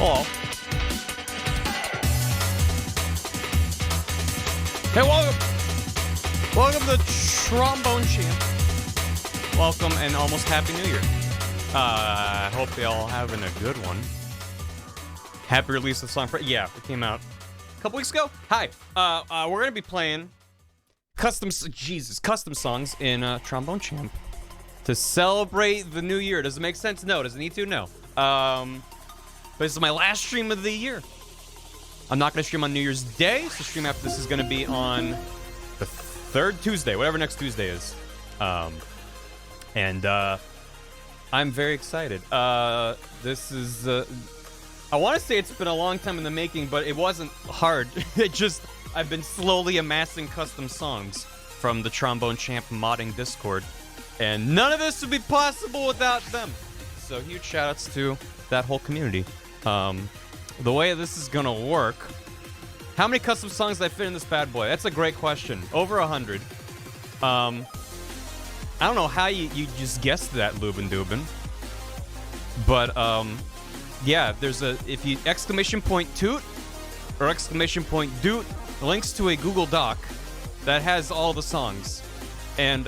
Hello. Hey, welcome to Trombone Champ. Welcome and almost Happy New Year. I hope they all having a good one. Happy release of the song. Yeah, it came out a couple weeks ago. Hi. We're gonna be playing custom songs in Trombone Champ to celebrate the new year. Does it make sense? No. Does it need to? No. But this is my last stream of the year. I'm not gonna stream on New Year's Day, so stream after this is gonna be on the third Tuesday, whatever next Tuesday is. And I'm very excited. This is, I want to say it's been a long time in the making, but it wasn't hard. I've been slowly amassing custom songs from the Trombone Champ modding Discord, and none of this would be possible without them. So huge shoutouts to that whole community. The way this is gonna work, how many custom songs did I fit in this bad boy? That's a great question. Over 100. I don't know how you just guessed that, Lubin Dubin. But, yeah, if you exclamation point toot or exclamation point doot, links to a Google Doc that has all the songs. And,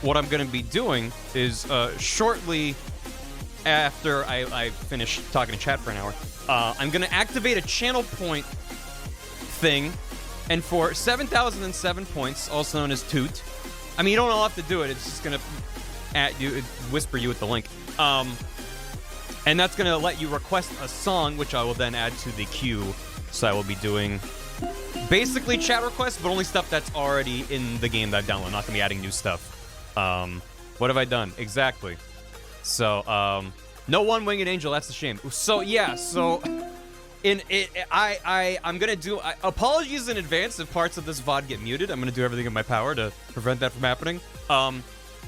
what I'm gonna be doing is, shortly after I finish talking to chat for an hour, I'm gonna activate a channel point thing, and for 7,007 points, also known as toot, I mean, you don't all have to do it. It's just gonna whisper you with the link. And that's gonna let you request a song, which I will then add to the queue. So I will be doing basically chat requests, but only stuff that's already in the game that I've downloaded. I'm not gonna be adding new stuff. What have I done? Exactly. So, no one-winged angel. That's a shame. So yeah. So, I'm gonna do apologies in advance if parts of this VOD get muted. I'm gonna do everything in my power to prevent that from happening.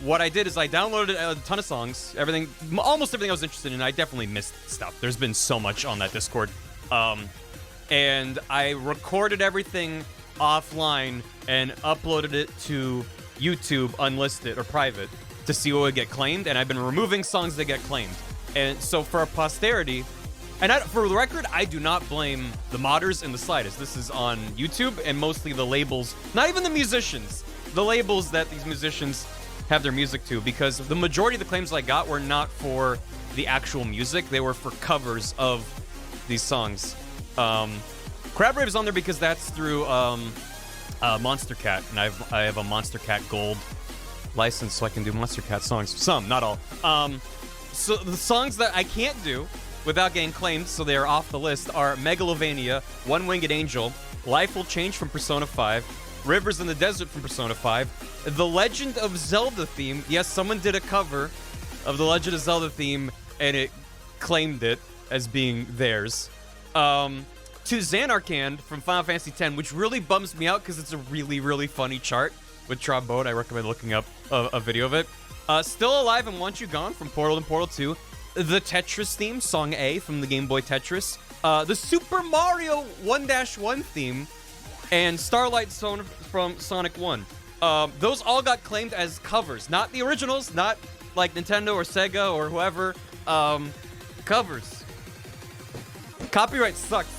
What I did is I downloaded a ton of songs, almost everything I was interested in. I definitely missed stuff. There's been so much on that Discord, and I recorded everything offline and uploaded it to YouTube unlisted or private to see what would get claimed. And I've been removing songs that get claimed, and so for posterity. And for the record, I do not blame the modders in the slightest. This is on YouTube, and mostly the labels, not even the musicians, the labels that these musicians have their music to, because the majority of the claims I got were not for the actual music, they were for covers of these songs. Crab Rave is on there because that's through Monster Cat, and I have a Monster Cat Gold license, so I can do Monster Cat songs. Some, not all. So the songs that I can't do without getting claimed, so they are off the list, are Megalovania, One Winged Angel, Life Will Change from Persona 5, Rivers in the Desert from Persona 5, The Legend of Zelda theme. Yes, someone did a cover of the Legend of Zelda theme, and it claimed it as being theirs. To Xanarkand from Final Fantasy X, which really bums me out because it's a really, really funny chart with trombone. I recommend looking up a video of it. Still Alive and Want You Gone from Portal and Portal 2. The Tetris theme, Song A from the Game Boy Tetris. The Super Mario 1-1 theme. And Starlight Zone from Sonic 1. Those all got claimed as covers. Not the originals, not like Nintendo or Sega or whoever. Covers. Copyright sucks.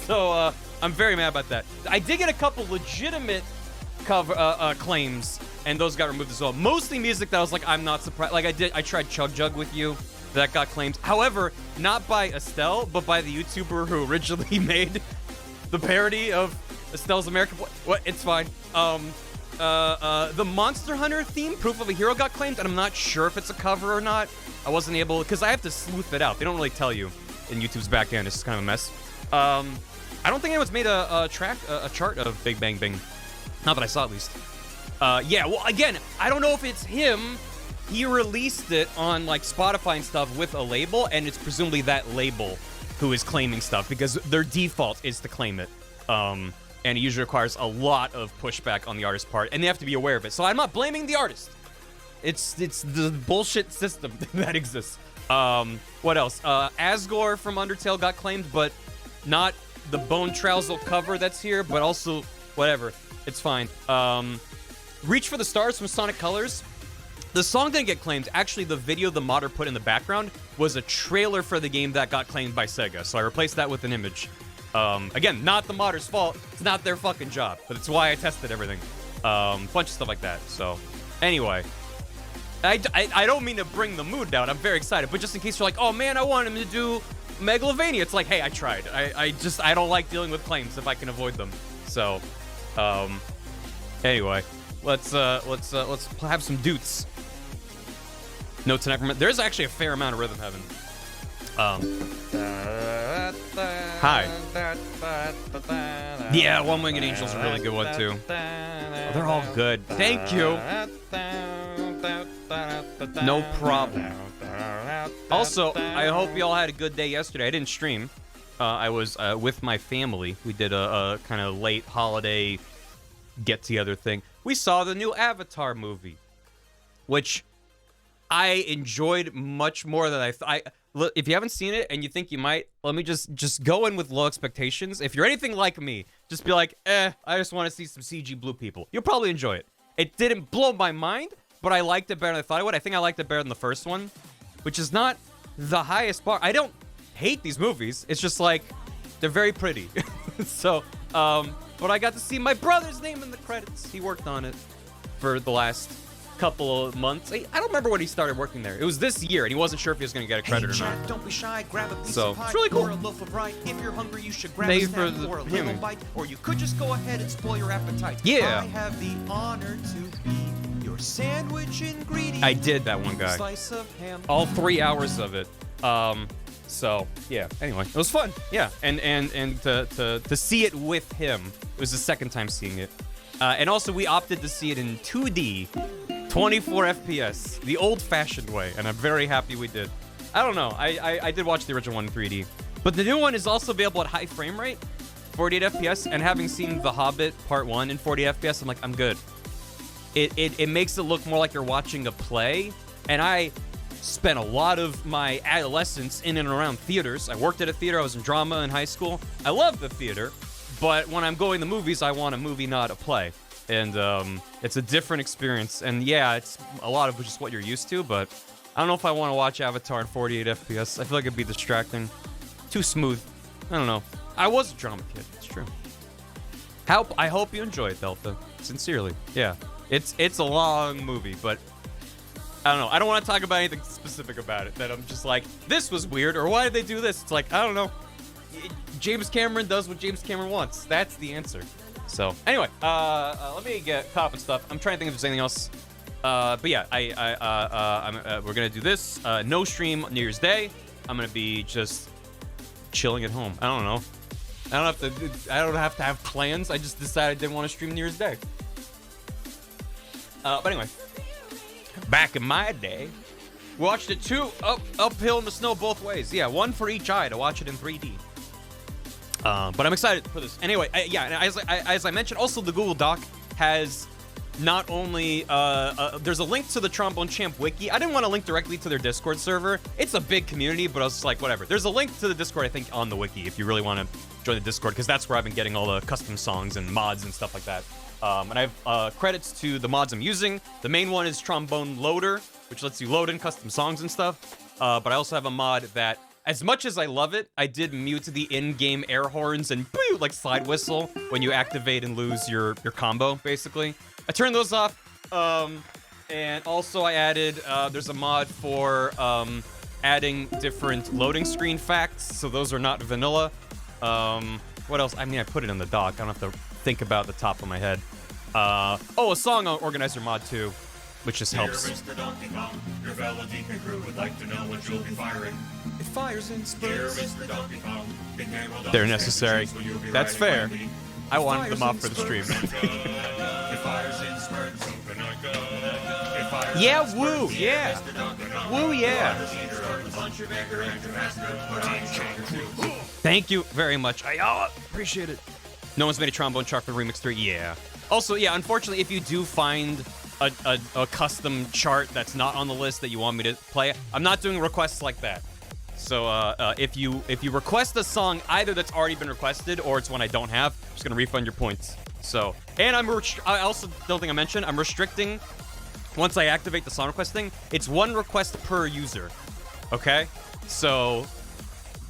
So, I'm very mad about that. I did get a couple legitimate claims, and those got removed as well. Mostly music that I was like, I'm not surprised. Like, I tried Chug Jug with You. That got claimed. However, not by Estelle, but by the YouTuber who originally made the parody of Estelle's American... What? It's fine. The Monster Hunter theme, Proof of a Hero, got claimed, and I'm not sure if it's a cover or not. I wasn't able... Because I have to sleuth it out. They don't really tell you in YouTube's back end. It's kind of a mess. I don't think anyone's made a chart of Big Bang Bing. Not that I saw, at least. Yeah, well, again, I don't know if it's him. He released it on, like, Spotify and stuff with a label, and it's presumably that label who is claiming stuff, because their default is to claim it. And it usually requires a lot of pushback on the artist's part, and they have to be aware of it. So I'm not blaming the artist. It's the bullshit system that exists. What else? Asgore from Undertale got claimed, but not the Bone Trousel cover that's here, but also, whatever. It's fine. Reach for the Stars from Sonic Colors. The song didn't get claimed. Actually, the video the modder put in the background was a trailer for the game that got claimed by Sega. So I replaced that with an image. Again, not the modder's fault. It's not their fucking job. But it's why I tested everything. Bunch of stuff like that. So, anyway. I don't mean to bring the mood down. I'm very excited. But just in case you're like, oh man, I want him to do Megalovania. It's like, hey, I tried. I don't like dealing with claims if I can avoid them. So, anyway. Let's have some doots. Notes and increment. There's actually a fair amount of Rhythm Heaven. Hi. Yeah, One Winged Angel's a really good one too. Oh, they're all good. Thank you. No problem. Also, I hope you all had a good day yesterday. I didn't stream. I was with my family. We did a kind of late holiday get-together thing. We saw the new Avatar movie, which I enjoyed much more than I thought. If you haven't seen it and you think you might, let me just go in with low expectations. If you're anything like me, just be like, I just want to see some CG blue people. You'll probably enjoy it. It didn't blow my mind, but I liked it better than I thought I would. I think I liked it better than the first one, which is not the highest bar. I don't hate these movies. It's just like, they're very pretty. So, but I got to see my brother's name in the credits. He worked on it for the last couple of months. I don't remember when he started working there. It was this year, and he wasn't sure if he was going to get a credit or not. Don't be shy, grab a piece So, of pie it's really cool. or a loaf of rye. If you're hungry, you should grab Thank a you for snack or a the little hearing. bite, or you could just go ahead and spoil your appetite. Yeah. I have the honor to be your sandwich ingredient. I did that one guy. Slice of ham. All 3 hours of it. So yeah. Anyway, it was fun. Yeah, and to see it with him, it was the second time seeing it, and also we opted to see it in 2D, 24 FPS, the old-fashioned way, and I'm very happy we did. I don't know. I did watch the original one in 3D, but the new one is also available at high frame rate, 48 FPS, and having seen The Hobbit Part 1 in 40 FPS, I'm like, I'm good. It makes it look more like you're watching a play, and I spent a lot of my adolescence in and around theaters. I worked at a theater. I was in drama in high school. I love the theater, but when I'm going to movies, I want a movie, not a play. And it's a different experience. And yeah, it's a lot of just what you're used to, but I don't know if I want to watch Avatar in 48 FPS. I feel like it'd be distracting. Too smooth. I don't know. I was a drama kid. It's true. I hope you enjoy it, Delta. Sincerely. Yeah. It's a long movie, but I don't know. I don't want to talk about anything specific about it. That I'm just like, this was weird, or why did they do this? It's like, I don't know. James Cameron does what James Cameron wants. That's the answer. So anyway, let me get caught up and stuff. I'm trying to think if there's anything else. But yeah, we're gonna do this. No stream New Year's Day. I'm gonna be just chilling at home. I don't know. I don't have to have plans. I just decided I didn't want to stream New Year's Day. But anyway. Back in my day, we watched it uphill in the snow both ways. Yeah, one for each eye to watch it in 3D. But I'm excited for this. Anyway, as I mentioned, also the Google Doc has not only there's a link to the Trombone Champ wiki. I didn't want to link directly to their Discord server. It's a big community, but I was just like, whatever. There's a link to the Discord, I think, on the wiki if you really want to join the Discord, because that's where I've been getting all the custom songs and mods and stuff like that. And I have credits to the mods I'm using. The main one is Trombone Loader, which lets you load in custom songs and stuff. But I also have a mod that, as much as I love it, I did mute the in-game air horns and boo, like slide whistle when you activate and lose your combo, basically. I turned those off. And also I added, there's a mod for adding different loading screen facts, so those are not vanilla. What else? I mean, I put it in the doc. I don't have to think about the top of my head. A song organizer mod too, which just helps. Here is the Donkey Kong. Your fellow Deacon crew would like to know what you'll be firing. It fires in Here spurts. is the Donkey Kong. Big hand will They're dodge necessary. championship, so you'll be That's riding fair. lightly. I wanted them off for the stream. It fires in spurts. Open a gun. It fires Yeah, in woo, spurts. yeah. Mr. Donkey Kong. Woo, yeah. The leader of the bunch of bigger and faster, but I'm stronger too. Thank you very much. I appreciate it. No one's made a Trombone Chart for Remix 3. Yeah. Also, yeah, unfortunately, if you do find a custom chart that's not on the list that you want me to play, I'm not doing requests like that. So if you request a song either that's already been requested or it's one I don't have, I'm just gonna refund your points. So, and I also don't think I mentioned, I'm restricting once I activate the song request thing, it's 1 request per user. Okay? So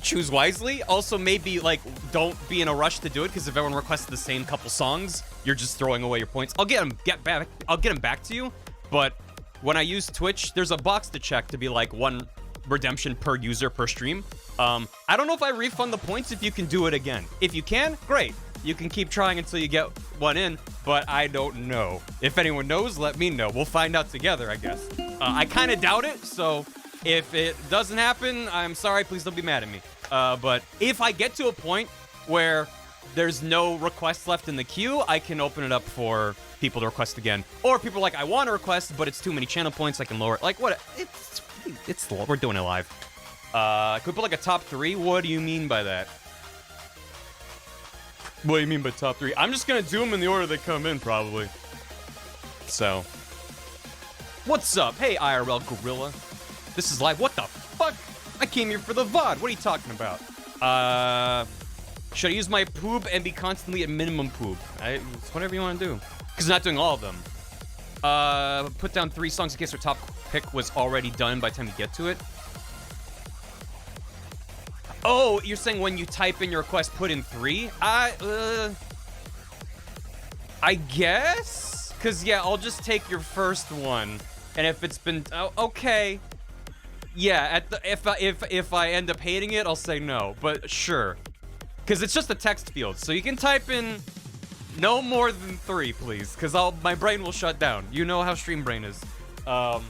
choose wisely. Also, maybe like don't be in a rush to do it, because if everyone requests the same couple songs, you're just throwing away your points. I'll get them back to you, but when I use Twitch, there's a box to check to be like 1 redemption per user per stream. I don't know if I refund the points if you can do it again. If you can, great. You can keep trying until you get 1 in, but I don't know. If anyone knows, let me know. We'll find out together, I guess. I kind of doubt it, so if it doesn't happen, I'm sorry. Please don't be mad at me. But if I get to a point where there's no requests left in the queue, I can open it up for people to request again. Or people are like, I want to request, but it's too many channel points, I can lower it. Like, what? It's we're doing it live. Could we put like a top 3? What do you mean by that? What do you mean by top 3? I'm just gonna do them in the order they come in, probably. So. What's up? Hey, IRL Gorilla. This is live. What the fuck? I came here for the VOD. What are you talking about? Should I use my poop and be constantly at minimum poop? It's whatever you want to do. Because I'm not doing all of them. Put down 3 songs in case your top pick was already done by the time you get to it. Oh, you're saying when you type in your request, put in 3? I guess? Because, yeah, I'll just take your first one. And if it's been... Oh, okay. Yeah, if I end up hating it, I'll say no. But sure. Because it's just a text field. So you can type in no more than 3, please. Because my brain will shut down. You know how stream brain is. So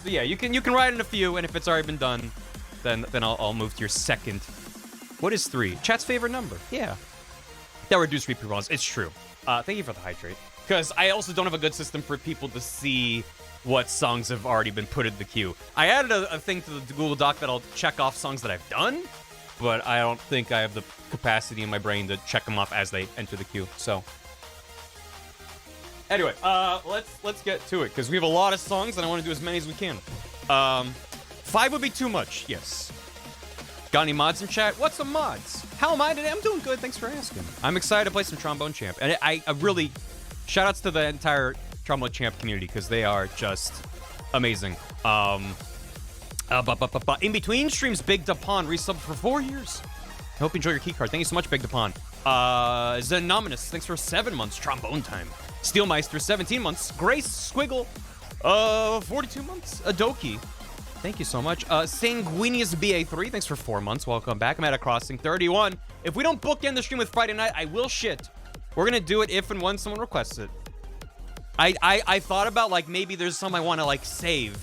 yeah, you can write in a few, and if it's already been done, then I'll move to your second. What is 3? Chat's favorite number. Yeah. That reduced repeat runs. It's true. Thank you for the hydrate. Because I also don't have a good system for people to see what songs have already been put in the queue. I added a thing to the Google Doc that I'll check off songs that I've done, but I don't think I have the capacity in my brain to check them off as they enter the queue. So anyway, let's get to it, because we have a lot of songs and I want to do as many as we can. 5 would be too much. Yes. Got any mods in chat? What's some mods? How am I today? I'm doing good. Thanks for asking. I'm excited to play some Trombone Champ, and I really shout-outs to the entire Trombone Champ community, because they are just amazing. In between streams, Big Dapon resubbed for 4 years. I hope you enjoy your keycard. Thank you so much, Big Dapon. Zenominous, thanks for 7 months. Trombone Time. Steelmeister, 17 months. Grace Squiggle, 42 months. Adoki, thank you so much. Sanguinius BA3, thanks for 4 months. Welcome back. I'm at a crossing 31. If we don't bookend the stream with Friday night, I will shit. We're gonna do it if and when someone requests it. I thought about, like, maybe there's some I want to, like, save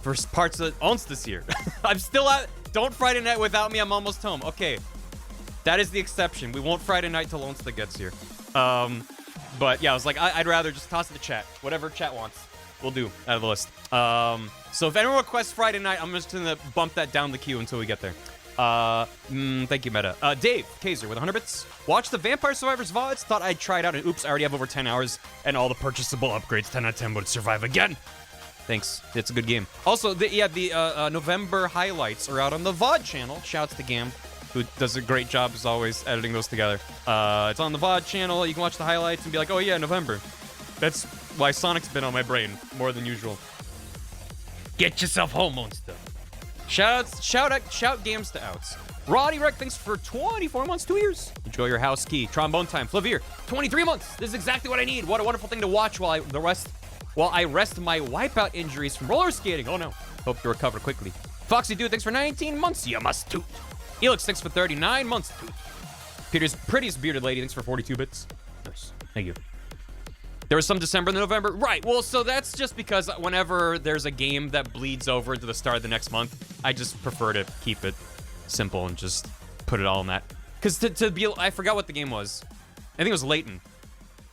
for parts of ONS this year. I'm still at... Don't Friday night without me. I'm almost home. Okay. That is the exception. We won't Friday night till ONS gets here. But, yeah, I was like, I'd rather just toss it to chat. Whatever chat wants, we'll do out of the list. So if anyone requests Friday night, I'm just going to bump that down the queue until we get there. Thank you, Meta. Dave Kaiser with 100 bits. Watch the Vampire Survivors VODs. Thought I'd try it out, and oops, I already have over 10 hours, and all the purchasable upgrades. 10 out of 10 would survive again. Thanks. It's a good game. Also, the November highlights are out on the VOD channel. Shouts to Gam, who does a great job, as always, editing those together. It's on the VOD channel. You can watch the highlights and be like, oh yeah, November. That's why Sonic's been on my brain more than usual. Get yourself home, monster. Shout games to outs. Roddy Rec, thanks for 24 months, 2 years. Enjoy your house key. Trombone Time. Flavir, 23 months. This is exactly what I need. What a wonderful thing to watch while I rest my wipeout injuries from roller skating. Oh no. Hope you recover quickly. Foxy Dude, thanks for 19 months. You must toot. Elix, thanks for 39 months. Toot. Peter's prettiest bearded lady, thanks for 42 bits. Nice. Thank you. There was some December and November. Right, well, so that's just because whenever there's a game that bleeds over into the start of the next month, I just prefer to keep it simple and just put it all in that. Because to be, I forgot what the game was. I think it was Layton.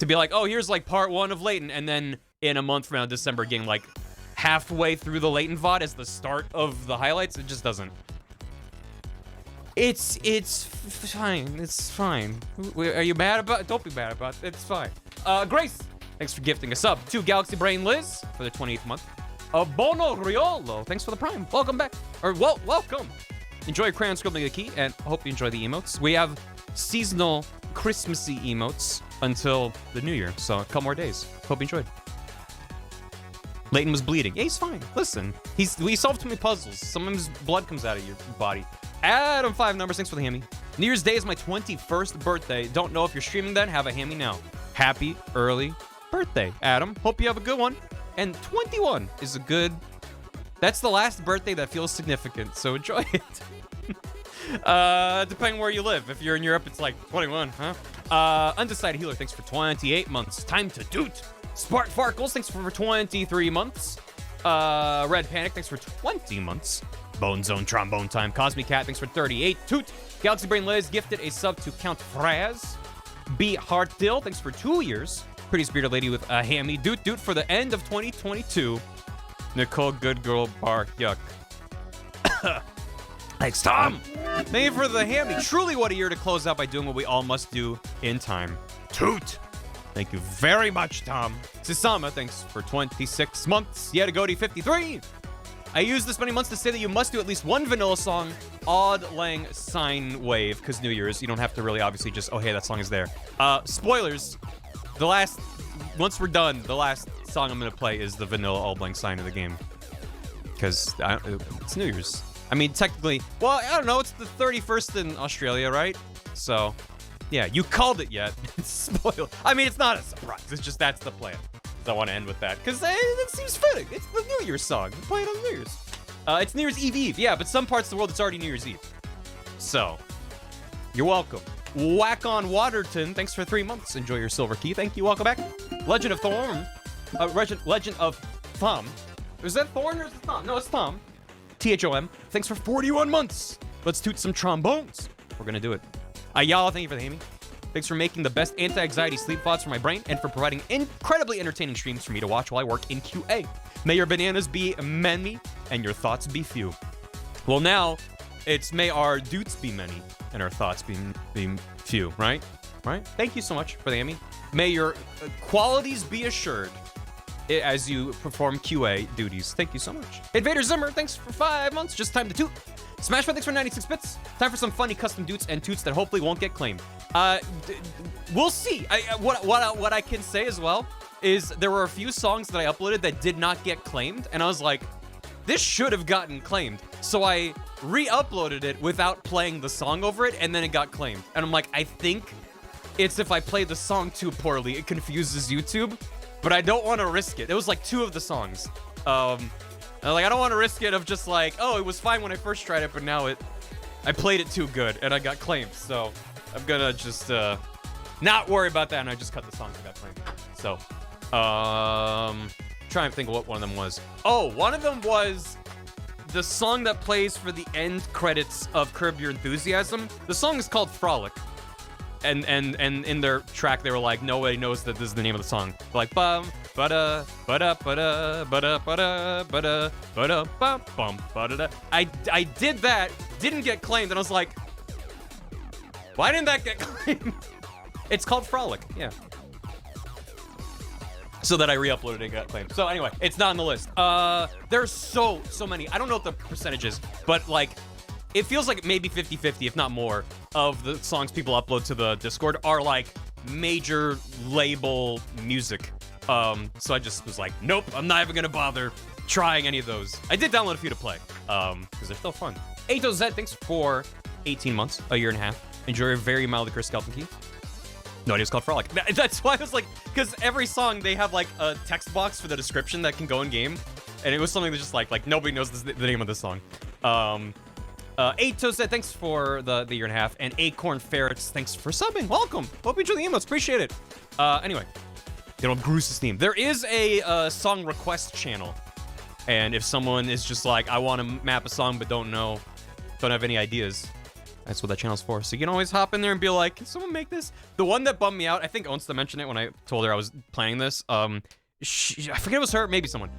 To be like, oh, here's like part 1 of Layton, and then in a month from now, December, getting like halfway through the Layton VOD as the start of the highlights, it just doesn't. It's fine. It's fine. Are you mad about it? Don't be mad about it. It's fine. Grace, thanks for gifting a sub. To Galaxy Brain Liz for the 28th month. Bono Riolo, thanks for the prime. Welcome back. Or, welcome. Enjoy your crayon scribbling a key, and hope you enjoy the emotes. We have seasonal Christmassy emotes until the new year, so a couple more days. Hope you enjoyed. Leighton was bleeding. Yeah, he's fine. Listen, we solved too many puzzles. Sometimes blood comes out of your body. Adam 5 numbers, thanks for the hammy. New Year's Day is my 21st birthday. Don't know if you're streaming then. Have a hammy now. Happy early birthday, Adam. Hope you have a good one. And 21 is a good... That's the last birthday that feels significant, so enjoy it. Depending where you live. If you're in Europe, it's like 21, huh? Undecided Healer, thanks for 28 months. Time to doot. Spark Farkles, thanks for 23 months. Red Panic, thanks for 20 months. Bone Zone Trombone Time. Cosmic Cat, thanks for 38. Toot. Galaxy Brain Liz gifted a sub to Count Fraz. B Heartdill, thanks for 2 years. Pretty Bearded Lady with a hammy. Doot for the end of 2022. Nicole Good Girl Bar Yuck. Thanks, Tom. Thank you for the hammy. Truly what a year to close out by doing what we all must do in time. Toot. Thank you very much, Tom. Sisama, thanks for 26 months. Yetagodi 53. I used this many months to say that you must do at least one vanilla song, Odd Lang Sine Wave, because New Year's, you don't have to really obviously just, oh, hey, that song is there. Spoilers, once we're done, the last song I'm going to play is the vanilla Auld Lang Syne of the game. Because it's New Year's. I mean, technically, well, I don't know, it's the 31st in Australia, right? So, yeah, you called it yet. Spoiler. I mean, it's not a surprise. It's just that's the plan. I want to end with that because it seems fitting. It's the New Year's song. We play it on New Year's. It's New Year's Eve. Yeah, but some parts of the world, it's already New Year's Eve. So, you're welcome. Whack on Waterton, thanks for 3 months. Enjoy your silver key. Thank you. Welcome back. Legend of Thorn. Legend of Thumb. Is that Thorn or is it Thumb? No, it's Thumb. THOM. Thanks for 41 months. Let's toot some trombones. We're going to do it. Ayala, thank you for the hammy. Thanks for making the best anti-anxiety sleep thoughts for my brain and for providing incredibly entertaining streams for me to watch while I work in QA. May your bananas be many and your thoughts be few. Well, now it's may our doots be many and our thoughts be few, right? Right? Thank you so much for the hammy. May your qualities be assured as you perform QA duties. Thank you so much. Invader Zimmer, thanks for 5 months. Just time to toot. Smashbot, thanks for 96 bits. Time for some funny custom doots and toots that hopefully won't get claimed. We'll see. What I can say as well is there were a few songs that I uploaded that did not get claimed, and I was like, this should have gotten claimed. So I re-uploaded it without playing the song over it, and then it got claimed. And I'm like, I think it's if I play the song too poorly, it confuses YouTube, but I don't want to risk it. It was like 2 of the songs. I don't want to risk it of just like, oh, it was fine when I first tried it, but now I played it too good and I got claimed. So I'm gonna just not worry about that, and I just cut the songs that got claimed. So, trying to think of what one of them was. Oh, one of them was the song that plays for the end credits of Curb Your Enthusiasm. The song is called Frolic. And in their track, they were like, nobody knows that this is the name of the song. They're like, bum, ba-da, ba-da, ba-da, ba-da, ba-da, ba-da, ba-da, bum, bum, ba-da-da. I did that, didn't get claimed, and I was like, why didn't that get claimed? It's called Frolic, yeah. So that I re-uploaded it and got claimed. So anyway, it's not on the list. There's so many. I don't know what the percentage is, but like, it feels like maybe 50-50, if not more, of the songs people upload to the Discord are like major label music. So I just was like, nope, I'm not even gonna bother trying any of those. I did download a few to play, because they're still fun. Ato Z, thanks for 18 months, a year and a half. Enjoy your very mildly cursed skeleton key. No idea it's called Frolic. That's why I was like, because every song they have like a text box for the description that can go in game, and it was something that's just like nobody knows the name of this song. Ato said thanks for the year and a half, and Acorn Ferrets, thanks for subbing. Welcome. Hope you enjoy the emotes. Appreciate it. Anyway, they don't Gruce's theme. There is a song request channel, and if someone is just like, I want to map a song but don't have any ideas, that's what that channel's for. So you can always hop in there and be like, can someone make this? The one that bummed me out, I think Onsta mentioned it when I told her I was planning this. I forget it was her, maybe someone.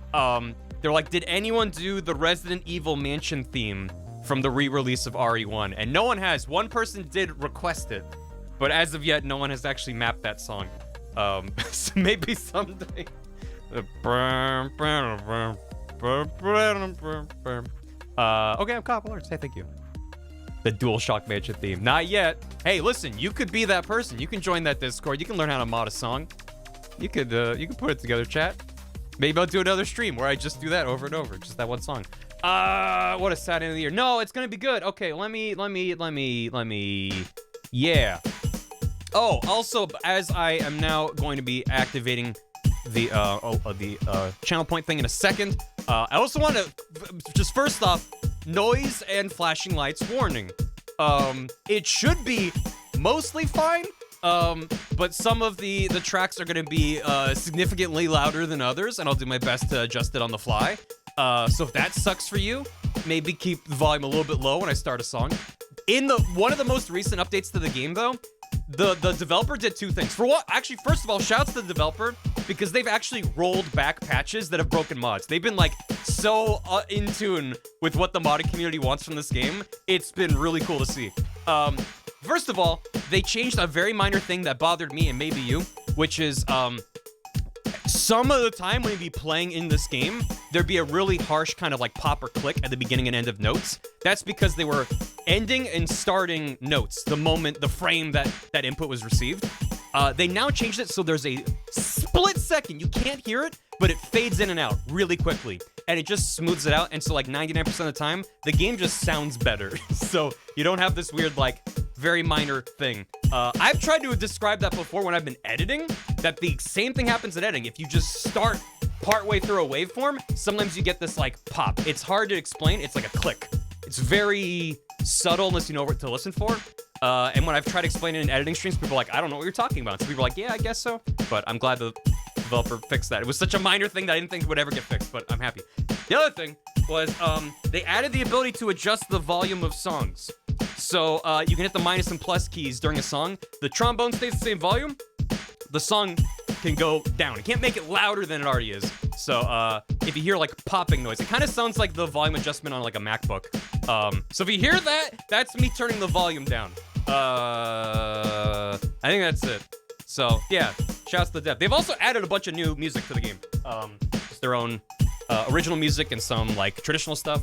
They're like, did anyone do the Resident Evil Mansion theme from the re-release of RE1? And no one has. One person did request it, but as of yet, no one has actually mapped that song. So maybe someday. Okay, I'm caught. Alert. Say thank you. The DualShock Mansion theme. Not yet. Hey, listen, you could be that person. You can join that Discord. You can learn how to mod a song. You could put it together, chat. Maybe I'll do another stream where I just do that over and over, just that one song. What a sad end of the year. No, it's gonna be good. Okay, let me. Yeah. Oh, also, as I am now going to be activating the channel point thing in a second, I also want to, just first off, noise and flashing lights warning. It should be mostly fine, but some of the tracks are gonna be significantly louder than others, and I'll do my best to adjust it on the fly. So if that sucks for you, maybe keep the volume a little bit low when I start a song. In one of the most recent updates to the game, though, the developer did two things. For what? Actually, first of all, shouts to the developer because they've actually rolled back patches that have broken mods. They've been like so in tune with what the modding community wants from this game. It's been really cool to see. First of all, they changed a very minor thing that bothered me and maybe you, which is some of the time when you'd be playing in this game, there'd be a really harsh kind of like pop or click at the beginning and end of notes. That's because they were ending and starting notes the frame that input was received. They now changed it so there's a split second. You can't hear it, but it fades in and out really quickly. And it just smooths it out. And so like 99% of the time, the game just sounds better. So you don't have this weird like very minor thing. I've tried to describe that before when I've been editing, that the same thing happens in editing. If you just start partway through a waveform, sometimes you get this like pop. It's hard to explain. It's like a click. It's very subtle unless you know what to listen for. And when I've tried to explain it in editing streams, people are like, I don't know what you're talking about. So people are like, yeah, I guess so. But I'm glad the developer fixed that. It was such a minor thing that I didn't think would ever get fixed, but I'm happy. The other thing was they added the ability to adjust the volume of songs. So you can hit the minus and plus keys during a song. The trombone stays the same volume. The song can go down. It can't make it louder than it already is. So if you hear like popping noise, it kind of sounds like the volume adjustment on like a MacBook. So if you hear that, that's me turning the volume down. I think that's it. So yeah, shouts to the dev. They've also added a bunch of new music to the game. Just their own original music and some like traditional stuff.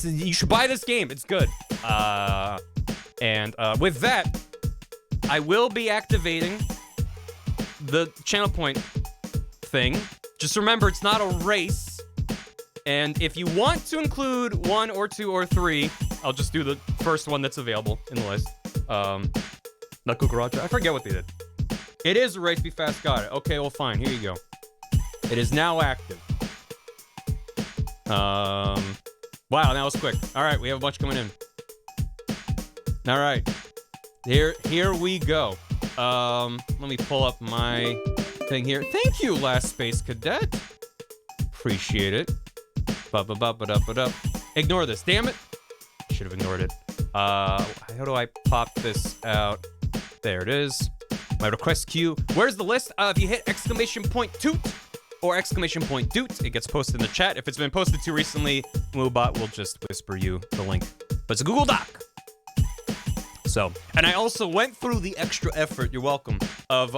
You should buy this game. It's good. And with that, I will be activating the channel point thing. Just remember, it's not a race. And if you want to include 1 or 2 or 3, I'll just do the first one that's available in the list. Knuckle Garage. I forget what they did. It is a race. Be fast. Got it. Okay, well, fine. Here you go. It is now active. Wow, that was quick. All right, we have a bunch coming in. All right, here we go. Let me pull up my thing here. Thank you, Last Space Cadet. Appreciate it. Ba-ba-ba-ba-da-ba-da. Ignore this, damn it. Should have ignored it. How do I pop this out? There it is. My request queue. Where's the list? If you hit !toot or !doot, it gets posted in the chat. If it's been posted too recently, Moobot will just whisper you the link. But it's a Google Doc. So, and I also went through the extra effort, you're welcome, of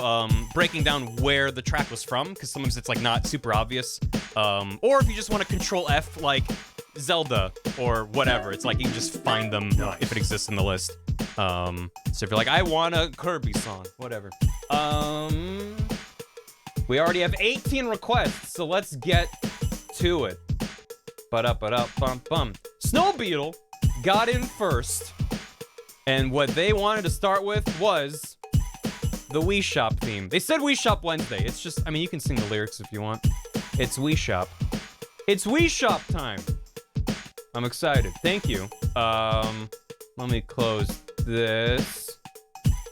breaking down where the track was from, because sometimes it's like not super obvious. Or if you just want to Control F like Zelda or whatever, it's like you can just find them if it exists in the list. So if you're like, I want a Kirby song, whatever. We already have 18 requests, so let's get to it. Ba-da-ba-da-bum-bum. Snow Beetle got in first. And what they wanted to start with was the Wii Shop theme. They said Wii Shop Wednesday. It's just, I mean, you can sing the lyrics if you want. It's Wii Shop. It's Wii Shop time. I'm excited. Thank you. Let me close this.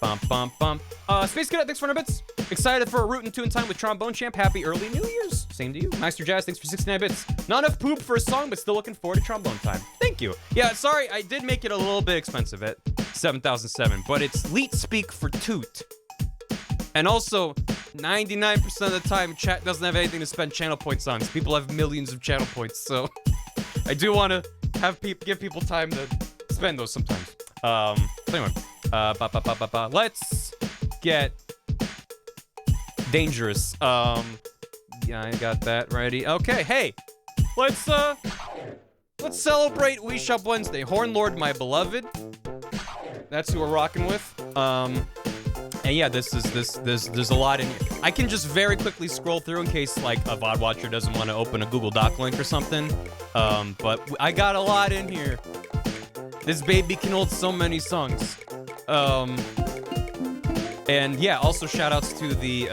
Bum, bum, bum. Space Cadet, thanks for 100 bits. Excited for a root and tune time with Trombone Champ. Happy early New Year's. Same to you. Master Jazz, thanks for 69 bits. Not enough poop for a song, but still looking forward to trombone time. Thank you. Yeah, sorry, I did make it a little bit expensive at 7,007, but it's leet speak for toot. And also, 99% of the time, chat doesn't have anything to spend channel points on. People have millions of channel points, so I do want to have give people time to spend those sometimes. So anyway, let's get dangerous. Yeah, I got that ready. Okay, hey, let's celebrate Wii Shop Wednesday. Horn Lord, my beloved. That's who we're rocking with. And yeah, there's a lot in here. I can just very quickly scroll through in case like a VOD watcher doesn't want to open a Google Doc link or something. But I got a lot in here. This baby can hold so many songs. And yeah, also shout outs to the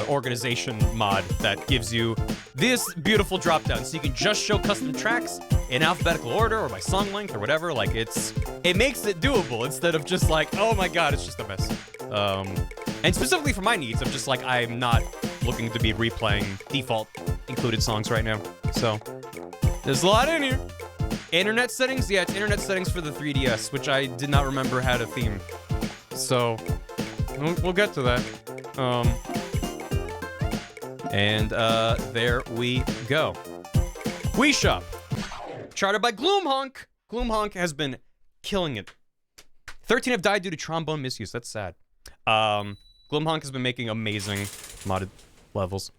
organization mod that gives you this beautiful drop down, so you can just show custom tracks in alphabetical order or by song length or whatever. Like it makes it doable instead of just like, oh my god, it's just a mess. And specifically for my needs, I'm just like, I'm not looking to be replaying default included songs right now. So there's a lot in here. Internet settings, yeah, it's internet settings for the 3DS, which I did not remember had a theme. So we'll get to that. There we go. Wii Shop. Charted by Gloomhonk. Gloomhonk has been killing it. 13 have died due to trombone misuse. That's sad. Gloomhonk has been making amazing modded levels.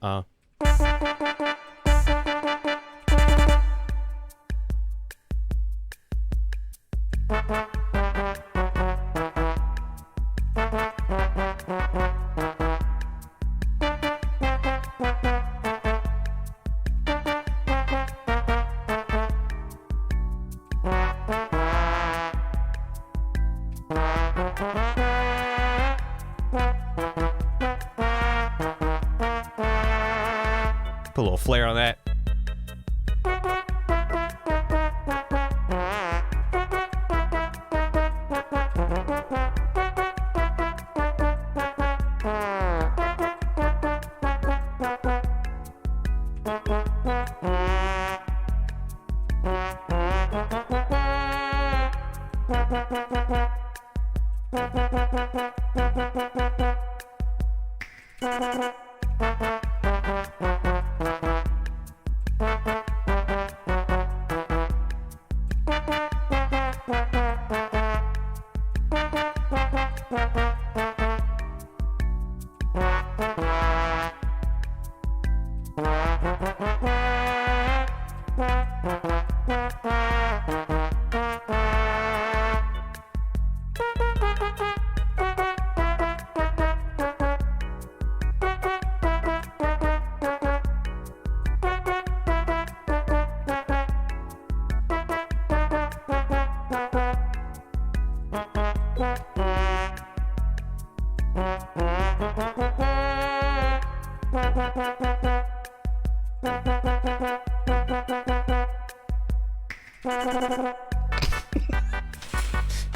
Put a little flair on that.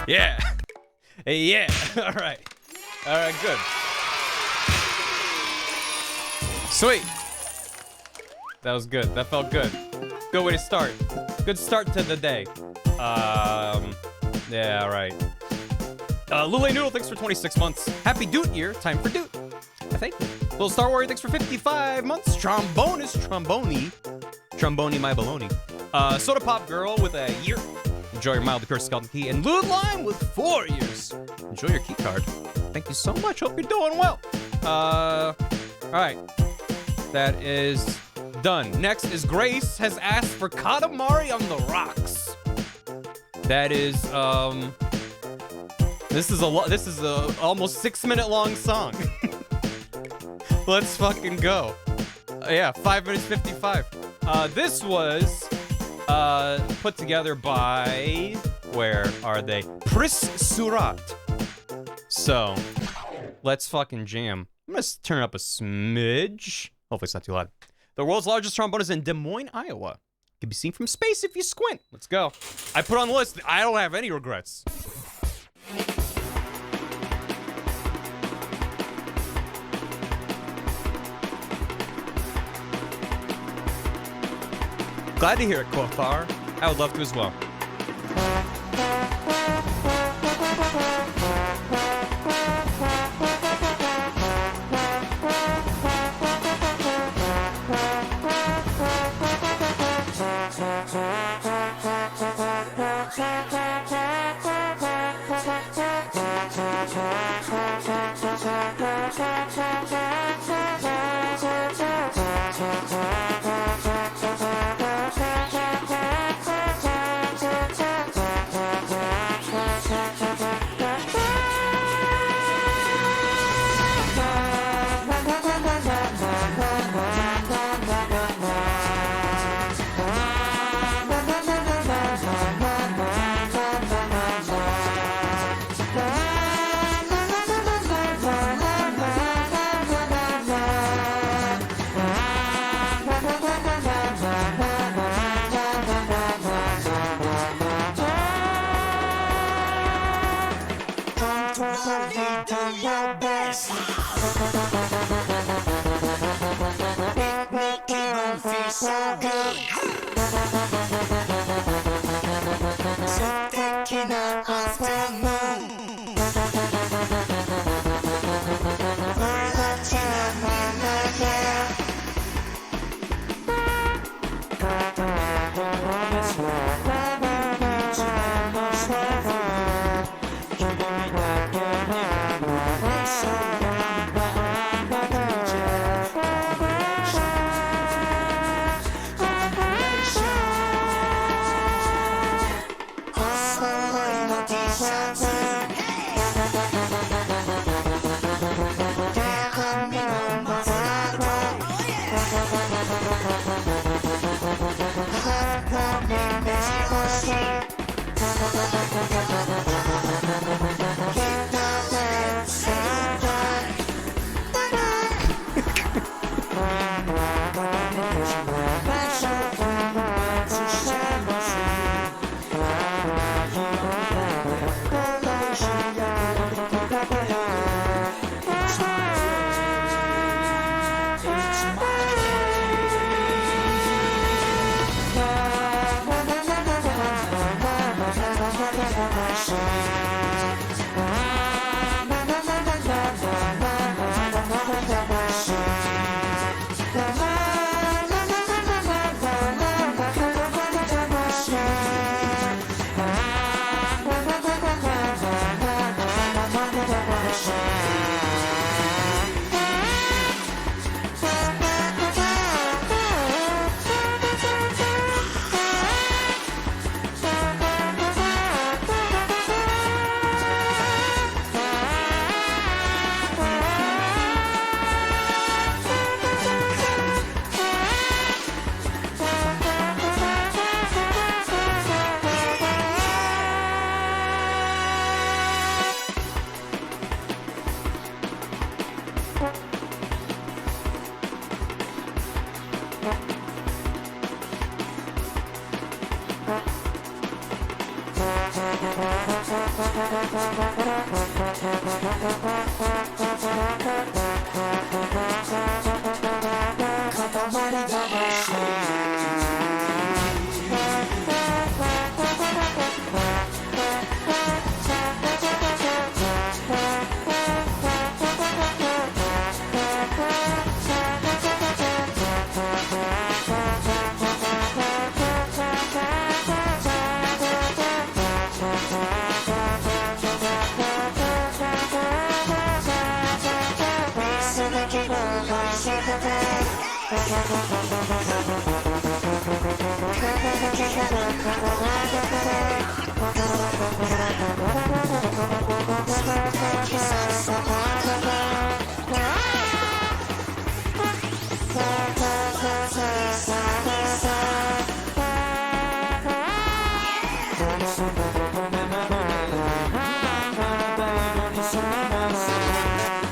Yeah. Hey, yeah. All right. All right, good. Sweet. That was good. That felt good. Good way to start. Good start to the day. Yeah, all right. Lule Noodle, thanks for 26 months. Happy Doot Year. Time for Doot. Thank you. Little Star Warrior, thanks for 55 months. Trombone my baloney. Soda Pop Girl with a year. Enjoy your mild cursed skeleton key. And Lude Lime with 4 years. Enjoy your key card. Thank you so much. Hope you're doing well. All right. That is done. Next is Grace has asked for Katamari on the Rocks. That is, this is a almost 6-minute long song. Let's fucking go. Yeah, 5 minutes 55. This was put together by, where are they? Pris Surat. So, let's fucking jam. I'm gonna turn up a smidge. Hopefully it's not too loud. The world's largest trombone is in Des Moines, Iowa. Can be seen from space if you squint. Let's go. I put on the list. I don't have any regrets. Glad to hear it, Kothar. I would love to as well. Feel so good. So taking out of the moon. For the time in the air.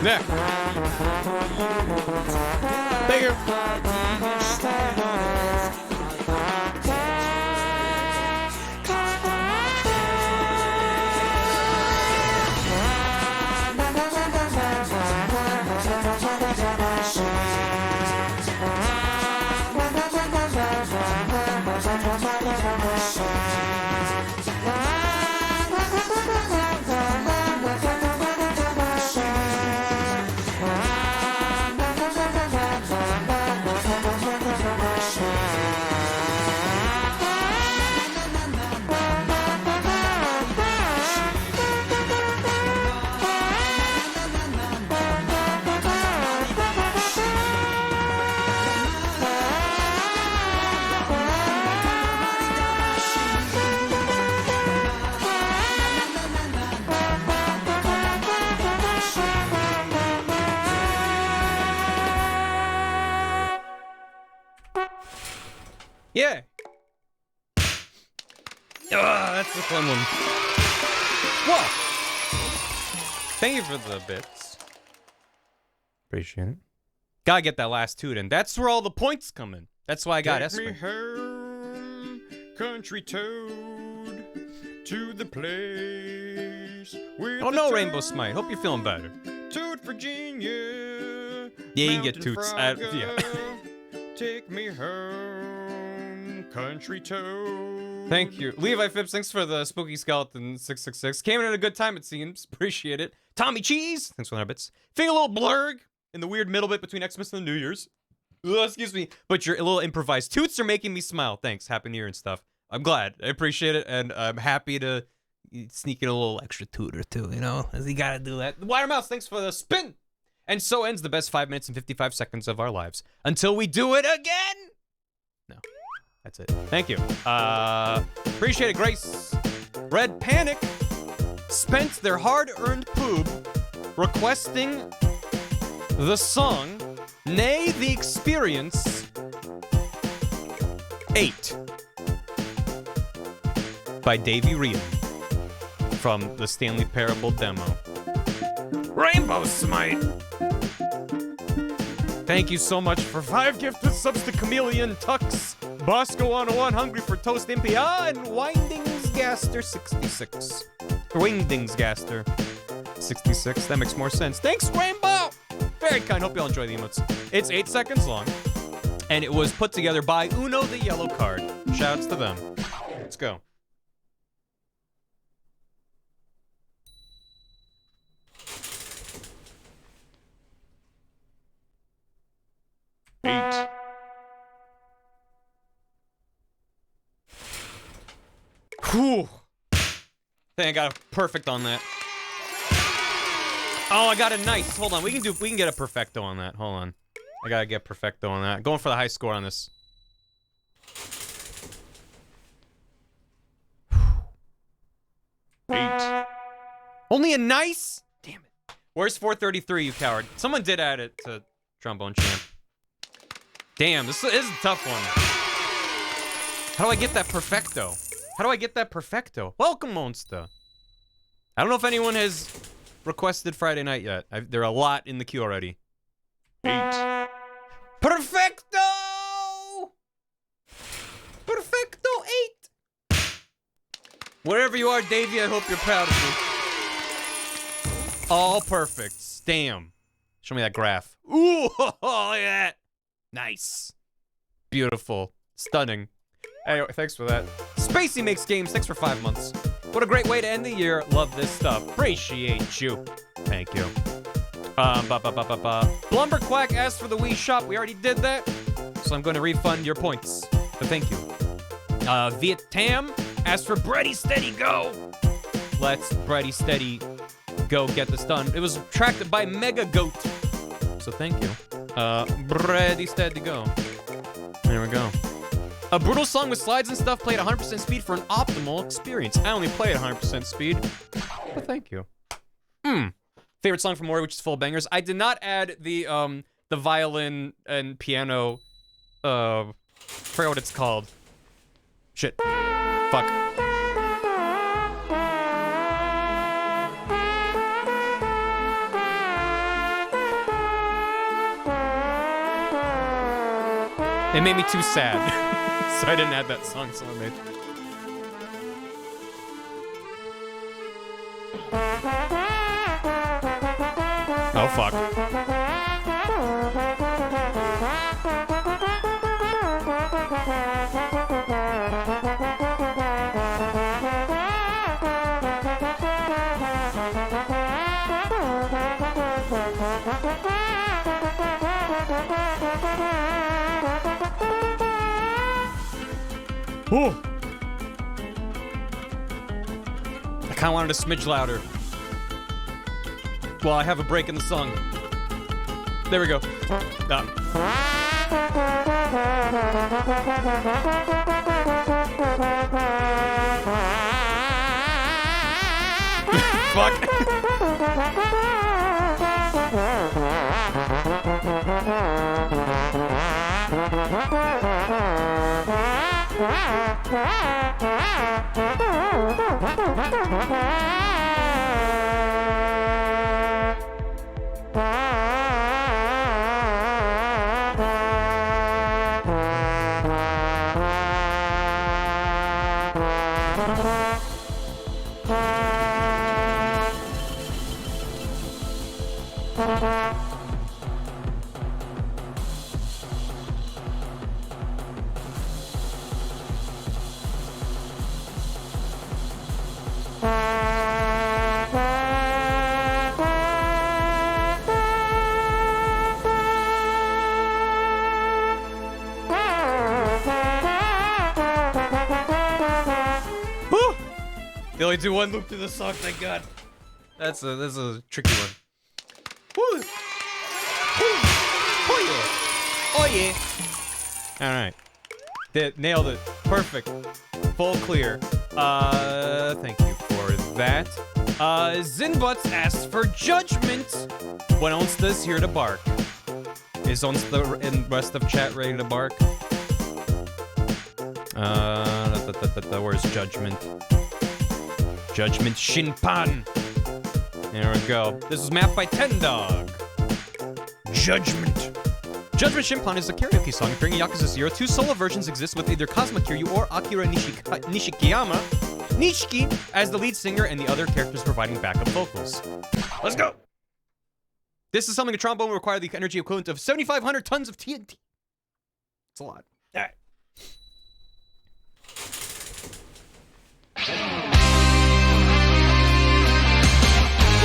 Neck. Bigger. Yeah. That's the fun one. Whoa. Thank you for the bits. Appreciate it. Gotta get that last toot in. That's where all the points come in. That's why I got Take me Esper. home, country toad, to the place with Oh the no, Rainbow toad. Smite. Hope you're feeling better. Toot, Virginia. Yeah, you can get Mountain toots. frogger, Yeah. take me home, country toad. Thank you. Levi Phipps, thanks for the Spooky Skeleton 666. Came in at a good time, it seems. Appreciate it. Tommy Cheese, thanks for 100 bits. Feeling a little blurg in the weird middle bit between Xmas and New Year's. Ugh, excuse me. But your little improvised toots are making me smile. Thanks. Happy New Year and stuff. I'm glad. I appreciate it, and I'm happy to sneak in a little extra toot or two, you know? As you gotta do that. Wire Mouse, thanks for the spin! And so ends the best 5 minutes and 55 seconds of our lives. Until we do it again! No. That's it. Thank you. Appreciate it, Grace. Red Panic spent their hard-earned poob requesting the song, nay, the experience, 8 by Davey Rhea from the Stanley Parable demo. Rainbow Smite! Thank you so much for 5 gifted subs to Chameleon, Tux, Bosco 101, Hungry for Toast Impia, and Windingsgaster 66. Or Wingdingsgaster 66. That makes more sense. Thanks, Rainbow! Very kind. Hope you all enjoy the emotes. It's 8 seconds long, and it was put together by Uno the Yellow Card. Shouts to them. Let's go. Eight. Whew. Think I got a perfect on that. Oh, I got a nice. Hold on, we can get a perfecto on that. Hold on. I gotta get perfecto on that. Going for the high score on this. Eight. Only a nice? Damn it. Where's 433, you coward? Someone did add it to Trombone Champ. Damn, this is a tough one. How do I get that perfecto? How do I get that perfecto? Welcome, Monster. I don't know if anyone has requested Friday night yet. There are a lot in the queue already. 8. Perfecto! Perfecto 8! Wherever you are, Davey, I hope you're proud of me. All perfect. Damn. Show me that graph. Ooh, look at that. Nice. Beautiful. Stunning. Anyway, thanks for that. Spacey Makes Games, thanks for 5 months. What a great way to end the year. Love this stuff. Appreciate you. Thank you. Blumberquack asked for the Wii shop. We already did that. So I'm going to refund your points. But thank you. Viet Tam asked for Bready Steady Go. Let's Bready Steady Go get this done. It was tracked by Mega Goat. So thank you. Bready Steady Go. There we go. A brutal song with slides and stuff played 100% speed for an optimal experience. I only play at 100% speed, but thank you. Favorite song from Ori, which is full of bangers. I did not add the violin and piano, forget what it's called. Shit. Fuck. It made me too sad. So I didn't add that song someone made. Oh, fuck. Ooh. I kinda wanted a smidge louder. Well, I have a break in the song. There we go. Fuck. They only do one loop through the song, thank God. That's a tricky one. Woo! Woo! Oh yeah! Alright. Nailed it. Perfect. Full clear. Thank you for that. Zinbutts asks for judgment when Onsta's here to bark. Is Onsta in rest of chat ready to bark? Where's judgment? Judgment Shinpan. There we go. This is mapped by Ten Dog. Judgment. Judgment Shinpan is a karaoke song appearing in Yakuza 0. Two solo versions exist with either Kazuma Kiryu or Akira Nishikiyama, Nishiki, as the lead singer and the other characters providing backup vocals. Let's go! This is something a trombone will require the energy equivalent of 7,500 tons of TNT. It's a lot. All right.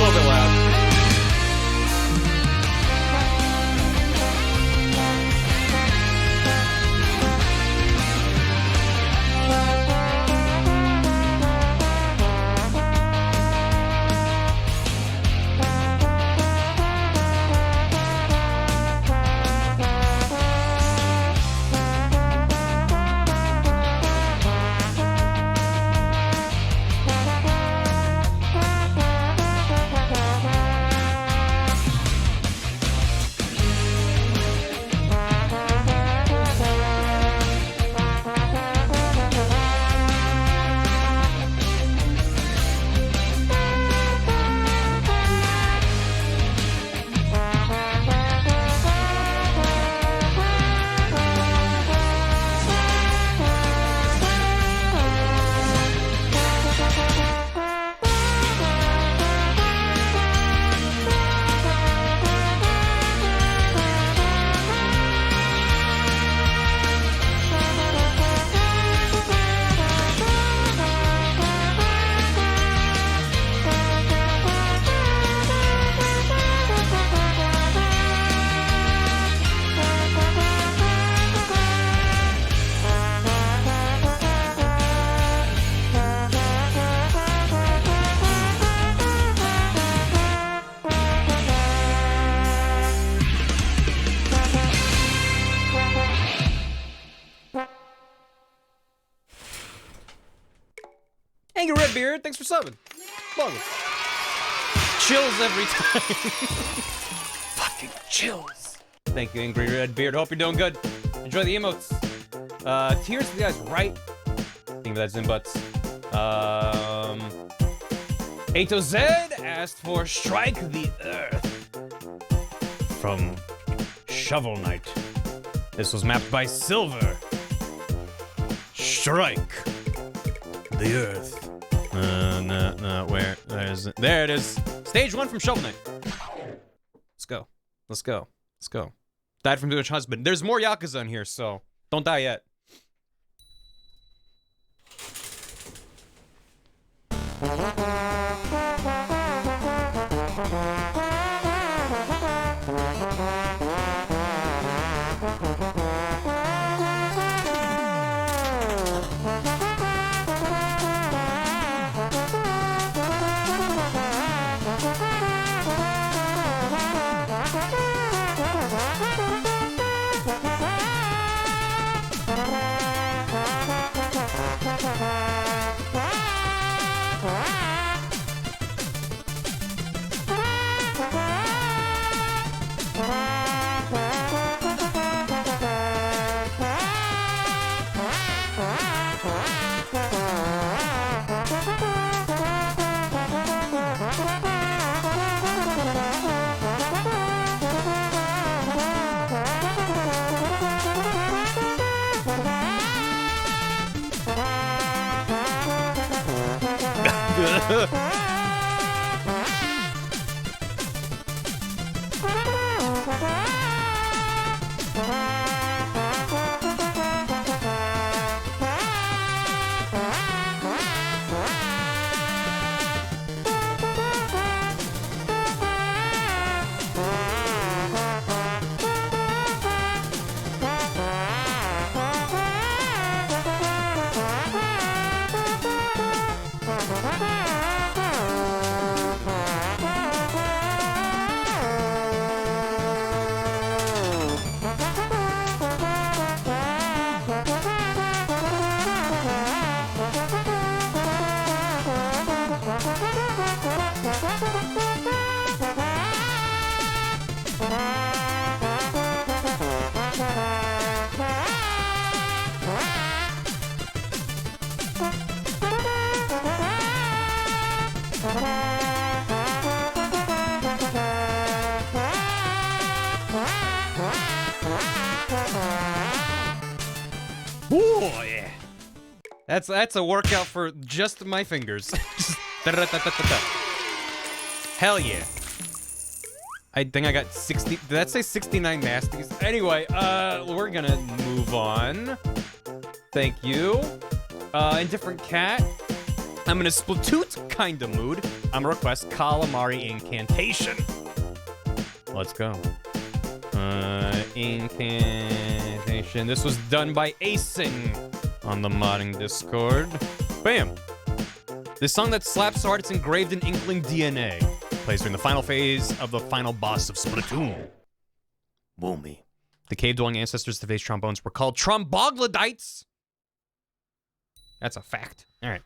A little bit loud. Angry Redbeard, thanks for subbing. Love it. Chills every time. Fucking chills. Thank you, Angry Redbeard. Hope you're doing good. Enjoy the emotes. Tears to the eyes, right? Think of that Zinbutts. Ato Z asked for Strike the Earth from Shovel Knight. This was mapped by Silver. Strike the Earth. Where? There it is. Stage 1 from Shovel Knight. Let's go. Let's go. Let's go. Died from Doot's husband. There's more Yakuza in here, so don't die yet. Ooh, yeah. That's a workout for just my fingers. Hell yeah. I think I got 60. Did that say 69 nasties? Anyway, we're gonna move on. Thank you. In different cat. I'm in a Splatoot kind of mood. I'm gonna request Calamari Incantation. Let's go. Incantation. This was done by Acing on the modding Discord. Bam. This song that slaps so hard it's engraved in Inkling DNA. Plays during the final phase of the final boss of Splatoon. Boomy. The cave-dwelling ancestors to face trombones were called tromboglodites. That's a fact. All right.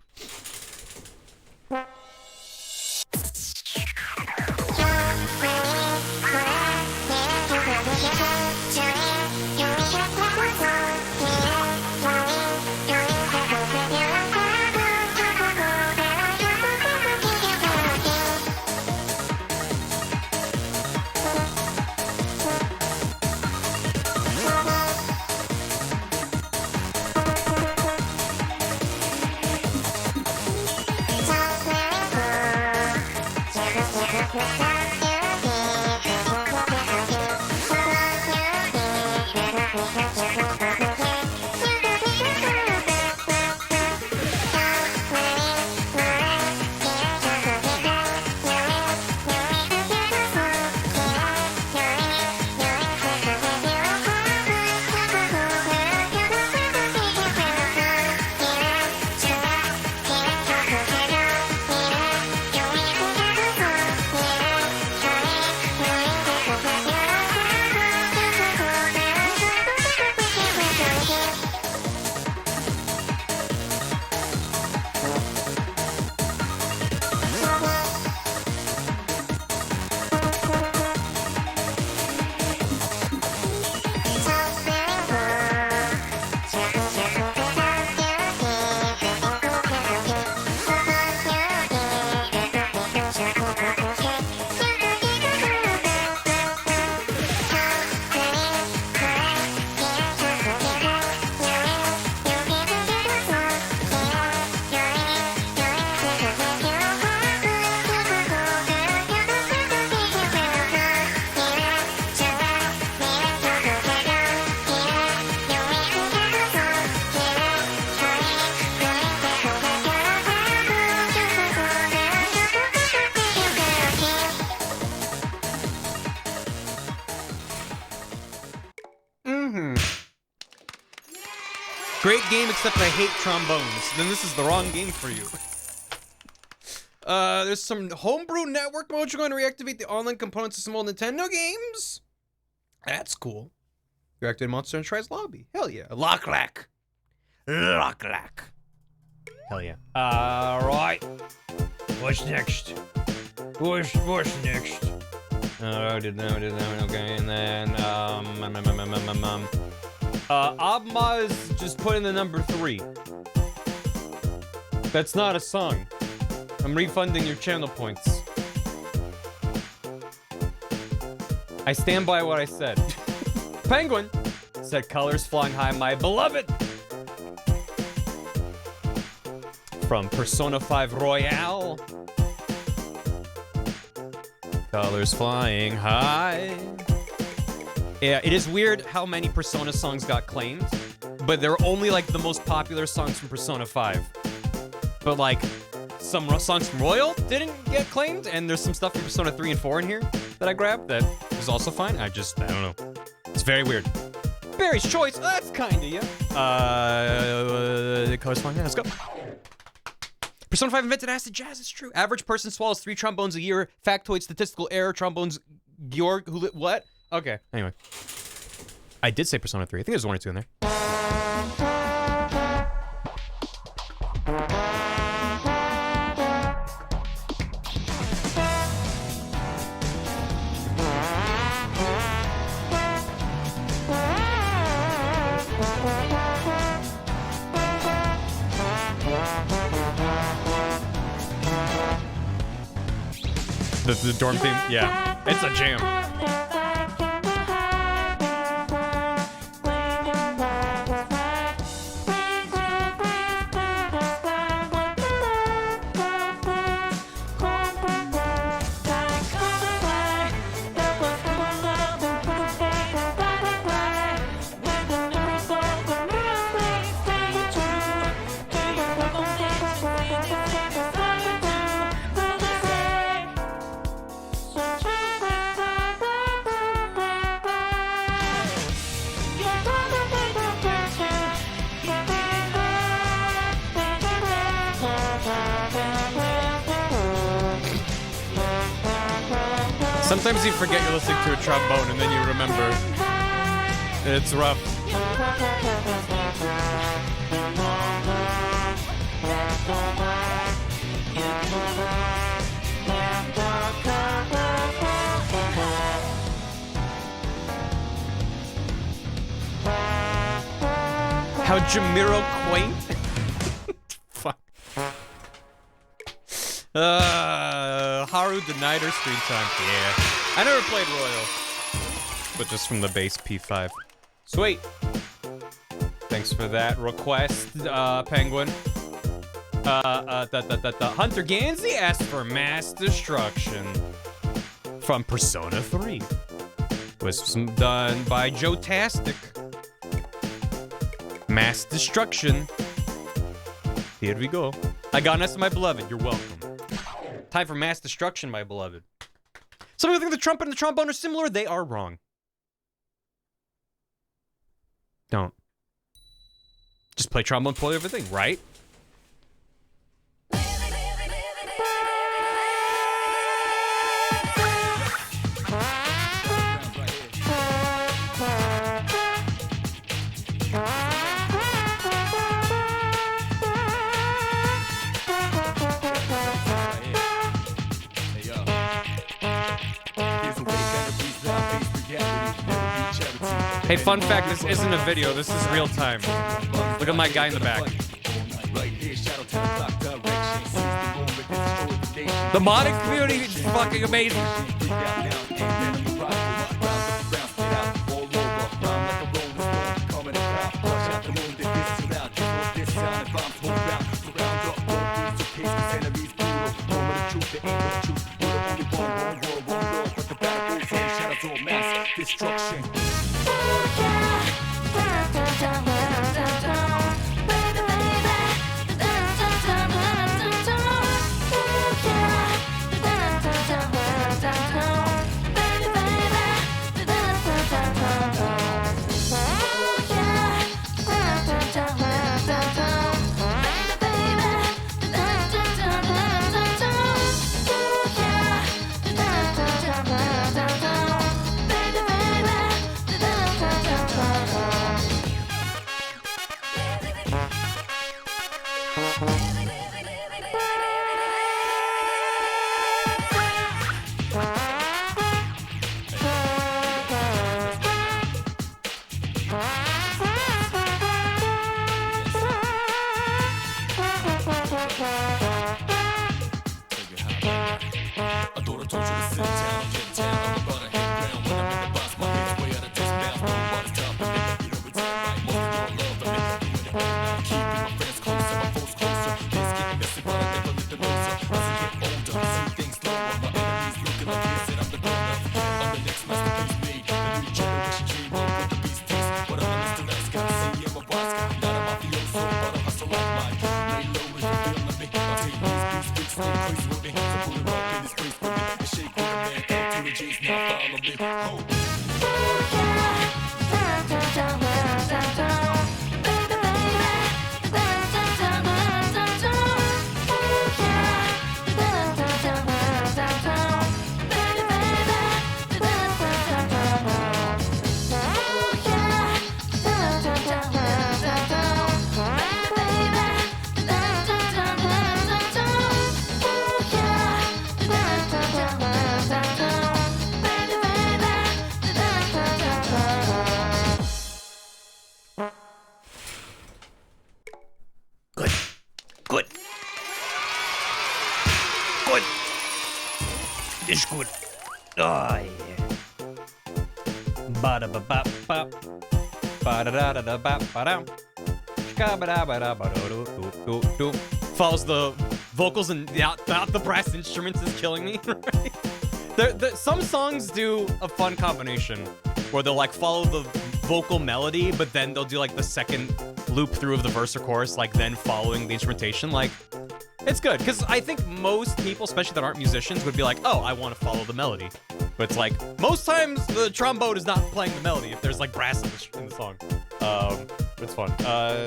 Great game, except I hate trombones. Then this is the wrong game for you. There's some homebrew network modes. You're going to reactivate the online components of some old Nintendo games. That's cool. Reactivate Monster and Tries Lobby. Hell yeah. Locklack. Locklack. Hell yeah. Right. What's next? What's next? Okay, and then, Abmaz just put in the number 3. That's not a song. I'm refunding your channel points. I stand by what I said. Penguin said colors flying high, my beloved. From Persona 5 Royale. Colors flying high. Yeah, it is weird how many Persona songs got claimed, but they're only like the most popular songs from Persona 5. But like, some songs from Royal didn't get claimed, and there's some stuff from Persona 3 and 4 in here that I grabbed that is also fine. I don't know. It's very weird. Barry's Choice, oh, that's kinda, yeah. The colors flying, yeah, let's go. Persona 5 invented acid jazz, it's true. Average person swallows 3 trombones a year. Factoid, statistical error, trombones, Georg, what? Okay, anyway. I did say Persona 3. I think there's 1 or 2 in there. The dorm theme? Yeah. It's a jam. Sometimes you forget you're listening to a trombone and then you remember. It's rough. How Jamiro quaint? Fuck. Haru denied her screen time. Yeah. I never played Royal. But just from the base P5. Sweet. Thanks for that request, Penguin. Hunter Gansey asked for Mass Destruction from Persona 3. Was done by Joe Tastic. Mass Destruction. Here we go. I got an S, my beloved. You're welcome. Time for Mass Destruction, my beloved. Some people think the trumpet and the trombone are similar. They are wrong. Don't. Just play trombone, play everything, right? Hey, fun fact, this isn't a video, this is real time. Look at my guy in the back. The modding community is fucking amazing. Destruction. It's good. Oh, yeah. Ba-da-ba-ba-ba. Ba-da-da-da-da-ba-ba-da. Shka-ba-da-ba-da-ba-do-do-do-do. Follows the vocals and not the brass instruments is killing me. Right? Some songs do a fun combination where they'll like follow the vocal melody, but then they'll do like the second loop through of the verse or chorus, like then following the instrumentation. Like, it's good, because I think most people, especially that aren't musicians, would be like, oh, I want to follow the melody. But it's like, most times the trombone is not playing the melody if there's like brass in the song. It's fun. I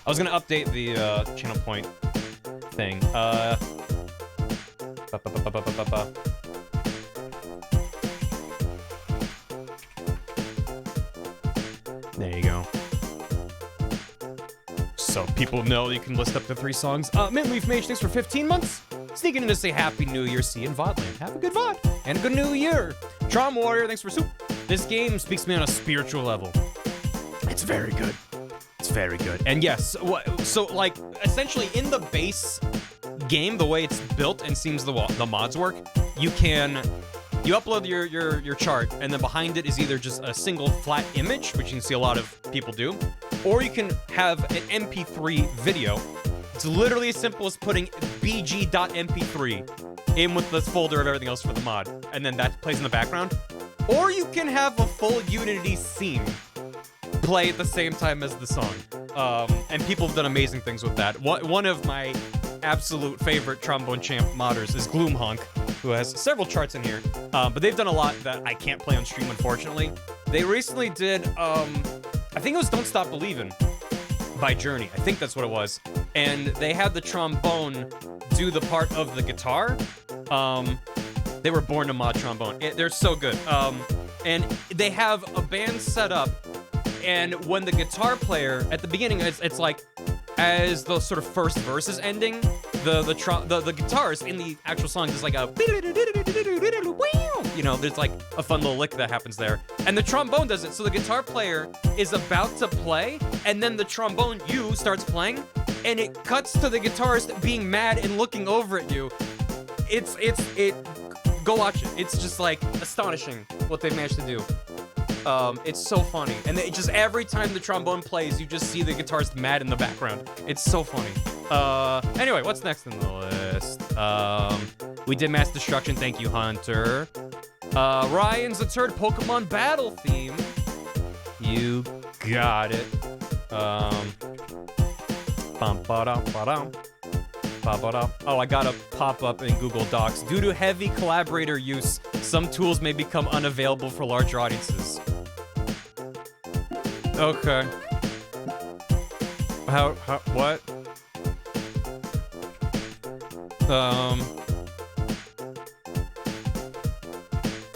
was gonna update the channel point thing. There you go. So people know you can list up to 3 songs. Mintleaf Mage, thanks for 15 months. Sneaking in to say Happy New Year, see you in VODland. Have a good VOD and a good New Year. Trom Warrior, thanks for soup. This game speaks to me on a spiritual level. It's very good. It's very good. And yes, so like essentially in the base game, the way it's built and seems the mods work, you upload your chart, and then behind it is either just a single flat image, which you can see a lot of people do, or you can have an MP3 video. It's literally as simple as putting bg.mp3 in with this folder of everything else for the mod, and then that plays in the background. Or you can have a full Unity scene play at the same time as the song. And people have done amazing things with that. One of my absolute favorite Trombone Champ modders is Gloomhonk, who has several charts in here. But they've done a lot that I can't play on stream, unfortunately. They recently did, I think it was Don't Stop Believin' by Journey. I think that's what it was. And they had the trombone do the part of the guitar. They were born to mod trombone. They're so good. And they have a band set up, and when the guitar player, at the beginning, it's like, as the sort of first verse is ending, the guitars in the actual song is like a, you know, there's like a fun little lick that happens there. And the trombone does it, so the guitar player is about to play, and then the trombone starts playing, and it cuts to the guitarist being mad and looking over at you. Go watch it. It's just like astonishing what they've managed to do. It's so funny. And just every time the trombone plays, you just see the guitarist mad in the background. It's so funny. Anyway, what's next in the list? We did Mass Destruction. Thank you, Hunter. Ryan's the third Pokemon battle theme. You got it. Oh, I got a pop-up in Google Docs. Due to heavy collaborator use, some tools may become unavailable for larger audiences. Okay. What?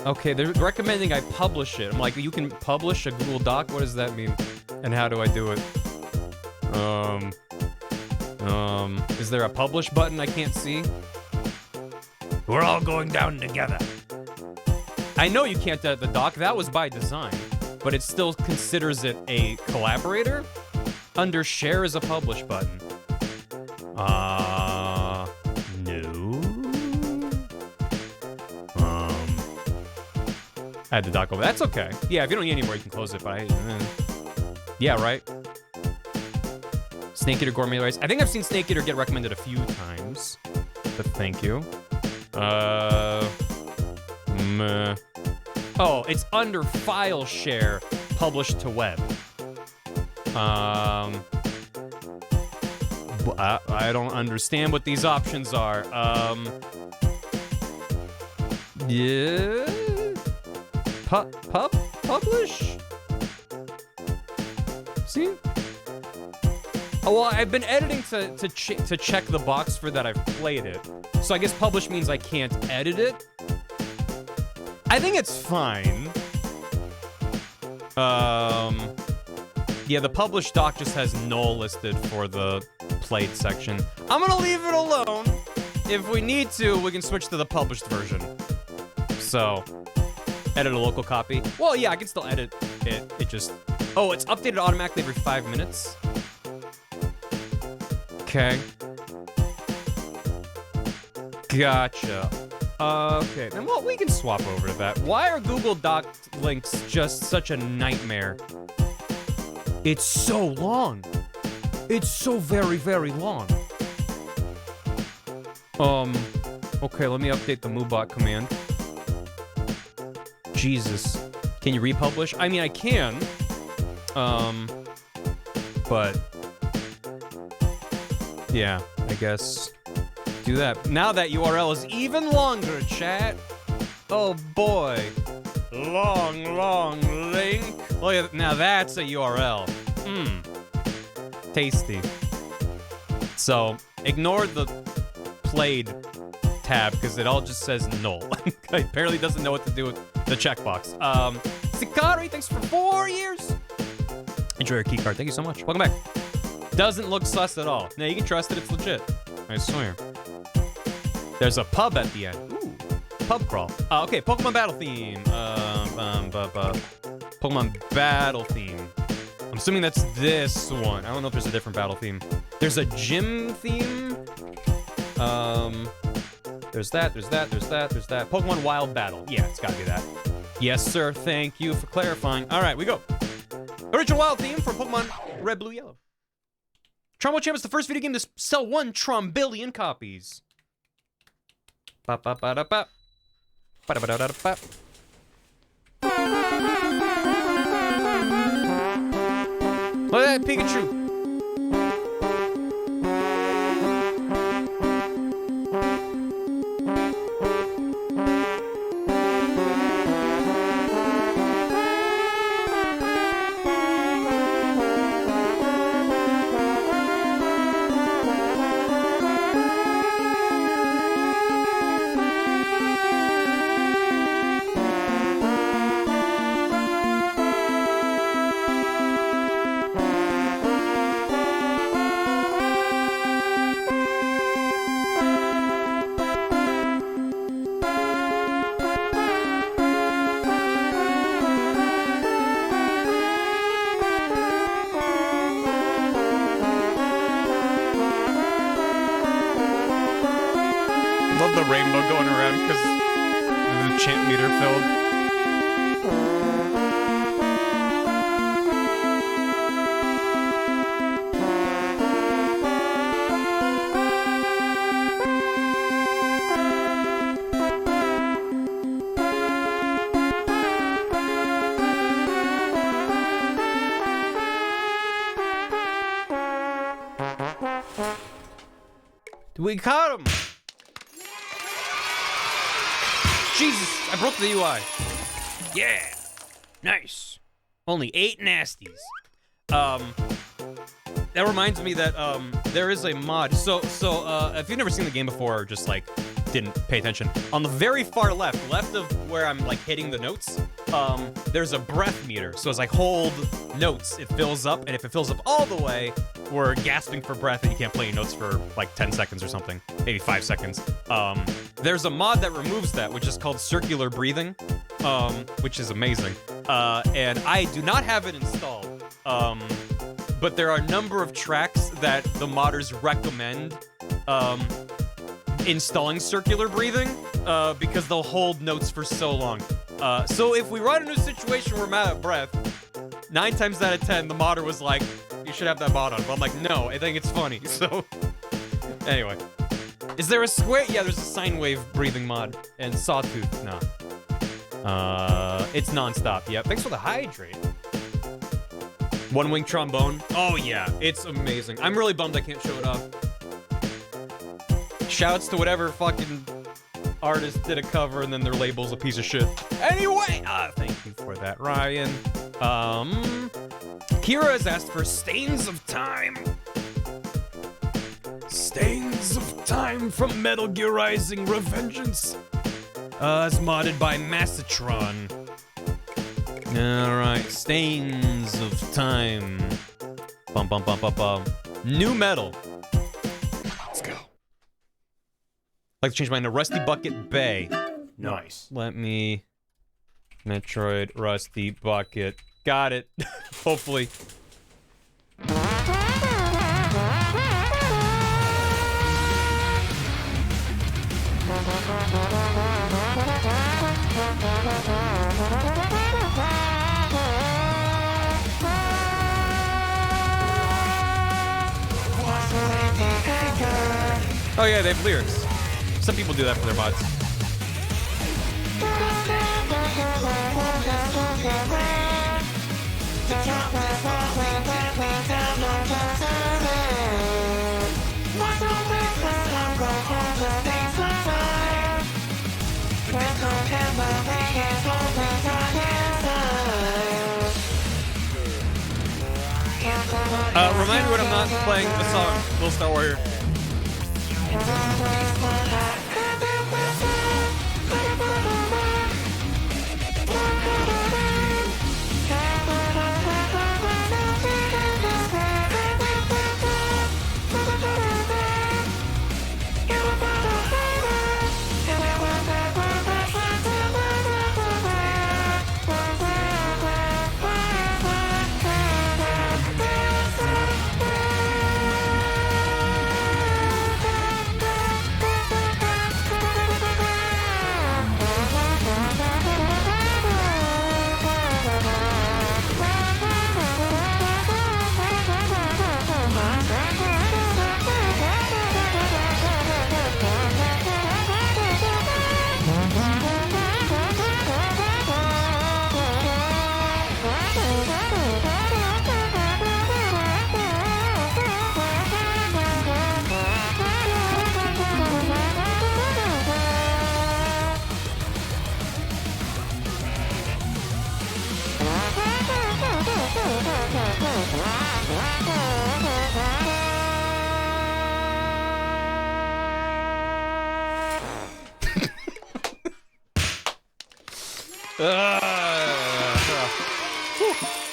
Okay, they're recommending I publish it. I'm like, you can publish a Google Doc? What does that mean? And how do I do it? Is there a publish button I can't see? We're all going down together. I know you can't edit the doc, that was by design, but it still considers it a collaborator. Under share is a publish button. No. I had the doc over. That's okay. Yeah, if you don't need any more, you can close it, but yeah, right? Snake Eater Gourmet Rice. I think I've seen Snake Eater get recommended a few times, but thank you. Oh, it's under file share, published to web. I don't understand what these options are. Yeah. Publish? See? Oh, well, I've been editing to check the box for that I've played it. So I guess publish means I can't edit it. I think it's fine. Yeah, the published doc just has null listed for the played section. I'm gonna leave it alone. If we need to, we can switch to the published version. So, edit a local copy. Well, yeah, I can still edit it. It just... Oh, it's updated automatically every 5 minutes. Okay. Gotcha. Okay, then well, we can swap over to that. Why are Google Doc links just such a nightmare? It's so long. It's so very, very long. Okay, let me update the MooBot command. Jesus. Can you republish? I mean, I can. But... yeah, I guess... do that. Now that URL is even longer, chat. Oh boy. Long link. Look at, now that's a URL. Tasty. So, ignore the played tab, because it all just says null. It apparently doesn't know what to do with the checkbox. Sikari, thanks for 4 years. Enjoy your keycard. Thank you so much. Welcome back. Doesn't look sus at all. Now, you can trust that it's legit. I swear. There's a pub at the end. Ooh, pub crawl. Okay, Pokemon battle theme. Pokemon battle theme. I'm assuming that's this one. I don't know if there's a different battle theme. There's a gym theme. There's that. Pokemon Wild Battle. Yeah, it's gotta be that. Yes, sir. Thank you for clarifying. All right, we go. Original Wild theme for Pokemon Red, Blue, Yellow. Trombone Champ is the first video game to sell 1 Trombillion copies. Look at that Pikachu. The rainbow going around because the chant meter filled. We caught him! Jesus, I broke the UI. Yeah, nice. Only 8 nasties. That reminds me that there is a mod. So if you've never seen the game before, or just like didn't pay attention, on the very far left of where I'm like hitting the notes, there's a breath meter. So as I hold notes, it fills up, and if it fills up all the way, we're gasping for breath, and you can't play any notes for like 10 seconds or something, maybe 5 seconds. There's a mod that removes that, which is called circular breathing, which is amazing. And I do not have it installed, but there are a number of tracks that the modders recommend installing circular breathing, because they'll hold notes for so long. So if we run into a situation where I'm out of breath, 9 times out of 10, the modder was like, you should have that mod on. But I'm like, no, I think it's funny. So, anyway. Is there a square? Yeah, there's a sine wave breathing mod. And sawtooth, no. It's non-stop. Yep. Thanks for the hydrate. One-wing trombone. Oh, yeah. It's amazing. I'm really bummed I can't show it off. Shouts to whatever fucking artist did a cover and then their label's a piece of shit. Anyway, thank you for that, Ryan. Kira has asked for Stains of Time. Stains of Time from Metal Gear Rising Revengeance. It's modded by Massatron. Alright, Stains of Time. Bum bum bum bum bum. New Metal. Let's go. I'd like to change mine to Rusty Bucket Bay. Nice. Let me... Metroid Rusty Bucket. Got it. Hopefully. Oh yeah, they have lyrics. Some people do that for their mods. Remind me when I'm not playing the song, Little Star Warrior.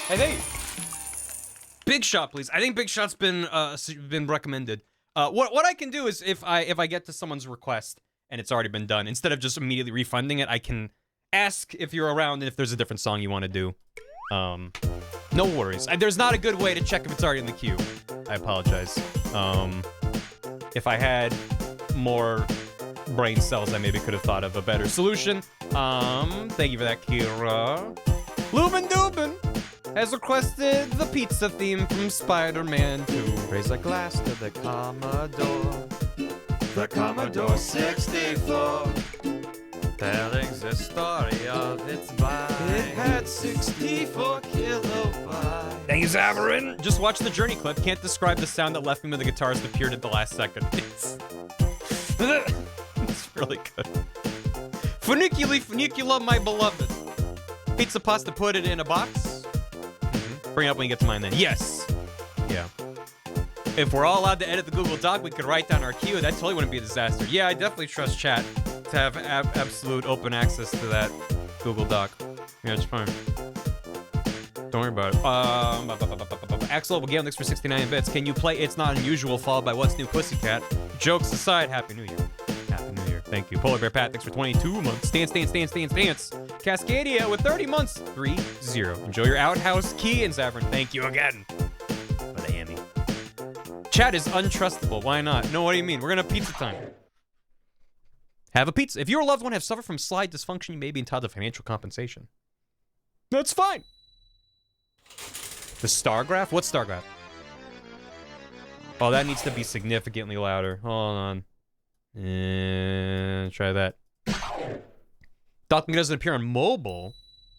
Hey, big shot, please. I think big shot's been recommended. What I can do is if I get to someone's request and it's already been done, instead of just immediately refunding it, I can ask if you're around and if there's a different song you want to do. No worries. There's not a good way to check if it's already in the queue. I apologize. If I had more brain cells, I maybe could have thought of a better solution. Thank you for that, Kira. Lubin Dubin has requested the pizza theme from Spider-Man 2. Raise a glass to the Commodore. The Commodore 64. Telling the story of its life. It had 64 kilobytes. Thank you, Zavarin. Just watch the Journey clip. Can't describe the sound that left me when the guitarist appeared at the last second. It's really good. Funicula, my beloved. Pizza pasta, put it in a box. Bring it up when you get to mine then. Yes. Yeah. If we're all allowed to edit the Google Doc, we could write down our queue. That totally wouldn't be a disaster. Yeah, I definitely trust chat to have absolute open access to that Google Doc. Yeah, it's fine. Don't worry about it. Axel Gale, thanks for 69 bits. Can you play It's Not Unusual followed by What's New Pussycat? Jokes aside, Happy New Year. Happy New Year. Thank you. Polar Bear Pat, thanks for 22 months. Stance. Cascadia with 30 months. 3-0. Enjoy your outhouse key and Zavern. Thank you again for the hammy. Chat is untrustable. Why not? No, what do you mean? We're gonna have pizza time. Have a pizza. If your loved one has suffered from slide dysfunction, you may be entitled to financial compensation. That's fine. The star graph? What star graph? Oh, that needs to be significantly louder. Hold on. And try that. Docking doesn't appear on mobile.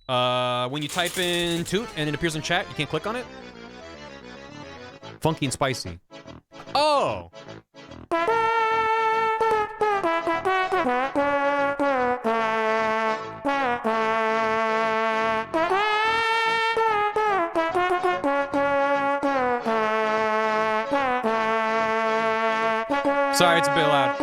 When you type in toot and it appears in chat, you can't click on it? Funky and spicy. Oh! Sorry, it's a bit loud.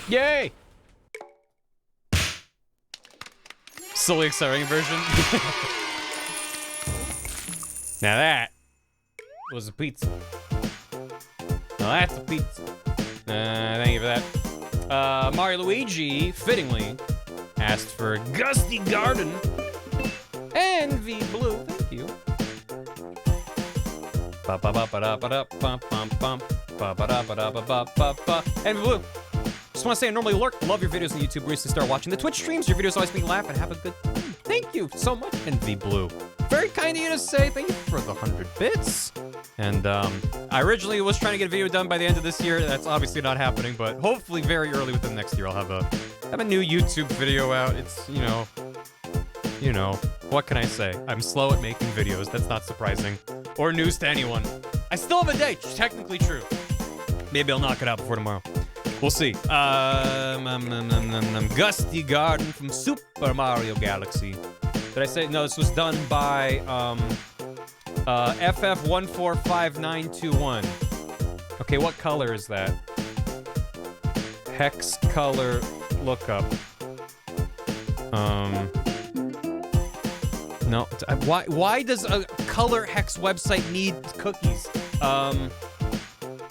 Yay! Solely exciting version. Now that was a pizza. Now that's a pizza. Thank you for that. Mario Luigi, fittingly, asked for Gusty Garden and V Blue. Thank you. And V Blue. Just want to say I normally lurk, love your videos on YouTube, recently started watching the Twitch streams. Your videos always make me laugh and have a good time. Thank you so much, NV Blue. Very kind of you to say thank you for the 100 bits. And I originally was trying to get a video done by the end of this year. That's obviously not happening, but hopefully very early within next year I'll have a new YouTube video out. It's, you know, what can I say? I'm slow at making videos. That's not surprising. Or news to anyone. I still have a date, technically true. Maybe I'll knock it out before tomorrow. We'll see. Gusty Garden from Super Mario Galaxy. Did I say? No, this was done by FF145921. Okay, what color is that? Hex color lookup. No. Why does a color hex website need cookies?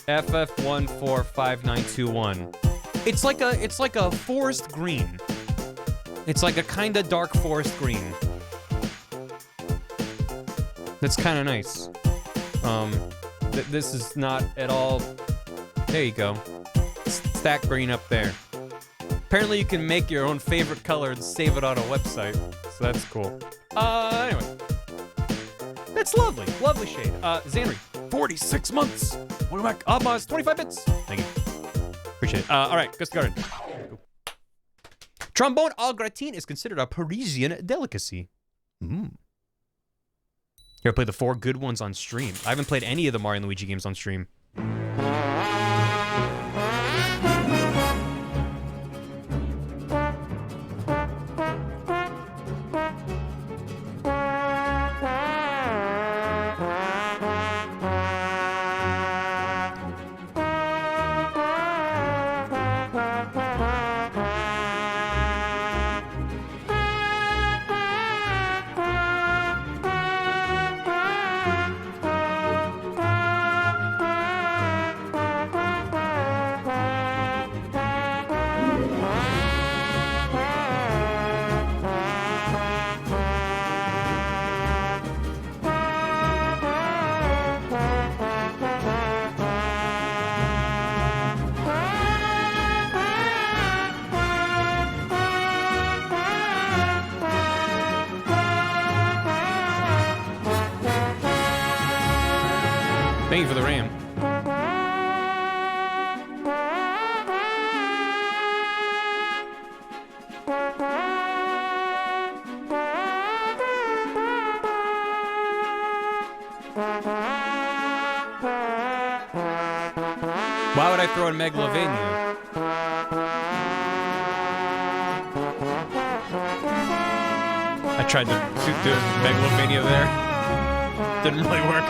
FF145921. It's like a forest green. It's like a kinda dark forest green. That's kinda nice. This is not at all. There you go. It's that green up there. Apparently you can make your own favorite color and save it on a website. So that's cool. Anyway. That's lovely. Lovely shade. Xanry, 46 months. Welcome back. Abmaz, 25 bits. Thank you. Appreciate it. All right, Gusty Garden. Trombone au gratin is considered a Parisian delicacy. You ever played the 4 good ones on stream? I haven't played any of the Mario and Luigi games on stream. Thank you for the RAM. Why would I throw in Megalovania? I tried to do Megalovania there. Didn't really work.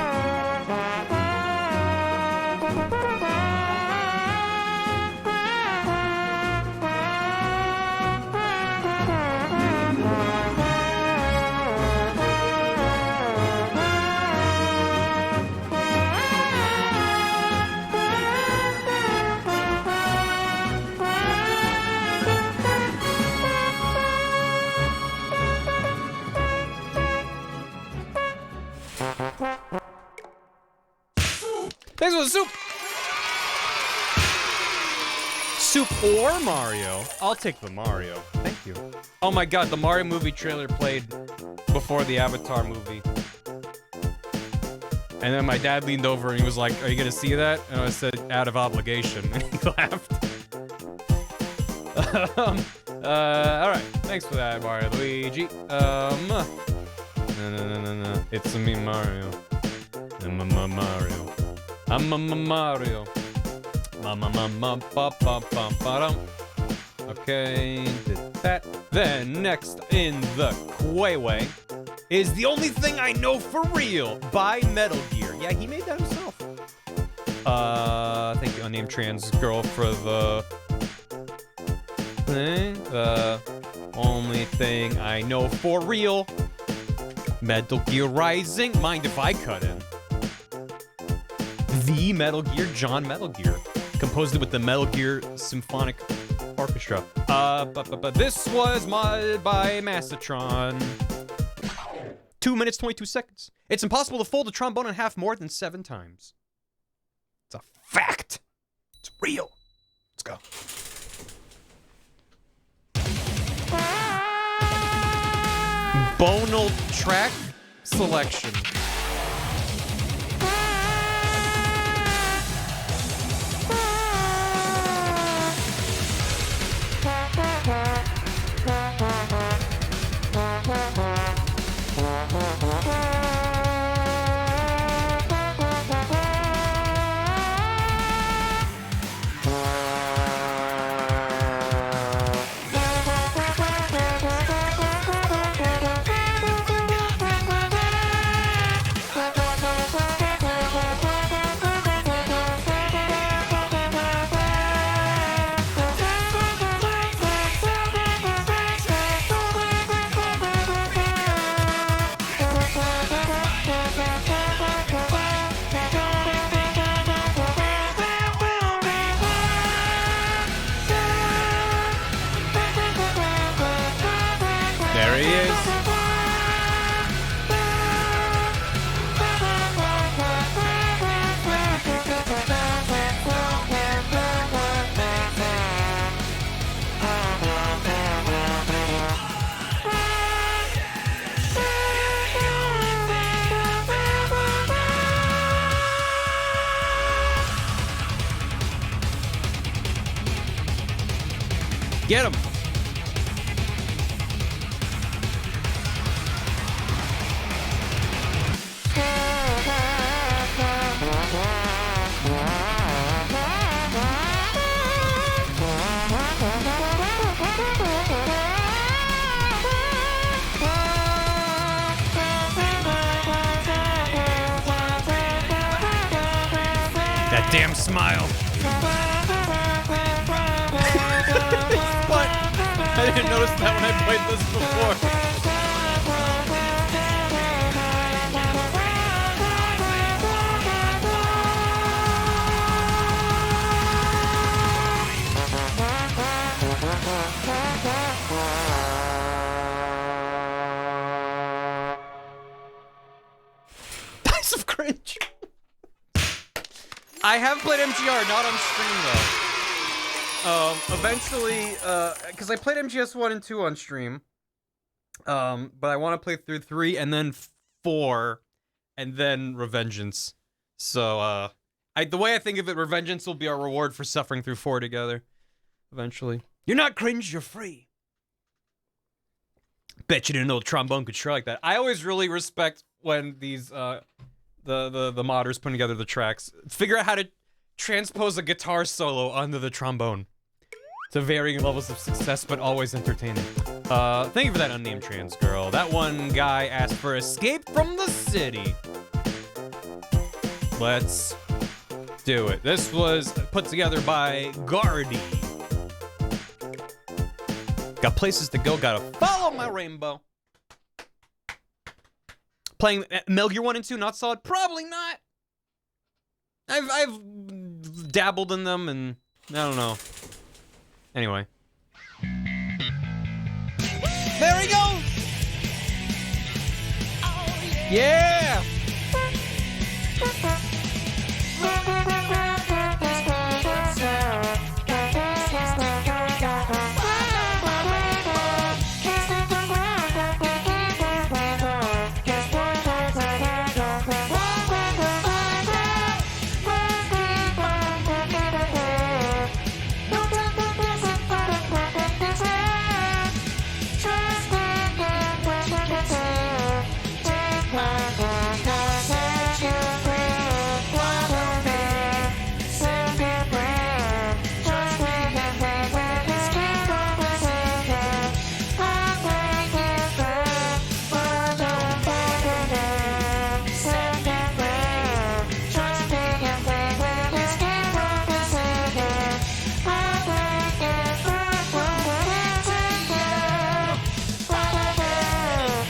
Thanks for the soup! Soup or Mario? I'll take the Mario. Thank you. Oh my god, the Mario movie trailer played before the Avatar movie. And then my dad leaned over and he was like, "Are you gonna see that?" And I said, "Out of obligation." And he laughed. Alright. Thanks for that, Mario Luigi. No. It's me, Mario. Mario. I'm a Mario. Okay, did that. Then next in the Quayway is The Only Thing I Know For Real by Metal Gear. Yeah, he made that himself. Thank you, unnamed trans girl, for the thing. The only thing I know for real Metal Gear Rising. Mind if I cut in? The Metal Gear, John Metal Gear. Composed it with the Metal Gear Symphonic Orchestra. But this was modded by Massatron. 2 minutes, 22 seconds. It's impossible to fold a trombone in half more than 7 times. It's a fact. It's real. Let's go. Bonal track selection. There he is. Get him. That damn smile. What? I didn't notice that when I played this before. Dice of cringe. I have played MGR, not on stream though. Eventually, because I played MGS 1 and 2 on stream. But I want to play through 3 and then 4 and then Revengeance. So, the way I think of it, Revengeance will be our reward for suffering through 4 together. Eventually. You're not cringe, you're free. Bet you didn't know the trombone could try like that. I always really respect when these, the modders putting together the tracks. Figure out how to transpose a guitar solo onto the trombone. To varying levels of success, but always entertaining. Thank you for that unnamed trans girl. That one guy asked for Escape from the City. Let's do it. This was put together by Gardy. Got places to go, gotta follow my rainbow. Playing Metal Gear 1 and 2, not solid? Probably not. I've dabbled in them and I don't know. Anyway. There we go! Yeah!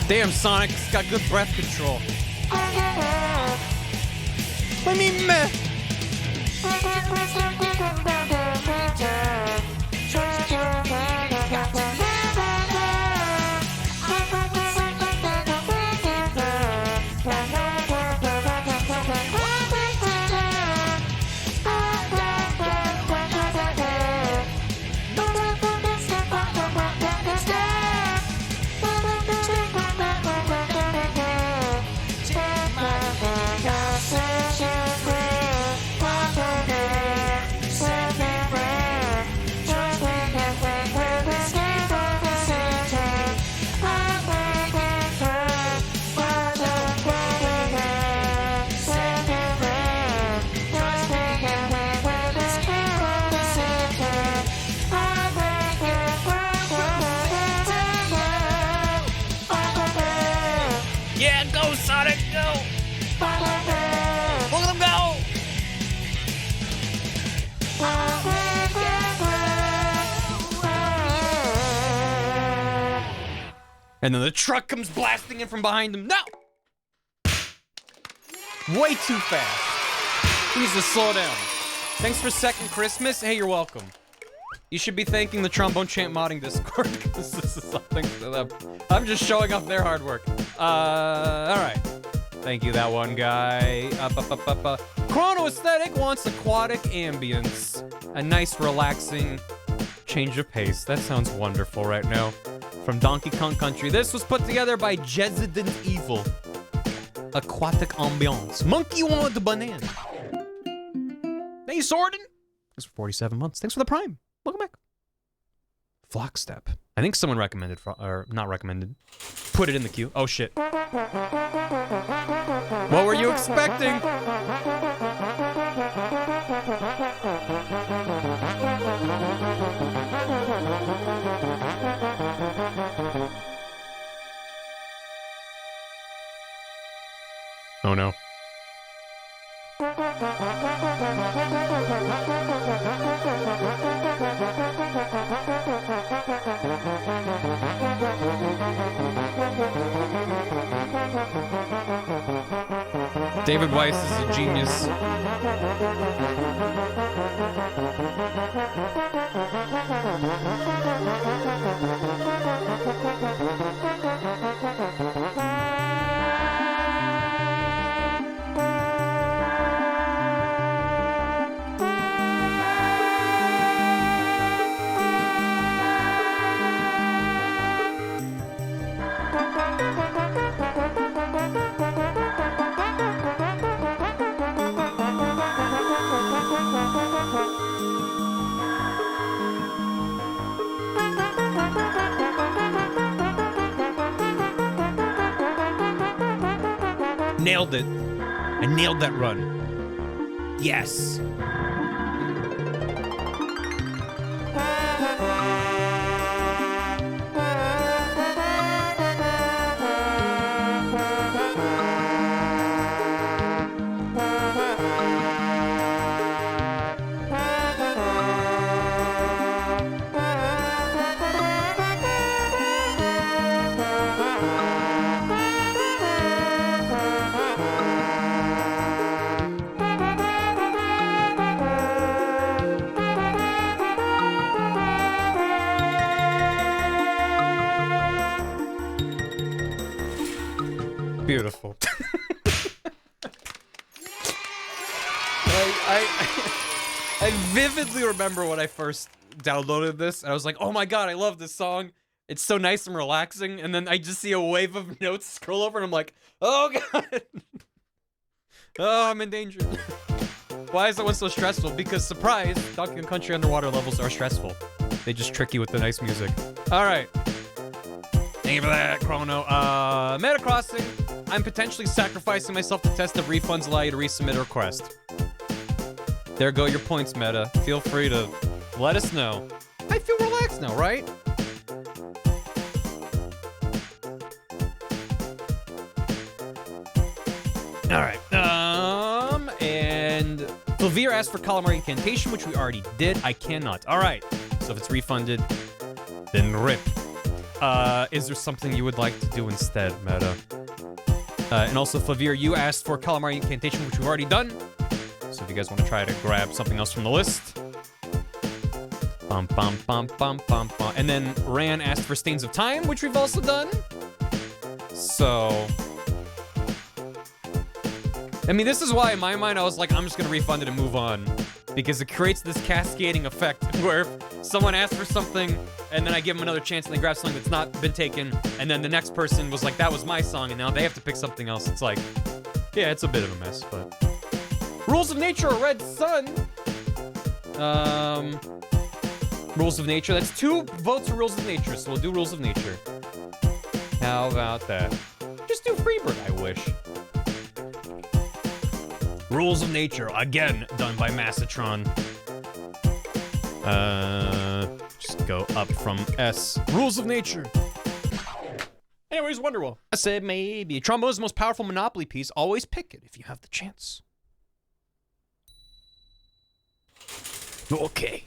Damn, Sonic's got good breath control. I mean, meh. Yeah, go Sonic, go! Look at them go! And then the truck comes blasting in from behind him. No! Way too fast. He needs to slow down. Thanks for second Christmas. Hey, you're welcome. You should be thanking the Trombone Champ modding Discord because this is something that I'm just showing off their hard work. Alright. Thank you, that one guy. Chrono Aesthetic wants aquatic ambience. A nice, relaxing change of pace. That sounds wonderful right now. From Donkey Kong Country. This was put together by Resident Evil. Aquatic ambiance. Monkey want the banana. Hey, Sorden. Thanks for 47 months. Thanks for the Prime. Welcome back. Flockstep. I think someone recommended, or not recommended. Put it in the queue. Oh, shit. What were you expecting? Oh, no. David Weiss is a genius. Nailed it. I nailed that run. Yes. Beautiful. I vividly remember when I first downloaded this, and I was like, oh my god, I love this song. It's so nice and relaxing, and then I just see a wave of notes scroll over, and I'm like, oh god. Oh, I'm in danger. Why is that one so stressful? Because, surprise, Donkey Kong Country underwater levels are stressful. They just trick you with the nice music. Alright. Thank you for that, Chrono. Meta Crossing. I'm potentially sacrificing myself to test if refunds allow you to resubmit a request. There go your points, Meta. Feel free to let us know. I feel relaxed now, right? Alright. And Flavir asked for Calamari Incantation, which we already did. I cannot. Alright. So if it's refunded, then rip. Is there something you would like to do instead, Meta? And also, Flavir, you asked for Calamari Incantation, which we've already done. So if you guys want to try to grab something else from the list. Bum, bum, bum, bum, bum, bum. And then Ran asked for Stains of Time, which we've also done. So... I mean, this is why, in my mind, I was like, I'm just gonna refund it and move on. Because it creates this cascading effect where if someone asks for something, and then I give them another chance and they grab something that's not been taken, and then the next person was like, that was my song, and now they have to pick something else. It's like, yeah, it's a bit of a mess, but... Rules of Nature, a Red Sun. Rules of Nature. That's 2 votes for Rules of Nature, so we'll do Rules of Nature. How about that? Just do Freebird, I wish. Rules of Nature, again, done by Massatron. Just go up from S. Rules of Nature. Anyways, Wonderwall. I said maybe. Trombone's the most powerful Monopoly piece. Always pick it if you have the chance. Okay.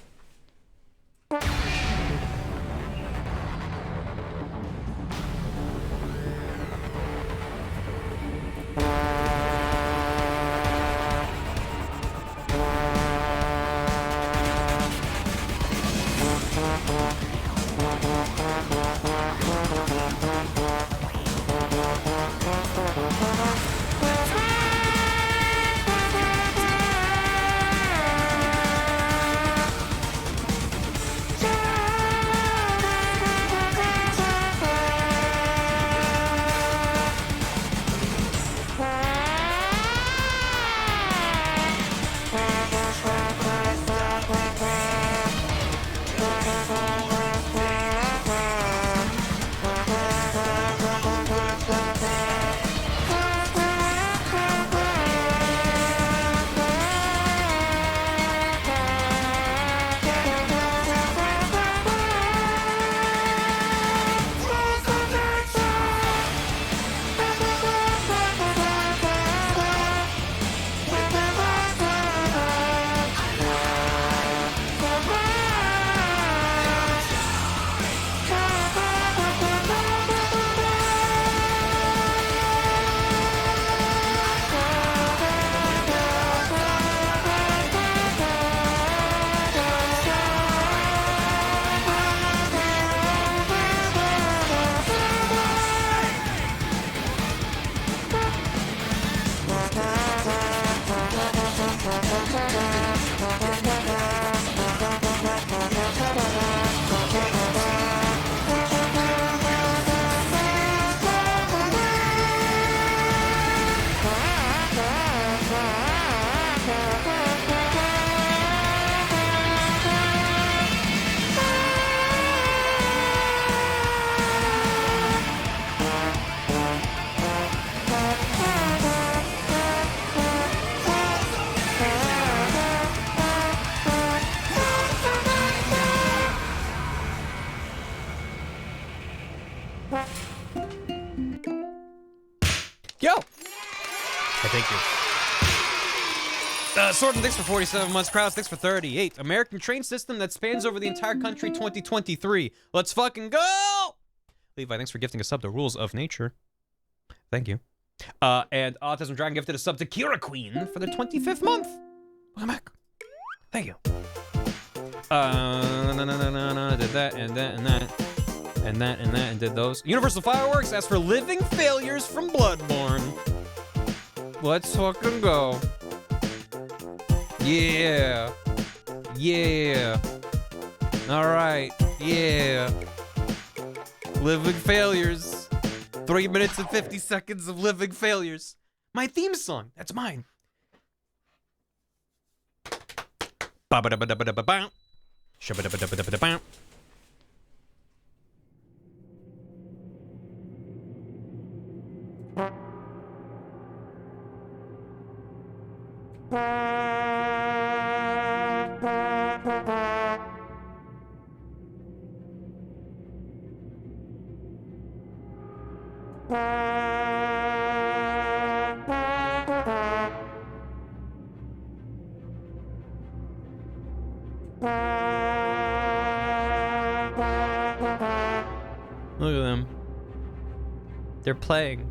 Yo! Thank you. Sorten, thanks for 47 months. Krause, thanks for 38. American train system that spans over the entire country 2023. Let's fucking go! Levi, thanks for gifting a sub to Rules of Nature. Thank you. And Autism Dragon gifted a sub to Kira Queen for the 25th month. Welcome back. Thank you. Did that and that and that. And that and that and did those. Universal Fireworks asked for Living Failures from Bloodborne. Let's fucking go. Yeah. Yeah. Alright. Yeah. Living Failures. 3 minutes and 50 seconds of Living Failures. My theme song. That's mine. Ba-ba-da-ba-da-ba-da-ba-bow. Shabba-da-ba-da-ba-da-ba-bow. They're playing.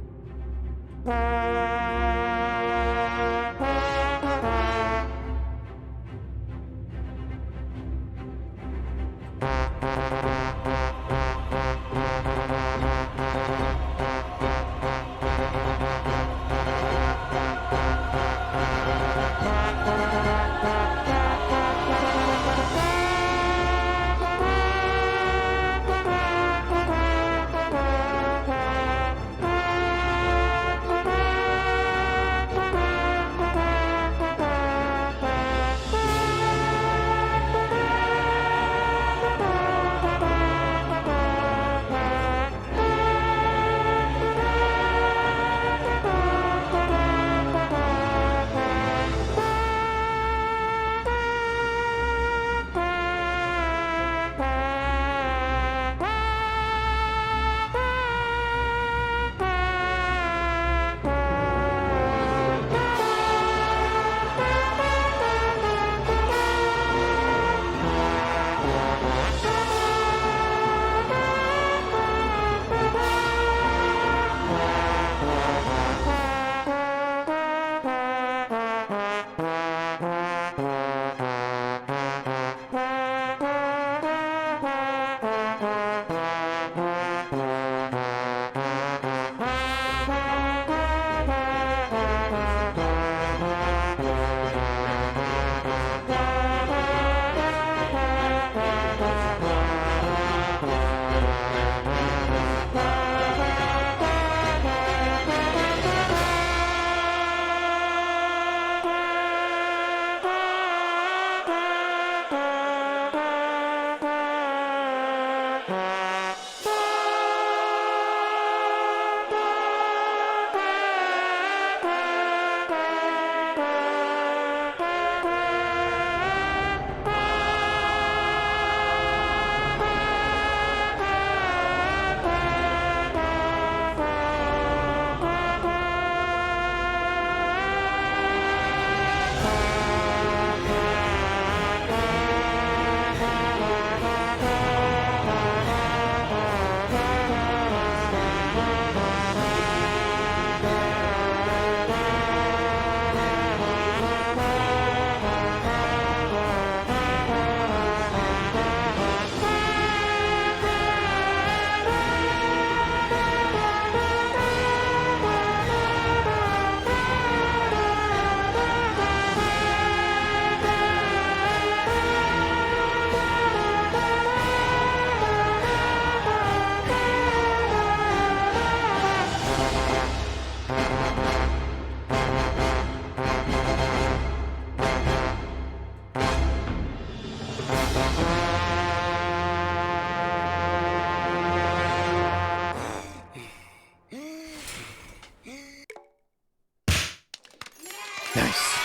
Nice.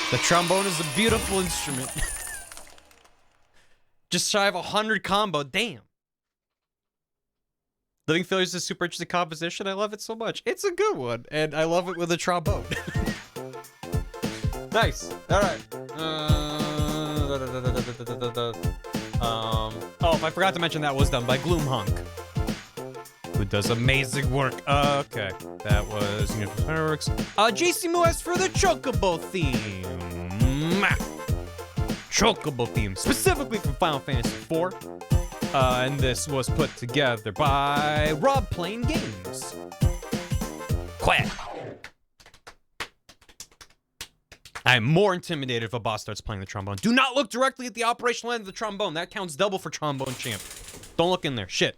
The trombone is a beautiful instrument. Just shy of 100 combo. Damn. Living Failures is a super interesting composition. I love it so much. It's a good one, and I love it with a trombone. Nice. All right. Oh, if I forgot to mention, that was done by Gloomhunk, who does amazing work. Okay, that was Universal Fireworks. JC Moes for the Chocobo theme. Chocobo theme, specifically from Final Fantasy IV. And this was put together by Rob Plain Games. Quiet. I'm more intimidated if a boss starts playing the trombone. Do not look directly at the operational end of the trombone. That counts double for Trombone Champ. Don't look in there. Shit.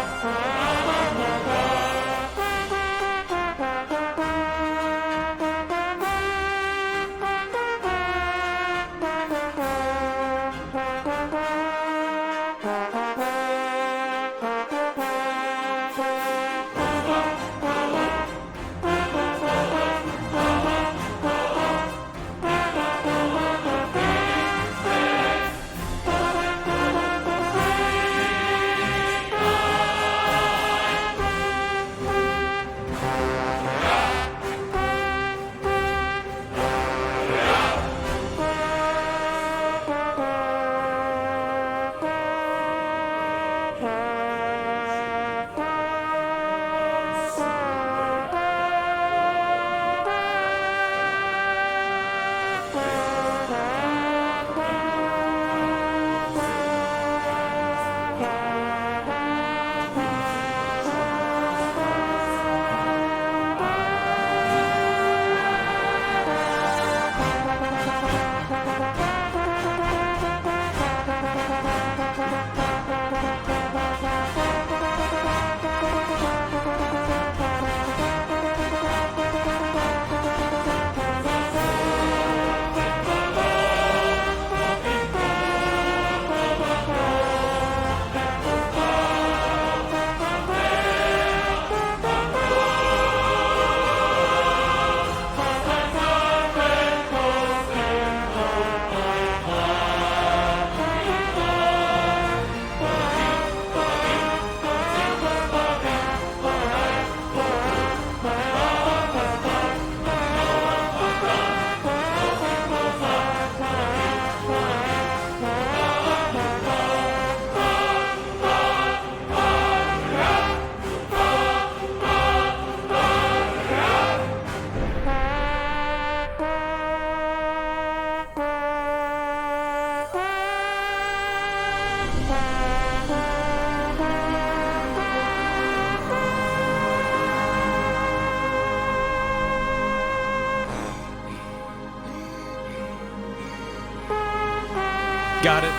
Got it.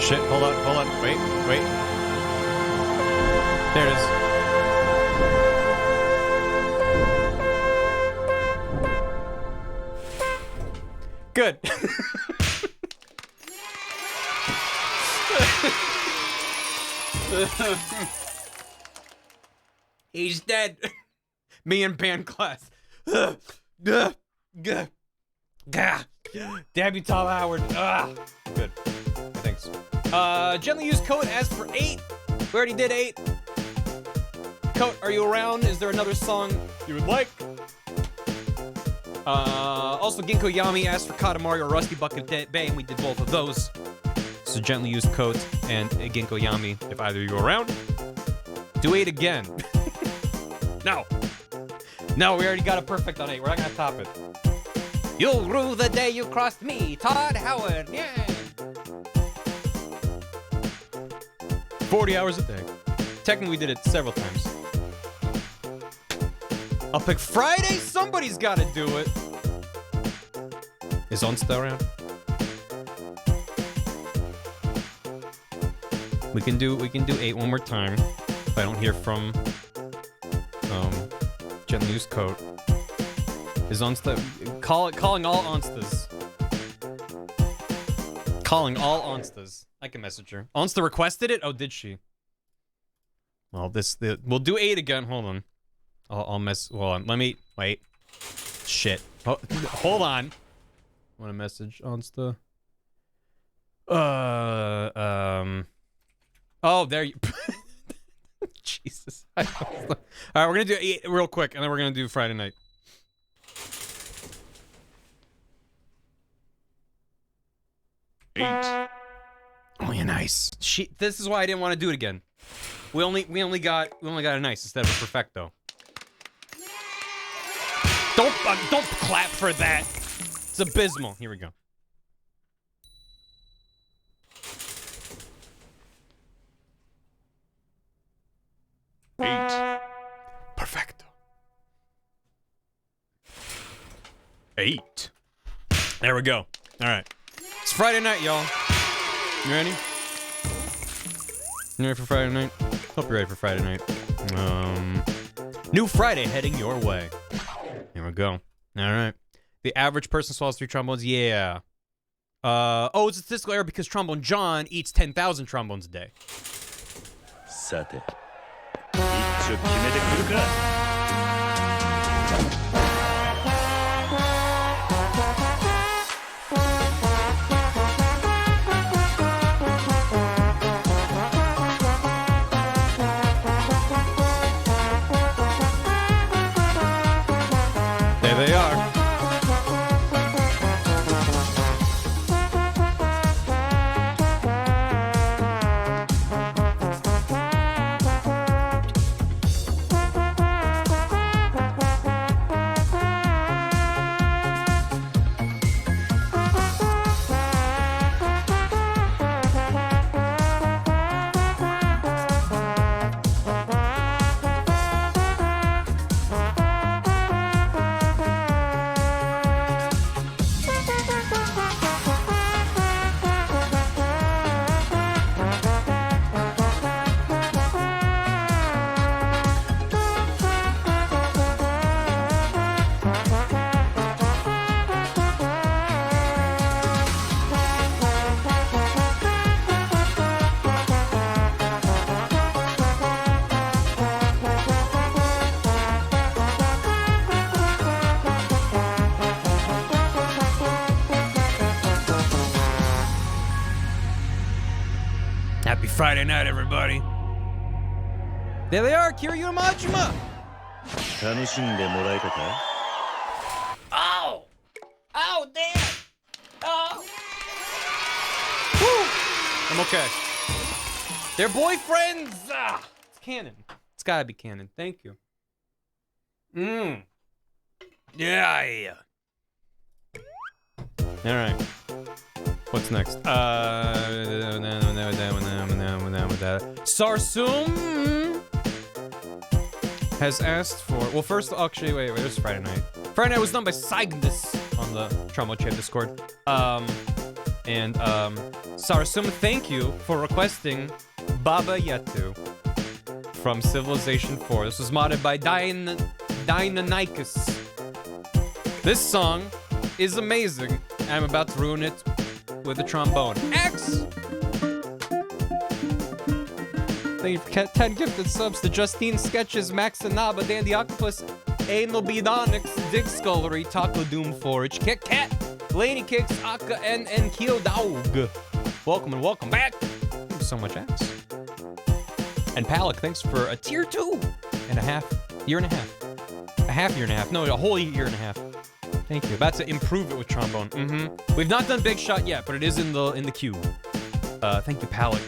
Shit, hold on, wait. There it is. Good. He's dead. Me in band class. Debutante Howard. Good. Thanks. Gently used code as for 8. We already did 8. Coat, are you around? Is there another song you would like? Also, Ginkgo Yami asked for Katamari or Rusty Bucket Bay, and we did both of those. So gently used coat and Ginkgo Yami, if either of you are around. Do 8 again. No. No, we already got a perfect on 8. We're not gonna top it. You'll rue the day you crossed me, Todd Howard. Yeah. 40 hours a day. Technically, we did it several times. I'll pick Friday. Somebody's got to do it. Is On still around? We can do 8 one more time. If I don't hear from Gently Used Coat. Is Onsta calling all Onstas. Calling all Onstas. I can message her. Onsta requested it? Oh, did she? Well, we'll do 8 again. Hold on. Hold on. Let me wait. Shit. Hold on. Want a message, Onsta? Oh, there you. Jesus. All right, we're gonna do 8 real quick, and then we're gonna do Friday night. 8. Oh, yeah, nice. This is why I didn't want to do it again. We only got a nice instead of a perfecto. Don't clap for that. It's abysmal. Here we go. Perfecto. 8. There we go. All right. It's Friday night, y'all. You ready? You ready for Friday night? Hope you're ready for Friday night. New Friday heading your way. Here we go. All right. The average person swallows 3 trombones. Yeah. Oh, it's a statistical error because Trombone John eats 10,000 trombones a day. さて、一丁決めてくるか。There they are. Happy Friday night, everybody. There they are, Kiryu and Majima. 楽しんでもらえたか? Oh! Oh, damn! Oh! Woo! I'm okay. They're boyfriends. It's canon. It's gotta be canon. Thank you. Yeah. All right. What's next? Sarsum has asked for. Well, first, actually, wait, there's Friday night. Friday night was done by Cygnus on the Trombone Champ Discord. Sarsum, thank you for requesting Baba Yetu from Civilization 4. This was modded by Deinonychus. This song is amazing. I'm about to ruin it with a trombone. X! Thank you for 10 gifted subs to Justine Sketches, Max Anaba, Dandy Octopus, Anal Bedonix, Dig Scullery, Taco Doom Forage, Kit Kat, Lady Kicks, Aka, and Kyo Dog. Welcome and welcome back. Thank you so much, X. And Palak, thanks for a tier 2.5 year and a half. A half year and a half. No, a whole year and a half. Thank you. About to improve it with trombone. We've not done Big Shot yet, but it is in the queue. Thank you, Palak.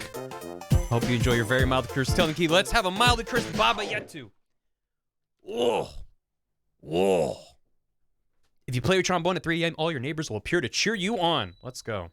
Hope you enjoy your very mild cursed Telling Key. Let's have a mildly cursed Baba Yetu. Whoa. Whoa. If you play your trombone at 3 a.m., all your neighbors will appear to cheer you on. Let's go.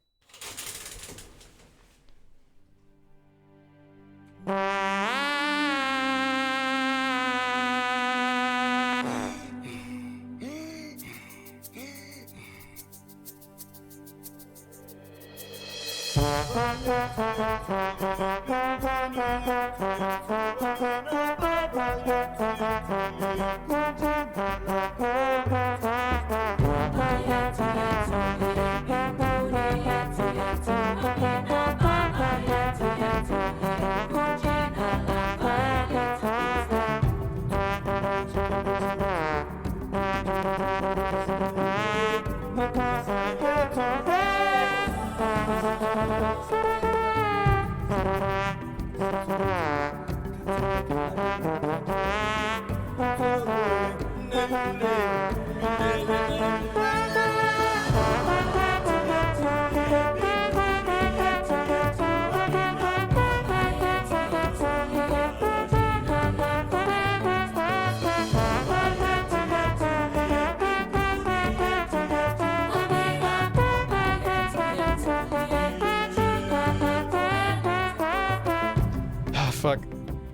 Fuck.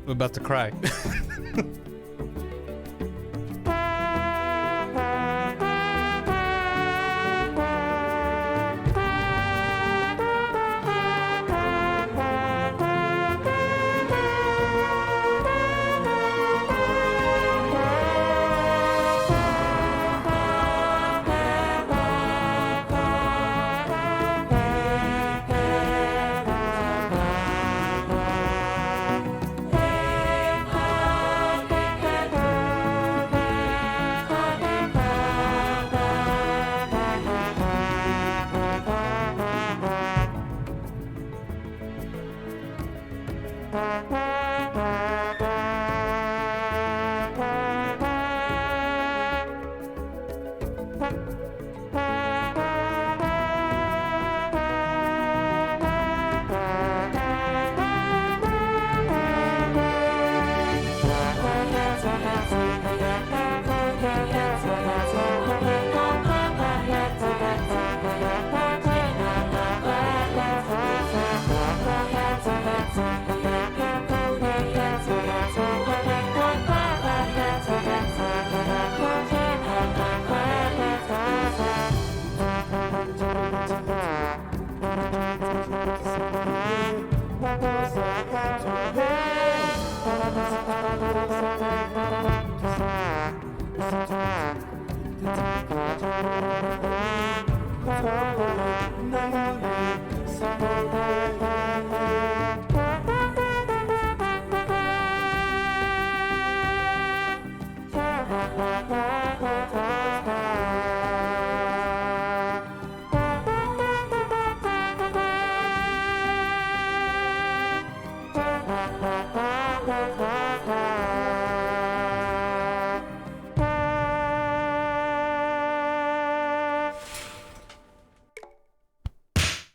I'm about to cry.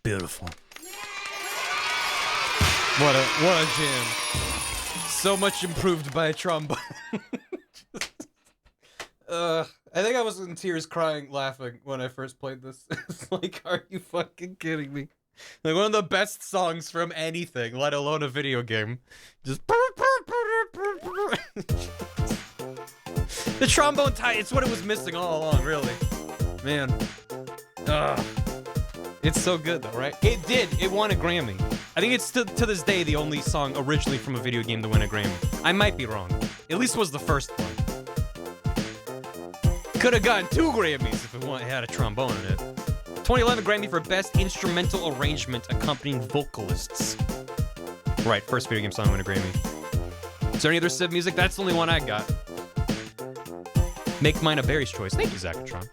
Beautiful. What a jam. So much improved by a trombone. I think I was in tears crying, laughing when I first played this. It's like, are you fucking kidding me? Like one of the best songs from anything, let alone a video game. Just the trombone tie, it's what it was missing all along, really. Man. Ugh. It's so good though, right? It won a Grammy. I think it's to this day the only song originally from a video game to win a Grammy. I might be wrong. At least was the first one. Could have gotten 2 Grammys if it had a trombone in it. 2011 Grammy for Best Instrumental Arrangement Accompanying Vocalists. Right, first video game song to win a Grammy. Is there any other Civ music? That's the only one I got. Make Mine a Barry's Choice. Thank you, Zachatron.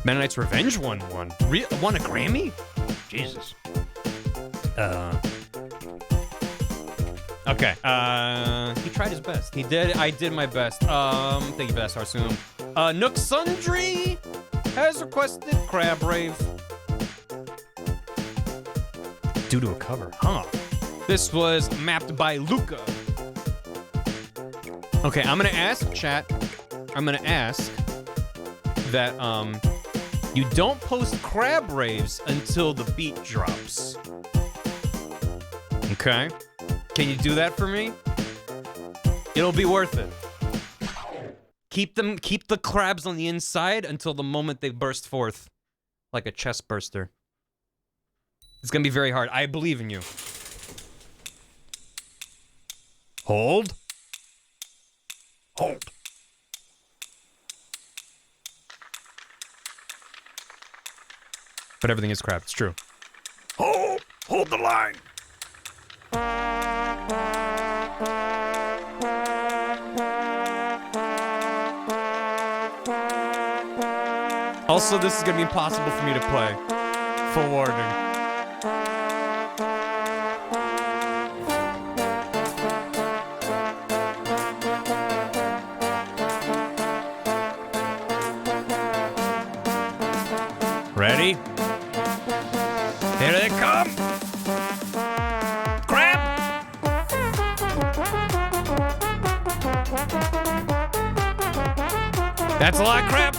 Mennonite's Revenge won one. Won a Grammy? Jesus. Okay. He tried his best. He did. I did my best. Thank you for that, Sarsum. Nook Sundry has requested Crab Rave. Due to a cover, huh? This was mapped by Luca. Okay, I'm gonna ask chat. I'm gonna ask that you don't post Crab Raves until the beat drops. Okay? Can you do that for me? It'll be worth it. Keep the crabs on the inside until the moment they burst forth. Like a chest burster. It's gonna be very hard. I believe in you. Hold. Hold. But everything is crab, it's true. Hold the line. Also, this is gonna be impossible for me to play. Full warning. Ready? Here they come! Crab! That's a lot of crap!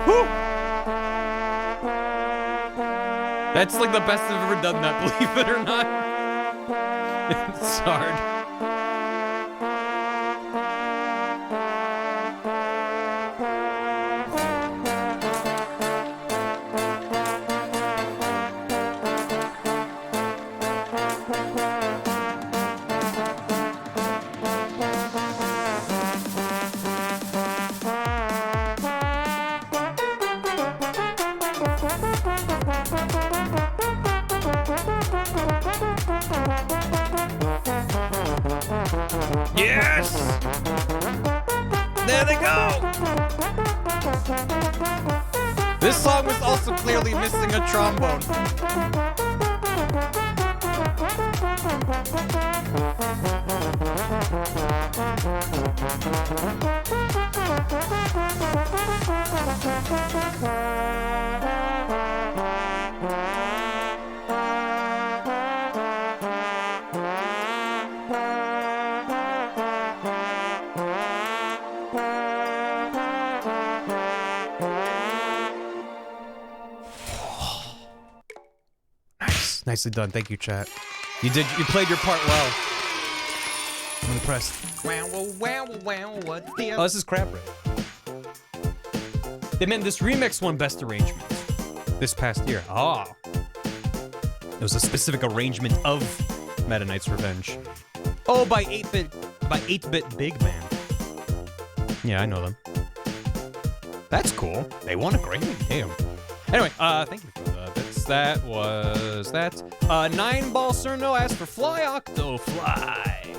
Woo! That's like the best I've ever done that, believe it or not. It's hard. Yes! There they go! This song was also clearly missing a trombone. Nicely done. Thank you, chat. You played your part well. I'm impressed. Oh, this is Crab Rave. They meant this remix won Best Arrangement this past year. Oh. It was a specific arrangement of Meta Knight's Revenge. Oh, by 8-Bit Big Man. Yeah, I know them. That's cool. They won a Grammy. Damn. Anyway, thank you for the bits. That was that. 9-Ball Cerno asked for Fly Octo Fly.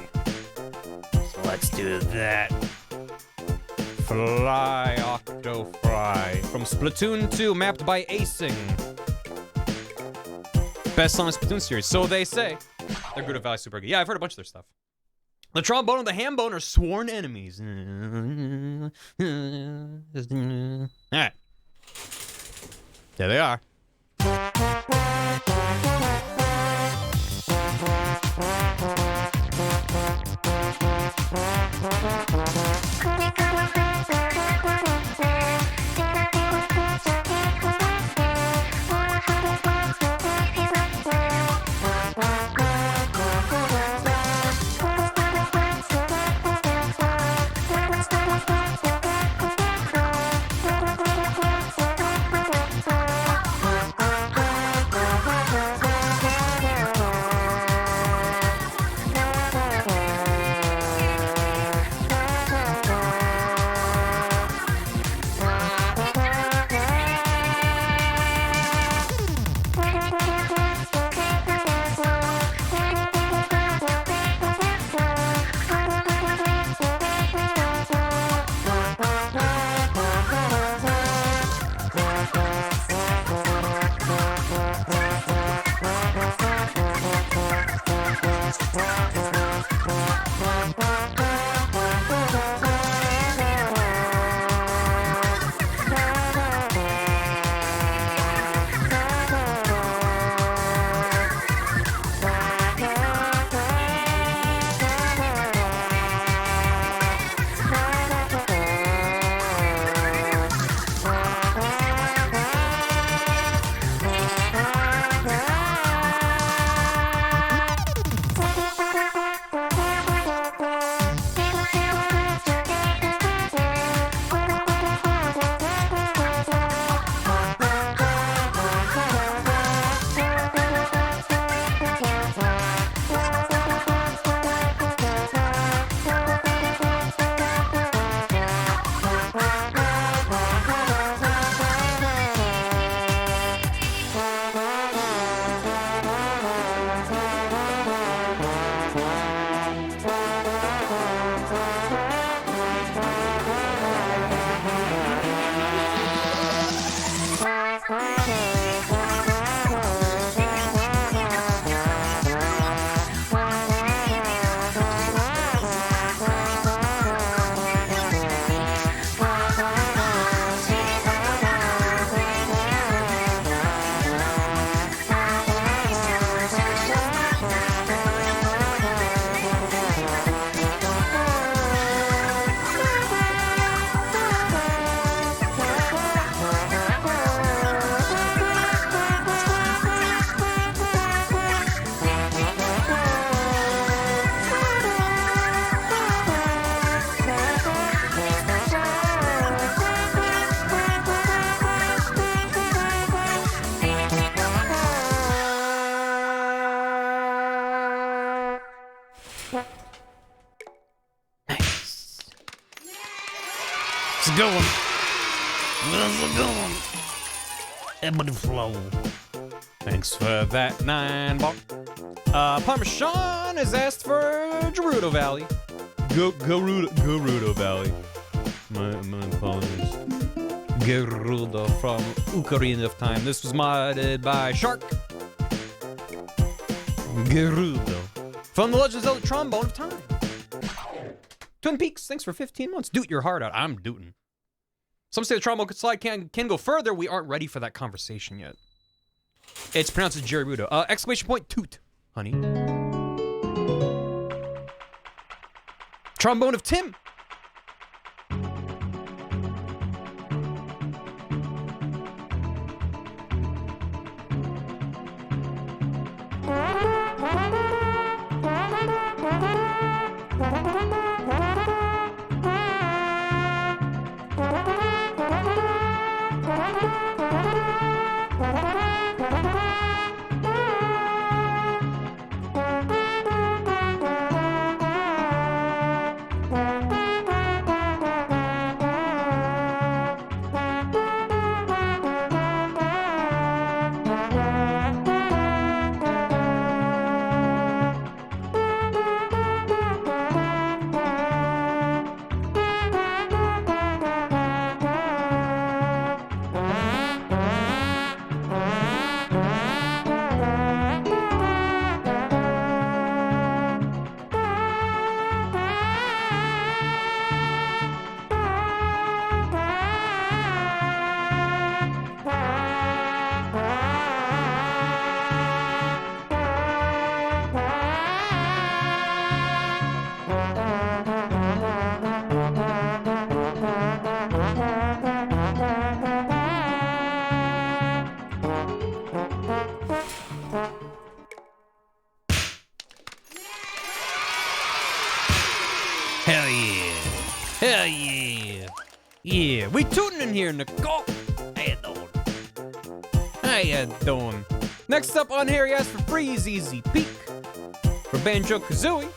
So let's do that. Fly Octo Fly from Splatoon 2, mapped by Acing. Best song in Splatoon series. So they say. They're good at Valley Super good. Yeah, I've heard a bunch of their stuff. The trombone and the ham bone are sworn enemies. Alright. There they are. It's a good one. That's a good one. Everybody flow. Thanks for that 9 ball. Parmesan has asked for Gerudo Valley. Gerudo Valley. My apologies. Gerudo from Ocarina of Time. This was modded by Shark. Gerudo. From The Legend of Zelda Trombone of Time. Twin Peaks, thanks for 15 months. Doot your heart out. I'm dooting. Some say the trombone slide can go further. We aren't ready for that conversation yet. It's pronounced as Gerudo. Exclamation point, toot, honey. Trombone of Tim. Hell yeah. Yeah, we tooting in here, Nicole. How you doing? How you doing? Next up on here, he asked for Freeze Easy Peak for Banjo-Kazooie.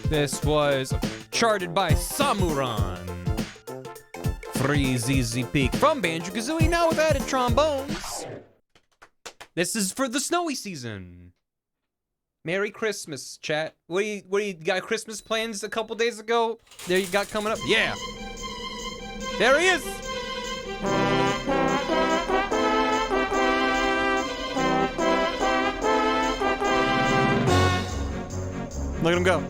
This was charted by Samuran. Freeze Easy Peak from Banjo-Kazooie, now with added trombones. This is for the snowy season. Merry Christmas, chat. What do you got Christmas plans a couple days ago? There you got coming up? Yeah. There he is. Look at him go.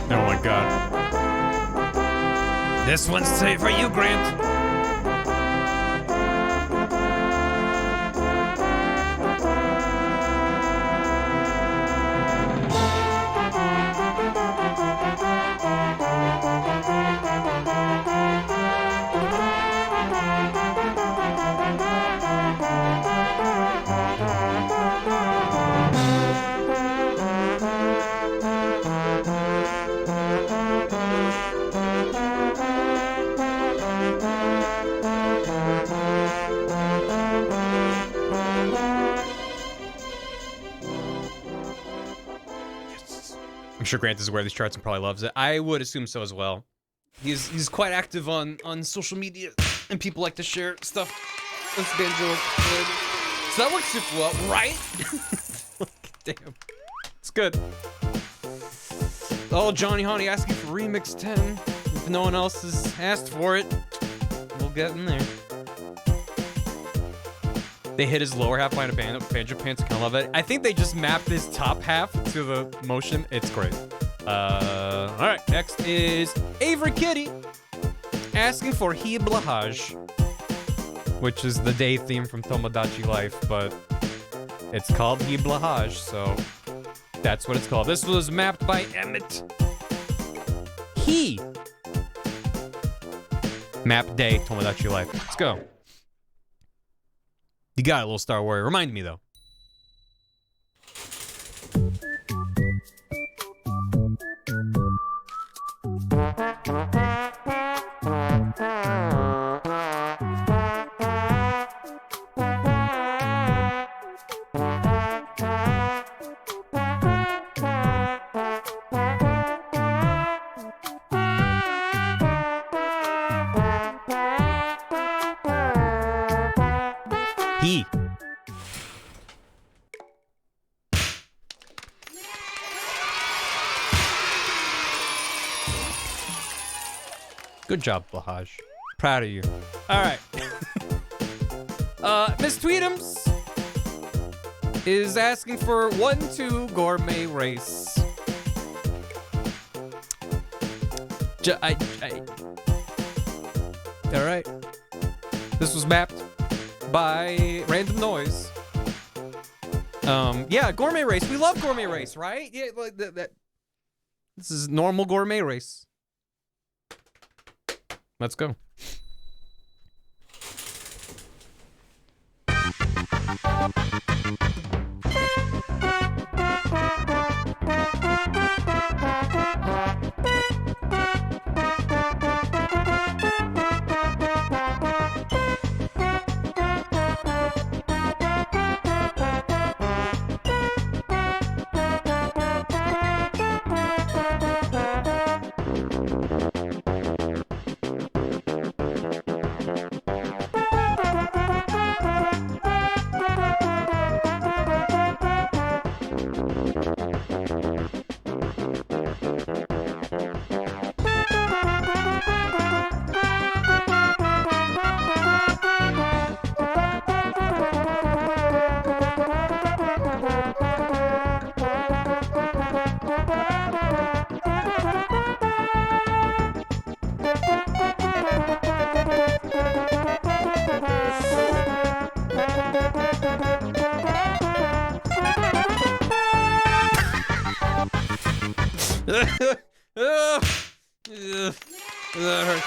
Oh my god. This one's safe for you, Grant. I'm sure Grant is aware of these charts and probably loves it. I would assume so as well. He's quite active on social media, and people like to share stuff with Banjo. So that works super well, right? Damn, it's good. Oh, Johnny Honey asking for Remix 10. If no one else has asked for it, we'll get in there. They hit his lower half line of Banjo Pants. I kind of love it. I think they just mapped his top half to the motion. It's great. All right, next is Avery Kitty asking for Hiblahaj, which is the day theme from Tomodachi Life, but it's called Hiblahaj, so that's what it's called. This was mapped by Emmett. He map day Tomodachi Life. Let's go. You got it, little Star Warrior. Remind me, though. He. Good job, Bahaj. Proud of you. All right. Miss Tweetums is asking for 1-2 gourmet race. All right. This was mapped by Random Noise. Yeah, gourmet race. We love gourmet race, right? Yeah, like that. This is normal gourmet race. Let's go. Ugh. Ugh. That hurts.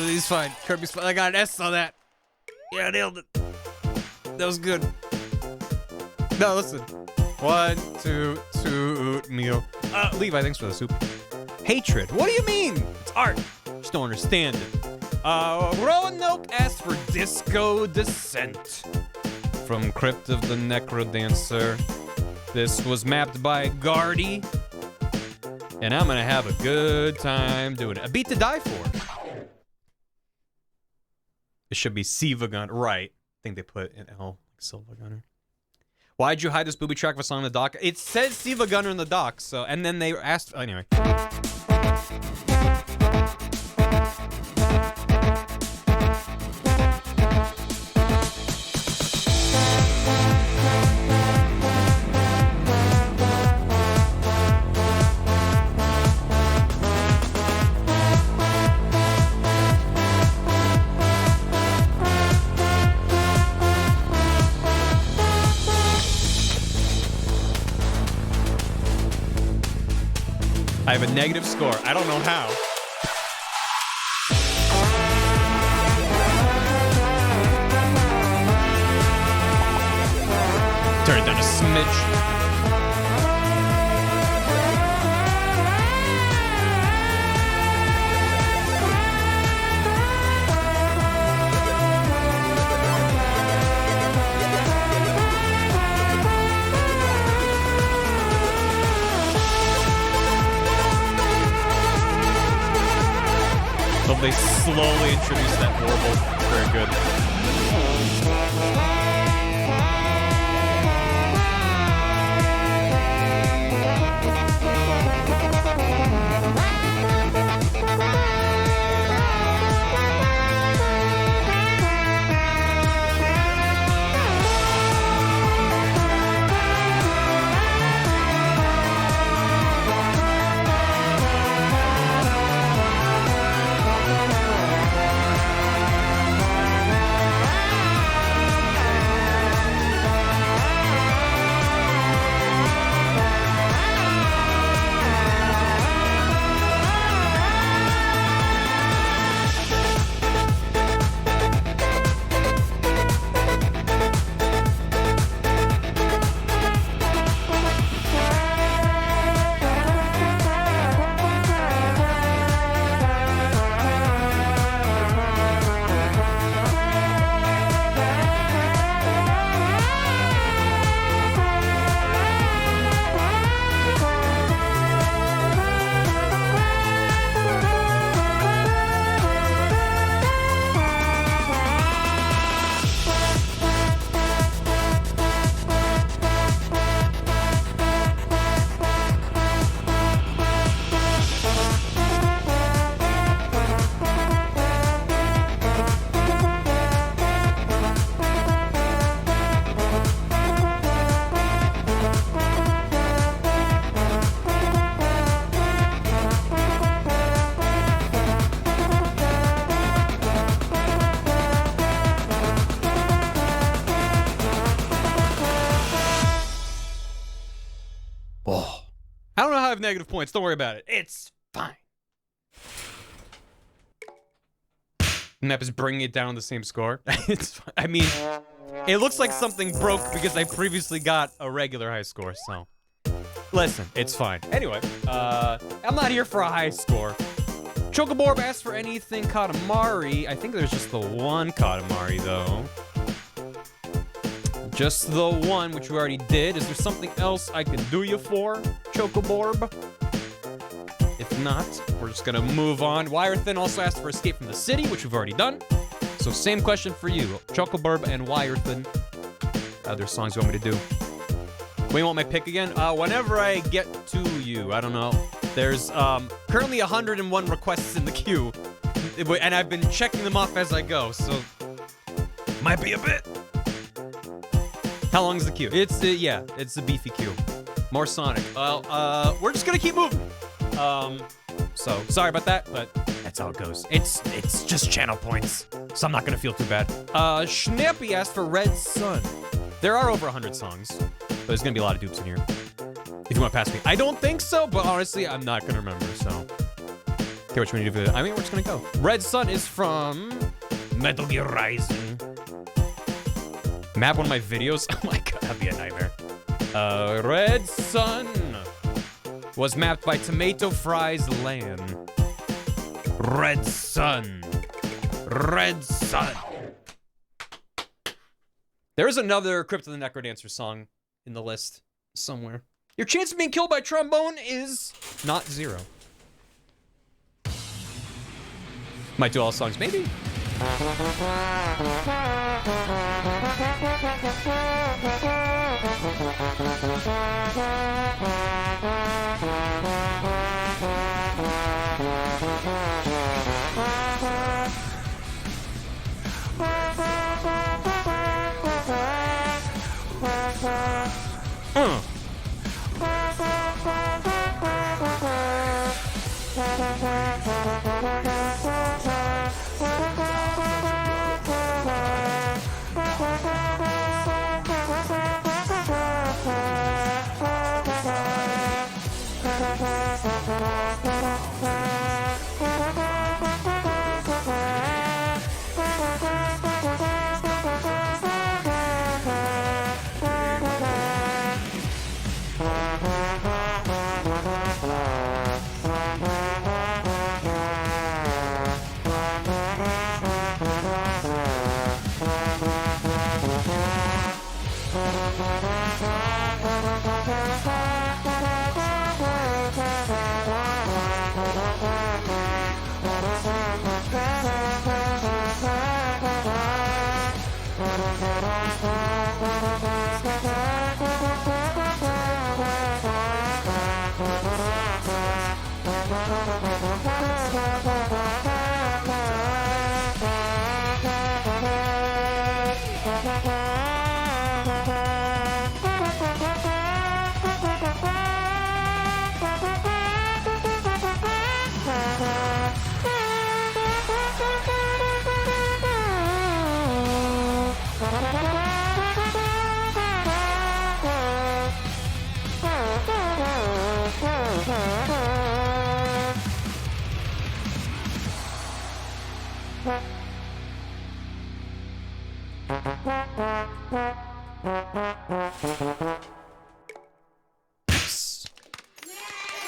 He's fine. Kirby's fine. I got an S on that. Yeah, I nailed it. That was good. No, listen. 1, 2, toot meal. Levi, thanks for the soup. Hatred. What do you mean? It's art. Just don't understand it. Roanoke asked for Disco Descent from Crypt of the Necrodancer. This was mapped by Gardy. And I'm gonna have a good time doing it. A beat to die for. It should be Siva Gun. Right. I think they put in L, Silva Gunner. Why'd you hide this booby track of a song in the doc? It says Siva Gunner in the doc, so, and then they asked, anyway. I have a negative score. I don't know how. Turn it down a smidge. So they slowly introduce that warble. Very good. I don't know how I have negative points. Don't worry about it. It's fine. Nep is bringing it down the same score. It's fine. I mean, it looks like something broke because I previously got a regular high score, so. Listen, it's fine. Anyway, I'm not here for a high score. Chocoborb asked for anything Katamari. I think there's just the one Katamari, though. Just the one, which we already did. Is there something else I can do you for, Chocoborb? If not, we're just gonna move on. Wirethin also asked for Escape from the City, which we've already done. So same question for you, Chocoborb and Wirethin. Other songs you want me to do? When you want my pick again? Whenever I get to you, I don't know. There's currently 101 requests in the queue, and I've been checking them off as I go, so might be a bit. How long is the queue? It's yeah, it's a beefy queue. More Sonic. Well, we're just gonna keep moving. So sorry about that, but that's how it goes. It's just channel points, so I'm not gonna feel too bad. Schnappy asked for Red Sun. There are over 100 songs, but there's gonna be a lot of dupes in here. If you want to pass me. I don't think so, but honestly, I'm not going to remember, so. Okay, which one do you do? I mean, we're just going to go. Red Sun is from Metal Gear Rising. Map one of my videos? Oh my god, that'd be a nightmare. Red Sun was mapped by Tomato Fries Lan. Red Sun. Red Sun. There's another Crypt of the Necrodancer song in the list somewhere. Your chance of being killed by trombone is not 0. Might do all songs, maybe.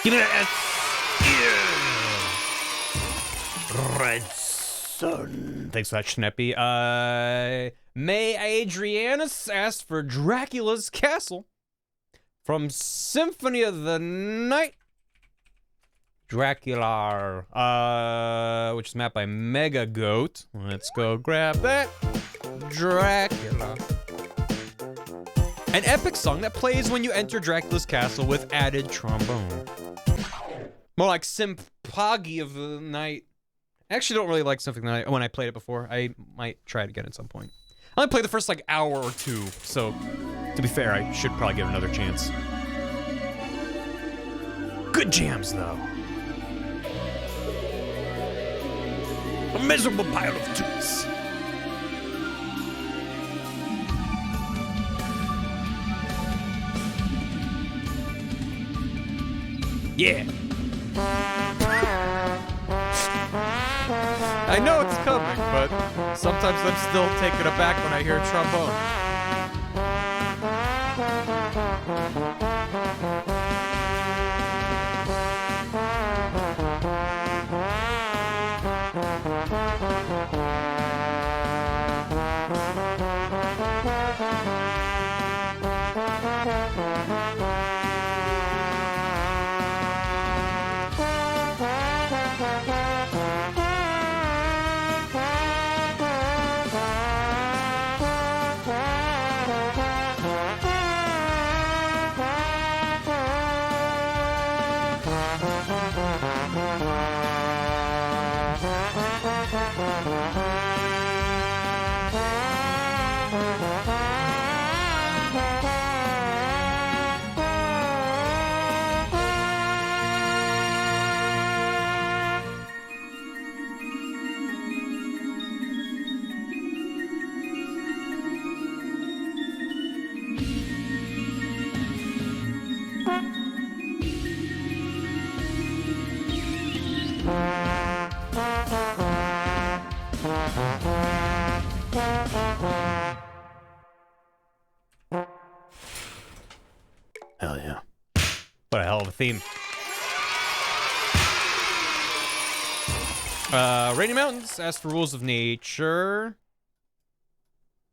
Give me that S. Red Sun. Thanks for that, Schneppy. May Adrianus asked for Dracula's Castle from Symphony of the Night. Dracula, which is mapped by Mega Goat. Let's go grab that. Dracula. An epic song that plays when you enter Dracula's castle with added trombone. More like Sympagi of the Night. I actually don't really like Symphony of the Night when I played it before. I might try it again at some point. I only played the first like hour or two, so to be fair, I should probably give it another chance. Good jams though. A miserable pile of toots. Yeah. I know it's coming, but sometimes I'm still taken aback when I hear a trombone. theme. Rainy Mountains asked for Rules of Nature.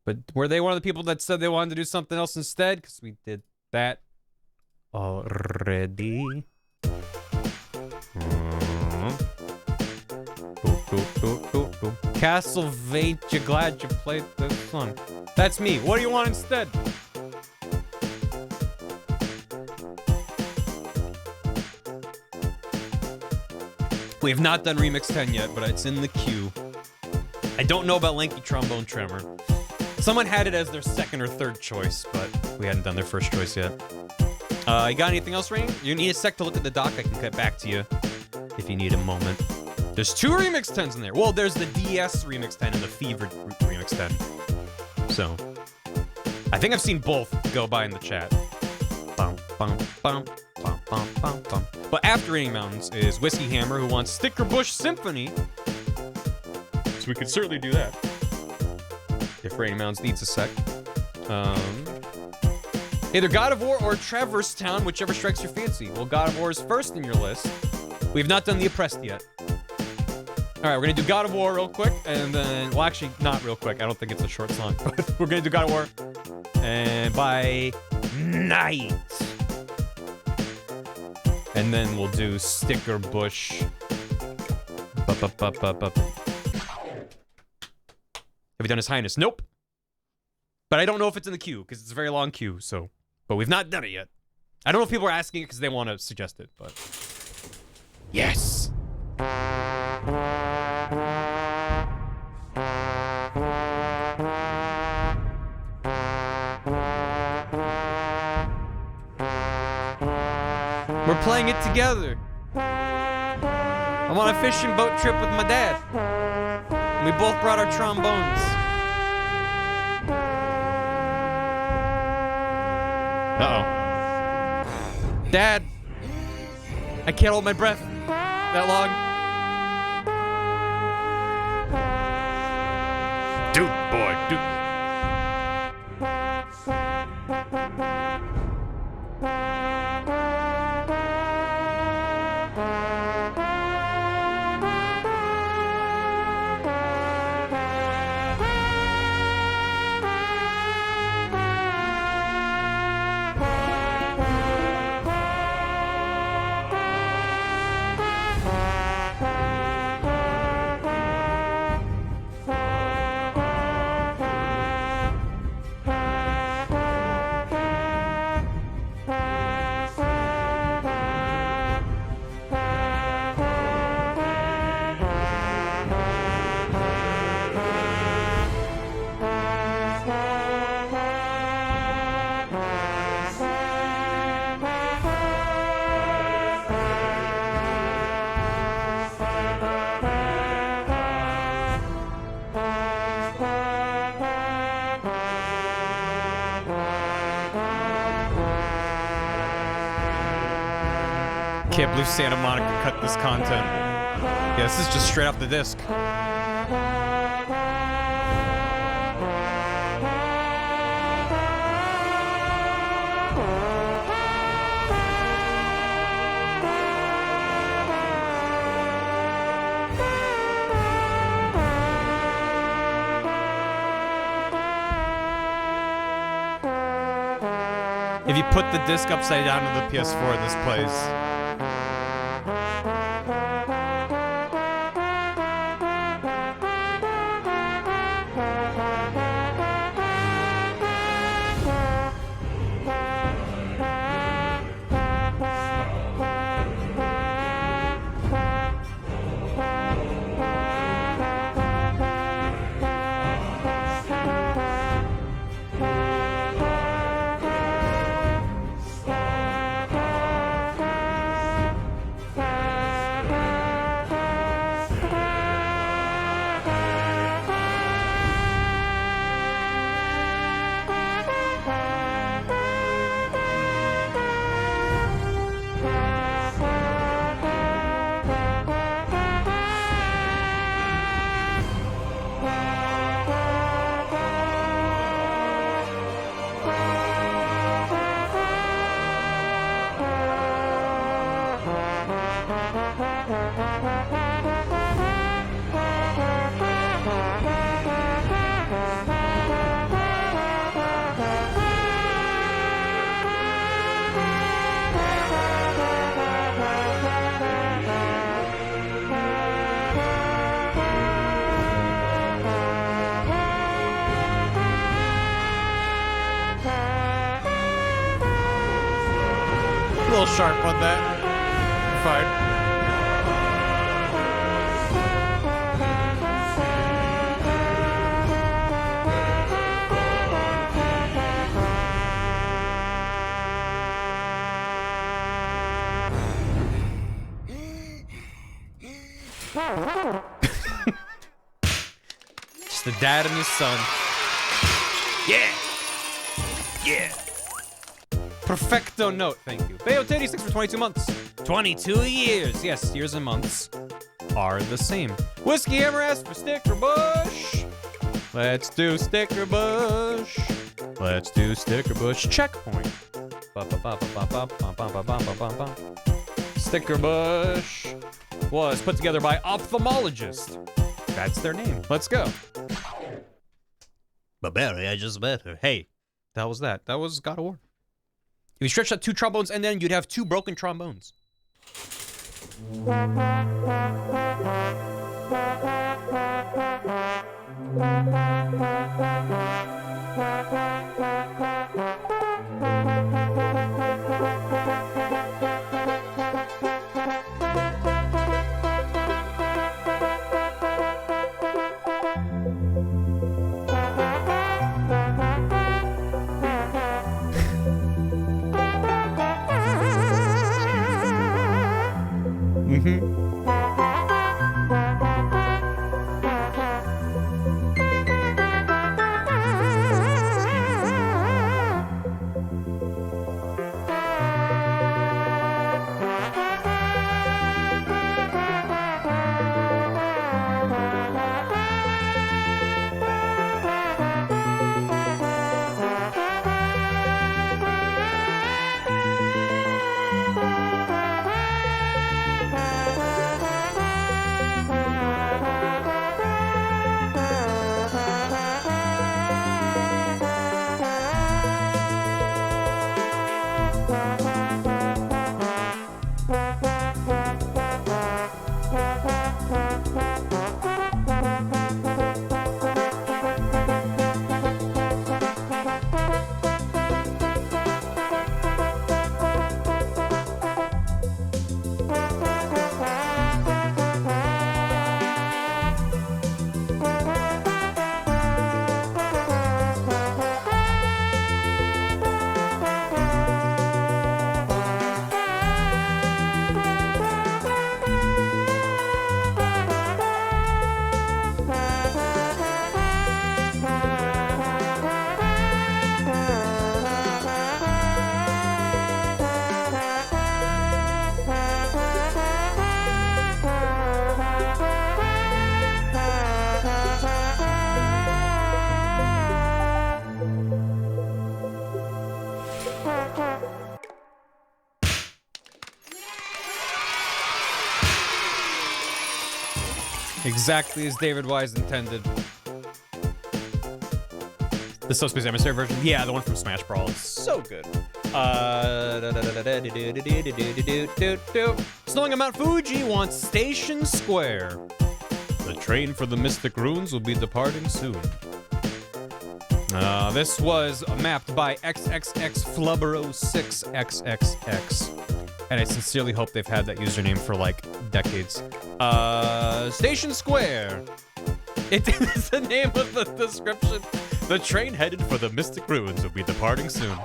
But were they one of the people that said they wanted to do something else instead? Because we did that already. Castlevania, glad you played this song. That's me. What do you want instead? We have not done Remix 10 yet, but it's in the queue. I don't know about Lanky Trombone Tremor. Someone had it as their second or third choice, but we hadn't done their first choice yet. You got anything else, Rain? You need a sec to look at the doc. I can get back to you if you need a moment. There's 2 Remix 10s in there. Well, there's the DS Remix 10 and the Fever Remix 10. So, I think I've seen both go by in the chat. Bum, bum, bum, bum, bum, bum, bum. But after Rainy Mountains is Whiskey Hammer, who wants Sticker Bush Symphony. So we could certainly do that. If Rainy Mountains needs a sec. Either God of War or Traverse Town, whichever strikes your fancy. Well, God of War is first in your list. We have not done The Oppressed yet. Alright, we're gonna do God of War real quick, and then... Well, actually, not real quick. I don't think it's a short song. But we're gonna do God of War. And by night. And then we'll do Sticker Bush. Have you done His Highness? Nope. But I don't know if it's in the queue, because it's a very long queue, so... But we've not done it yet. I don't know if people are asking it because they want to suggest it, but... Yes! We're playing it together. I'm on a fishing boat trip with my dad. We both brought our trombones. Uh-oh. Dad! I can't hold my breath that long. Doot, boy, doot. Can't believe Santa Monica cut this content. Yeah, this is just straight off the disc. If you put the disc upside down to the PS4, this plays. A little sharp on that. Fine. Just the dad and his son. Yeah! Yeah! Perfecto note, thank you. Bayo86 for 22 months. 22 years. Yes, years and months are the same. Whiskey Hammer asked for Sticker Bush. Let's do Sticker Bush. Let's do Sticker Bush. Checkpoint. Sticker Bush was put together by ophthalmologist. That's their name. Let's go. But Barry, I just met her. Hey, that was that. That was God of War. If you stretch out 2 trombones and then you'd have 2 broken trombones. Exactly as David Wise intended. The Subspace Emissary version? Yeah, the one from Smash Bros. So good. Snowing on Mount Fuji wants Station Square. The train for the Mystic Runes will be departing soon. This was mapped by XXXFlubbero6XXX. And I sincerely hope they've had that username for like decades. Station Square. It is the name of the description. The train headed for the Mystic Ruins will be departing soon.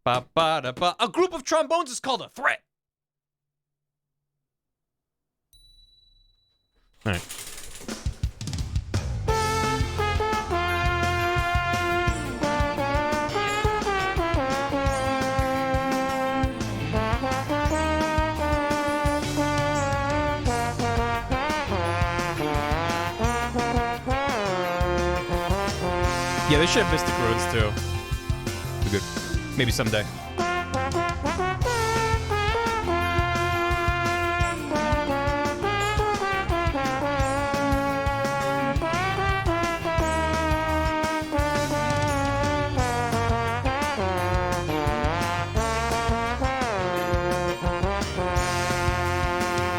Ba-ba-da-ba. A group of trombones is called a threat. All right. Yeah, they should have Mystic Roads too. Be good. Maybe someday.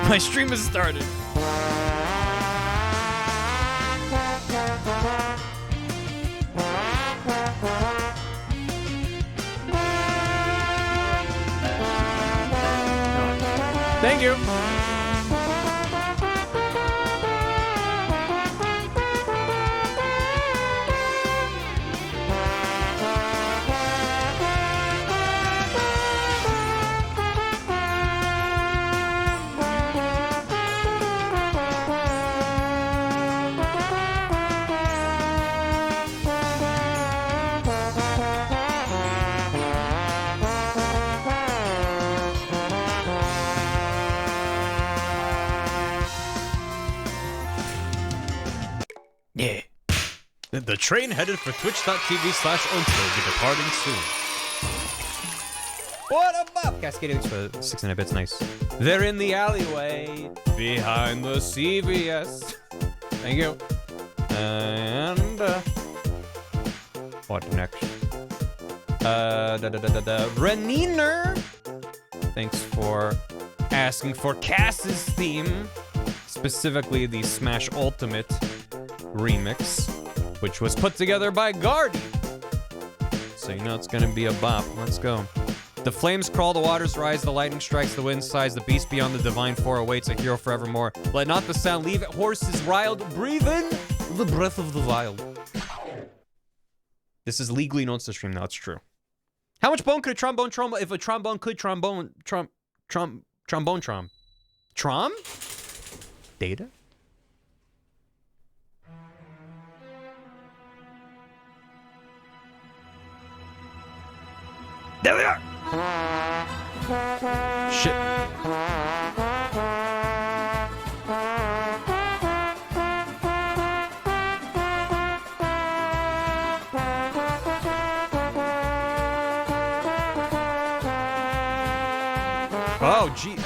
My stream has started. Thank you. Yeah. The train headed for twitch.tv/Until will be departing soon. What up, Bob? Cascading for 69 bits, nice. They're in the alleyway behind the CVS. Thank you. And what next? Reniner. Thanks for asking for Cass's theme, specifically the Smash Ultimate remix, which was put together by Guardy. So you know it's gonna be a bop. Let's go. The flames crawl, the waters rise, the lightning strikes, the wind sighs, the beast beyond the divine four awaits a hero forevermore. Let not the sound leave it, horses riled, breathe in the breath of the wild. This is legally known to stream now, it's true. How much bone could a trombone if a trombone could trombone Trom? Data? There we are! Shit.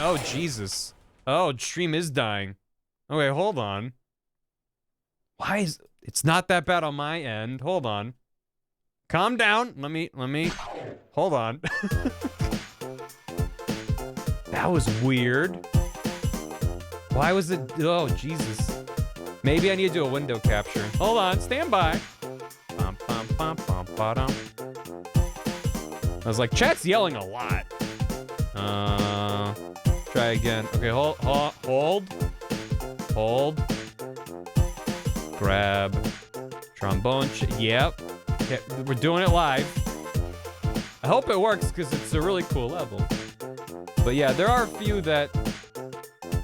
Oh, Jesus. Oh, stream is dying. Okay, hold on. Why is... It's not that bad on my end. Hold on. Calm down. Let me... Hold on. That was weird. Why was it... Oh, Jesus. Maybe I need to do a window capture. Hold on. Stand by. I was like, chat's yelling a lot. Try again. Okay, hold. Grab. Trombone. Yep. Okay, we're doing it live. I hope it works because it's a really cool level. But yeah, there are a few that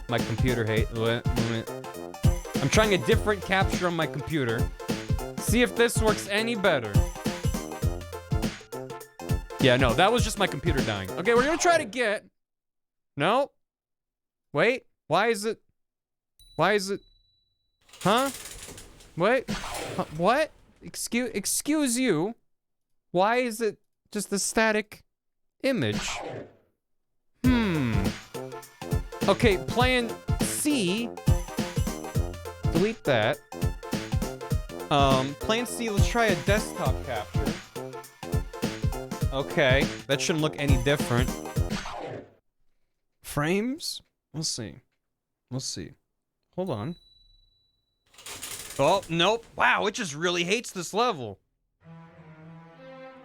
my computer hates. I'm trying a different capture on my computer. See if this works any better. Yeah, no, that was just my computer dying. Okay, we're gonna try to get... No. Wait, why is it... Huh? Wait, what? Excuse you. Why is it just a static image? Okay, plan C. Delete that. Plan C, let's try a desktop capture. Okay, that shouldn't look any different. Frames? We'll see. Hold on. Oh, nope. Wow, it just really hates this level.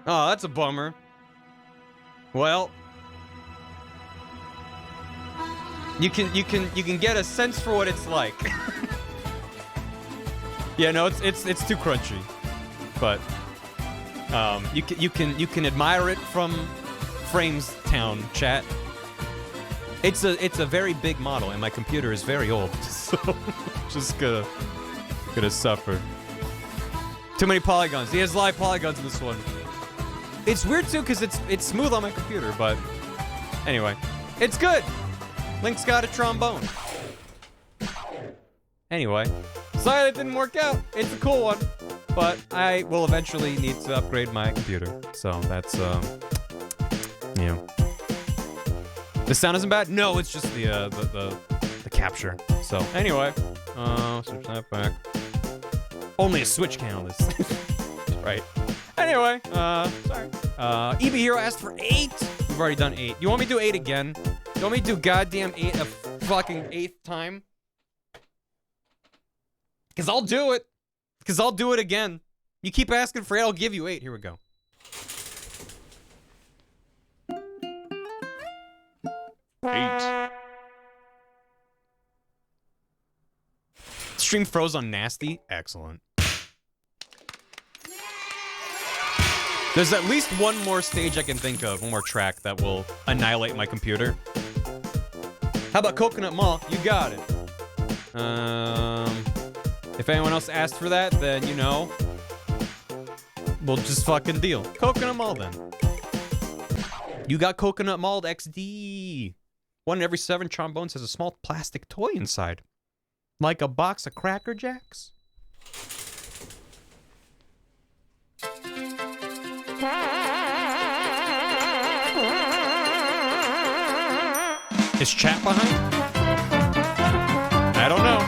Oh, that's a bummer. Well, you can get a sense for what it's like. Yeah, no, it's too crunchy. But you can admire it from Frames Town, chat. It's a very big model, and my computer is very old, so just gonna suffer. Too many polygons. He has live polygons in this one. It's weird too, because it's smooth on my computer, but anyway, it's good. Link's got a trombone. Anyway, sorry that didn't work out. It's a cool one, but I will eventually need to upgrade my computer. So that's yeah. The sound isn't bad. No, it's just the capture. So anyway, switch that back. Only a Switch can on this. Right. Anyway, sorry. EB Hero asked for 8. We've already done 8. You want me to do 8 again? You want me to do goddamn 8 a fucking 8th time. Because I'll do it. Because I'll do it again. You keep asking for 8, I'll give you 8. Here we go. Stream froze on nasty. Excellent. There's at least one more stage I can think of, one more track that will annihilate my computer. How about Coconut Mall? You got it. If anyone else asked for that, then, you know, we'll just fucking deal. Coconut Mall, then. You got Coconut Mall XD. 1 in every 7 trombones has a small plastic toy inside. Like a box of Cracker Jacks. Is chat behind? I don't know.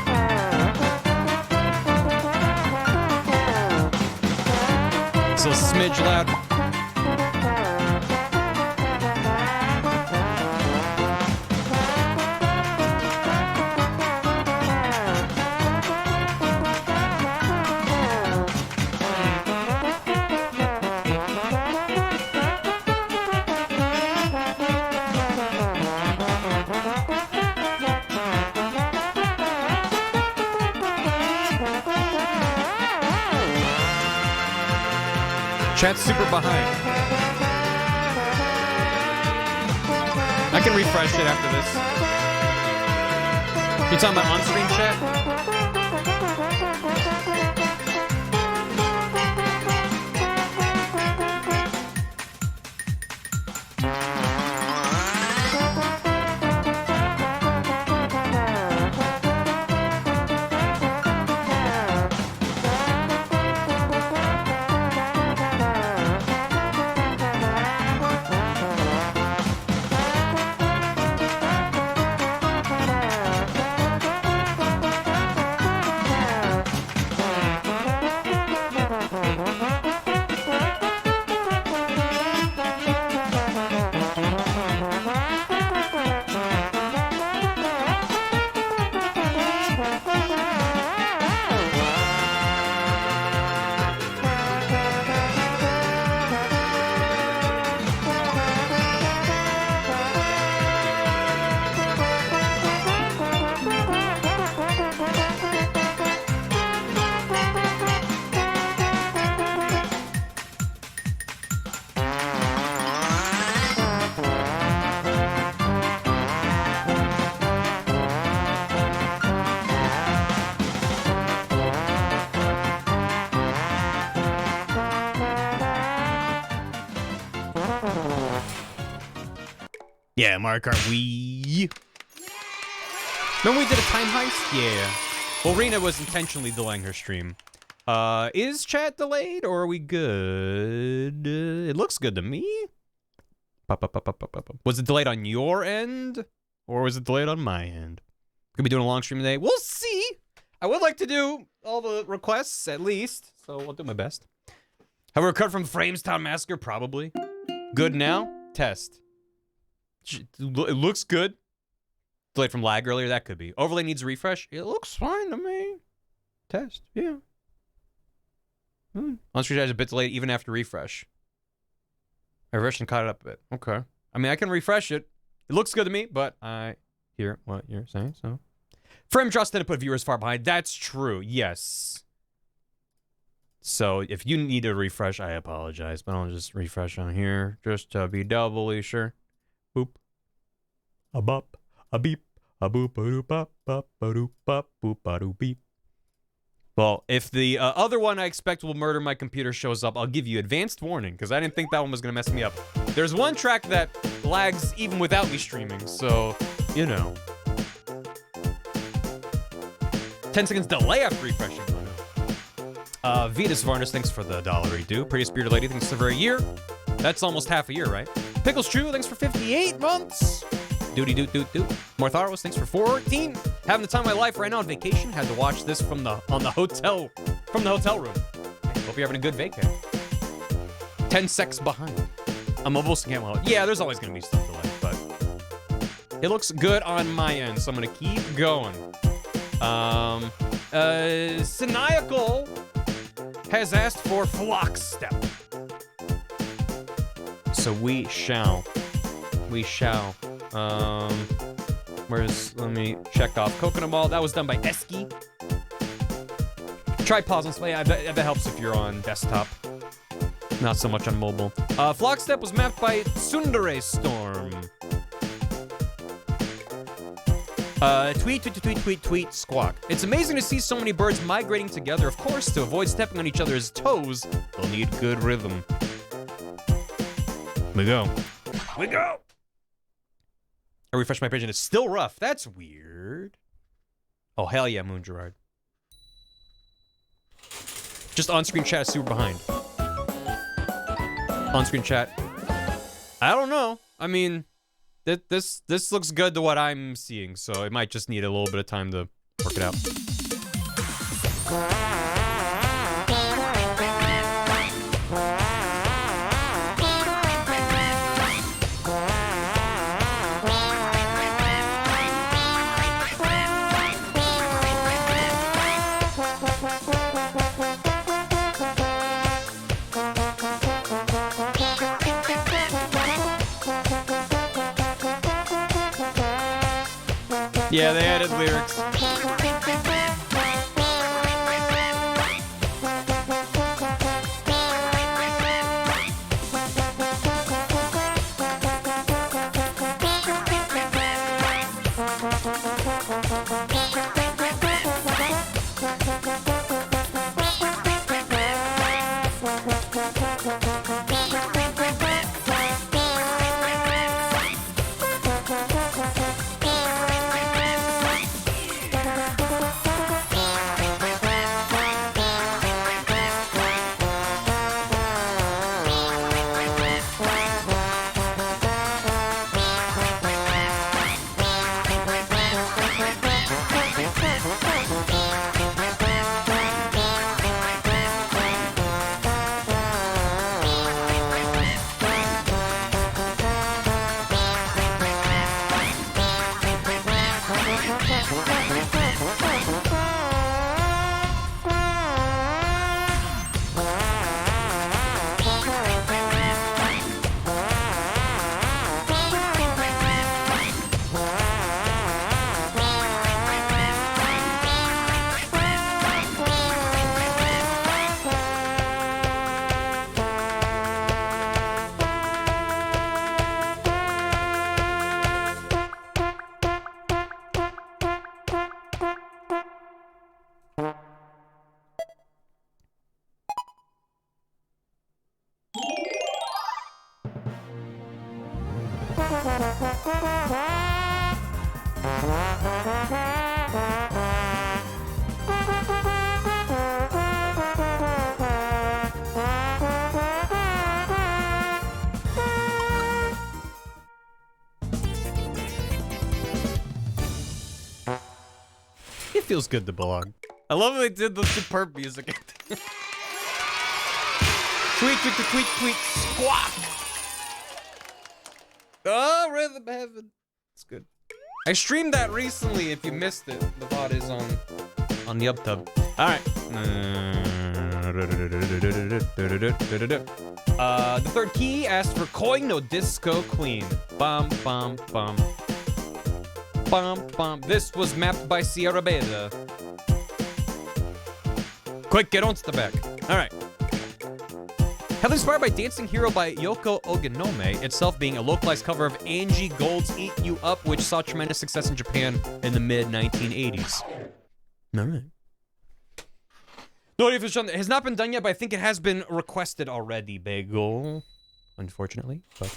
It's a smidge loud. Chat's super behind. I can refresh it after this. You talking about on-screen chat? Yeah, Mario Kart Wii. Remember we did a time heist? Yeah. Well, Rena was intentionally delaying her stream. Is chat delayed or are we good? It looks good to me. Was it delayed on your end? Or was it delayed on my end? Could be doing a long stream today. We'll see. I would like to do all the requests at least, so I'll do my best. Have we recovered from Framestown Massacre? Probably. Good now? Test. It looks good. Delayed from lag earlier, that could be. Overlay needs a refresh. It looks fine to me. Test, yeah. On-screen chat is a bit delayed even after refresh. I refreshed and caught it up a bit. Okay. I mean, I can refresh it. It looks good to me, but I hear what you're saying, so. Frame Trust didn't put viewers far behind. That's true, yes. So if you need a refresh, I apologize, but I'll just refresh on here just to be doubly sure. Boop. A bop. A beep. A boop. A doop. Bop. Bop. A doop. Bop. Boop. A doop. Beep. Well, if the other one I expect will murder my computer shows up, I'll give you advanced warning, because I didn't think that one was going to mess me up. There's one track that lags even without me streaming, so, you know. 10 seconds delay after refreshing. Vitas Varnus, thanks for the $1 due. Pretty Spirited Lady, thanks for a year. That's almost half a year, right? Pickles True, thanks for 58 months. Doot Doot. Mortharos, thanks for 14. Having the time of my life right now on vacation. Had to watch this from the hotel room. Hope you're having a good vacay. 10 secs behind. I'm almost can't well. Yeah, there's always gonna be stuff delayed, but It looks good on my end, so I'm gonna keep going. Siniacal has asked for Flock Step. So we shall. Let me check off Coconut Ball. That was done by Eski. Try pause and play. That helps if you're on desktop. Not so much on mobile. Flock Step was mapped by Tsundere Storm. Tweet, squawk. It's amazing to see so many birds migrating together. Of course, to avoid stepping on each other's toes, they'll need good rhythm. We go. I refresh my page and it's still rough. That's weird. Oh, hell yeah, Moon Gerard. Just on-screen chat is super behind. On-screen chat. I don't know. I mean, this looks good to what I'm seeing, so it might just need a little bit of time to work it out. Yeah, they added lyrics. It feels good to belong. I love that they did the superb music. Tweet, squawk! Oh, Rhythm Heaven. It's good. I streamed that recently. If you missed it, the VOD is on the UpTub. All right. The third key asked for Koi no Disco Queen. Bum, bum, bum. Bum, bum. This was mapped by Sierra Beta. Quick, get onto the back. All right. Heavily inspired by Dancing Hero by Yoko Ogenome, itself being a localized cover of Angie Gold's Eat You Up, which saw tremendous success in Japan in the mid-1980s. All right. No idea if it's done. It has not been done yet, but I think it has been requested already, Bagel. Unfortunately, but...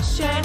Share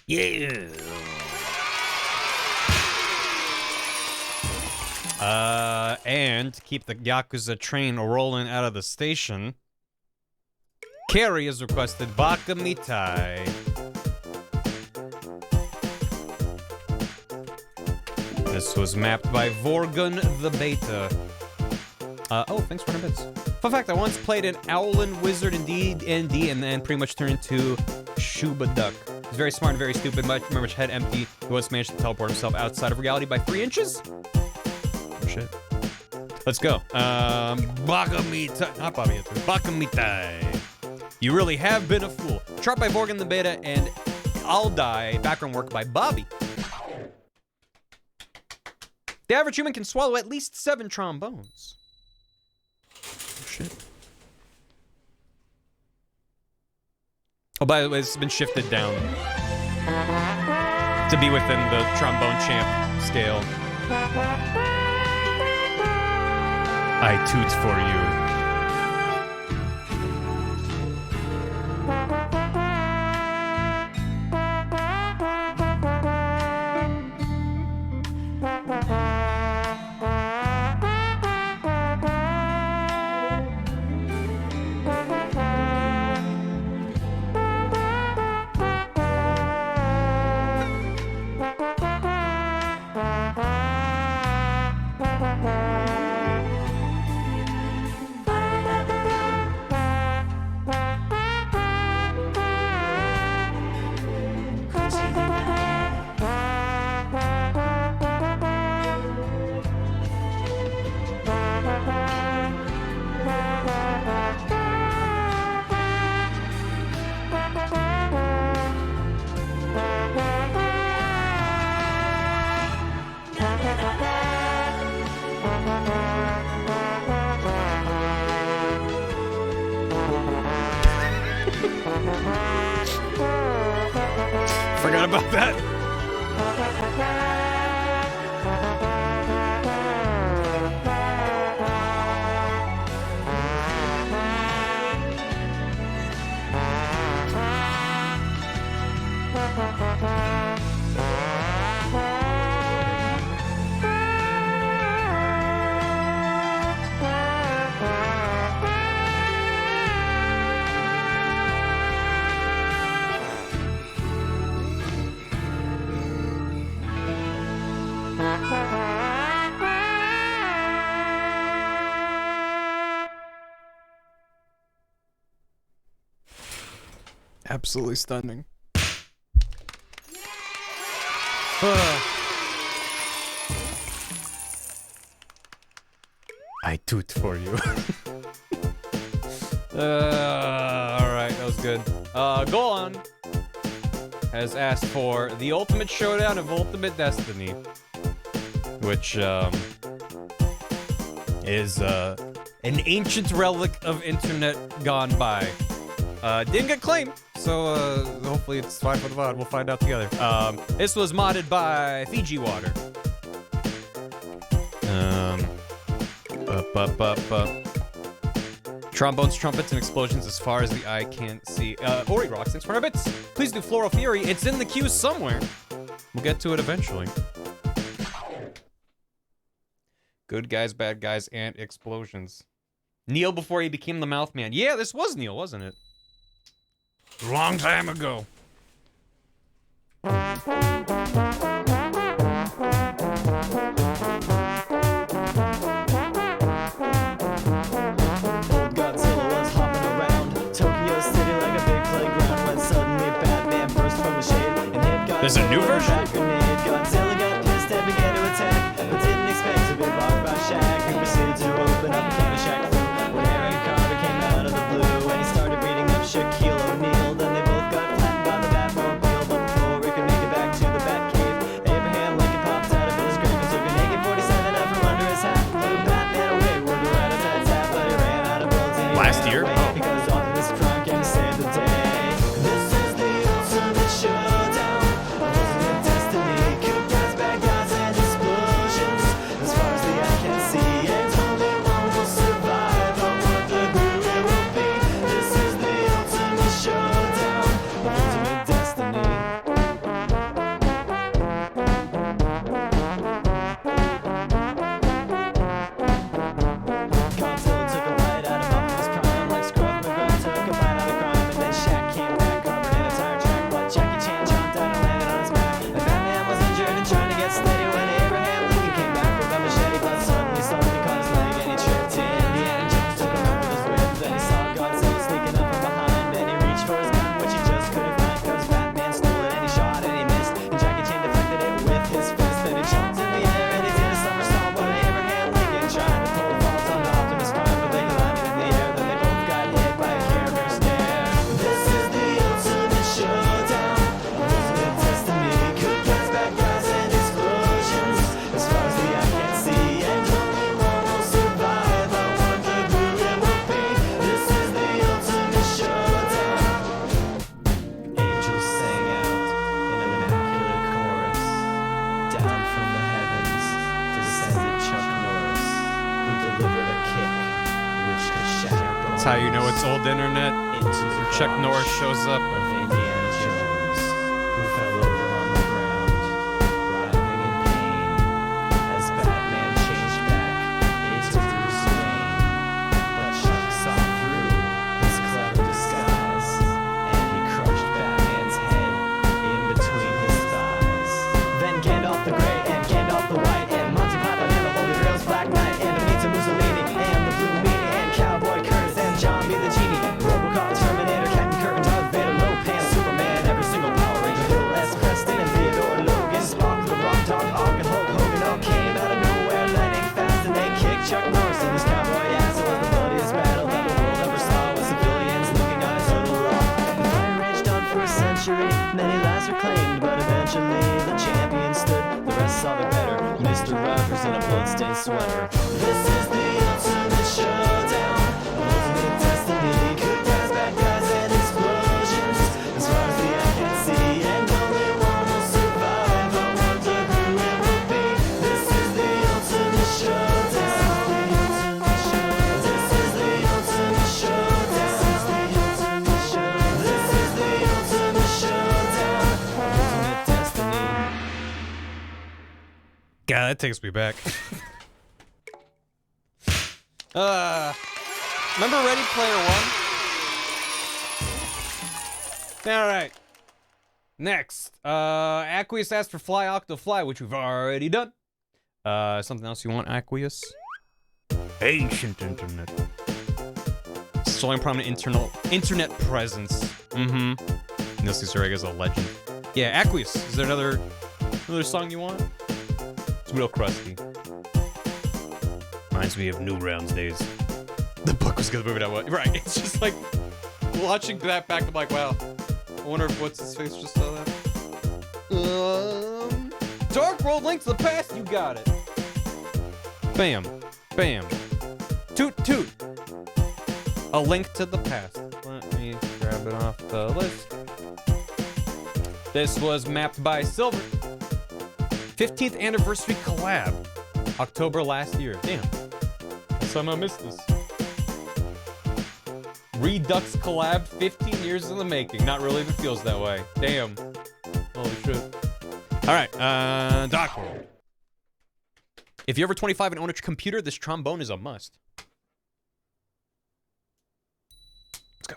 Yeah. And to keep the Yakuza train rolling out of the station, Carrie has requested Baka Mitai. This was mapped by Vorgun the Beta. Oh, thanks for the bits. Fun fact, I once played an Owlin Wizard in D&D and then pretty much turned into Shuba Duck. He's very smart and very stupid, very much head empty. He once managed to teleport himself outside of reality by 3 inches? Oh, shit. Let's go. Baka Mitai. Not Baka Mitai. Baka Mitai. You really have been a fool. Chart by Vorgun the Beta and I'll Die. Background work by Bobby. The average human can swallow at least 7 trombones. Oh, shit. Oh, by the way, it's been shifted down to be within the Trombone Champ scale. I toot for you. Forgot about that. Absolutely stunning. I toot for you. Alright, that was good. Golan has asked for the Ultimate Showdown of Ultimate Destiny, which is an ancient relic of internet gone by. Didn't get claimed, so hopefully it's fine for the VOD. We'll find out together. This was modded by Fiji Water. Trombones, trumpets, and explosions as far as the eye can't see. Ori Rocks, thanks for 100 bits. Please do Floral Fury. It's in the queue somewhere. We'll get to it eventually. Good guys, bad guys, and explosions. Neil before he became the Mouth Man. Yeah, this was Neil, wasn't it? Long time ago. There's a new version? Godzilla got pissed and began to attack, but didn't expect to be blocked by Shaq, who proceeded to open up a can of Shaq Fu. When Aaron Carter came out of the blue and he started beating up Shaquille O'Neal, then they both got flattened by the Batmobile. But before we could make it back to the Batcave, Abraham Lincoln popped out of his grave and took an AK-47 out from under his hat, flew Batman away with a rat-a-tat-tat, but he ran out of bullets and he Last ran year? away because Optimus Prime came to save the day. This is the ultimate showdown. Destiny. how you know it's old internet. Into the Chuck garage Norris shows up. of Indiana Jones, who fell over on the ground, writhing in pain, as Batman changed back into Bruce Wayne. But Chuck saw through his clever disguise, and he crushed Batman's head in between his thighs. Then Gandalf the Grey and Gandalf the White and Monty Python and the Holy Grail's Black Knight and Benito Mussolini and the Blue Meanie and Cowboy Curtis and John B. the Genie, Robocop, Terminator, Captain Kirk and Darth Vader, Lopan, Superman, every single Power Ranger, Bill S. Preston and Theodore Logan, Spock, the Rock Dog, Ogg and Hulk Hogan all came out of nowhere, lightning fast, and they kicked Chuck Norris in his cowboy ass. It was the bloodiest battle that the world ever saw, with civilians looking on his total law. The fight raged on for a century, many lives were claimed, but eventually the champion stood. The rest saw the better, Mr. Rogers in a bloodstained sweater. This is the ultimate showdown, ultimate destiny, good guys, bad guys, and explosions. As far as the eye can see, and only one will survive. I wonder who it will be. This is the ultimate showdown. This is the ultimate showdown. This is the ultimate showdown. Ultimate destiny. God, that takes me back. Remember Ready Player One? Alright. Next. Aqueous asked for Fly Octo Fly, which we've already done. Something else you want, Aqueous? Ancient internet. Showing prominent internet presence. Mm-hmm. Nils Saraga's a legend. Yeah, Aqueous. Is there another song you want? It's real crusty. Reminds me of New Rounds days. The book was gonna move it out. Right, it's just like watching that back. I'm like, wow. I wonder if what's his face just saw that. Dark World Link to the Past. You got it. Bam, bam. Toot toot. A Link to the Past. Let me grab it off the list. This was mapped by Silver. 15th anniversary collab. October last year. Damn. Somehow missed this. Redux collab, 15 years in the making. Not really, but feels that way. Damn. Holy shit. Alright, Doc World. If you're over 25 and own a computer, this trombone is a must. Let's go.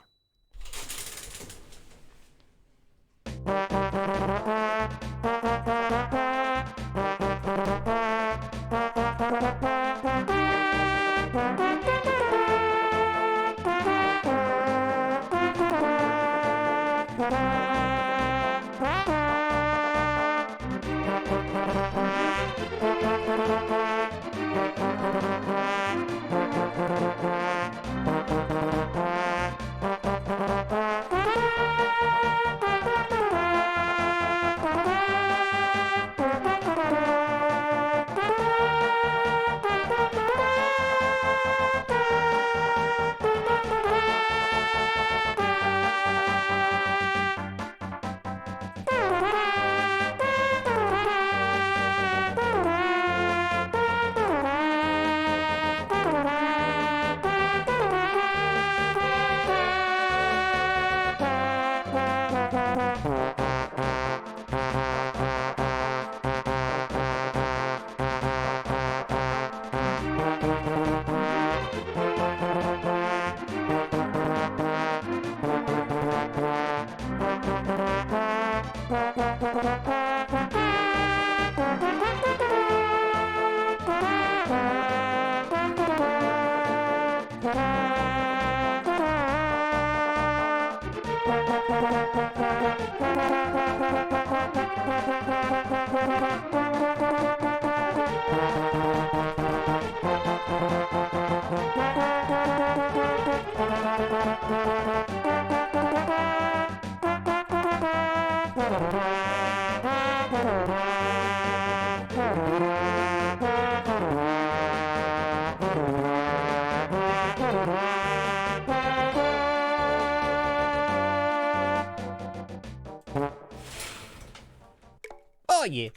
Oh yeah.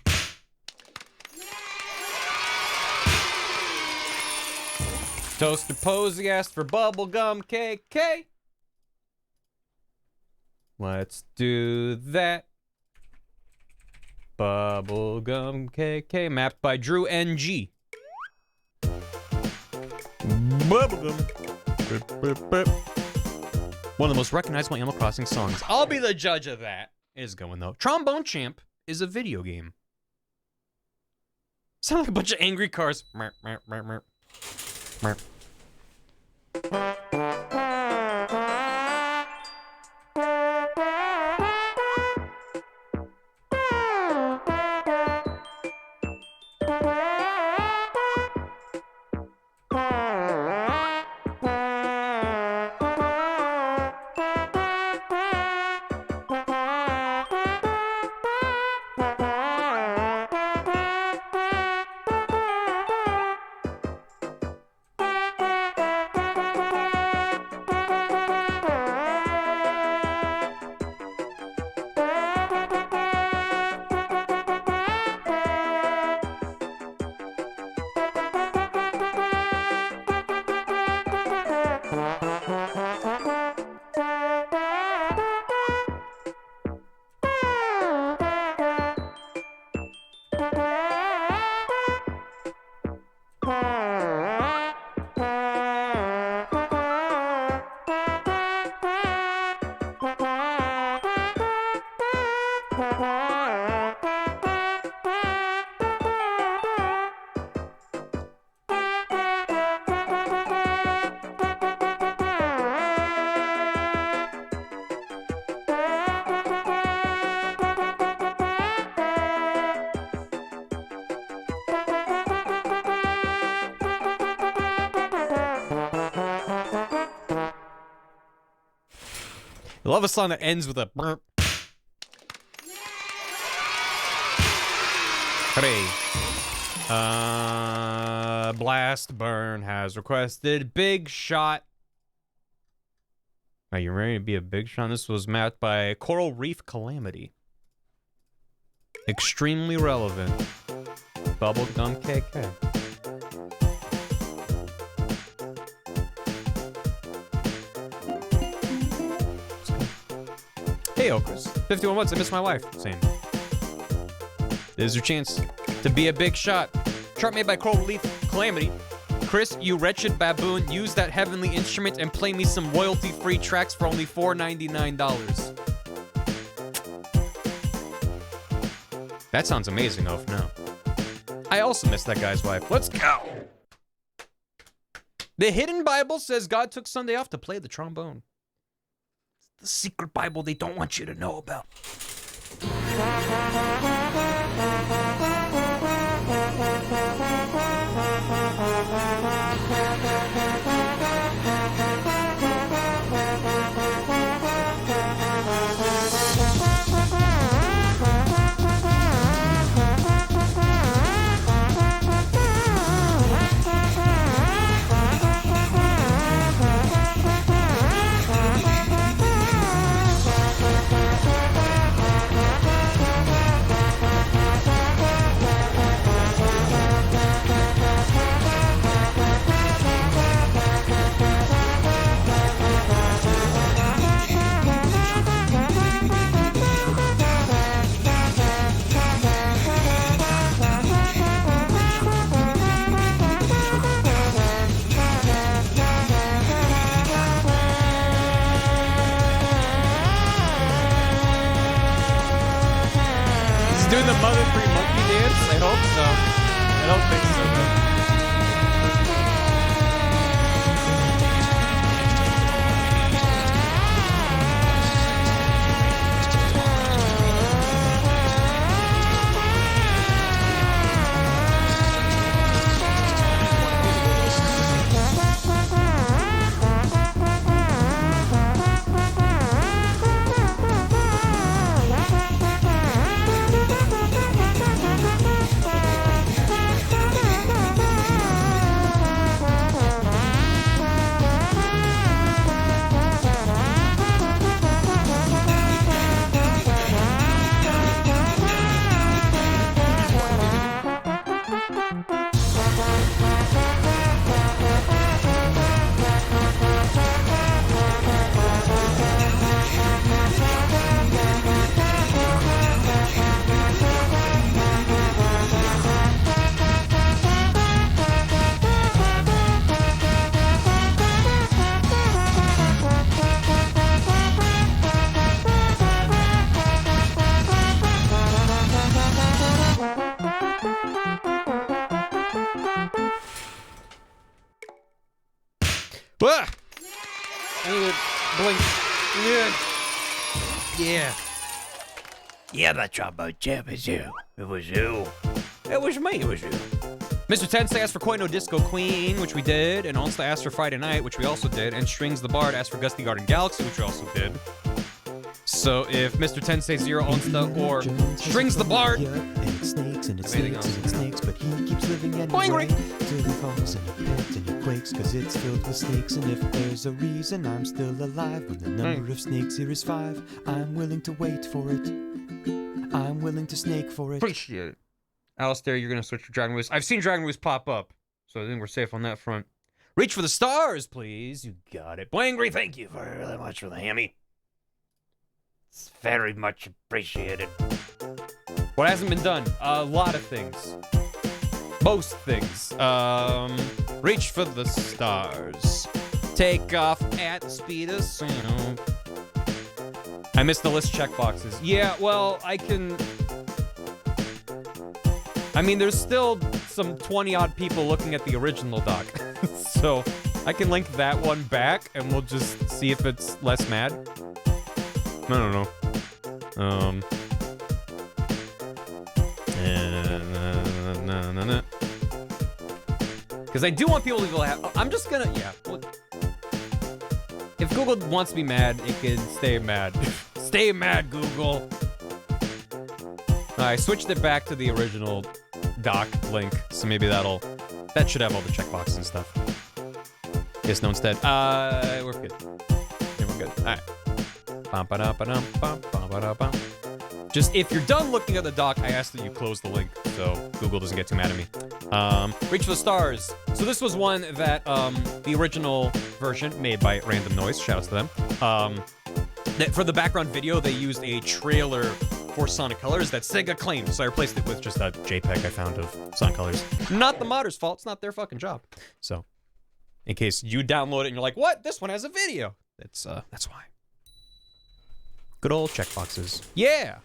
Toaster Posey asked for bubblegum KK. Let's do that. Bubblegum KK, mapped by Drew NG. Bubblegum. One of the most recognizable Animal Crossing songs. I'll be the judge of that. It is going though. Trombone Champ is a video game. Sound like a bunch of angry cars. Merp, merp, merp, merp. Merp. I love a song that ends with a burp. Hooray. Blast Burn has requested Big Shot. Are you ready to be a big shot? This was mapped by Coral Reef Calamity. Extremely relevant. Bubblegum KK. Hey, Okras. 51 months, I miss my wife. Same. This is your chance to be a big shot. Chart made by Coral Reef Calamity. Chris, you wretched baboon, use that heavenly instrument and play me some royalty-free tracks for only $4.99. That sounds amazing, Oaf. No. I also miss that guy's wife. Let's go! The Hidden Bible says God took Sunday off to play the trombone. The secret Bible they don't want you to know about. Doing the Mother 3 monkey dance? I hope so. I don't think so, though. Bah! I need to blink. Yeah. Yeah, the Trombone Champ is you. It was you. It was me. It was you. Mr. Tensei asked for Koi no Disco Queen, which we did, and Onsta asked for Friday Night, which we also did, and Strings the Bard asked for Gusty Garden Galaxy, which we also did. So if Mr. Tensei Zero Onsta or Strings the Bard, Snakes and it's anything snakes and it's snakes, but he keeps living anyway. Boing, Till he falls in a pit and he quakes, cause it's filled with snakes. And if there's a reason I'm still alive, when the number of snakes here is 5, I'm willing to wait for it. I'm willing to snake for it. appreciate it. Alistair, you're gonna switch to Dragon Wiz. I've seen Dragon Wiz pop up, so I think we're safe on that front. Reach for the stars, please. You got it. Blangry, thank you very much for the hammy. It's very much appreciated. What hasn't been done? A lot of things. Most things. Reach for the stars. Take off at the speed of sound. I missed the list checkboxes. Yeah, well, I mean, there's still some 20-odd people looking at the original doc. So I can link that one back, and we'll just see if it's less mad. I don't know. Because I do want people to go have... I'm just gonna... Yeah. Well, if Google wants to be mad, it can stay mad. Stay mad, Google. I switched it back to the original doc link, so maybe that should have all the checkboxes and stuff. Yes, no, instead. We're good. Yeah, we're good. All right. Just if you're done looking at the doc, I ask that you close the link so Google doesn't get too mad at me. Reach for the stars. So this was one that the original version made by Random Noise. Shout out to them. That for the background video, they used a trailer for Sonic Colors that Sega claimed, so I replaced it with just a JPEG I found of Sonic Colors. Not the modder's fault, it's not their fucking job. So, in case you download it and you're like, what? This one has a video. That's why. Good old checkboxes. Yeah!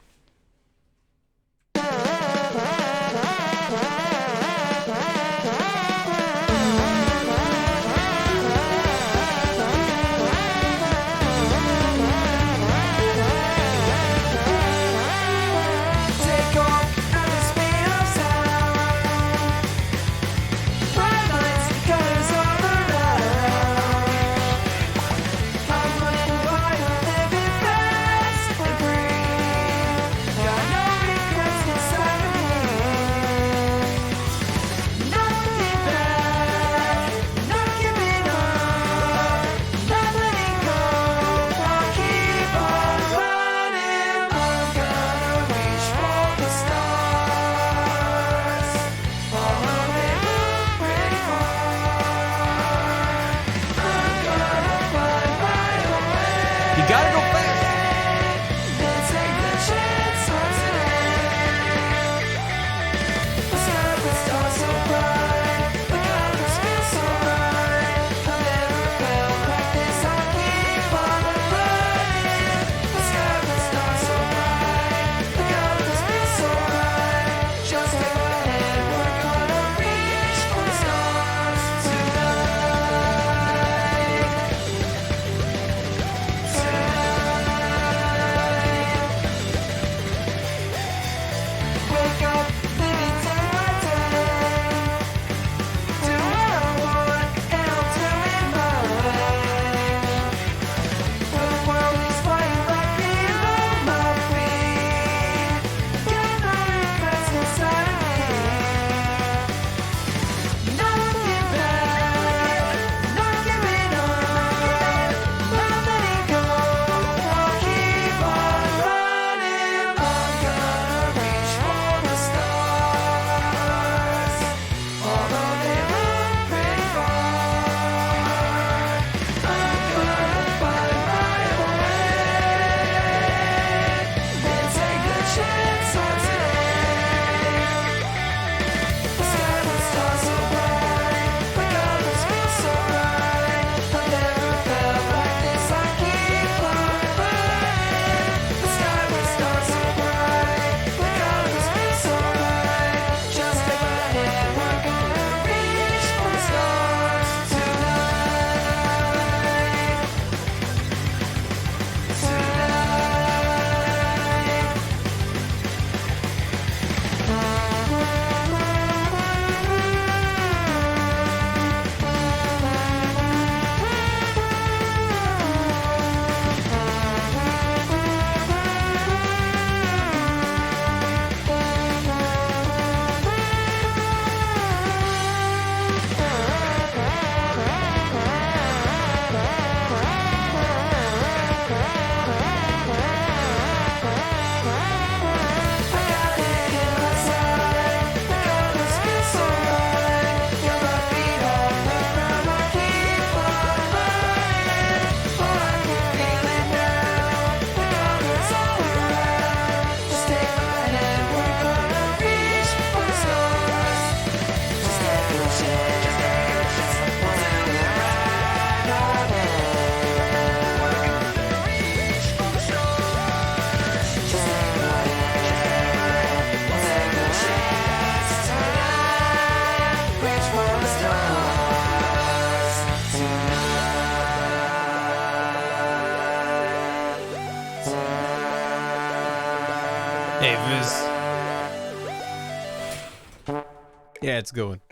Yeah, it's going.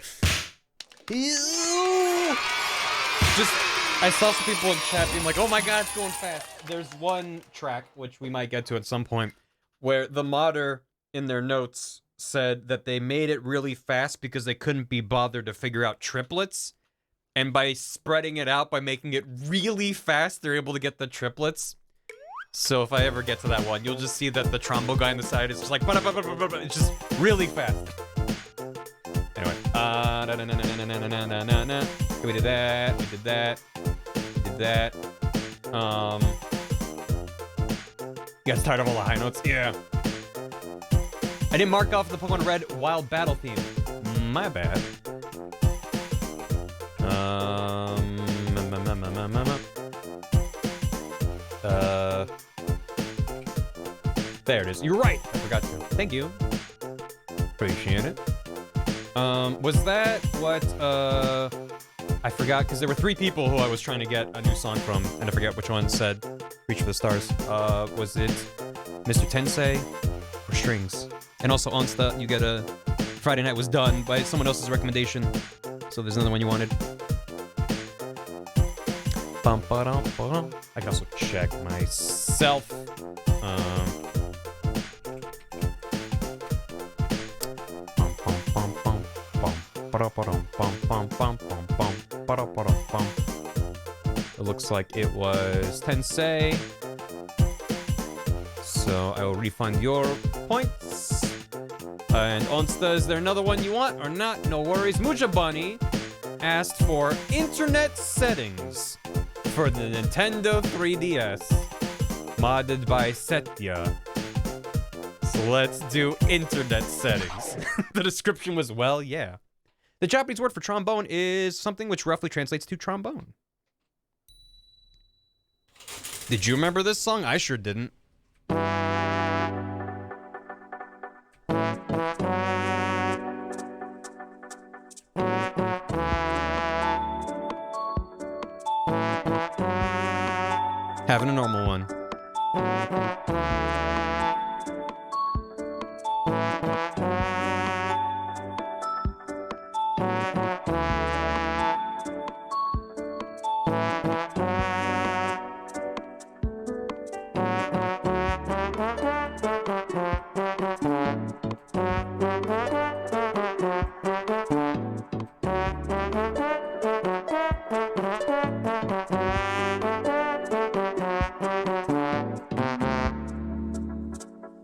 Just, I saw some people in chat being like, oh my god, it's going fast. There's one track, which we might get to at some point, where the modder in their notes said that they made it really fast because they couldn't be bothered to figure out triplets. And by spreading it out, by making it really fast, they're able to get the triplets. So if I ever get to that one, you'll just see that the trombone guy on the side is just like, it's just really fast. Anyway, we did that, we did that, we did that. You guys tired of all the high notes? Yeah. I didn't mark off the Pokemon Red Wild Battle theme. My bad. There it is. You're right. I forgot to. Thank you. Appreciate it. Was that what, I forgot, because there were 3 people who I was trying to get a new song from, and I forget which one said Reach for the Stars. Was it Mr. Tensei or Strings? And also Onsta, you get a Friday Night Was Done by someone else's recommendation. So there's another one you wanted. I can also check myself. It looks like it was Tensei. So I will refund your points. And Onsta, is there another one you want or not? No worries. Muja Bunny asked for internet settings for the Nintendo 3DS, modded by Setya. So let's do internet settings. The description was, well, yeah. The Japanese word for trombone is something which roughly translates to trombone. Did you remember this song? I sure didn't. Having a normal one.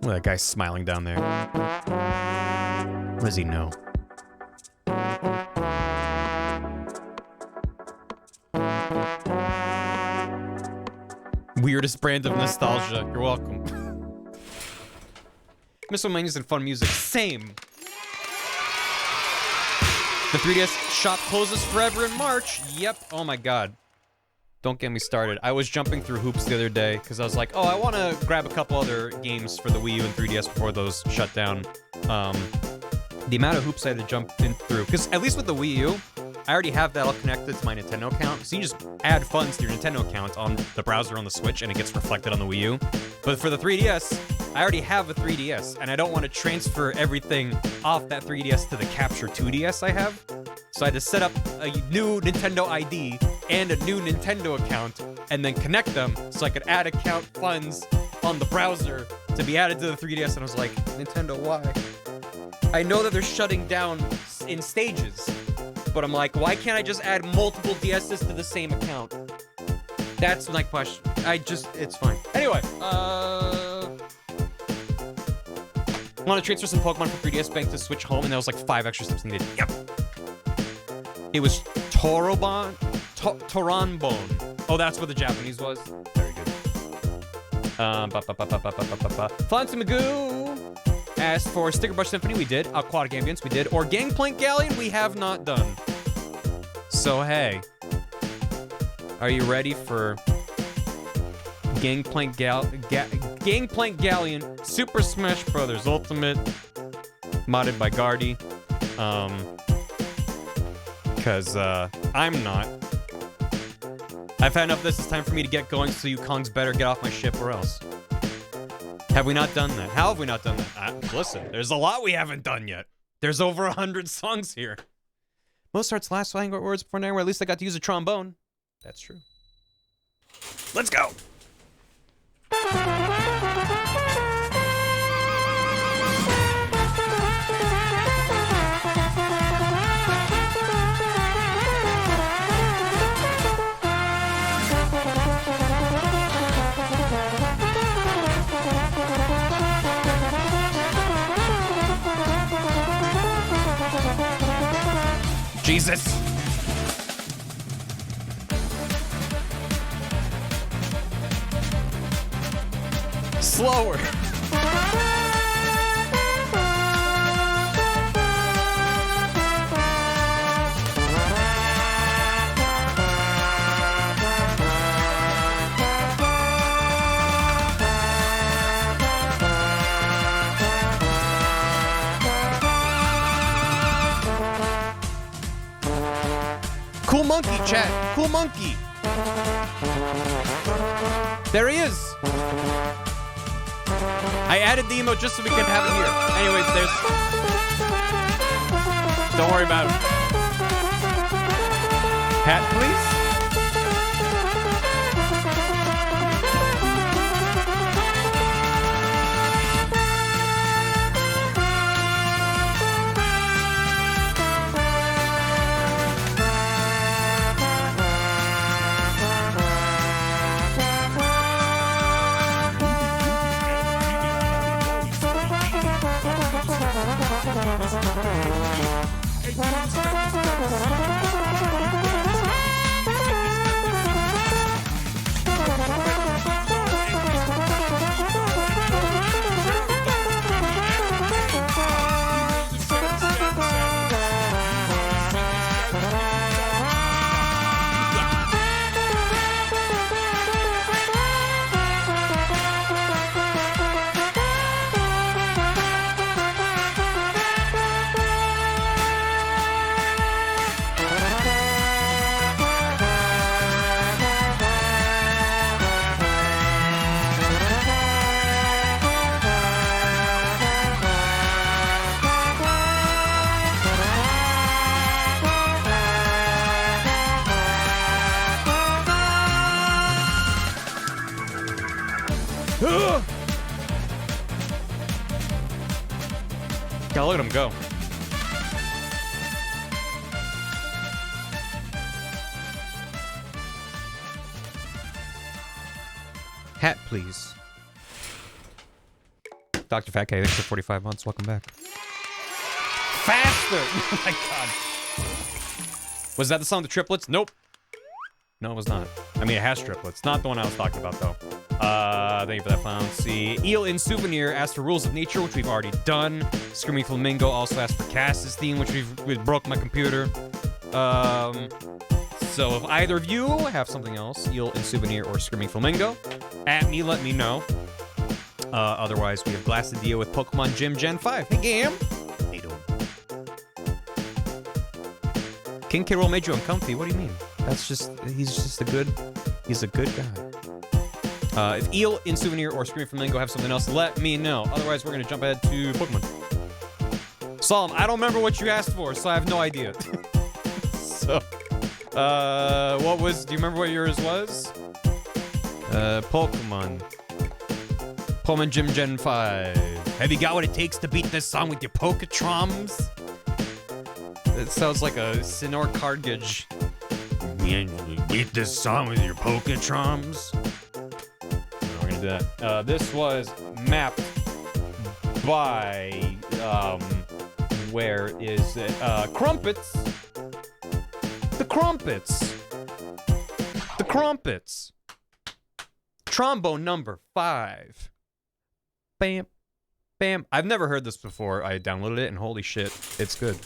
Well, that guy's smiling down there. What does he know? Weirdest brand of nostalgia. You're welcome. Missile menus and fun music. Same. The 3DS shop closes forever in March. Yep. Oh my god. Don't get me started. I was jumping through hoops the other day because I was like, oh, I want to grab a couple other games for the Wii U and 3DS before those shut down. The amount of hoops I had to jump in through, because at least with the Wii U, I already have that all connected to my Nintendo account, so you just add funds to your Nintendo account on the browser on the Switch, and it gets reflected on the Wii U. But for the 3DS, I already have a 3DS, and I don't want to transfer everything off that 3DS to the Capture 2DS I have. So I had to set up a new Nintendo ID and a new Nintendo account, and then connect them so I could add account funds on the browser to be added to the 3DS, and I was like, Nintendo, why? I know that they're shutting down in stages, but I'm like, why can't I just add multiple DSs to the same account? That's my question. It's fine. Anyway, want to transfer some Pokemon from 3DS Bank to Switch Home, and there was like 5 extra steps needed. Yep. It was Trombone. Oh, that's what the Japanese was. Very good. Flancy Magoo asked for Sticker Brush Symphony. We did. Aquatic Ambience. We did. Or Gangplank Galleon. We have not done. So hey, are you ready for Gangplank Galleon Super Smash Bros. Ultimate, modded by Gardy? Because I'm not. I've had enough of this. It's time for me to get going, so you Kongs better get off my ship or else. Have we not done that? How have we not done that? Listen, there's a lot we haven't done yet. There's over 100 songs here. Mozart's last flying words before now, or at least I got to use a trombone. That's true. Let's go. Jesus. Slower. Cool monkey, chat. Cool monkey. There he is. I added the emote just so we can have it here. Anyways, there's... Don't worry about it. Hat, please. God, look at him go. Hat, please. Dr. Fat K, thanks for 45 months. Welcome back. Faster! Oh my god. Was that the song, The Triplets? Nope. No, it was not. I mean, it has triplets. Not the one I was talking about, though. Thank you for that, Found. See, Eel in Souvenir asked for Rules of Nature, which we've already done. Screaming Flamingo also asked for Cass's theme, which we broke my computer. So if either of you have something else, Eel in Souvenir or Screaming Flamingo, at me, let me know. Otherwise, we have Glacidia with Pokemon Gym Gen 5. Hey, Gam! How you doing? King K. Rool made you uncomfy. What do you mean? That's just, he's a good guy. If Eel in Souvenir or Screaming Flamingo have something else, let me know. Otherwise, we're gonna jump ahead to Pokemon. Solemn, I don't remember what you asked for, so I have no idea. So, what was, do you remember what yours was? Pokemon Gym Gen 5. Have you got what it takes to beat this song with your Poketroms? It sounds like a Sinor Cargage. Beat this song with your Poketroms. We're gonna do that. This was mapped by, where is it? Crumpets. The Crumpets. The Crumpets. Trombone number 5. Bam. Bam. I've never heard this before. I downloaded it and holy shit, it's good.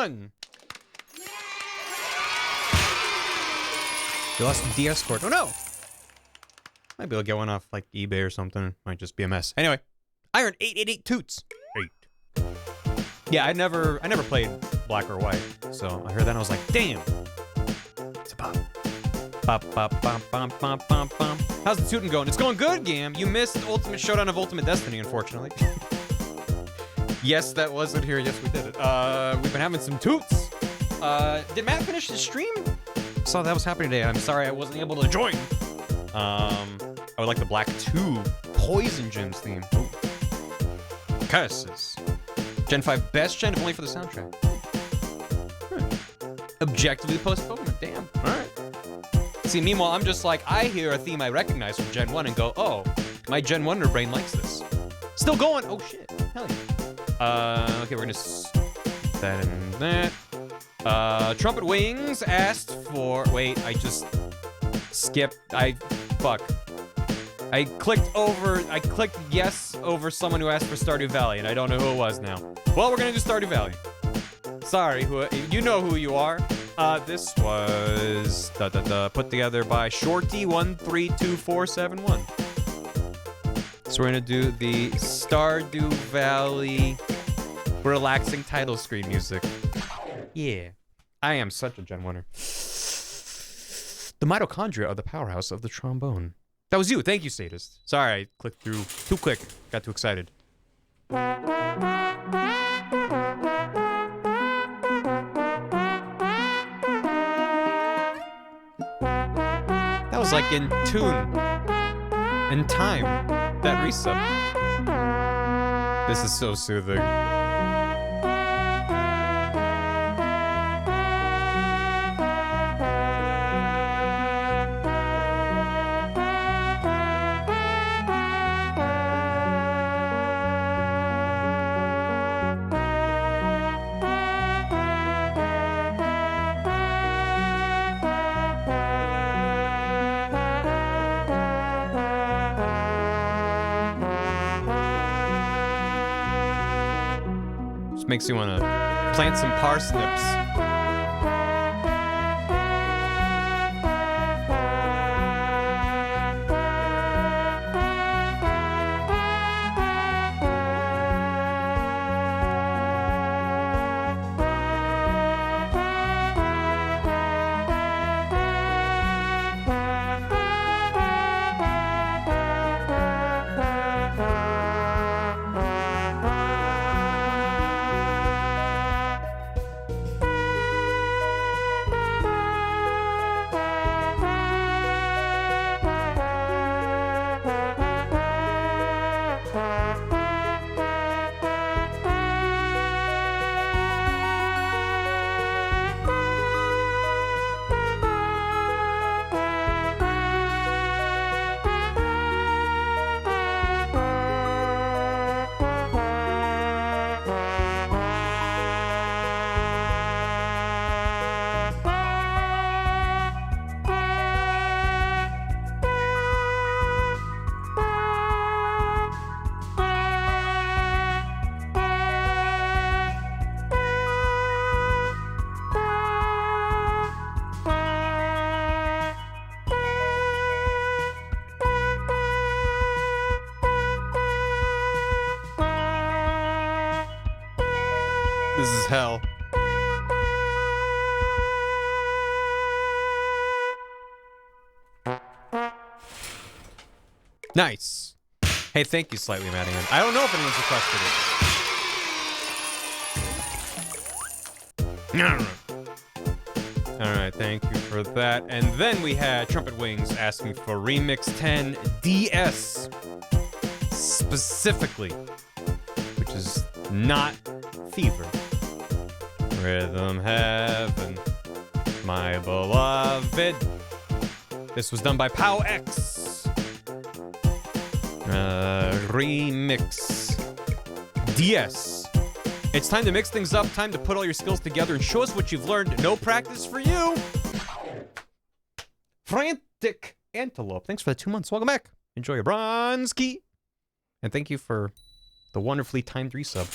1. You lost the DS cord. Oh no! Might be able to get one off like eBay or something. Might just be a mess. Anyway, Iron 888 toots. 8. Yeah, I never played Black or White, so I heard that and I was like, damn. It's a pop. Bop, bop, bop, bop, bop, bop, bop. How's the tootin' going? It's going good, Gam. You missed Ultimate Showdown of Ultimate Destiny, unfortunately. Yes, that wasn't here. Yes, we did it. We've been having some toots. Did Matt finish his stream? Saw that was happening today. I'm sorry I wasn't able to join. I would like the Black 2 Poison Gems theme. Ooh. Curses. Gen 5 best gen, if only for the soundtrack. Objectively postponed. Damn. All right. See, meanwhile, I'm just like, I hear a theme I recognize from Gen 1 and go, oh, my Gen 1er brain likes this. Still going. Oh, shit. Hell yeah. Okay, we're gonna put that in that. Trumpet Wings asked for, wait, I just skipped, fuck. I clicked yes over someone who asked for Stardew Valley, and I don't know who it was now. Well, we're gonna do Stardew Valley. Sorry, you know who you are. This was put together by Shorty132471. So we're gonna do the Stardew Valley relaxing title screen music. Yeah, I am such a Gen 1er. The mitochondria of the powerhouse of the trombone. That was you. Thank you, Sadist. Sorry, I clicked through too quick. Got too excited. That was like in tune. In time. That resub. This is so soothing. Makes you want to plant some parsnips. This is hell. Nice. Hey, thank you, Slightly Madigan. I don't know if anyone's requested it. Alright, thank you for that. And then we had Trumpet Wings asking for Remix 10 DS. Specifically. Which is not Fever. Rhythm Heaven, my beloved. This was done by Pow X. Remix DS. It's time to mix things up, time to put all your skills together and show us what you've learned. No practice for you. Frantic Antelope, thanks for the 2 months. Welcome back. Enjoy your bronze key. And thank you for the wonderfully timed resub.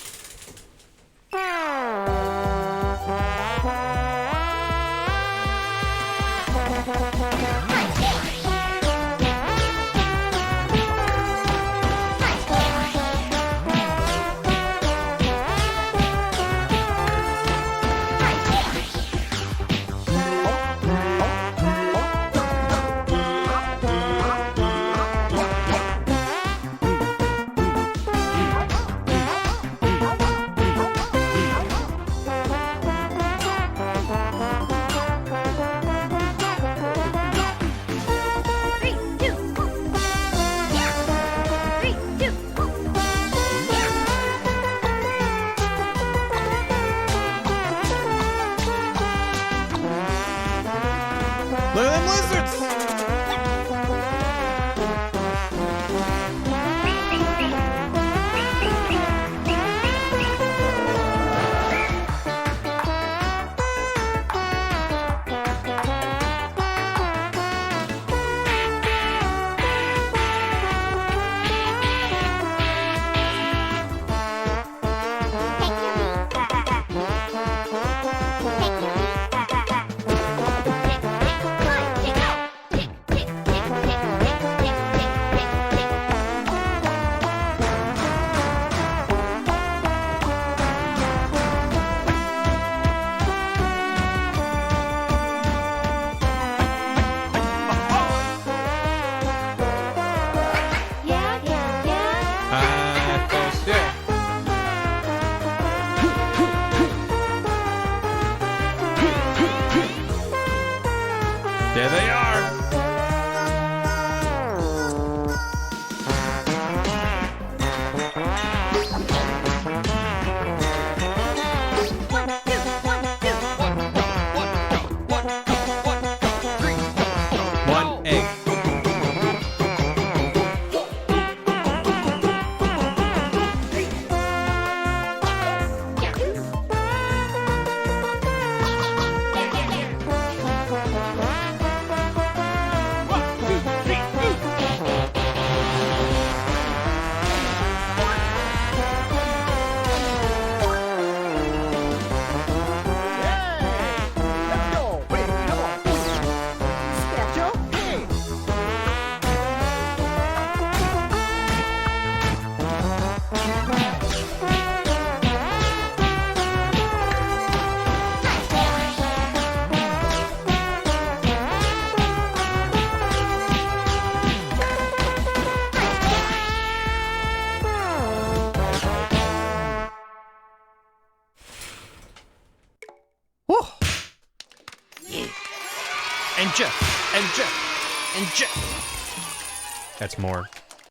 and Jeff, and Jeff, and Jeff. That's more.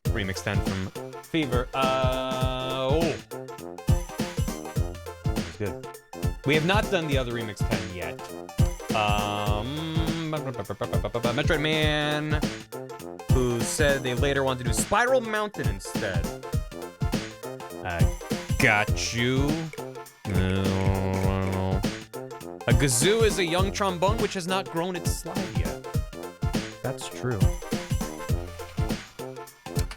Remix 10 from Fever. Oh. That's good. We have not done the other Remix 10 yet. Metroid Man, who said they later wanted to do Spiral Mountain instead. Got you. A kazoo is a young trombone which has not grown its slide yet. That's true.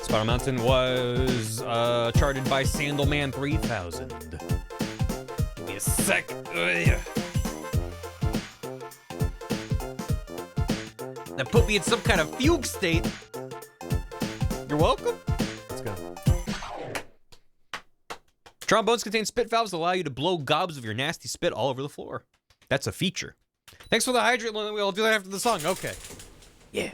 Spiral Mountain was charted by Sandalman 3000. Give me a sec. That put me in some kind of fugue state. You're welcome. Let's go. Trombones contain spit valves that allow you to blow gobs of your nasty spit all over the floor. That's a feature. Thanks for the hydrate. We'll do that after the song. Okay. Yeah.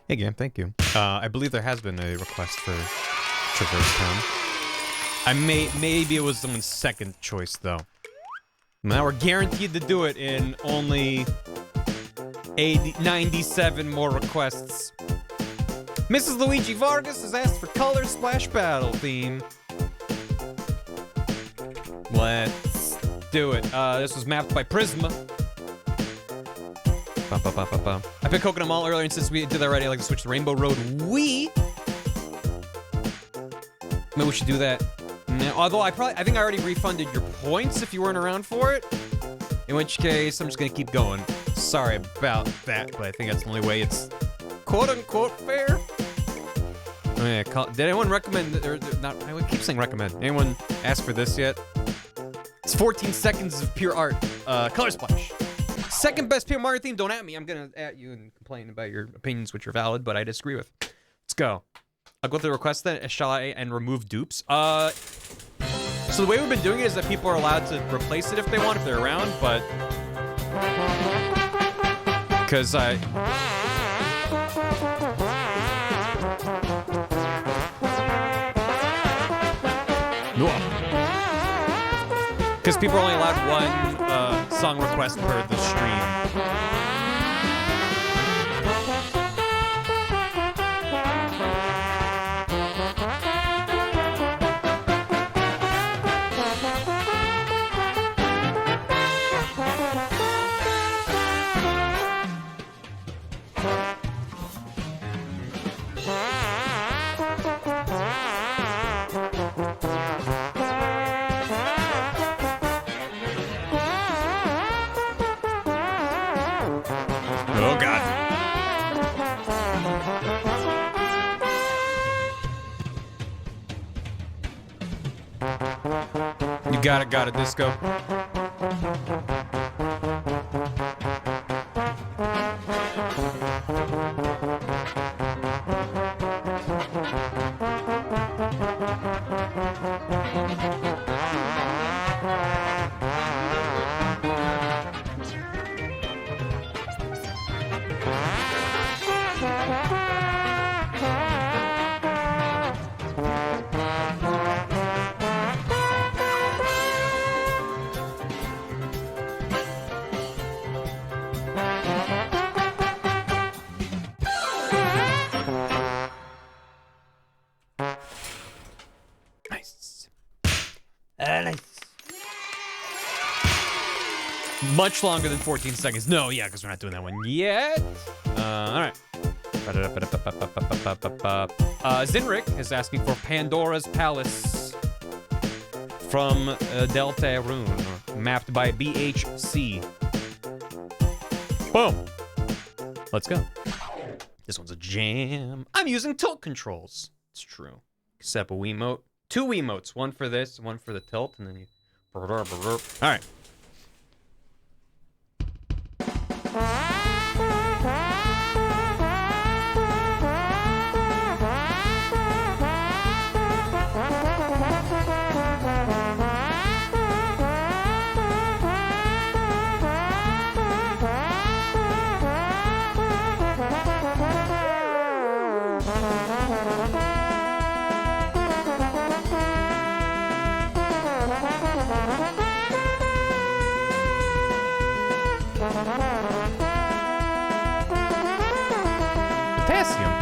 Hey, Gam, thank you. I believe there has been a request for Traverse Town. Maybe it was someone's second choice, though. Now we're guaranteed to do it in only 97 more requests. Mrs. Luigi Vargas has asked for Color Splash Battle theme. Let's do it. This was mapped by Prisma. I picked Coconut Mall earlier, and since we did that already, I like to switch to Rainbow Road. Maybe we should do that now. Although I think I already refunded your points if you weren't around for it. In which case, I'm just gonna keep going. Sorry about that, but I think that's the only way it's quote-unquote fair. Oh yeah, did anyone recommend, or not, I would keep saying recommend. Anyone ask for this yet? It's 14 seconds of pure art. Color Splash. Second best Pure Mario theme. Don't at me. I'm gonna at you and complain about your opinions, which are valid, but I disagree with. Let's go. I'll go through the request then. Shall I and remove dupes? So the way we've been doing it is that people are allowed to replace it if they want, if they're around, but because people are only allowed one song request per the stream. Got it, disco. Nice. Nice. Much longer than 14 seconds. No, yeah, because we're not doing that one yet. All right. Zinric is asking for Pandora's Palace from Deltarune, mapped by BHC. Boom. Let's go. This one's a jam. I'm using tilt controls. It's true. Except a Wiimote. 2 Wiimotes. One for this, one for the tilt, and then you... All right. Potassium.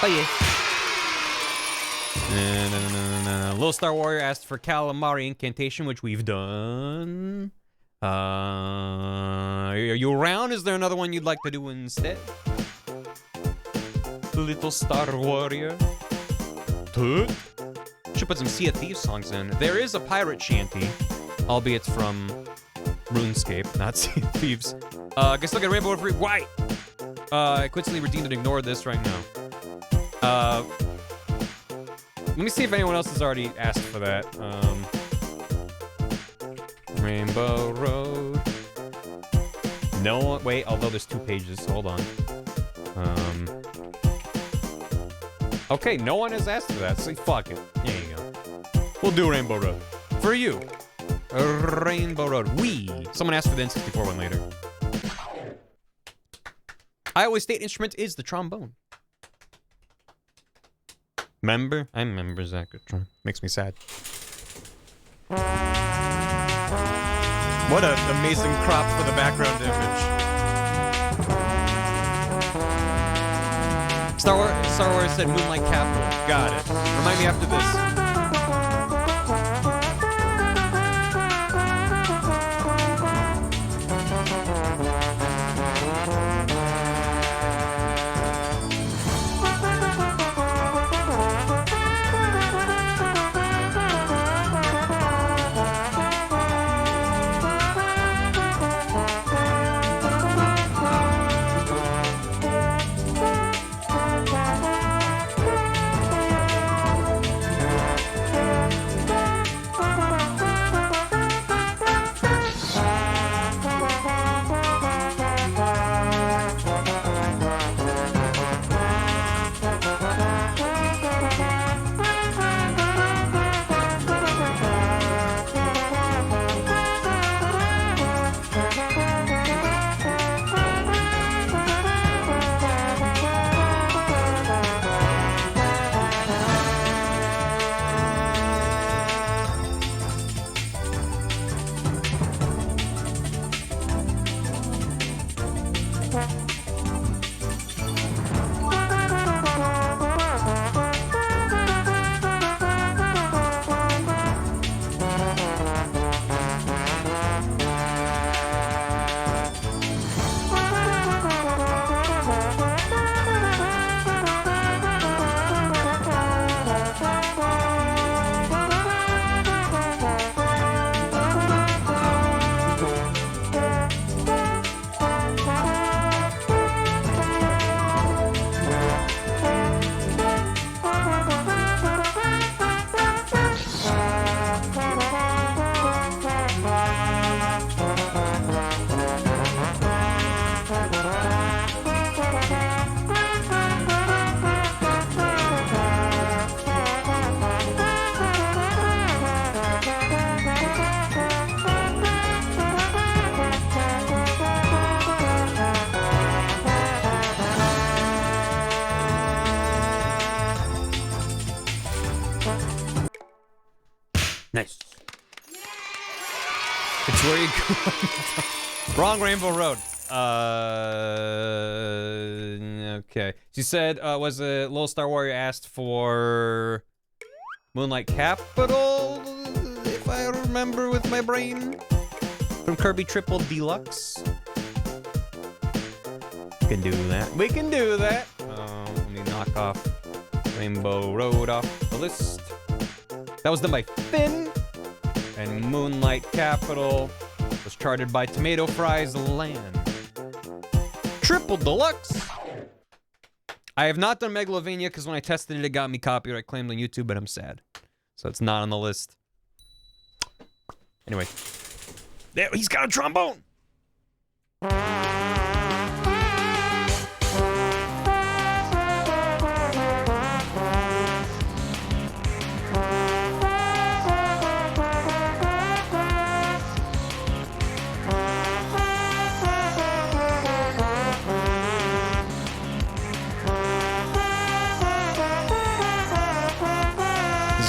Oh yeah. Little Star Warrior asked for Calamari Incantation, which we've done. Are you around? Is there another one you'd like to do instead? Little Star Warrior. Toot. Should put some Sea of Thieves songs in. There is a pirate shanty, albeit from RuneScape, not Sea of Thieves. Guess look at Rainbow Free. Why? I quickly redeemed and ignored this right now. Let me see if anyone else has already asked for that. Rainbow Road. No one, wait, although there's 2 pages, hold on. Okay, no one has asked for that, so fuck it. There you go. We'll do Rainbow Road. For you. Rainbow Road. Someone asked for the N64 one later. Iowa's state instrument is the trombone. Remember? I remember Zacatron. Makes me sad. What an amazing crop for the background image. Star Wars said Moonlight Capital. Got it. Remind me after this. Nice. It's where you go. Wrong Rainbow Road. Okay. She said, was it Little Star Warrior asked for Moonlight Capital, if I remember with my brain, from Kirby Triple Deluxe. We can do that. We can do that. Let me knock off Rainbow Road off the list. That was done by Finn. And Moonlight Capital was charted by Tomato Fries Land. Triple Deluxe. I have not done Megalovania because when I tested it, it got me copyright claimed on YouTube, but I'm sad. So it's not on the list. Anyway. There, he's got a trombone!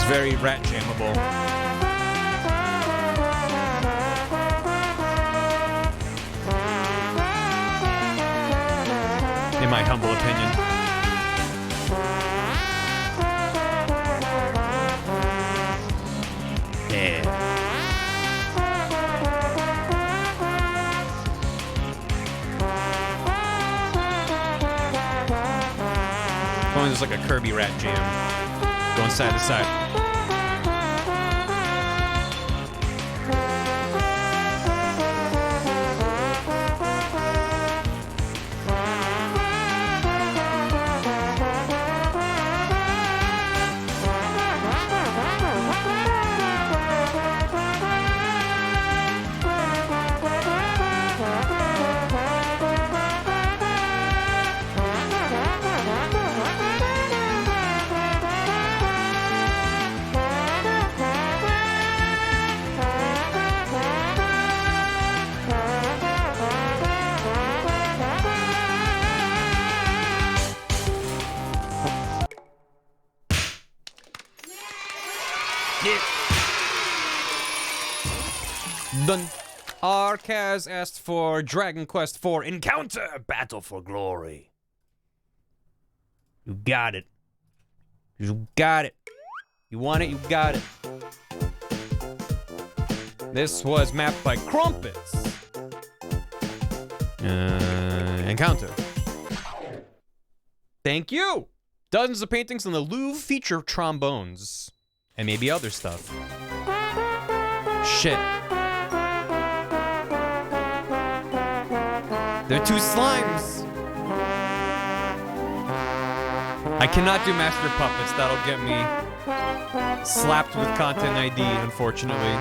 Very rat jammable. In my humble opinion. Yeah. Only there's like a Kirby rat jam going side to side. Done. Arcaz asked for Dragon Quest IV Encounter Battle for Glory. You got it. You got it. You want it, you got it. This was mapped by Crumpets. Encounter. Thank you. Dozens of paintings on the Louvre feature trombones. And maybe other stuff. Shit. They're two slimes. I cannot do Master Puppets. That'll get me slapped with Content ID, unfortunately.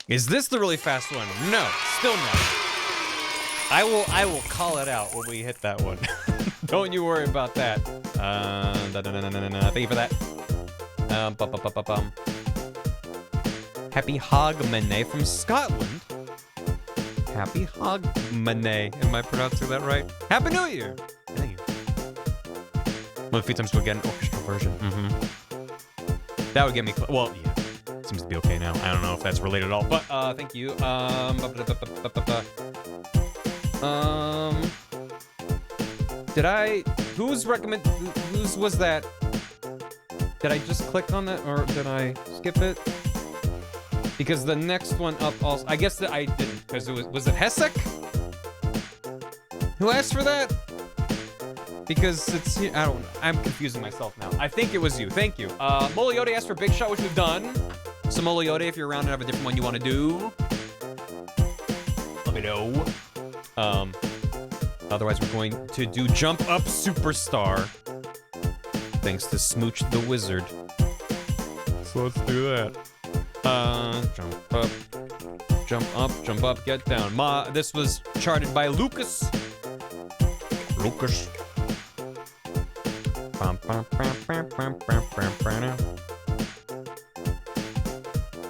Is this the really fast one? No, still no. I will call it out when we hit that one. Don't you worry about that. Thank you for that. Happy Hogmanay from Scotland. Happy Hogmanay. Am I pronouncing that right? Happy New Year. Thank you. Well, a few times we'll get an orchestral version. That would get me. Well, yeah. Seems to be okay now. I don't know if that's related at all, but thank you. Did I? Whose was that? Did I just click on that, or did I skip it? Because the next one up also, I guess that I didn't, because it was it Hessek? Who asked for that? Because it's, I don't know, I'm confusing myself now. I think it was you, thank you. Moliote asked for Big Shot, which we've done. So Moliote, if you're around and have a different one you want to do, let me know. Otherwise we're going to do Jump Up Superstar. Thanks to Smooch the Wizard. So let's do that. Jump up, get down. This was charted by Lucas.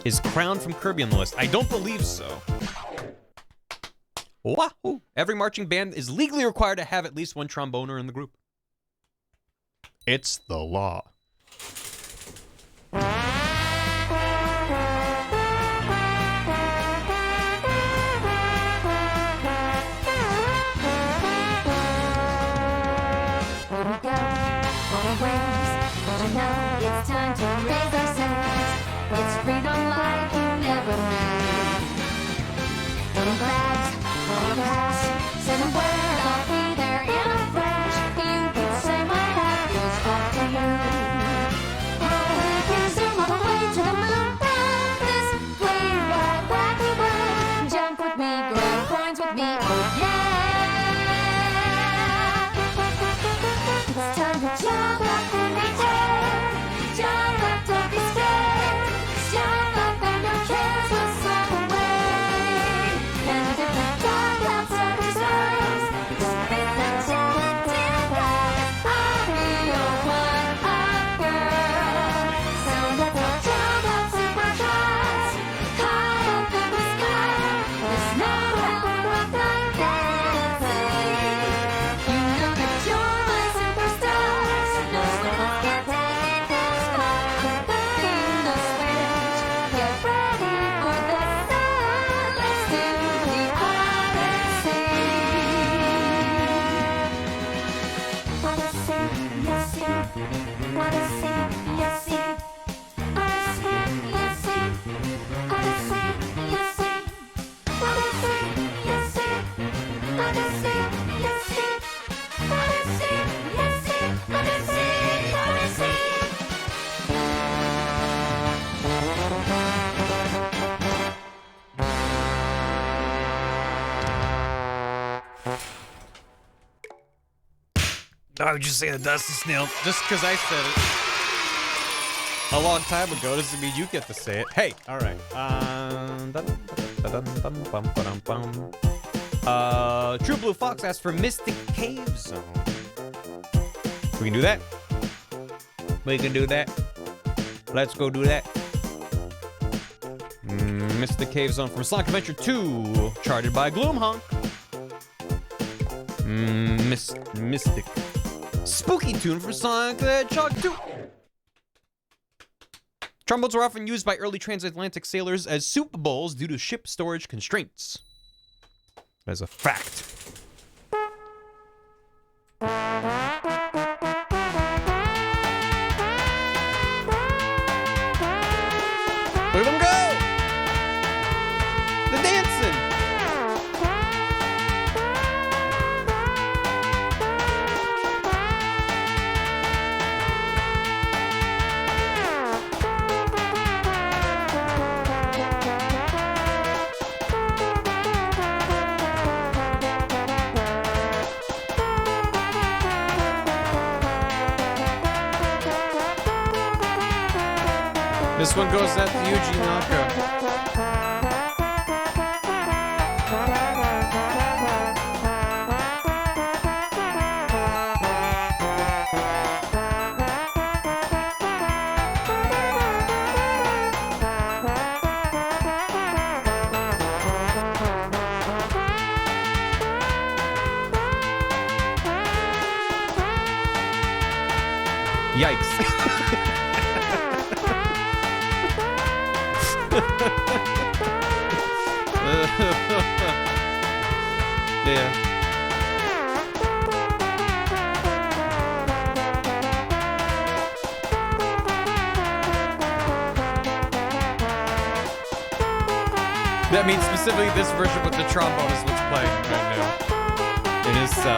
Is Crown from Kirby on the list? I don't believe so. Wahoo! Every marching band is legally required to have at least one tromboner in the group. It's the law. It's time to raise ourselves. It's freedom like you never knew. Little flags, little glass, say the word, I'll be there in a flash. You can say my hat goes off to you. Oh, we can zoom all the way to the moon. Down this way, right, wacky way. Jump with me, grab coins with me, oh yeah. It's time to jump up in the air. Jump up, don't be scared. Jump up and your cares will slip away. And if the dark outside is ours, spit the giant impact. I'll be your one-up girl. So let's all jump up super fast. High up in the sky. There's no help like dancing. You know that you're my superstars. No sweat, let's get I would just say the Dusty Snail. Just because I said it a long time ago doesn't mean you get to say it. Hey, all right. True Blue Fox asked for Mystic Cave Zone. We can do that. We can do that. Let's go do that. Mystic Cave Zone from Sonic Adventure 2, charted by Gloomhonk. Mystic. Spooky tune for Sonic the Hedgehog 2. Trombones were often used by early transatlantic sailors as soup bowls due to ship storage constraints. That is a fact. Look at them go! The dancing! This one goes out to Yuji Naka. Yikes. Yeah. That means specifically this version with the trombone is what's playing right now. It is so.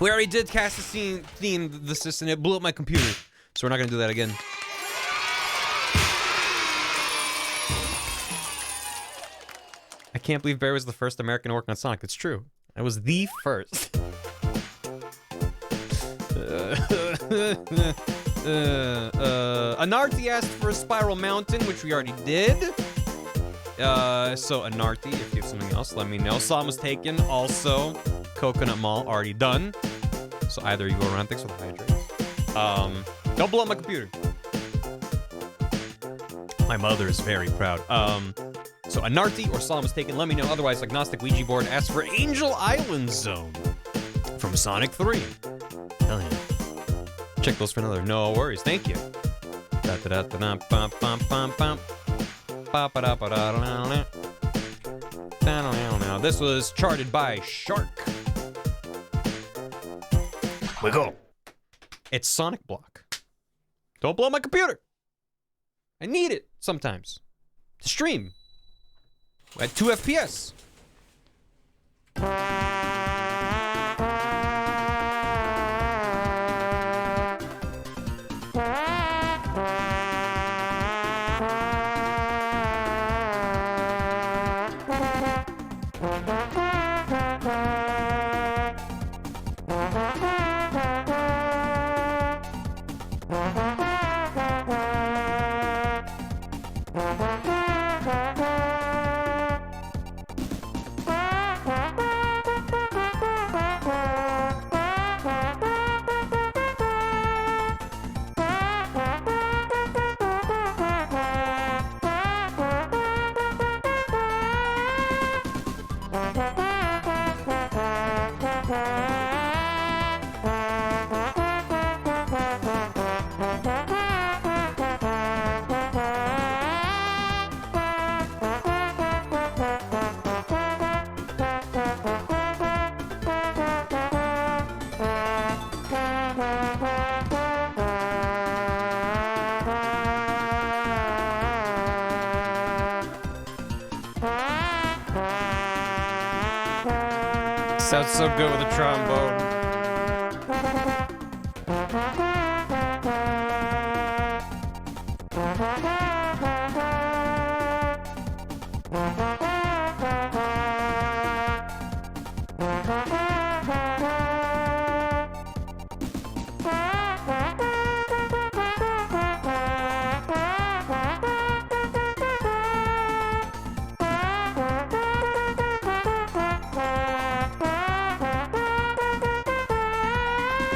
We already did cast the theme this and it blew up my computer, so we're not gonna do that again. I can't believe Barry was the first American to work on Sonic. It's true. I was the first. Anarty asked for a Spiral Mountain, which we already did. So Anarty, if you have something else, let me know. Psalm was taken. Also, Coconut Mall already done. So either you go around things with hydrates. Don't blow up my computer. My mother is very proud. So Anarty or Psalm was taken. Let me know. Otherwise, Agnostic Ouija board asked for Angel Island Zone from Sonic 3. Hell yeah. Check those for another. No worries. Thank you. This was charted by Shark. We go. It's Sonic Block. Don't blow my computer. I need it sometimes to stream at 2 FPS. Sounds so good with a trombone.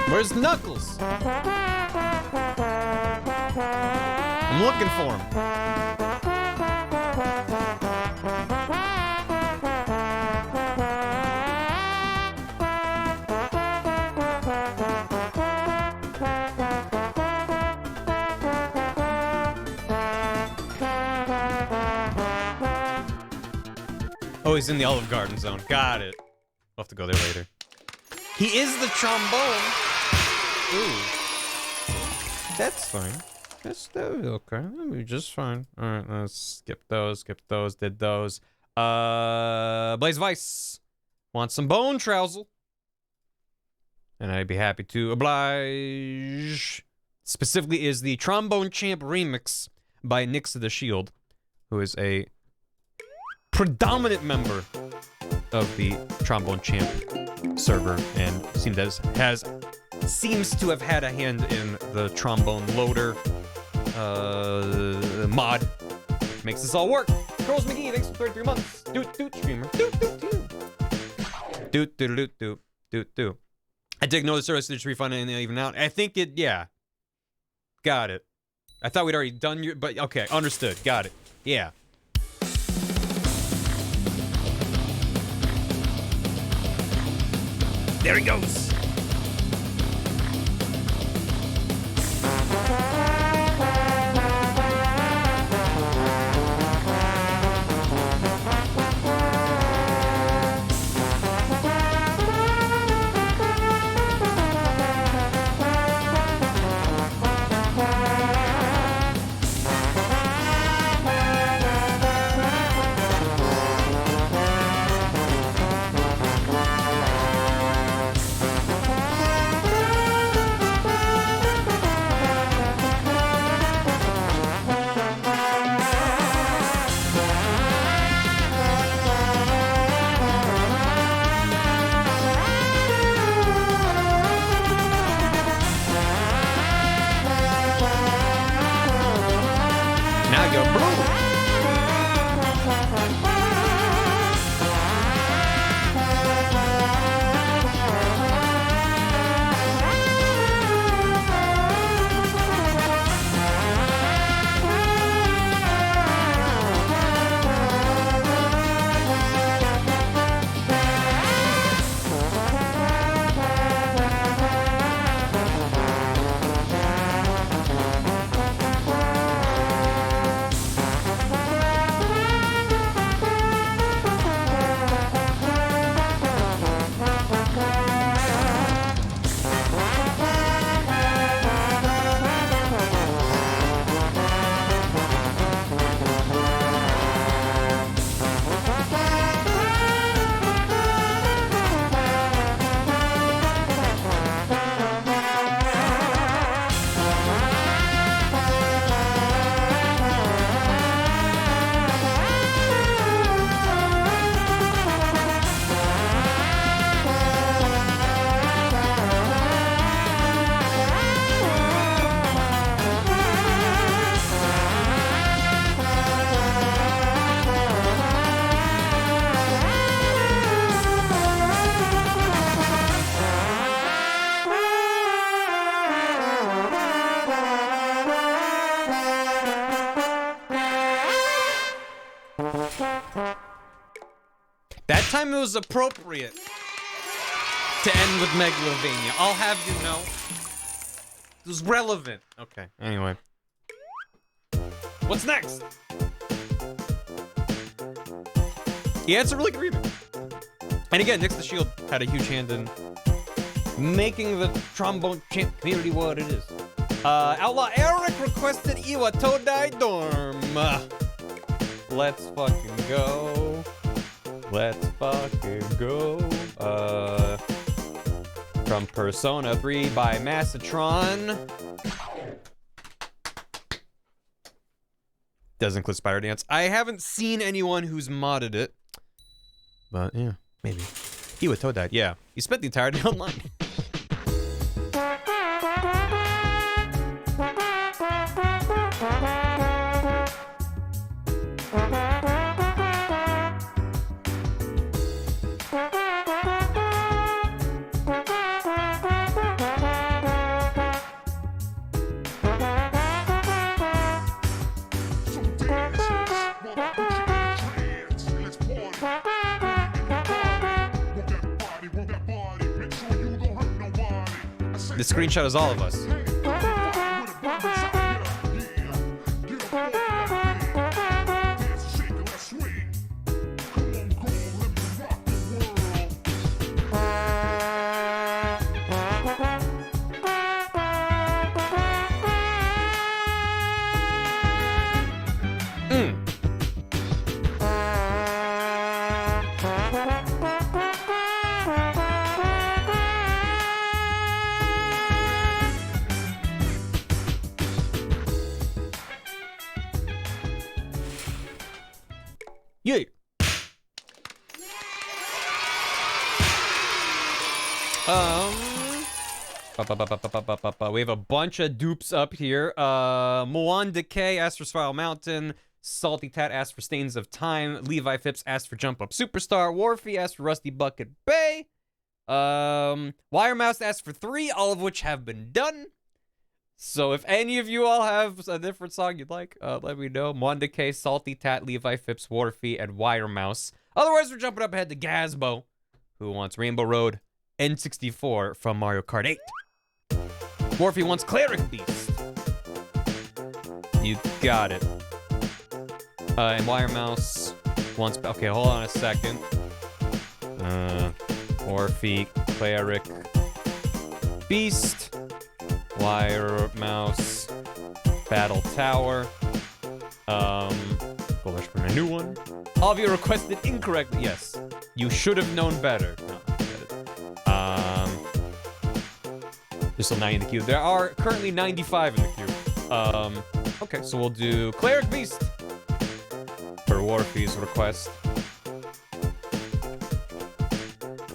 Where's Knuckles? I'm looking for him. Oh, he's in the Olive Garden zone. Got it. We'll have to go there later. He is the trombone. Ooh. That's fine. That's okay. That'll be just fine. Alright, let's skip those, did those. Blaze Vice wants some bone trousel. And I'd be happy to oblige. Specifically is the Trombone Champ remix by Nyx of the Shield, who is a predominant member of the Trombone Champ server and seems to have had a hand in the trombone loader mod. Makes this all work. Girls McGee, thanks for 33 months. Doot streamer. Doot. I didn't know the service did refund and even out. I think it, yeah. Got it. I thought we'd already done your, but okay, understood. Got it. Yeah. There he goes. That time it was appropriate to end with Megalovania. I'll have you know. It was relevant. Okay, anyway. What's next? Yeah, it's a really good remix. And again, Nick's the Shield had a huge hand in making the Trombone Champ community what it is. Outlaw Eric requested Iwa Todai Dorm. Let's fucking go. Let's fucking go. From Persona 3 by Massatron. Doesn't include Spider Dance. I haven't seen anyone who's modded it. But yeah, maybe. Iwa Todai, yeah. He spent the entire day online. The screenshot is all of us. Yeah. We have a bunch of dupes up here. Moan Decay, Astrosphere Mountain, Salty Tat asked for Stains of Time. Levi Phipps asked for Jump Up Superstar. Wharfie asked for Rusty Bucket Bay. Wire Mouse asked for 3, all of which have been done. So if any of you all have a different song you'd like, let me know. Mwanda K, Salty Tat, Levi Phipps, Wharfie, and Wire Mouse. Otherwise, we're jumping up ahead to Gazbo, who wants Rainbow Road N64 from Mario Kart 8. Wharfie wants Cleric Beast. You got it. And Wire Mouse wants... Okay, hold on a second. Wharfie, Cleric, Beast, Wire Mouse, Battle Tower. Go let's bring a new one. All of you requested incorrectly. Yes, you should have known better. No, there's still 9 in the queue. There are currently 95 in the queue. Okay, so we'll do Cleric Beast for Wharfie's request.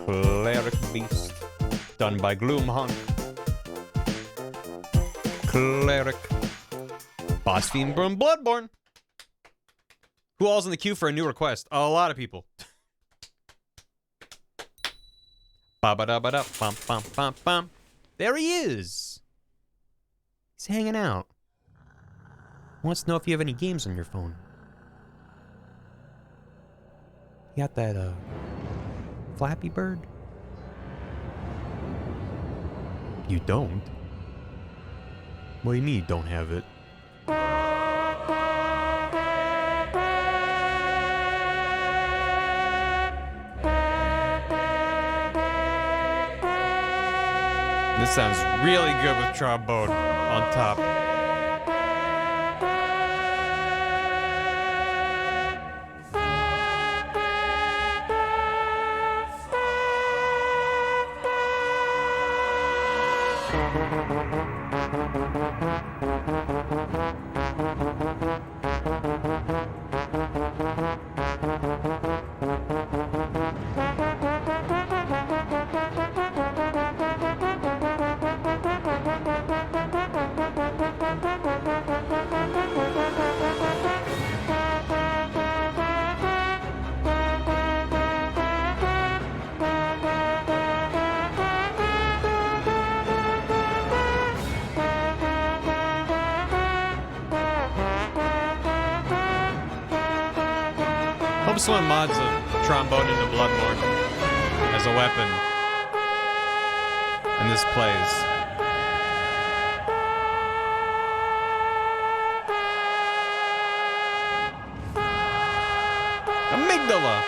Cleric Beast, done by Gloomhunk. Cleric. Boss Fiend from Bloodborne. Who all's in the queue for a new request? A lot of people. Ba-ba-da-ba-da-bum-bum-bum-bum. There he is. He's hanging out. Wants to know if you have any games on your phone. You got that, Flappy Bird? You don't? What do you mean you don't have it? This sounds really good with trombone on top. Hope someone mods a trombone into Bloodborne as a weapon. And this plays. Amygdala!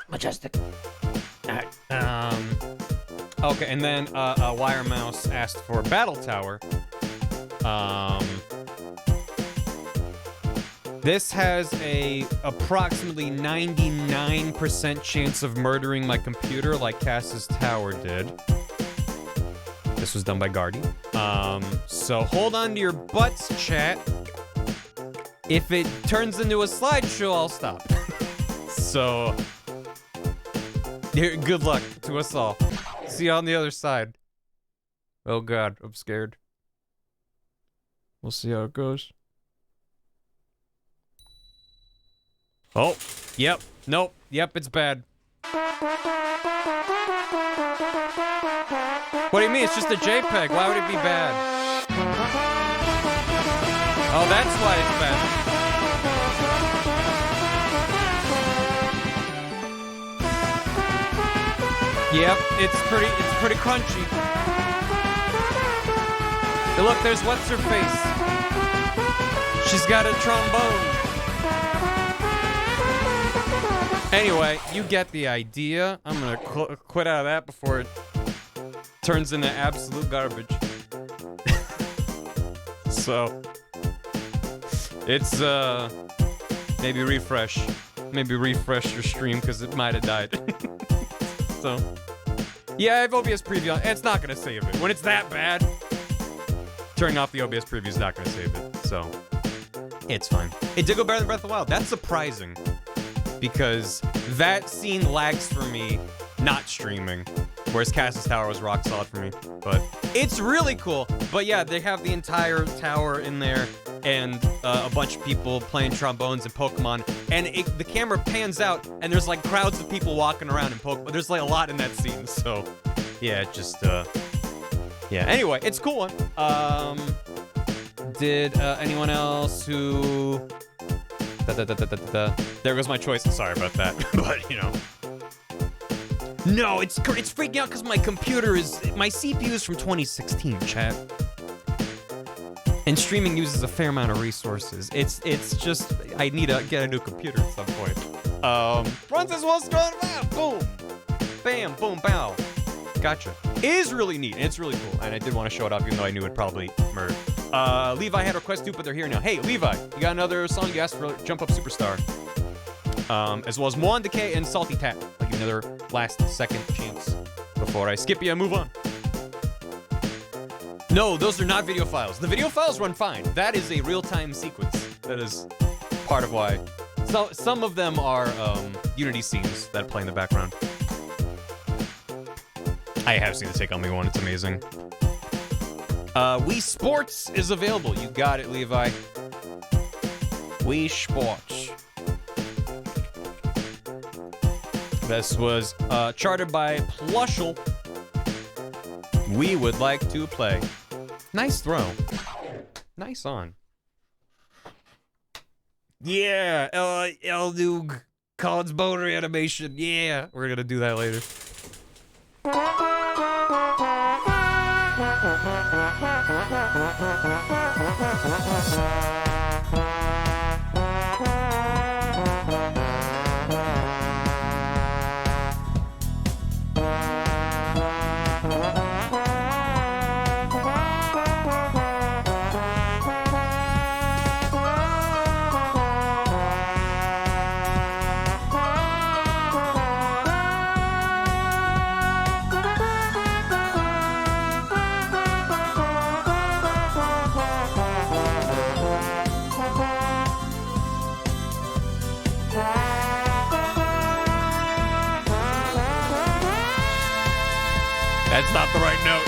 Majestic. Alright, okay, and then Wire Mouse asked for Battle Tower. This has a approximately 99% chance of murdering my computer like Cass's Tower did. This was done by Guardy. So hold on to your butts, chat. If it turns into a slideshow, I'll stop. So, good luck to us all. See you on the other side. Oh God, I'm scared. We'll see how it goes. Oh, yep, nope, yep, it's bad. What do you mean? It's just a JPEG. Why would it be bad? Oh, that's why it's bad. Yep, it's pretty crunchy. Hey, look, there's what's her face. She's got a trombone. Anyway, you get the idea. I'm gonna quit out of that before it turns into absolute garbage. So, it's, maybe refresh your stream because it might have died. So, yeah, I have OBS preview on. It's not gonna save it. When it's that bad, turning off the OBS preview is not gonna save it. So, it's fine. It did go better than Breath of the Wild. That's surprising because that scene lags for me not streaming. Whereas Cass's Tower was rock solid for me. But it's really cool. But yeah, they have the entire tower in there and a bunch of people playing trombones and Pokemon. And the camera pans out and there's like crowds of people walking around in Pokemon. There's like a lot in that scene. So yeah, it just, yeah. Anyway, it's a cool one. Did anyone else who... There goes my choice. Sorry about that. But, you know... No, it's freaking out because my CPU is from 2016, chat. And streaming uses a fair amount of resources. It's just, I need to get a new computer at some point. Runs as well, strong, boom. Bam, boom, bow. Gotcha. It is really neat, and it's really cool. And I did want to show it off, even though I knew it'd probably murder. Levi had a request too, but they're here now. Hey, Levi, you got another song you asked for? Jump Up Superstar. As well as Moan Decay and Salty Tap. I'll give you another last second chance before I skip you and move on. No, those are not video files. The video files run fine. That is a real-time sequence. That is part of why. So, some of them are Unity scenes that play in the background. I have seen the Take On Me one. It's amazing. Wii Sports is available. You got it, Levi. Wii Sports. This was charted by Plushel. We would like to play. Nice throw. Nice on. Yeah, Eldug Colin's bone reanimation. Yeah, we're gonna do that later. That's not the right note.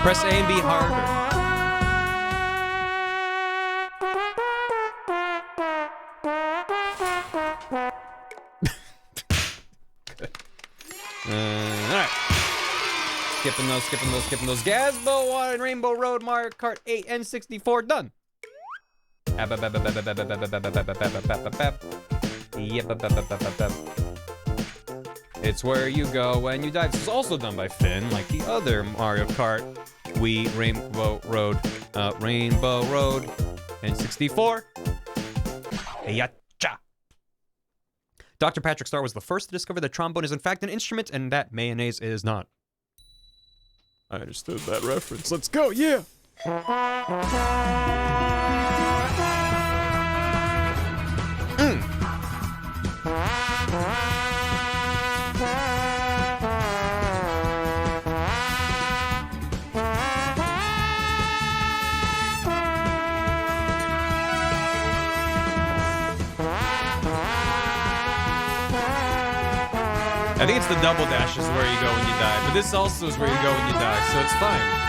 Press A and B harder. Alright. Skipping those. Gazbo, Water, and Rainbow Road, Mario Kart 8, N64, done. Yep. It's where you go when you die. This was also done by Finn, like the other Mario Kart Wii Rainbow Road in 64. Yacha. Dr. Patrick Star was the first to discover that trombone is in fact an instrument and that mayonnaise is not. I understood that reference. Let's go, yeah! I think it's the double dash is where you go when you die, but this also is where you go when you die, so it's fine.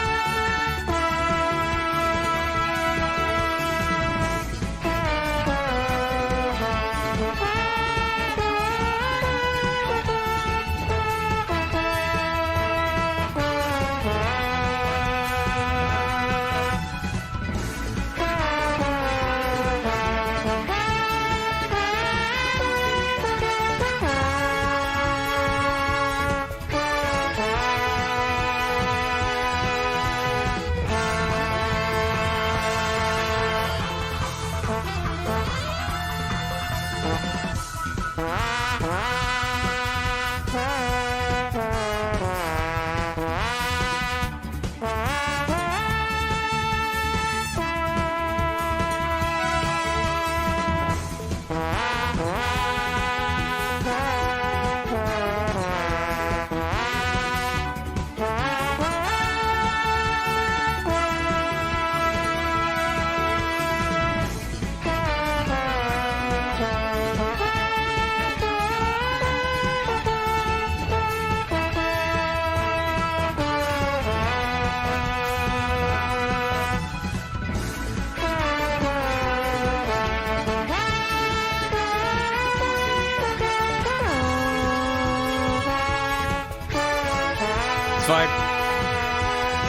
It's fine.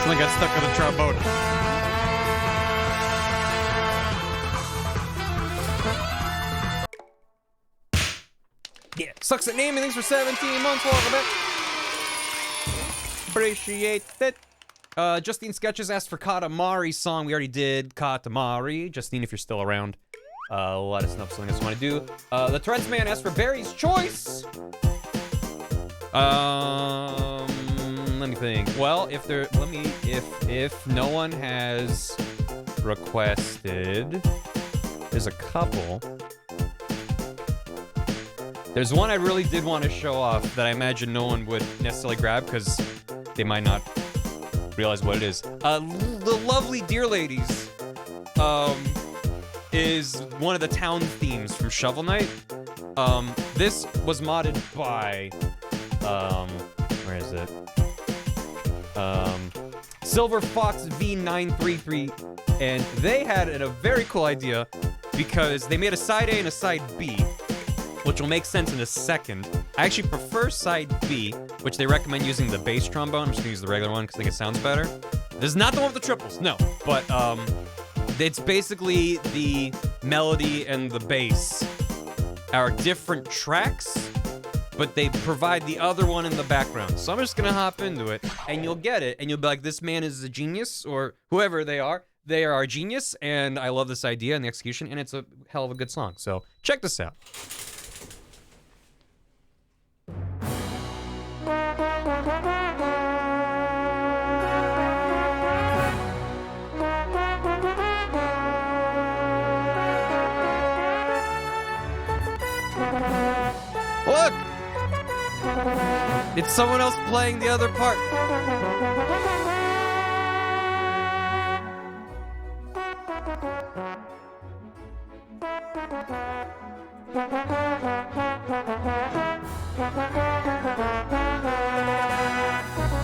Something got stuck on the trombone. Yeah. Sucks at naming. Thanks for 17 months. Welcome back. Appreciate it. Justine Sketches asked for Katamari's song. We already did Katamari. Justine, if you're still around, let us know if something else you want to do. The Threads Man asked for Barry's Choice. Let me think. Well, if no one has requested, there's a couple. There's one I really did want to show off that I imagine no one would necessarily grab because they might not realize what it is. The lovely Deer Ladies is one of the town themes from Shovel Knight. This was modded by where is it? Silver Fox V933, and they had a very cool idea because they made a side A and a side B, which will make sense in a second. I actually prefer side B, which they recommend using the bass trombone. I'm just gonna use the regular one because I think it sounds better. This is not the one with the triples, no, but it's basically the melody and the bass are different tracks, but they provide the other one in the background. So I'm just gonna hop into it, and you'll get it, and you'll be like, this man is a genius, or whoever they are a genius, and I love this idea and the execution, and it's a hell of a good song. So check this out. Look! It's someone else playing the other part.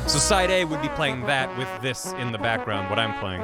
So side A would be playing that with this in the background, what I'm playing.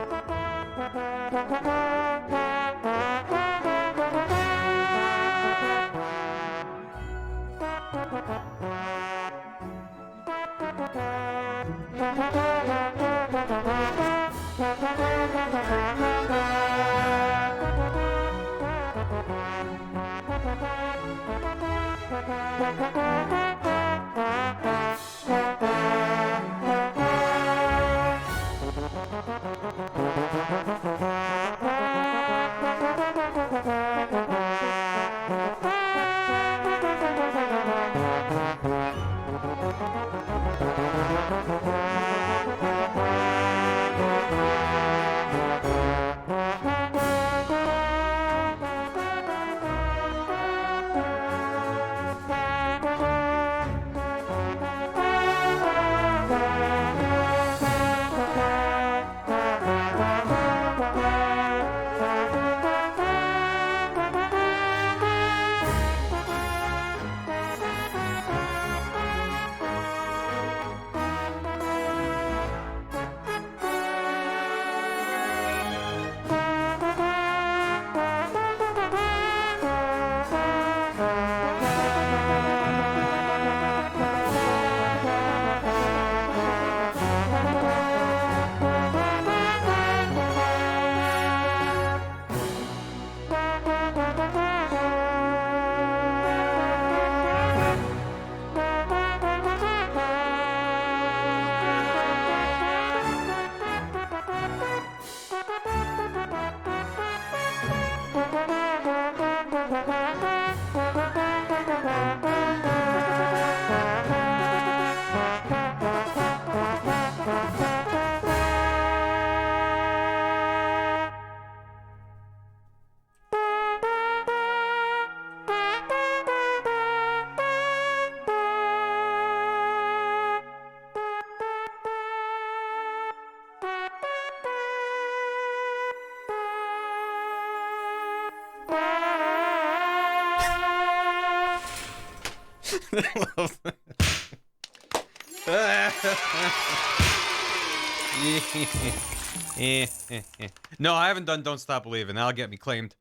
No, I haven't done Don't Stop Believing. That'll get me claimed.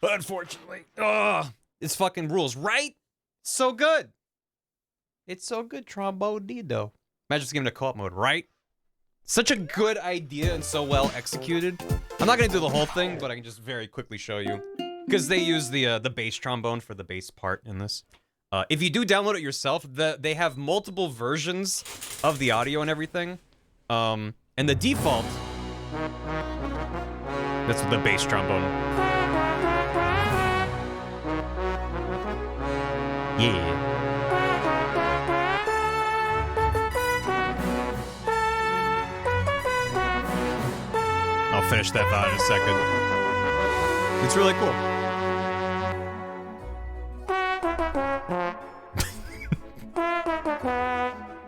Unfortunately. Oh, it's fucking rules, right? So good. It's so good, Trombone Dido. Imagine just giving it a co-op mode, right? Such a good idea and so well executed. I'm not gonna do the whole thing, but I can just very quickly show you. Because they use the bass trombone for the bass part in this. If you do download it yourself, they have multiple versions of the audio and everything. And the default... That's the bass trombone. Yeah. I'll finish that thought in a second. It's really cool.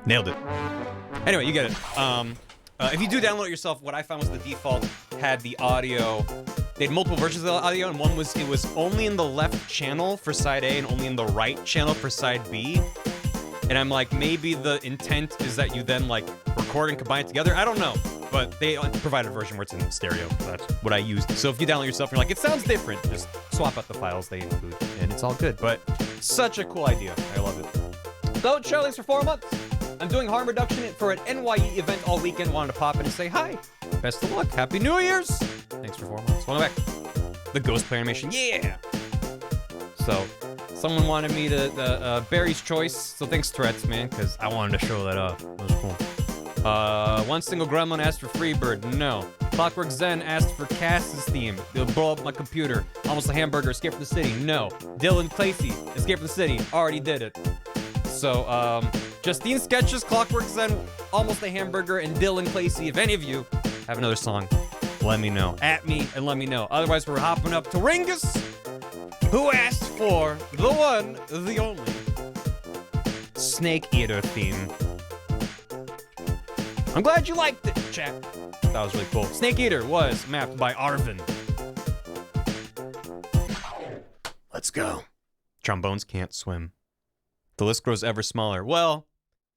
Nailed it. Anyway, you get it. If you do download it yourself, what I found was the default had the audio. They had multiple versions of the audio, and one was it was only in the left channel for side A and only in the right channel for side B. And I'm like, maybe the intent is that you then like record and combine it together. I don't know, but they provide a version where it's in stereo. So that's what I used. So if you download yourself, and you're like, it sounds different. Just swap out the files they include, and it's all good. But such a cool idea. I love it. So, Charlie's for 4 months. I'm doing harm reduction for an NYE event all weekend. Wanted to pop in and say hi. Best of luck. Happy New Year's. Thanks for 4 months. Welcome back. The ghost play animation. Yeah. So, someone wanted me to Barry's choice. So thanks, Tourette's, man, because I wanted to show that off. That was cool. One single gremlin asked for Freebird. No. Clockwork Zen asked for Cass's theme. It'll blow up my computer. Almost a Hamburger. Escape from the City. No. Dylan Clacy. Escape from the City. Already did it. So, Justine Sketches, Clockwork Zen, Almost a Hamburger, and Dylan Clacy. If any of you have another song, let me know. At me and let me know. Otherwise, we're hopping up to Ringus, who asked for the one, the only Snake Eater theme. I'm glad you liked it, chat. That was really cool. Snake Eater was mapped by Arvin. Let's go. Trombones can't swim. The list grows ever smaller. Well,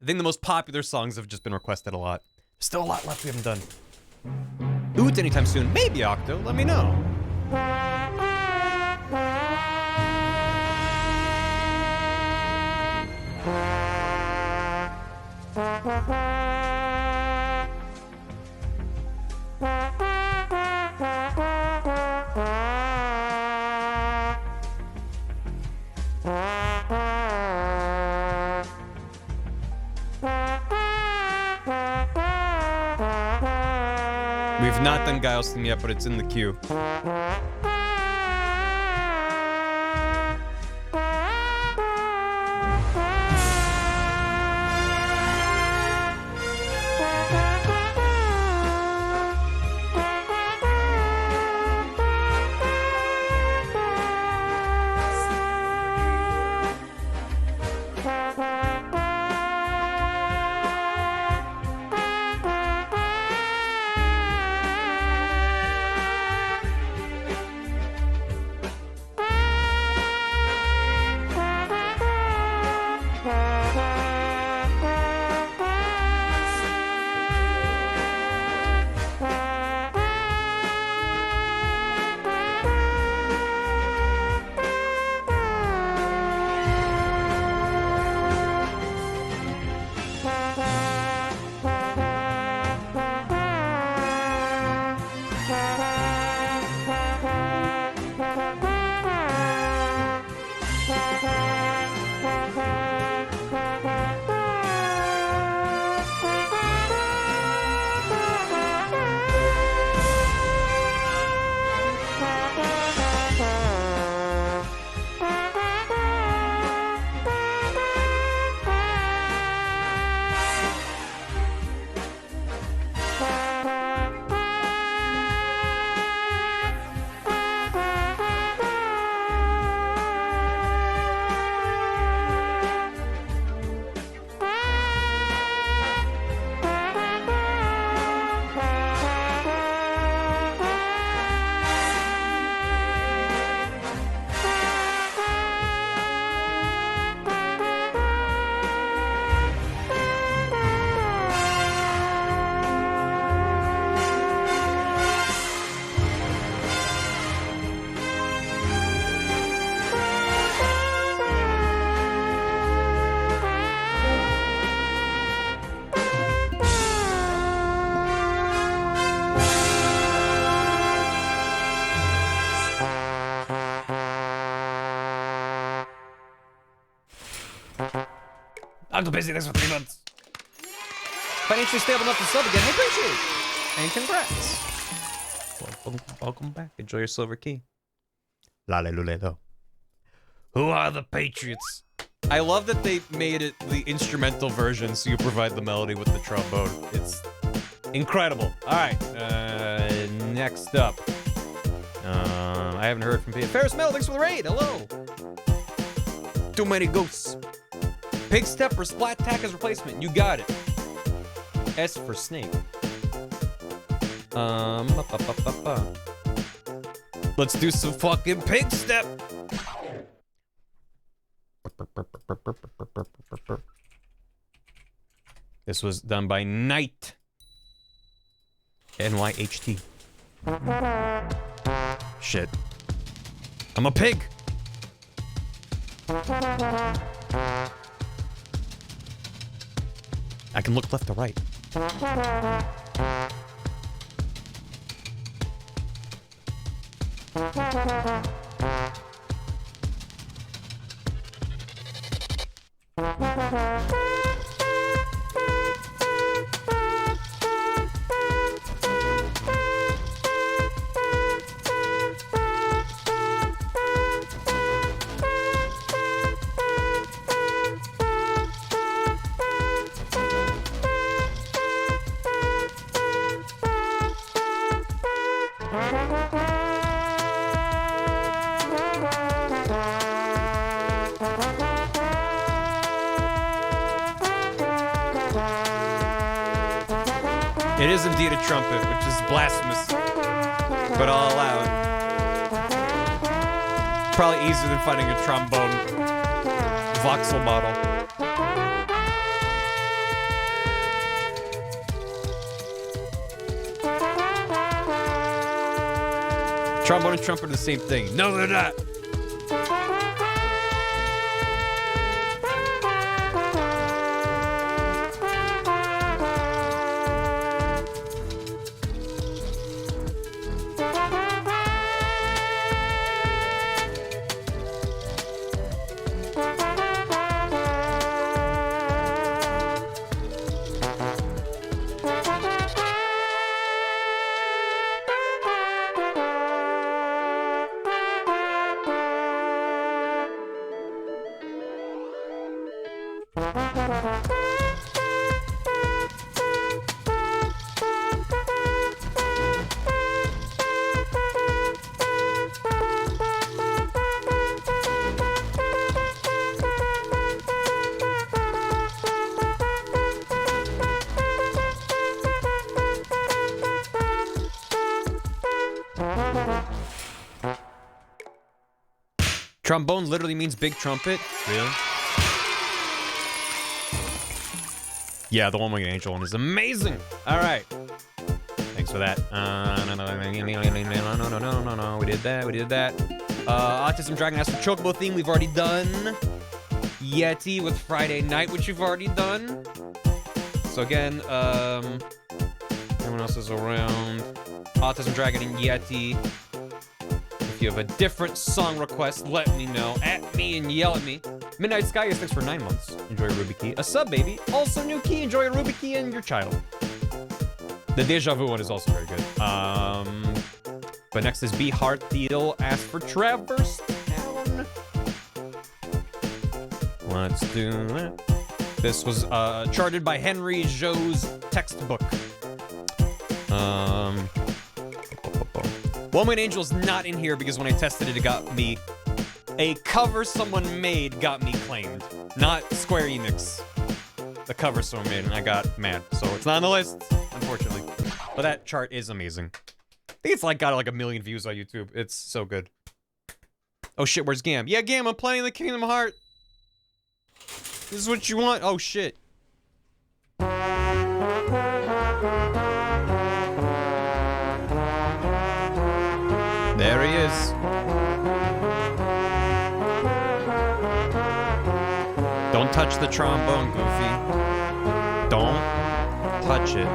I think the most popular songs have just been requested a lot. There's still a lot left we haven't done. Oot anytime soon. Maybe Octo. Let me know. I've not done Guile's theme yet, but it's in the queue. Uncle Busy, thanks for 3 months. Financially stable enough to sub again. I appreciate it. And congrats. Welcome back. Enjoy your silver key. Lalelulelo. Who are the Patriots? I love that they made it the instrumental version so you provide the melody with the trombone. It's incredible. All right. Next up. I haven't heard from Peter. Ferris Mel, thanks for the raid. Hello. Too many ghosts. Pig step or splat tack as replacement. You got it. S for snake. Let's do some fucking pig step. This was done by Knight. NYHT. Shit. I'm a pig. I can look left to right. It is indeed a trumpet, which is blasphemous, but I'll allow it. Probably easier than finding a trombone voxel model. Trombone and trumpet are the same thing. No, they're not. Trombone literally means big trumpet. Really? Yeah, the 1 Winged Angel one is amazing. All right. Thanks for that. No. We did that. Autism Dragon asked for Chocobo theme. We've already done. Yeti with Friday Night, which you've already done. So again, everyone else is around. Autism Dragon and Yeti. If you have a different song request, let me know. At me and yell at me. Midnight Sky is thanks for 9 months. Enjoy a Ruby Key. A sub, baby. Also new key. Enjoy a Ruby Key and your child. The Deja Vu one is also very good. But next is B. Heartdeal. Ask for Traverse Town. Let's do that. This was charted by Henry Joe's textbook. One Winged Angel's not in here because when I tested it, it got me a cover someone made got me claimed, not Square Enix. The cover someone made, and I got mad, so it's not on the list, unfortunately. But that chart is amazing. I think it's like got like 1 million views on YouTube. It's so good. Oh shit, where's Gam? Yeah, Gam, I'm playing the Kingdom Heart. This is what you want. Oh shit. There he is. Don't touch the trombone, Goofy. Don't touch it.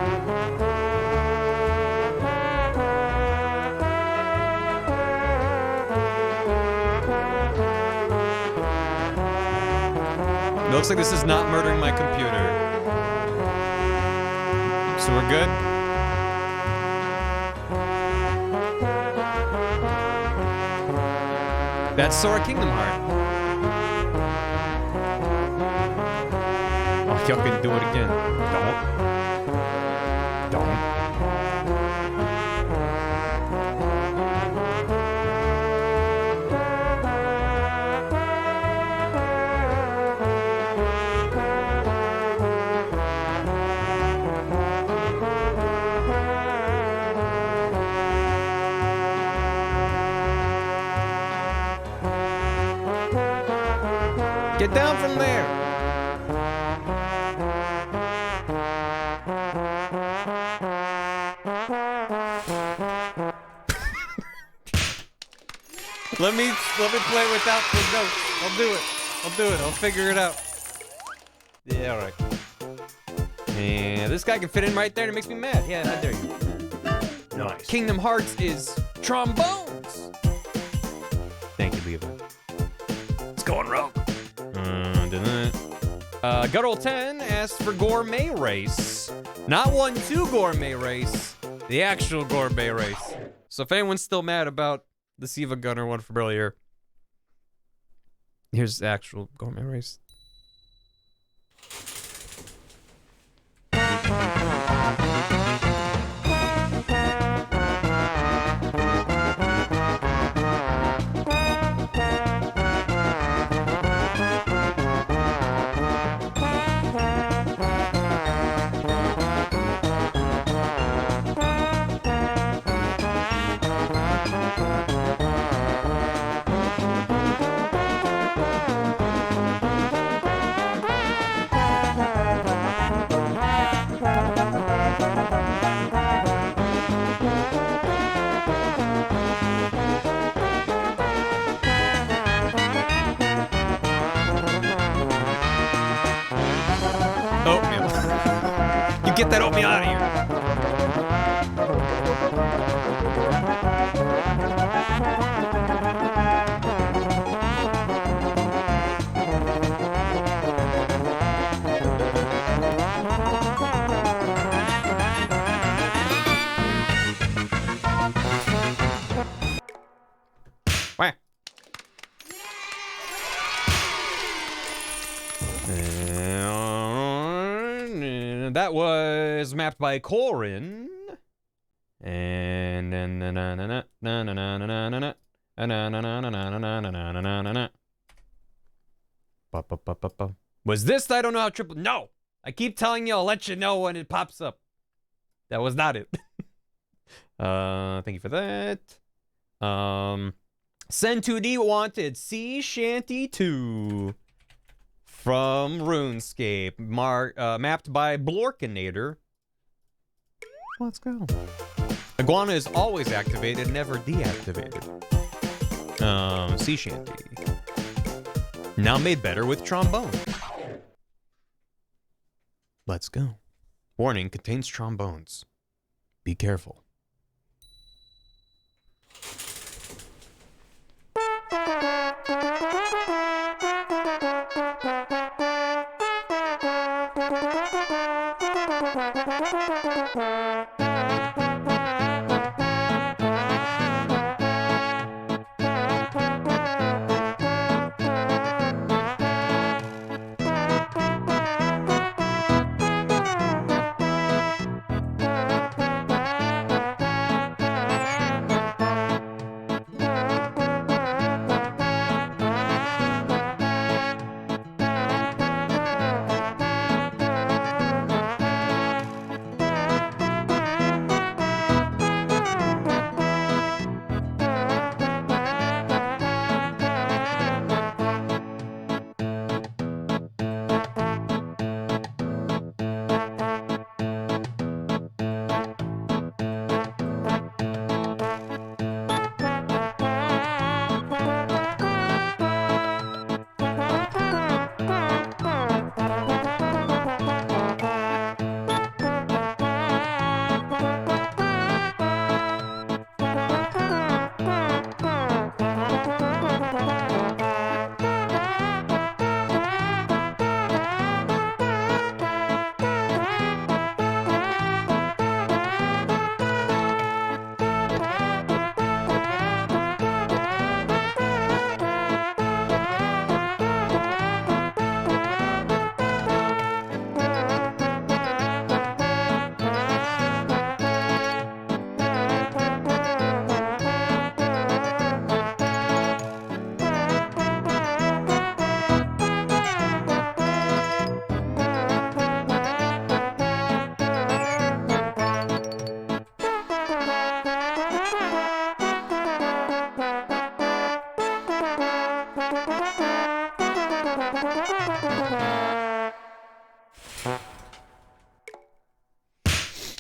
It looks like this is not murdering my computer. So we're good? That's Sora Kingdom Heart. Oh, y'all can do it again. Don't. Get down from there. Let me play without the notes. I'll do it. I'll figure it out. Yeah, all right. Yeah, this guy can fit in right there and it makes me mad. Yeah, how dare you. Nice. Kingdom Hearts is trombones. Thank you, Levi. It's going rogue. Guttural 10 asked for Gourmet Race. Not 1-2 Gourmet Race. The actual Gourmet Race. So if anyone's still mad about the Siva Gunner one from earlier, here's the actual Gourmet Race. Get that oatmeal out of here. That was mapped by Corin. And was this? I don't know how triple. No, I keep telling you. I'll let you know when it pops up. That was not it. Thank you for that. Send2D wanted Sea Shanty 2 from RuneScape, mapped by Blorkinator. Let's go. Iguana is always activated, never deactivated. Sea Shanty. Now made better with trombone. Let's go. Warning, contains trombones. Be careful.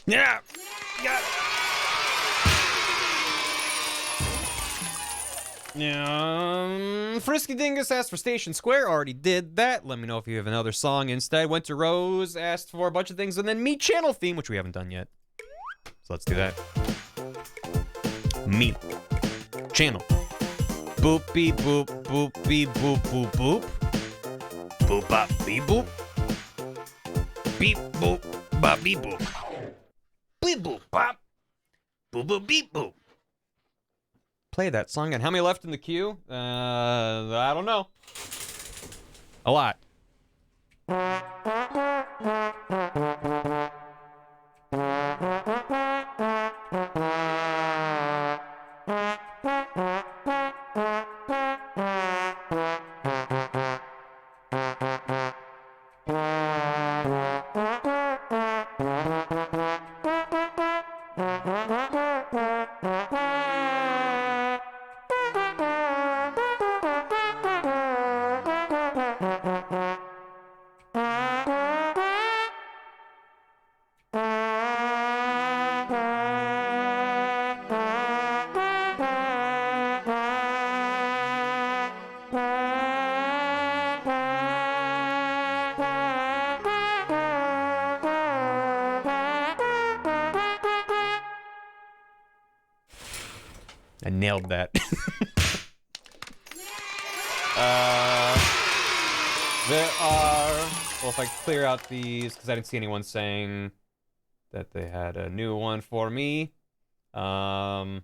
Yeah. Got it. Frisky Dingus asked for Station Square. Already did that. Let me know if you have another song instead. Went to Rose, asked for a bunch of things, and then Meet Channel Theme, which we haven't done yet. So let's do that. Meet Channel. Boop beep boop boop beep boop boop boop. Boop bop beep boop. Beep boop bop beep boop. Beep boop bop. Boop boop beep boop. Play that song. And how many left in the queue? I don't know. A lot. I nailed that. There are... Well, if I clear out these, because I didn't see anyone saying that they had a new one for me. Let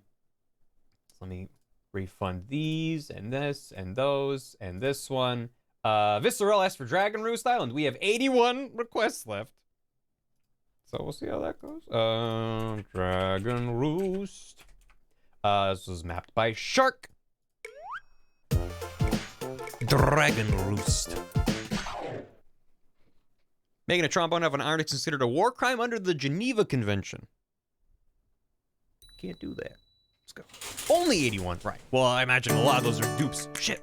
me refund these, and this, and those, and this one. Visceral asked for Dragon Roost Island. We have 81 requests left. So we'll see how that goes. Dragon Roost. This was mapped by Shark. Dragon Roost. Making a trombone out of an iron is considered a war crime under the Geneva Convention. Can't do that. Let's go. Only 81, right. Well, I imagine a lot of those are dupes. Shit.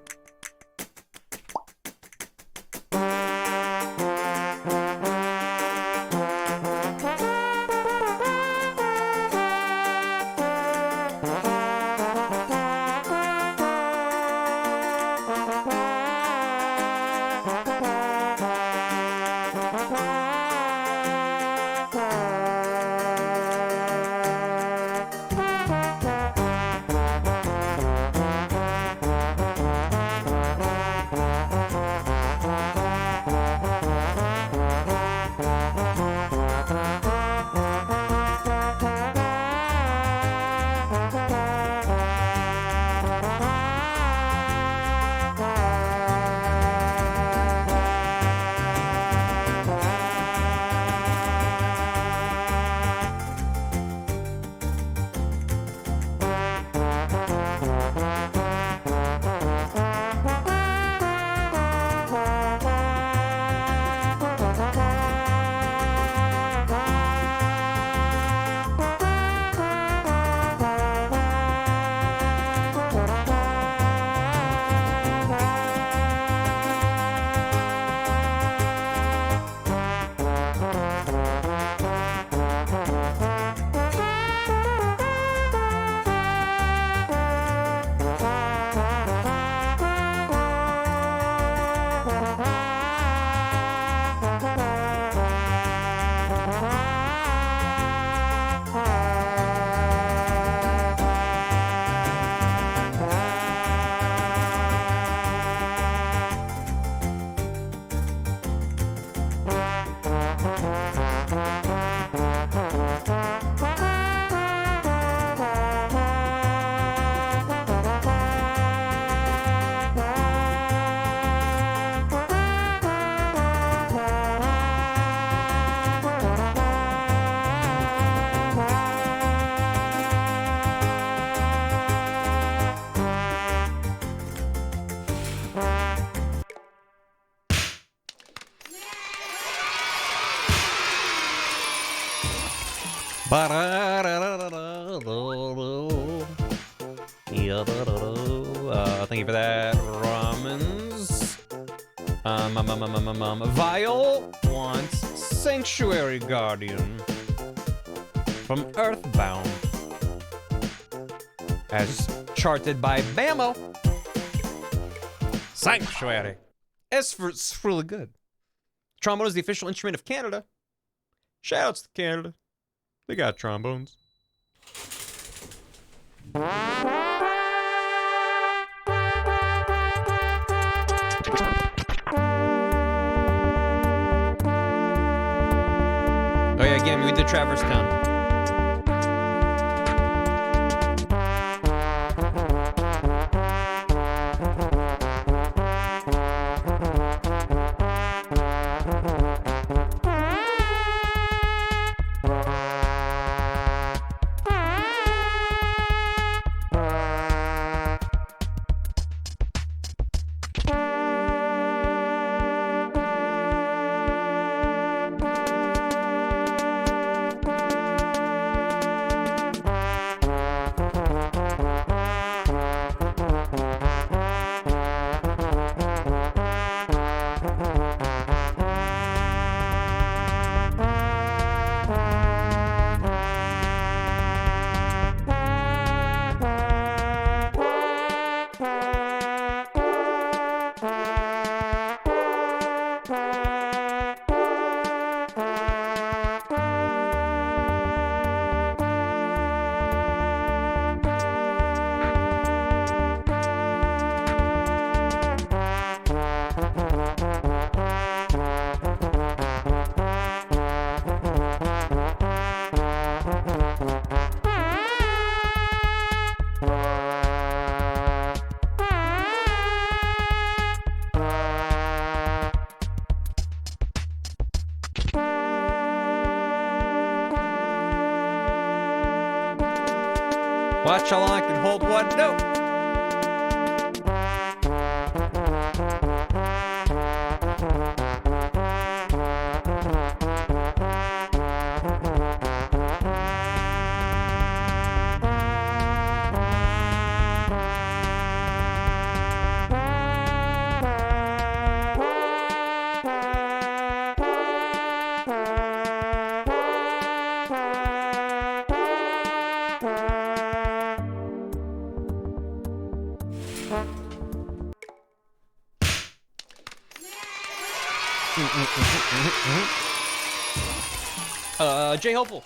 Thank you for that, Ramens. Viol wants Sanctuary Guardian from Earthbound, as charted by Bamo. Sanctuary. It's really good. Trombone is the official instrument of Canada. Shoutouts to Canada. They got trombones. Oh yeah, again, we did Traverse Town. Watch how long I can hold one note. Jay Hopeful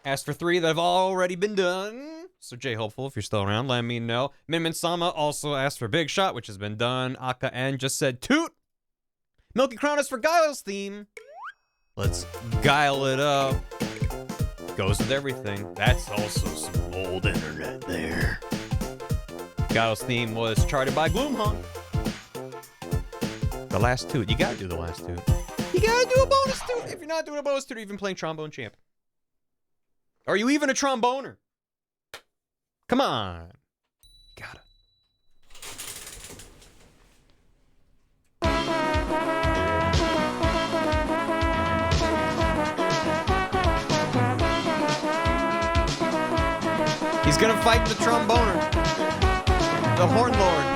asked for 3 that have already been done. So Jay Hopeful, if you're still around, let me know. Minmin Sama also asked for Big Shot, which has been done. Aka N just said Toot. Milky Crown is for Guile's theme. Let's guile it up. Goes with everything. That's also some old internet there. Guile's theme was charted by Gloomhawk. The last toot. You gotta do the last toot. You gotta do a bonus toot. If you're not doing a bonus toot, you're even playing Trombone Champ. Are you even a tromboner? Come on. You gotta. He's gonna fight the tromboner. The Horn Lord.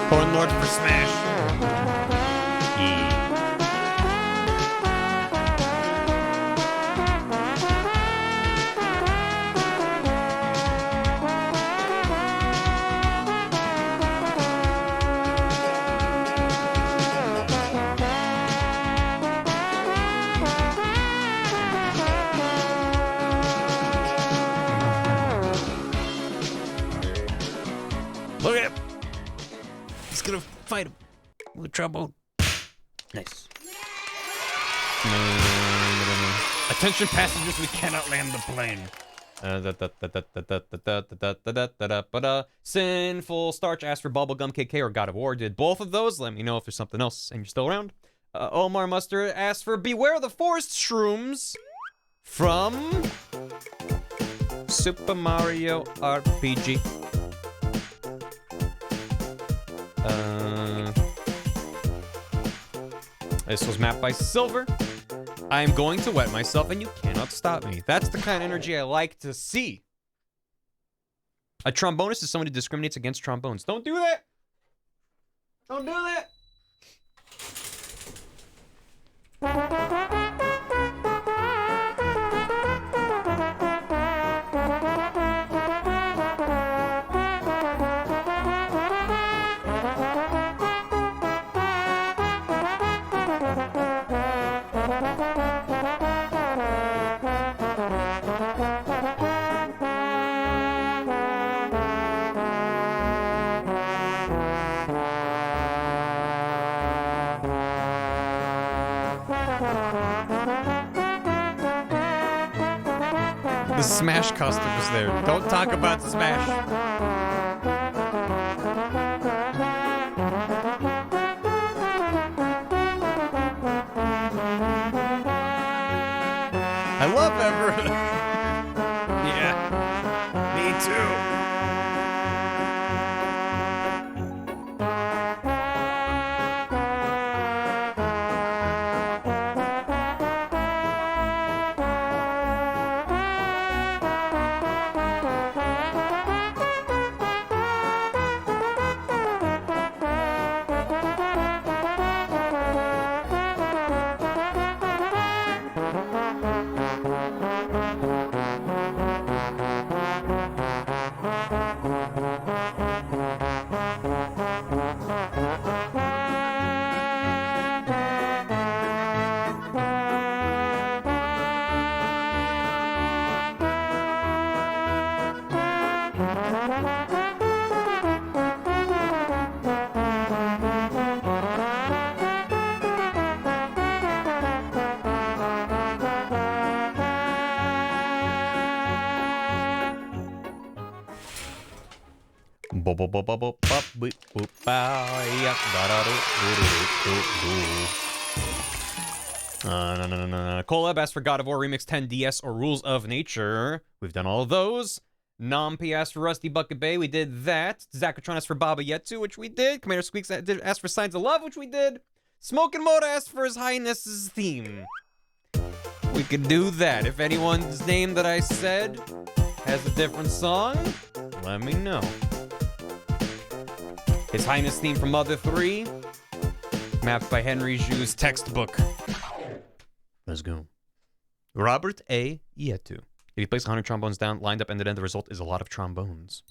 Horn Lord for Smash. Yeah. Look at him. He's gonna fight him with a trombone. Nice. Attention passengers, we cannot land the plane. Sinful Starch asked for Bubblegum KK or God of War. Did both of those? Let me know if there's something else and you're still around. Omar Mustard asked for Beware the Forest Shrooms from Super Mario RPG. This was mapped by Silver. I am going to wet myself and you cannot stop me. That's the kind of energy I like to see. A trombonist is someone who discriminates against trombones. Don't do that! Don't do that! The Smash customers there. Don't talk about Smash. I love Everett. Yeah. Me too. Collab asked for God of War Remix 10 DS or Rules of Nature. We've done all of those. Nampi asked for Rusty Bucket Bay. We did that. Zachatron asked for Baba Yetsu, which we did. Commander Squeaks asked for Signs of Love, which we did. Smokin' Moda asked for His Highness's theme. We could do that. If anyone's name that I said has a different song, let me know. His Highness theme from Mother 3, mapped by Henry Jou's textbook. Let's go. Robert A. Yetu. If you place 100 trombones down, lined up, and then the result is a lot of trombones.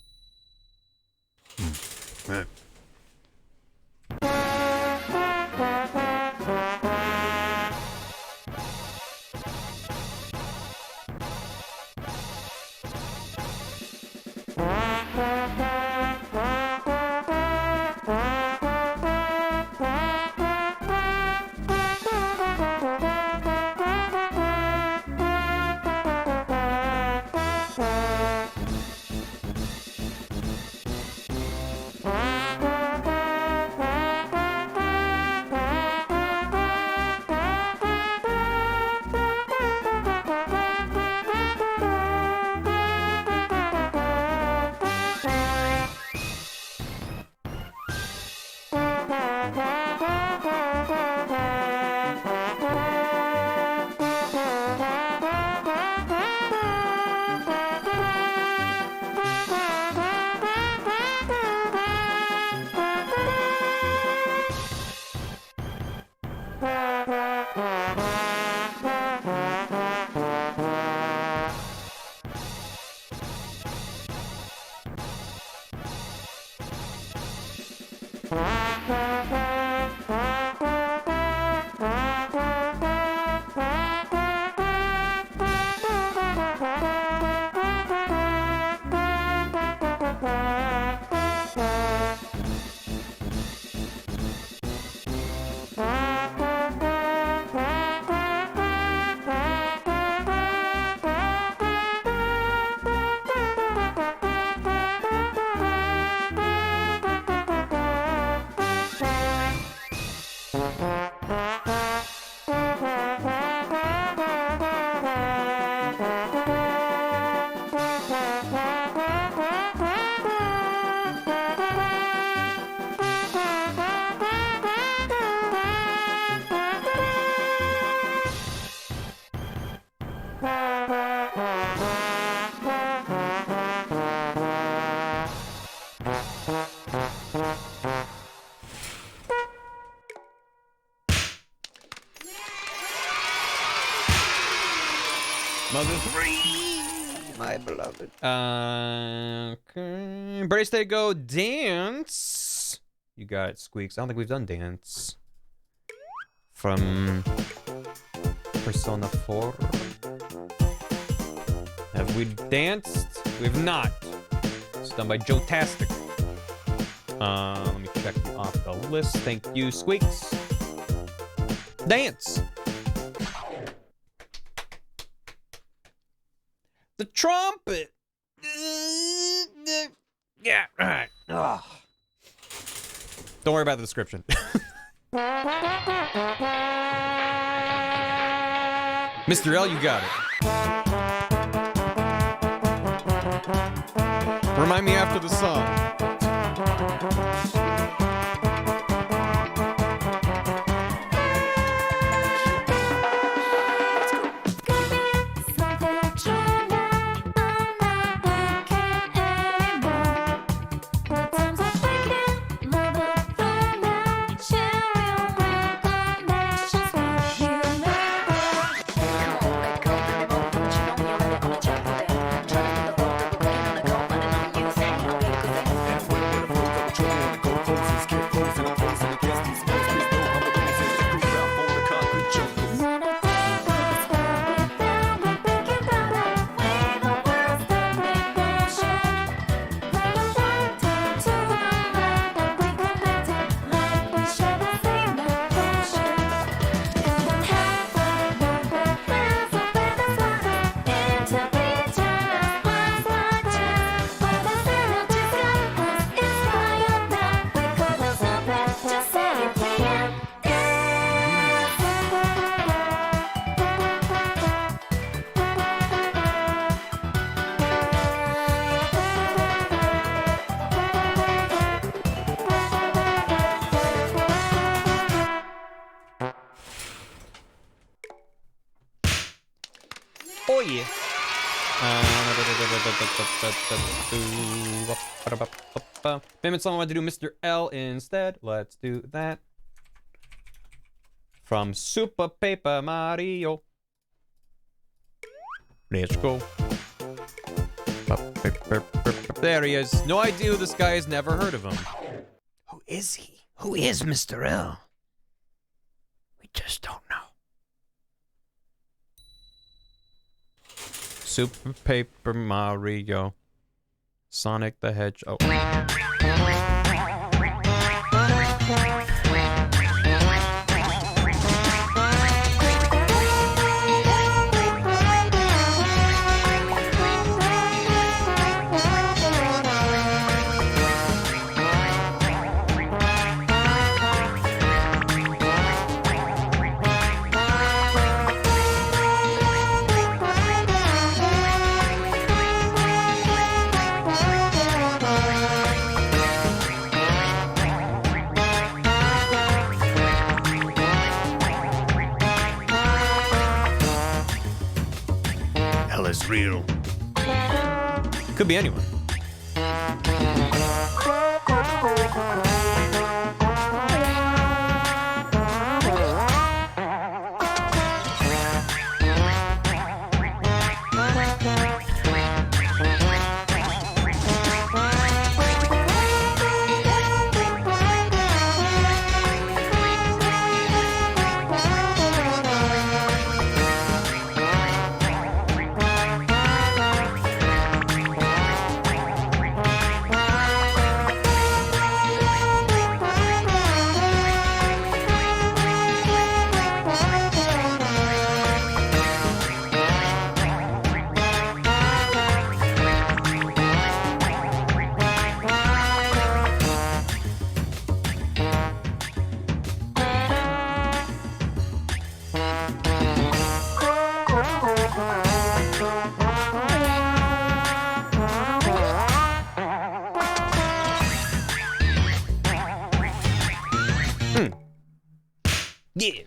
Mother 3, my beloved. Okay. Brady Stay Go Dance. You got it, Squeaks. I don't think we've done Dance. From Persona 4. Have we danced? We've not. It's done by Joe Tastic. Let me check off the list. Thank you, Squeaks. Dance. The trumpet. Yeah, all right. Ugh. Don't worry about the description. Mr. L, you got it. Remind me after the song. Oh yeah. Payment song, I want to do Mr. L instead. Let's do that. From Super Paper Mario. Let's go. There he is. No idea who this guy is. Never heard of him. Who is he? Who is Mr. L? We just don't know. Super Paper Mario. Sonic the Hedgehog. Oh. L is real. Could be anyone. Yeah.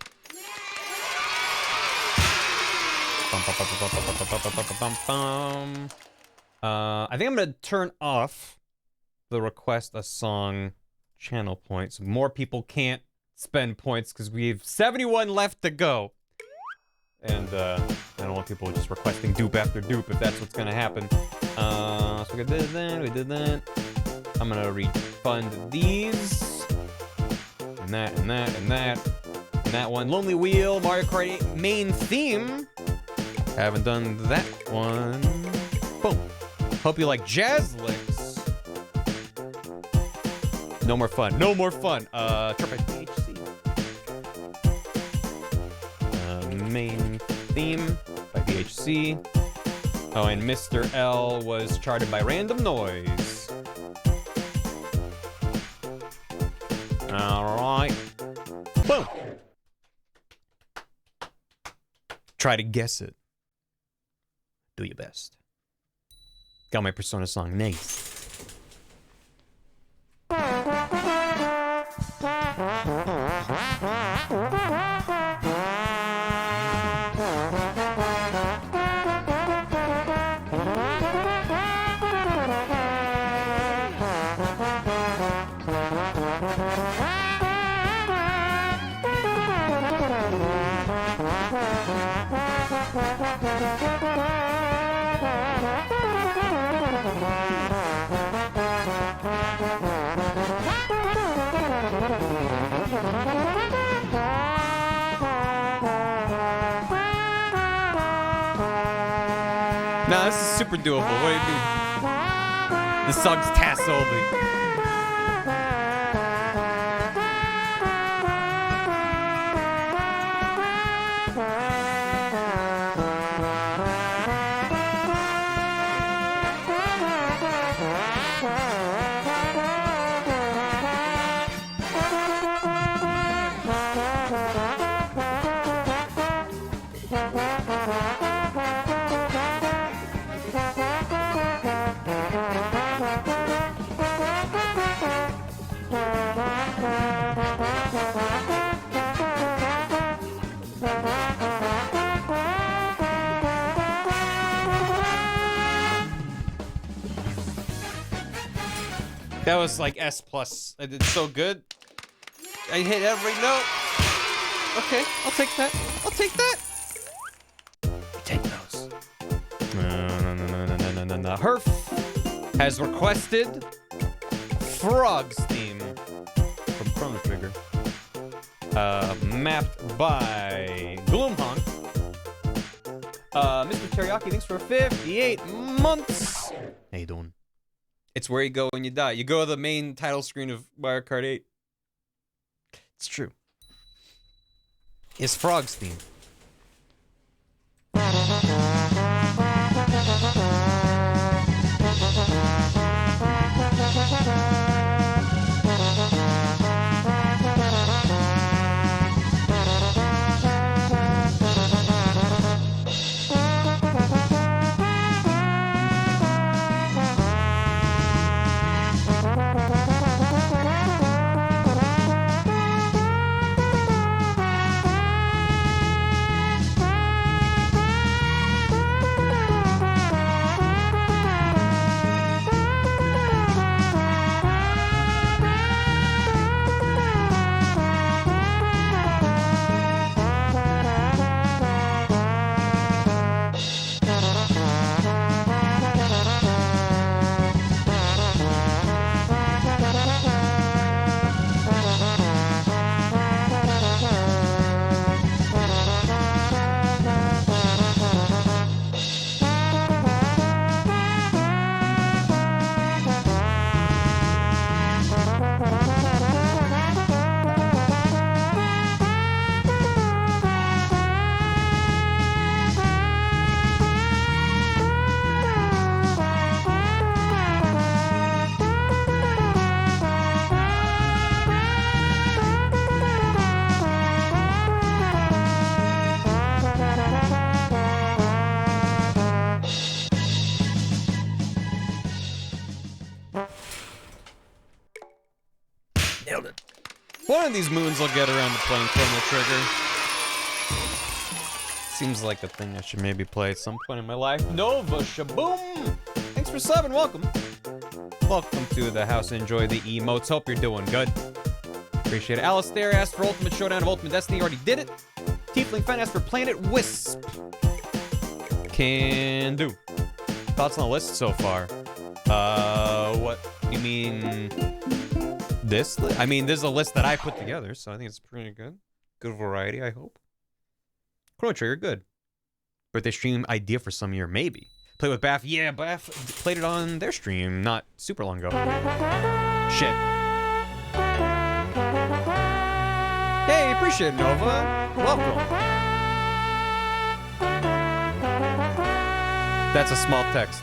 I think I'm gonna turn off the request a song channel points. More people can't spend points because we have 71 left to go. And I don't want people just requesting dupe after dupe if that's what's gonna happen. So we did that, we did that. I'm gonna refund these. And that, and that, and that. And that one. Lonely Wheel, Mario Kart 8 main theme. Haven't done that one. Boom. Hope you like jazz licks. No more fun. No more fun. Trumpet THC. Main theme by VHC. Oh, and Mr. L was charted by Random Noise. Alright. Boom. Try to guess it. Do your best. Got my Persona song. Nice. Nah, this is super doable. What do you mean? This song's task only. That was like S plus. I did so good. I hit every note. Okay, I'll take that. I'll take that. Take those. No. Herf has requested Frog's theme from Chrono Trigger. Mapped by Gloomhawk. Mr. Teriyaki, thanks for 58 months. How you doing? It's where you go when you die. You go to the main title screen of Mario Kart 8. It's true. It's Frog's theme. Nailed it. One of these moons I'll get around to playing Chrono Trigger. Seems like a thing I should maybe play at some point in my life. Nova Shaboom! Thanks for subbing, welcome. Welcome to the house. Enjoy the emotes. Hope you're doing good. Appreciate it. Alistair asked for Ultimate Showdown of Ultimate Destiny. Already did it. Tiefling Fan asked for Planet Wisp. Can do. Thoughts on the list so far? What? You mean... this? I mean, this is a list that I put together, so I think it's pretty good. Good variety, I hope. Chrono Trigger, good. Birthday stream idea for some year, maybe. Play with Baff. Yeah, Baff played it on their stream not super long ago. Shit. Hey, appreciate it, Nova. Welcome. That's a small text.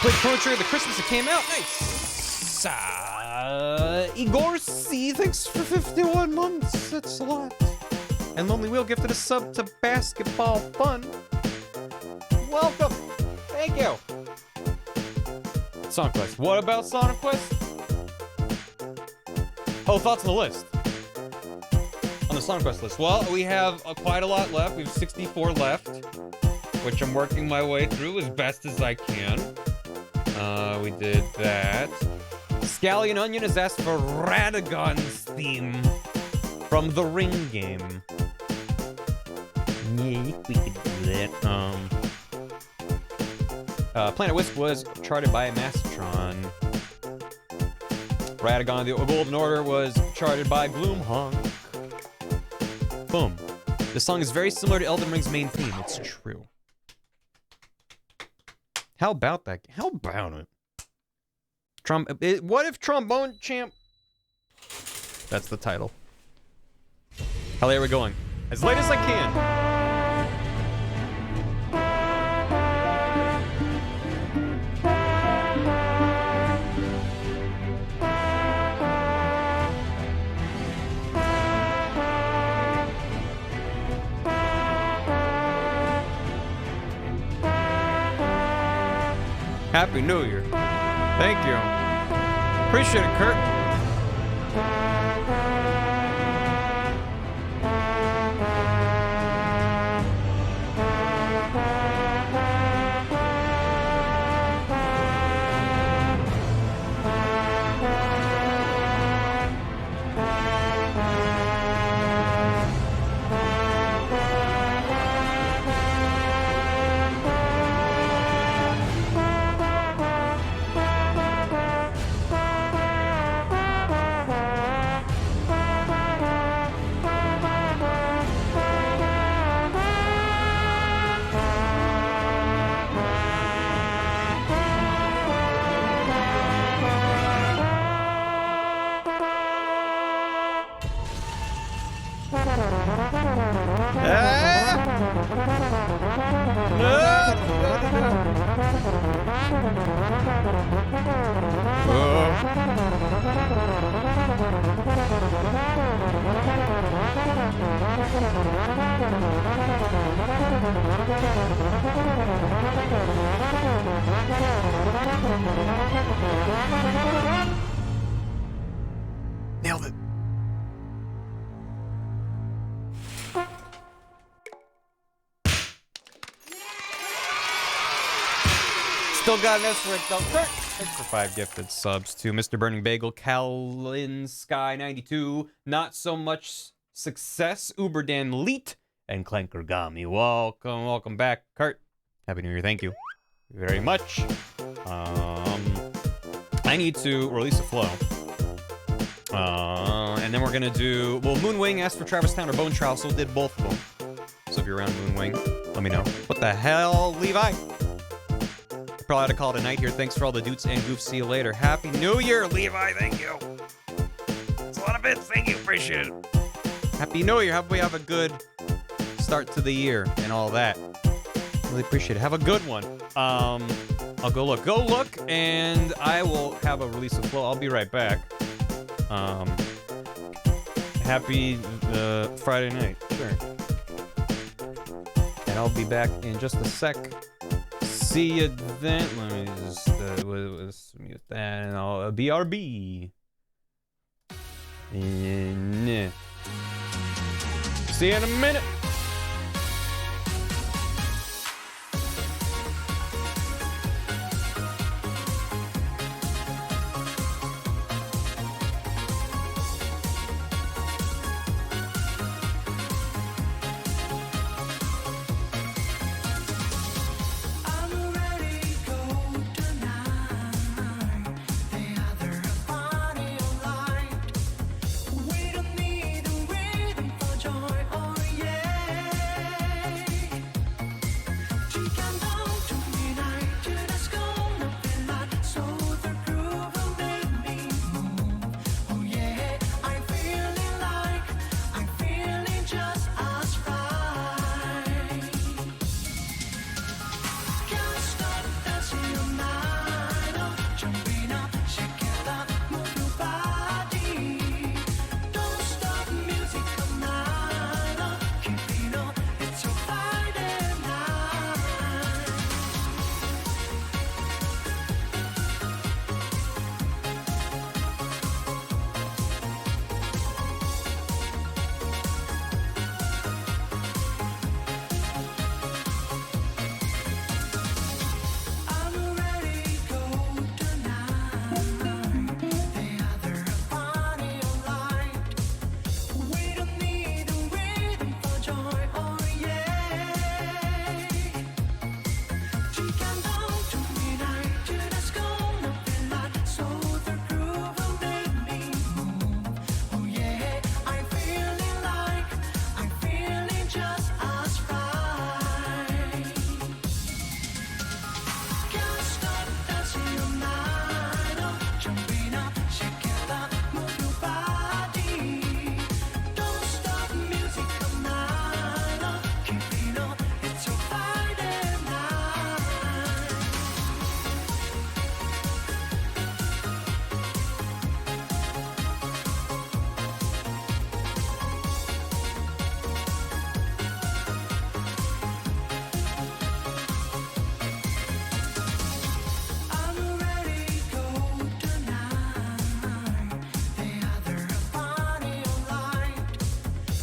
Played Chrono Trigger the Christmas it came out. Nice. Igor C, thanks for 51 months. That's a lot. And Lonely Wheel gifted a sub to Basketball Fun. Welcome. Thank you. Sonic Quest. What about Sonic Quest? Oh, thoughts on the list. On the Sonic Quest list. Well, we have quite a lot left. We have 64 left, which I'm working my way through as best as I can. We did that. Scallion Onion has asked for Radagon's theme from the Ring game. Yeah, we could do that. Planet Wisp was charted by Mastron. Radagon, the Golden Order, was charted by Gloomhunk. Boom. The song is very similar to Elden Ring's main theme. It's true. How about that? How about it? What if Trombone Champ? That's the title. How late are we going? As late as I can. Happy New Year. Thank you. Appreciate it, Kurt. Nailed it. Still got an S for it though. Thanks for 5 gifted subs to Mr. Burning Bagel, Calvin Sky 92, Not So Much Success, Uberdan Leet, and Clankergami. Welcome back, Kurt. Happy New Year, thank you very much. I need to release a flow. And then we're gonna do, well, Moonwing asked for Travis Town or Bone Trousel, did both of them. So if you're around Moonwing, let me know. What the hell, Levi? Probably had to call it a night here. Thanks for all the doots and goofs. See you later. Happy New Year, Levi. Thank you. It's a lot of bits. Thank you. Appreciate it. Happy New Year. Hope we have a good start to the year and all that. Really appreciate it. Have a good one. I'll go look. Go look, and I will have a release of flow. I'll be right back. Happy Friday night. Sure. And I'll be back in just a sec. See you then. Let me just mute that, and I'll BRB. See you in a minute. We don't need a rhythm for joy, oh yeah.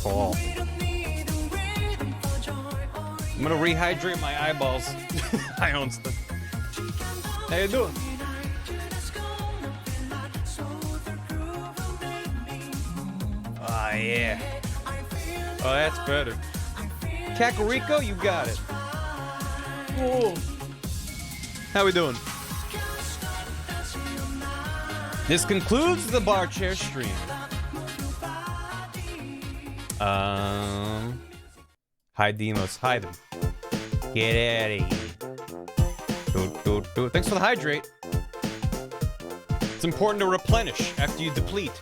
Cool. I'm gonna rehydrate my eyeballs. I own stuff. How you doing? Oh yeah. Oh, that's better. Kakariko, you got it. Whoa. How we doing? This concludes the bar chair stream. Hi Demos, hi them. Get out of here. Do. Thanks for the hydrate. It's important to replenish after you deplete.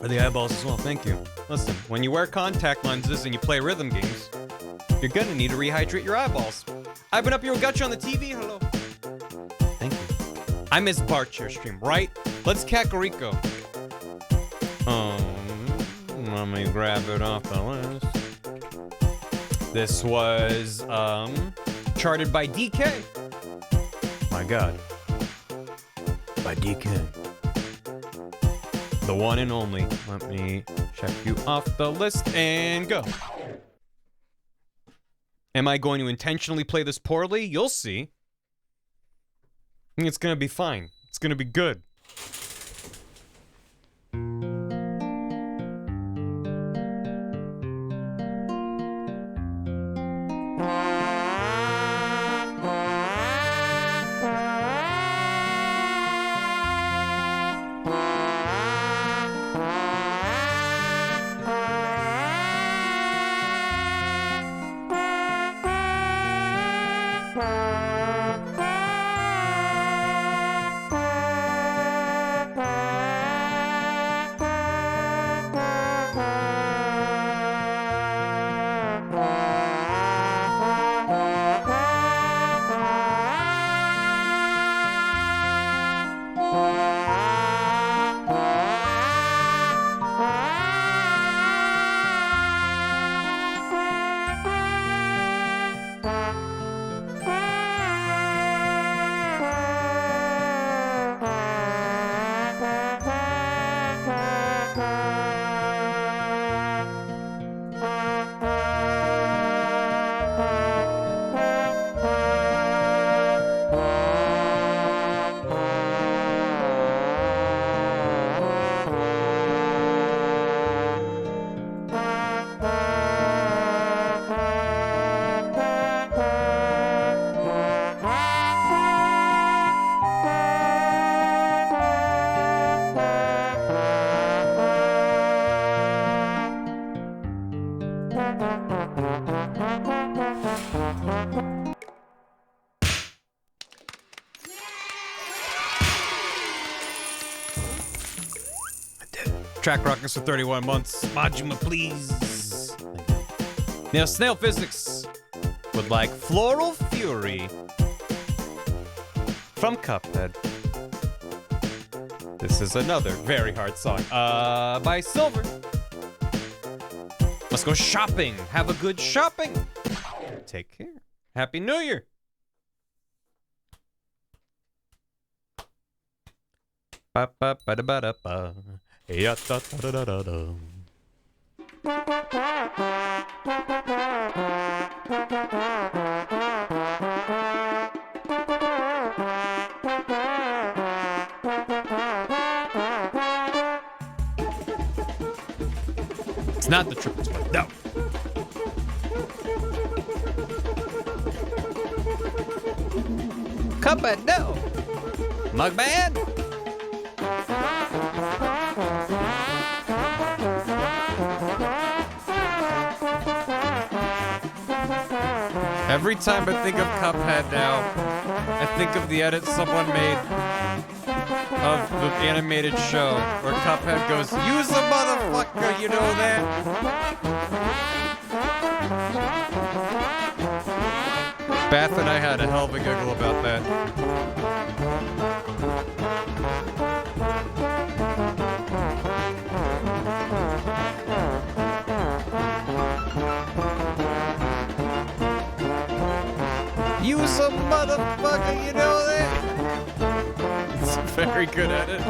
For the eyeballs as well, thank you. Listen, when you wear contact lenses and you play rhythm games, you're gonna need to rehydrate your eyeballs. I've been up here with Gotcha on the TV, hello. Thank you. I miss bar chair stream, right? Let's Kakariko. Let me grab it off the list. This was, charted by DK. My God. By DK. The one and only. Let me check you off the list and go. Am I going to intentionally play this poorly? You'll see. I think it's gonna be fine. It's gonna be good. Track rockers for 31 months. Majima, please. Now, Snail Physics would like Floral Fury from Cuphead. This is another very hard song. By Silver. Let's go shopping. Have a good shopping. Take care. Happy New Year. Ba ba ba da ba da ba. Ya da da da da da. It's not the triple split. No. Cuphead, no. Mugman. Every time I think of Cuphead now, I think of the edit someone made of the animated show where Cuphead goes, "Use a motherfucker, you know that?" Bath and I had a hell of a giggle about that. Use a motherfucker, you know that? It's very good at it.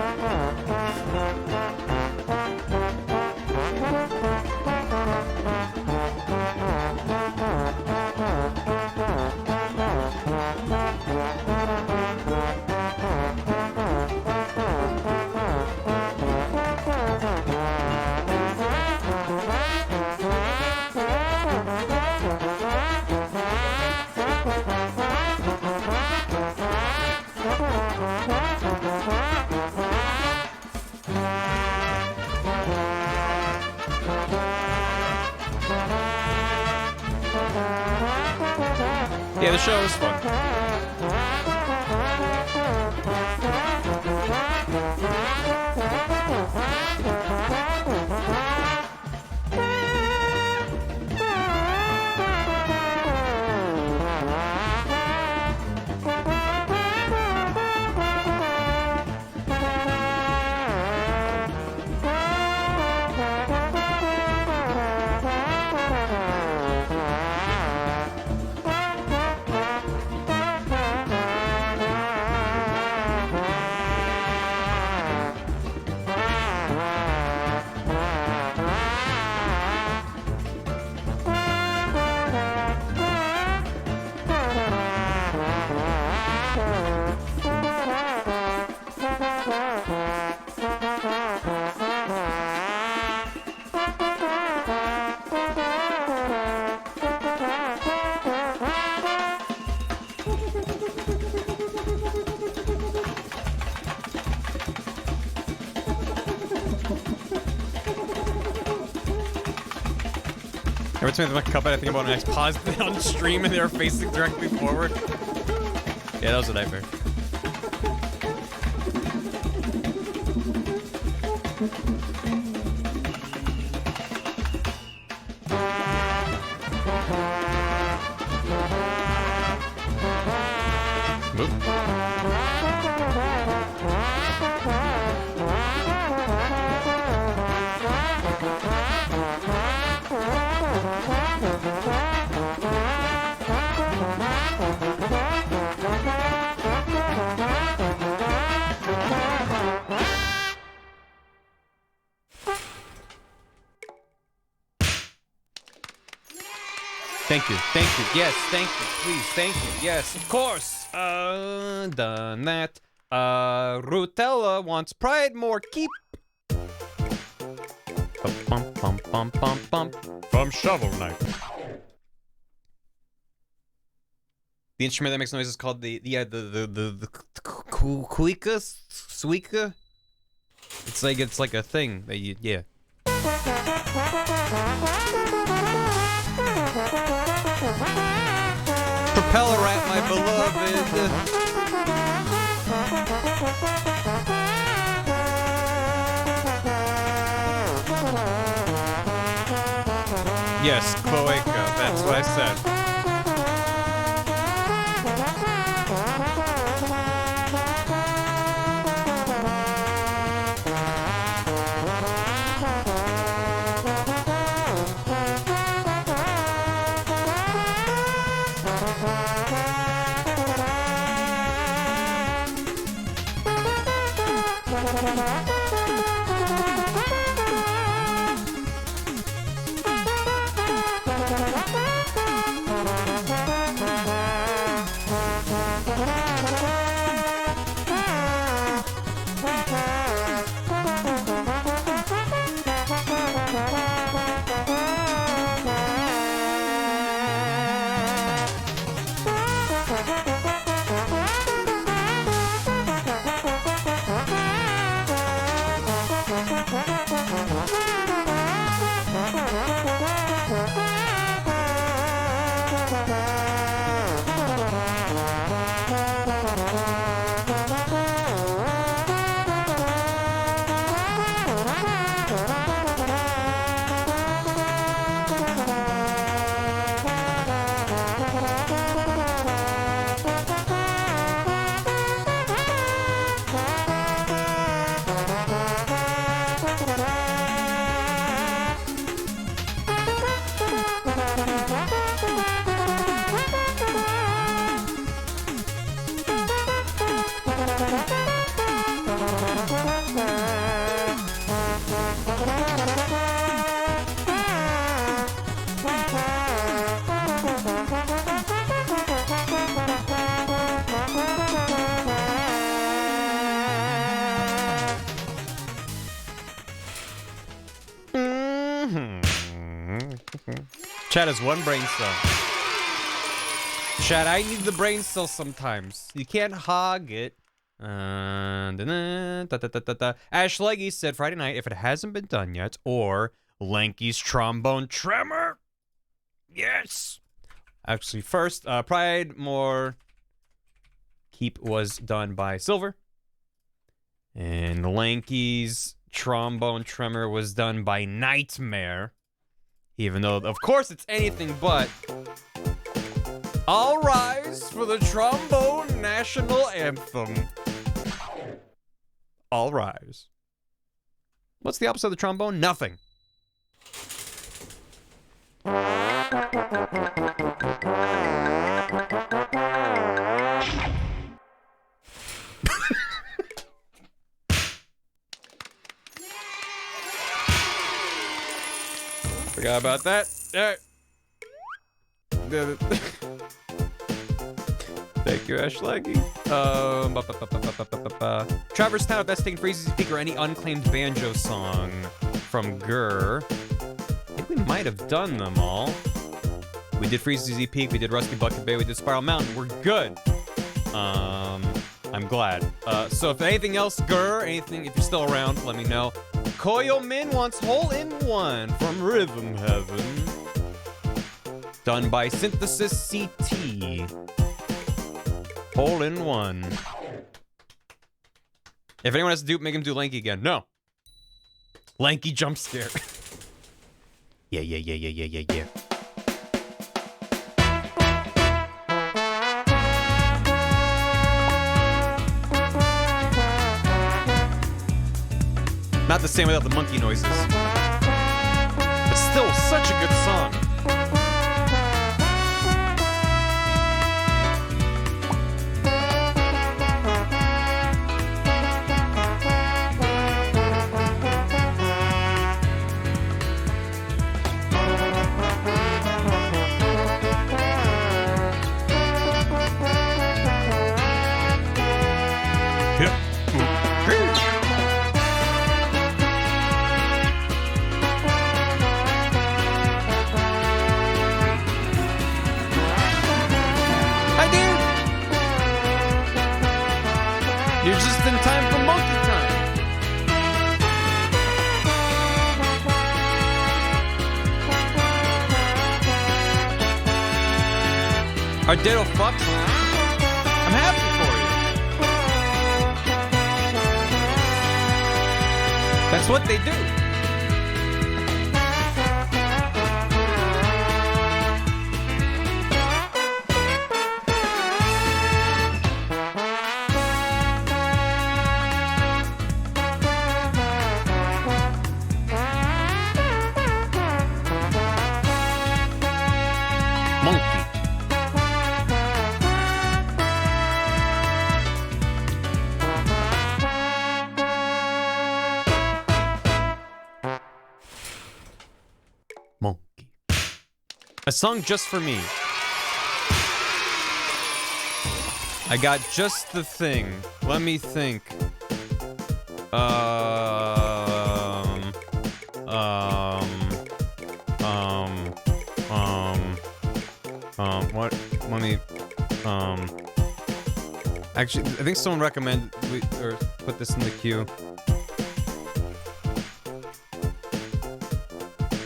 Yeah, the show was fun. Every time I look up, I think about when I paused it on stream and they were facing directly forward. Yeah, that was a nightmare. Thank you, yes, thank you, please, thank you, yes, of course. Done that. Rutella wants pride more keep. Bum, bum, bum, bum, bum. From Shovel Knight. The instrument that makes noise is called the kuika, suika. It's like a thing that you, yeah. Propeller rat, my beloved. Yes, cloaca, that's what I said. Chad has one brain cell. Chad, I need the brain cell sometimes. You can't hog it. Ash Leggy said Friday night, if it hasn't been done yet, or Lanky's Trombone Tremor. Yes. Actually, first, Pride More Keep was done by Silver. And Lanky's Trombone Tremor was done by Nightmare. Even though, of course, it's anything but. All rise for the Trombone National Anthem. All rise. What's the opposite of the trombone? Nothing. Forgot about that. Thank you, Ash Leggy. Traverse Town, best taken phrases speak or any unclaimed banjo song from Gurr. I think we might have done them all. We did Freezy Peak, we did Rusty Bucket Bay, we did Spiral Mountain. We're good. I'm glad. So if anything else, Gurr, anything, if you're still around, let me know. Koyo Min wants Hole in One from Rhythm Heaven. Done by Synthesis CT. Hole in One. If anyone has to do, make him do Lanky again. No. Lanky jump scare. Yeah. Not the same without the monkey noises. But still, such a good song. You're just in time for monkey time. Ardero fucks. I'm happy for you. That's what they do. A song just for me. I got just the thing. Let me think. What? Let me, actually, I think someone recommended or put this in the queue.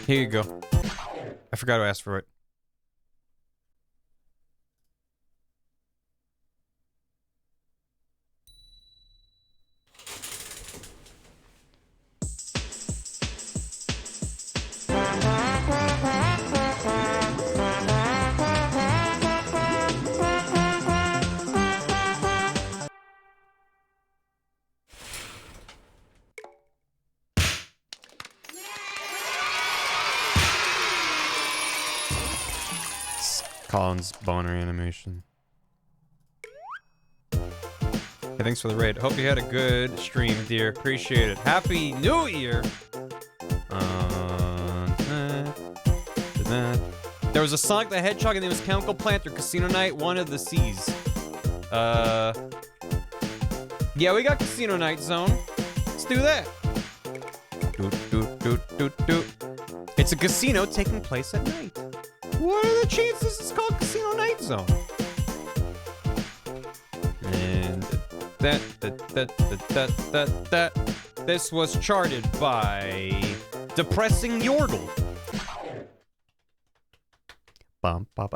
Here you go. I forgot to ask for it. Colin's boner animation. Hey, thanks for the raid. Hope you had a good stream, dear. Appreciate it. Happy New Year! There was a Sonic the Hedgehog and it was Chemical Plant or Casino Night, one of the C's. Yeah, we got Casino Night Zone. Let's do that. Doot, doot, doot, doot, doot. It's a casino taking place at night. What are the chances it's called Casino Night Zone? And that. This was charted by Depressing Yordle.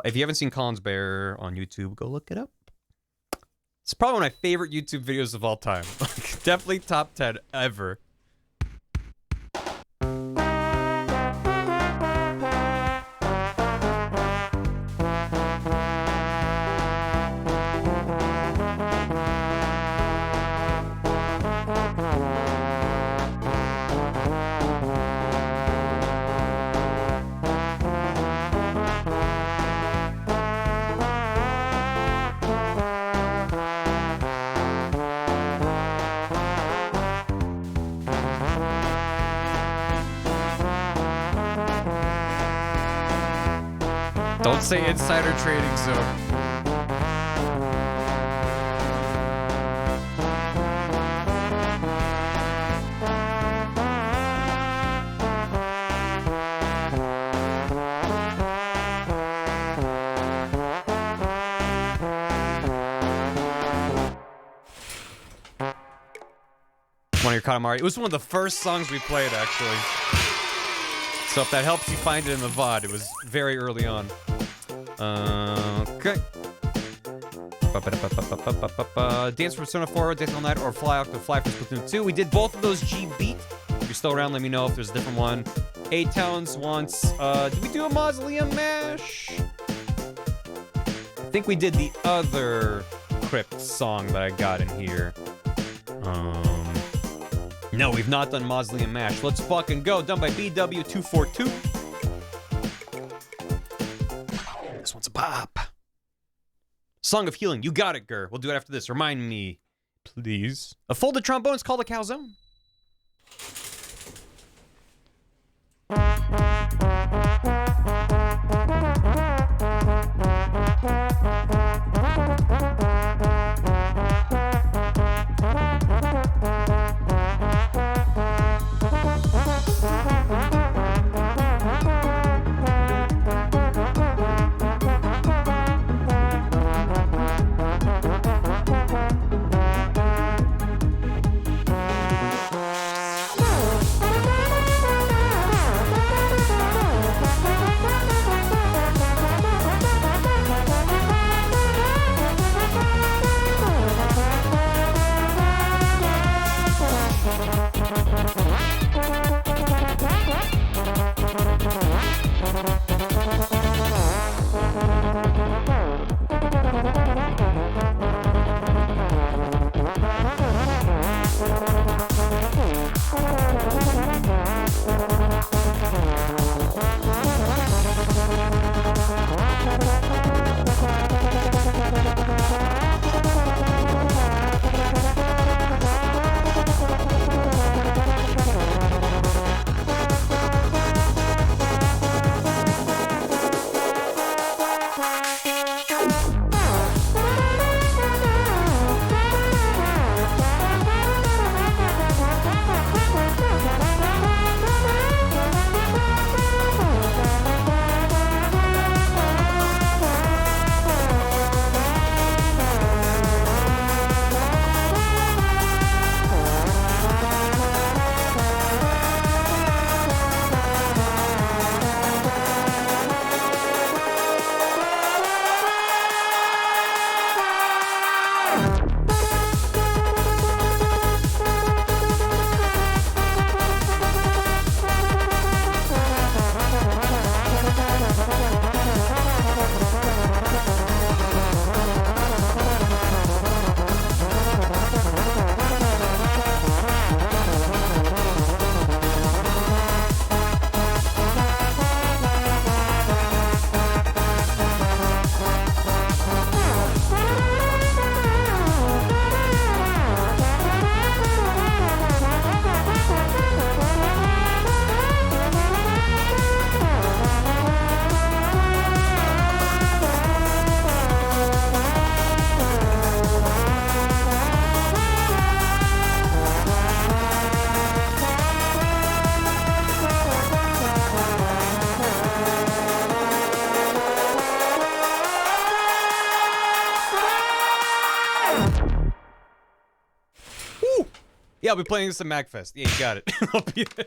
If you haven't seen Colin's Bear on YouTube, go look it up. It's probably one of my favorite YouTube videos of all time. Definitely top 10 ever. Don't say insider trading zone. One of your Katamari. It was one of the first songs we played, actually. So if that helps you find it in the VOD, it was very early on. Okay. Dance from Persona 4, Dance All Night, or Fly Off the Fly from Splatoon 2. We did both of those G-Beat. If you're still around, let me know if there's a different one. A-Towns once. Did we do a Mausoleum Mash? I think we did the other Crypt song that I got in here. No, we've not done Mausoleum Mash. Let's fucking go. Done by BW242. This one's a pop. Song of Healing. You got it, Gur. We'll do it after this. Remind me, please. A folded trombone is called a calzone. I'll be playing this at MagFest. Yeah, you got it. I'll be there.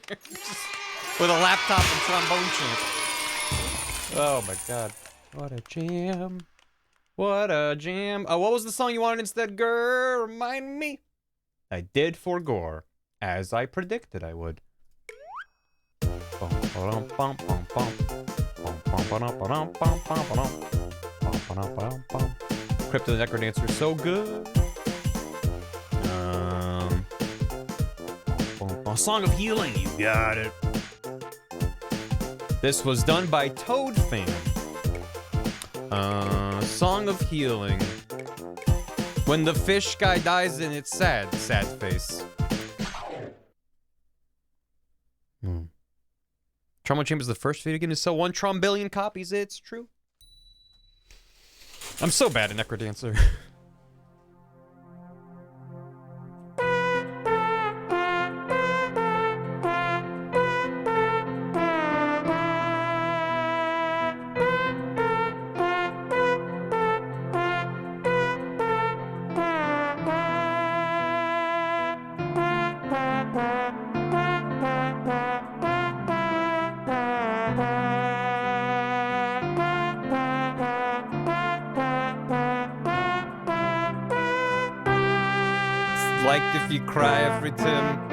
With a laptop and Trombone Champ. Oh my god. What a jam. What a jam. What was the song you wanted instead, girl? Remind me. I did for Gore, as I predicted I would. Crypto the Necrodancer, so good. A Song of Healing, you got it. This was done by Toad Fan. Song of Healing. When the fish guy dies and it's sad, sad face. Trombone Champ is the first video game to sell 1 trombillion copies. It's true. I'm so bad at Necrodancer. Like if you cry every time.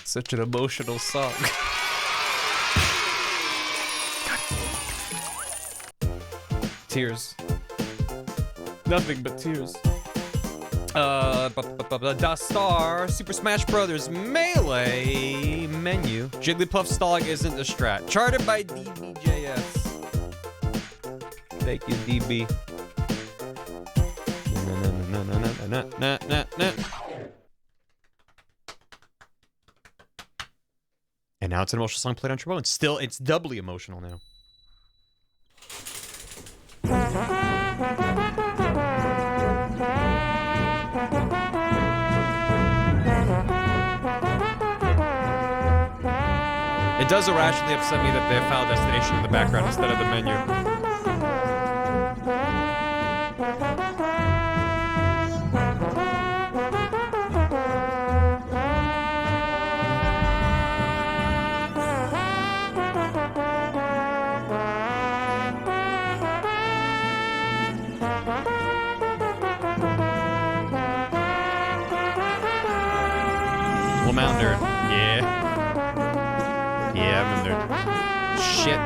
Such an emotional song. Tears. Nothing but tears. Da Star, Super Smash Brothers Melee menu. Jigglypuff's Stog isn't a strat. Charted by DBJS. Thank you, DB. And now it's an emotional song played on trombone. Still, it's doubly emotional now. It does irrationally upset me that they have Final Destination in the background instead of the menu. Lamounder, yeah. Yeah, I'm in there. Shit.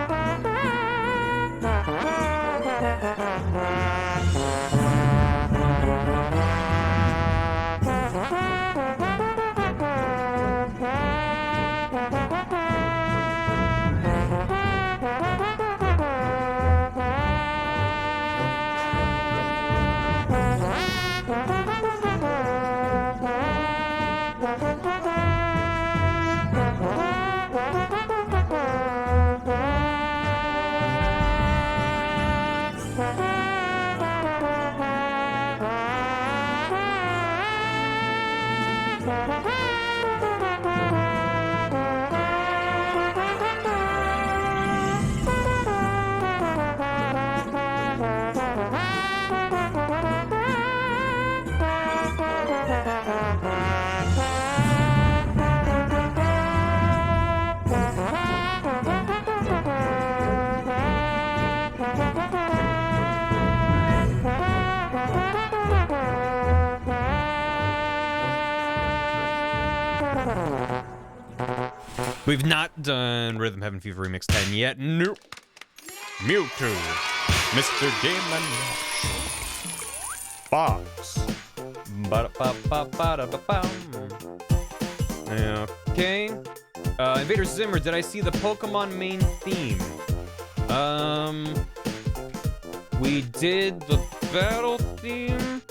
We've not done Rhythm Heaven Fever Remix 10 yet. Nope. Mewtwo. Mr. Game & Watch. Fox. Okay. Invader Zimmer, did I see the Pokemon main theme? We did the battle theme.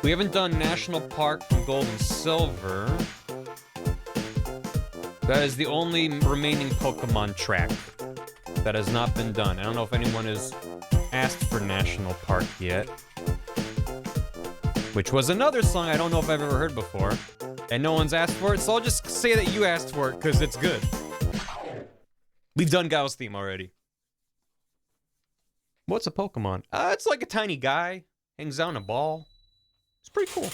We haven't done National Park from Gold and Silver. That is the only remaining Pokemon track that has not been done. I don't know if anyone has asked for National Park yet. Which was another song I don't know if I've ever heard before. And no one's asked for it, so I'll just say that you asked for it, because it's good. We've done Gao's theme already. What's a Pokemon? It's like a tiny guy. Hangs out in a ball. It's pretty cool.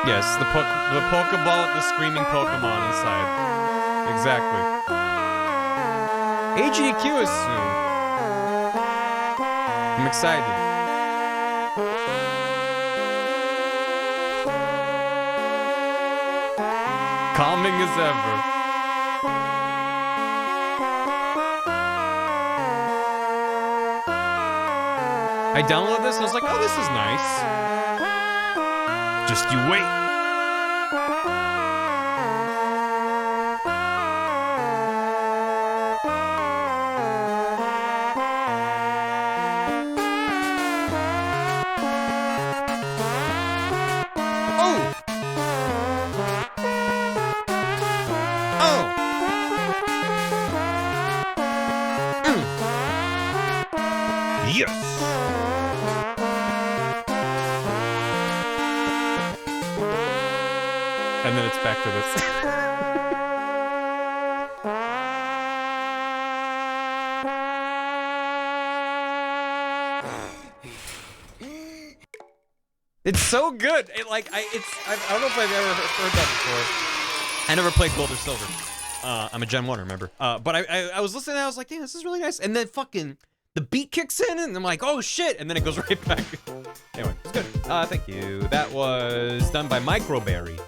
Yes, the Pokeball with the screaming Pokemon inside. Exactly. AGDQ is soon. I'm excited. Calming as ever. I downloaded this and I was like, oh, this is nice. Just you wait. And then it's back to this. It's so good. I don't know if I've ever heard that before. I never played Gold or Silver. I'm a Gen 1, remember? But I was listening and I was like, damn, this is really nice. And then fucking the beat kicks in and I'm like, oh shit. And then it goes right back. Anyway, it's good. Thank you. That was done by Microberry.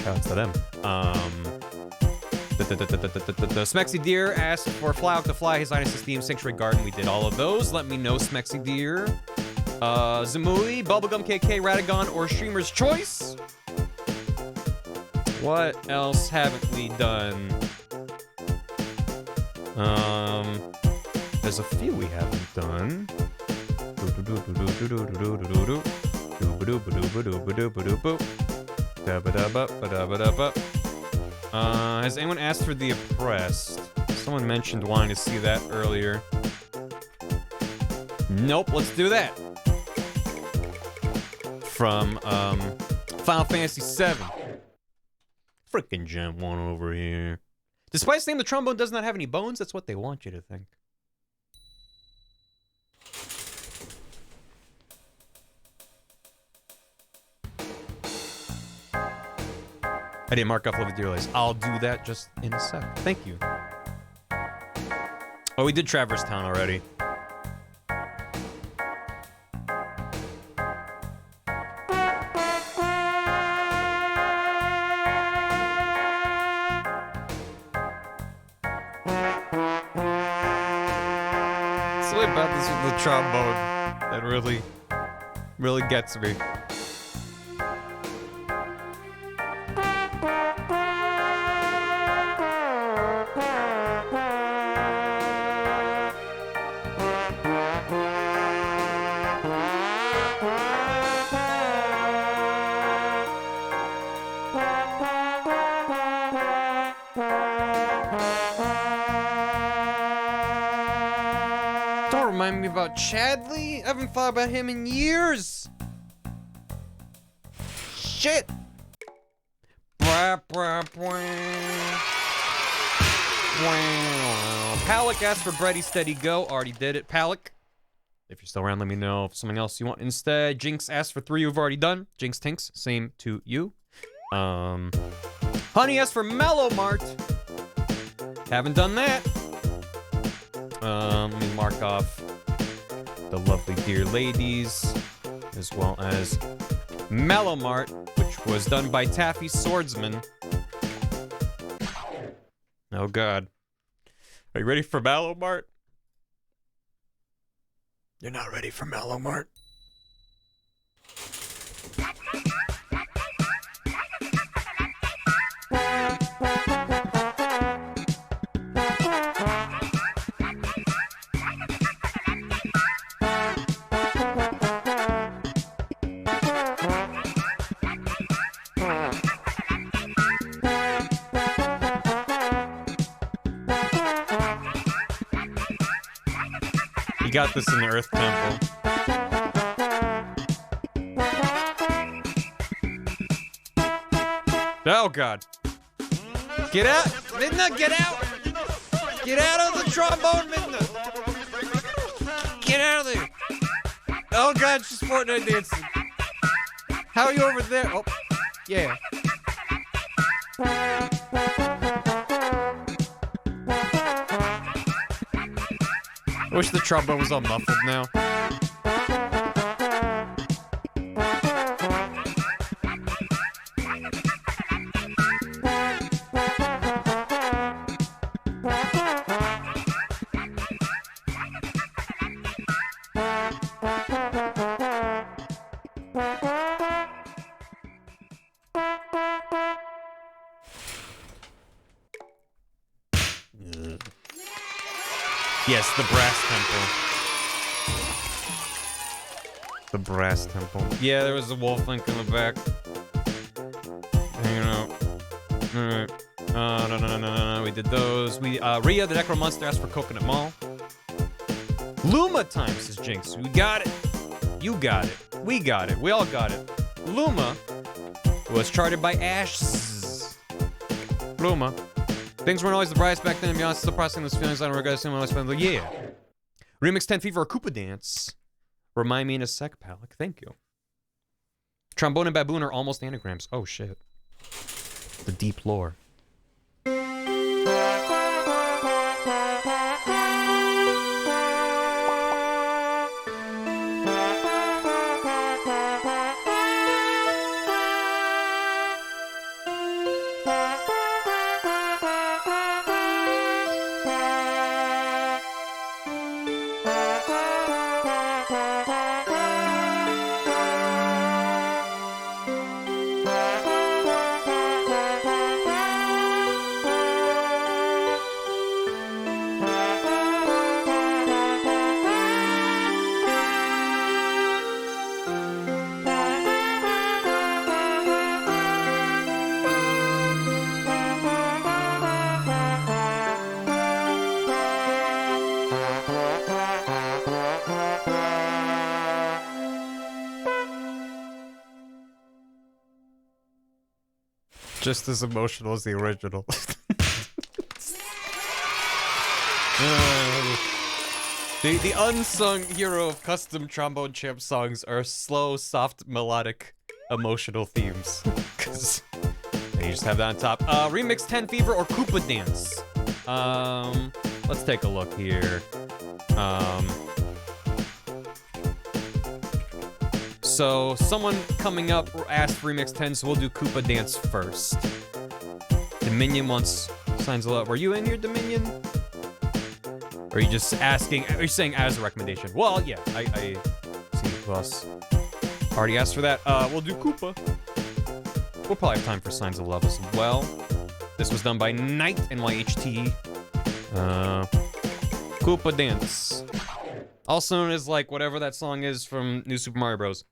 Shoutouts to them. The Smexy Deer asked for Fly Out to Fly, His Highness's theme, Sanctuary Garden. We did all of those. Let me know, Smexy Deer. Zamui, Bubblegum KK, Radagon, or Streamer's Choice. What else haven't we done? There's a few we haven't done. Has anyone asked for The Oppressed? Someone mentioned wanting to see that earlier. Nope, let's do that. From Final Fantasy VII. Frickin' Gen 1 over here. Despite saying the trombone does not have any bones, that's what they want you to think. I didn't mark off Love Dear Lace. I'll do that just in a sec. Thank you. Oh, we did Traverse Town already. Something about this with the trombone that really gets me. Remind me about Chadley? I haven't thought about him in years. Shit. Palak asked for Bready Steady Go. Already did it. Palak, if you're still around, let me know if something else you want instead. Jinx asked for 3 you've already done. Jinx Tinks, same to you. Honey asked for Mellow Mart. Haven't done that. Let me mark off the lovely dear ladies, as well as Mellow Mart, which was done by Taffy Swordsman. Oh God. Are you ready for Mellow Mart? You're not ready for Mellow Mart? You got this in the Earth Temple. Oh God! Get out, Midna! Get out! Get out of the trombone, Midna! Get out of there! Oh God, she's Fortnite dancing. How are you over there? Oh, yeah. I wish the trombone was all muffled now. Yes, the brass temple. The brass temple. Yeah, there was a wolf link in the back. Hanging out. Alright. No. We did those. Rhea, the Necro Monster, asked for Coconut Mall. Luma time, says Jinx. We got it. You got it. We got it. We all got it. Luma was charted by Ash. Luma. Things weren't always the brightest back then, to be honest. Still processing those feelings. I don't regret seeing my life spent. Yeah. Remix 10 Fever or Koopa Dance. Remind me in a sec, Palik. Thank you. Trombone and Baboon are almost anagrams. Oh, shit. The deep lore. Just as emotional as the original. The unsung hero of custom Trombone Champ songs are slow, soft, melodic, emotional themes. Cause they just have that on top. Remix 10 Fever or Koopa Dance? Let's take a look here. So someone coming up asked for Remix 10, so we'll do Koopa Dance first. Dominion wants Signs of Love. Were you in here, Dominion? Or are you just asking, are you saying as a recommendation? Well, yeah, I see who else already asked for that. We'll do Koopa. We'll probably have time for Signs of Love as well. This was done by Knight, NYHT. Koopa Dance. Also known as, like, whatever that song is from New Super Mario Bros.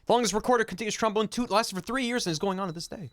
The longest recorded continuous trombone toot lasted for 3 years and is going on to this day.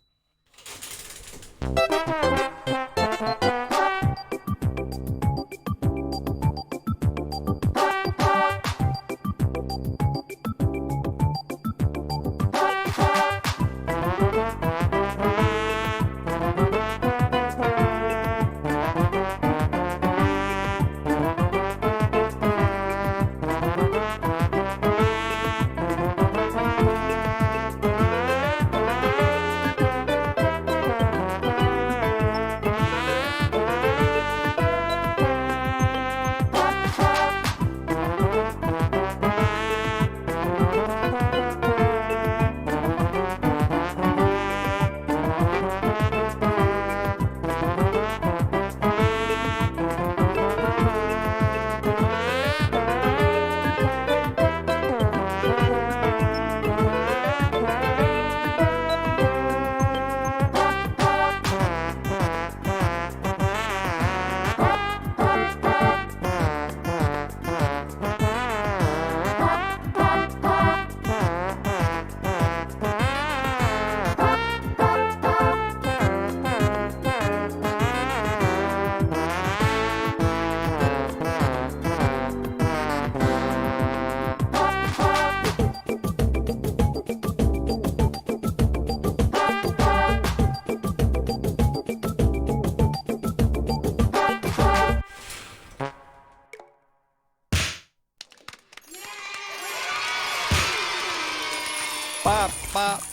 Bop, bop.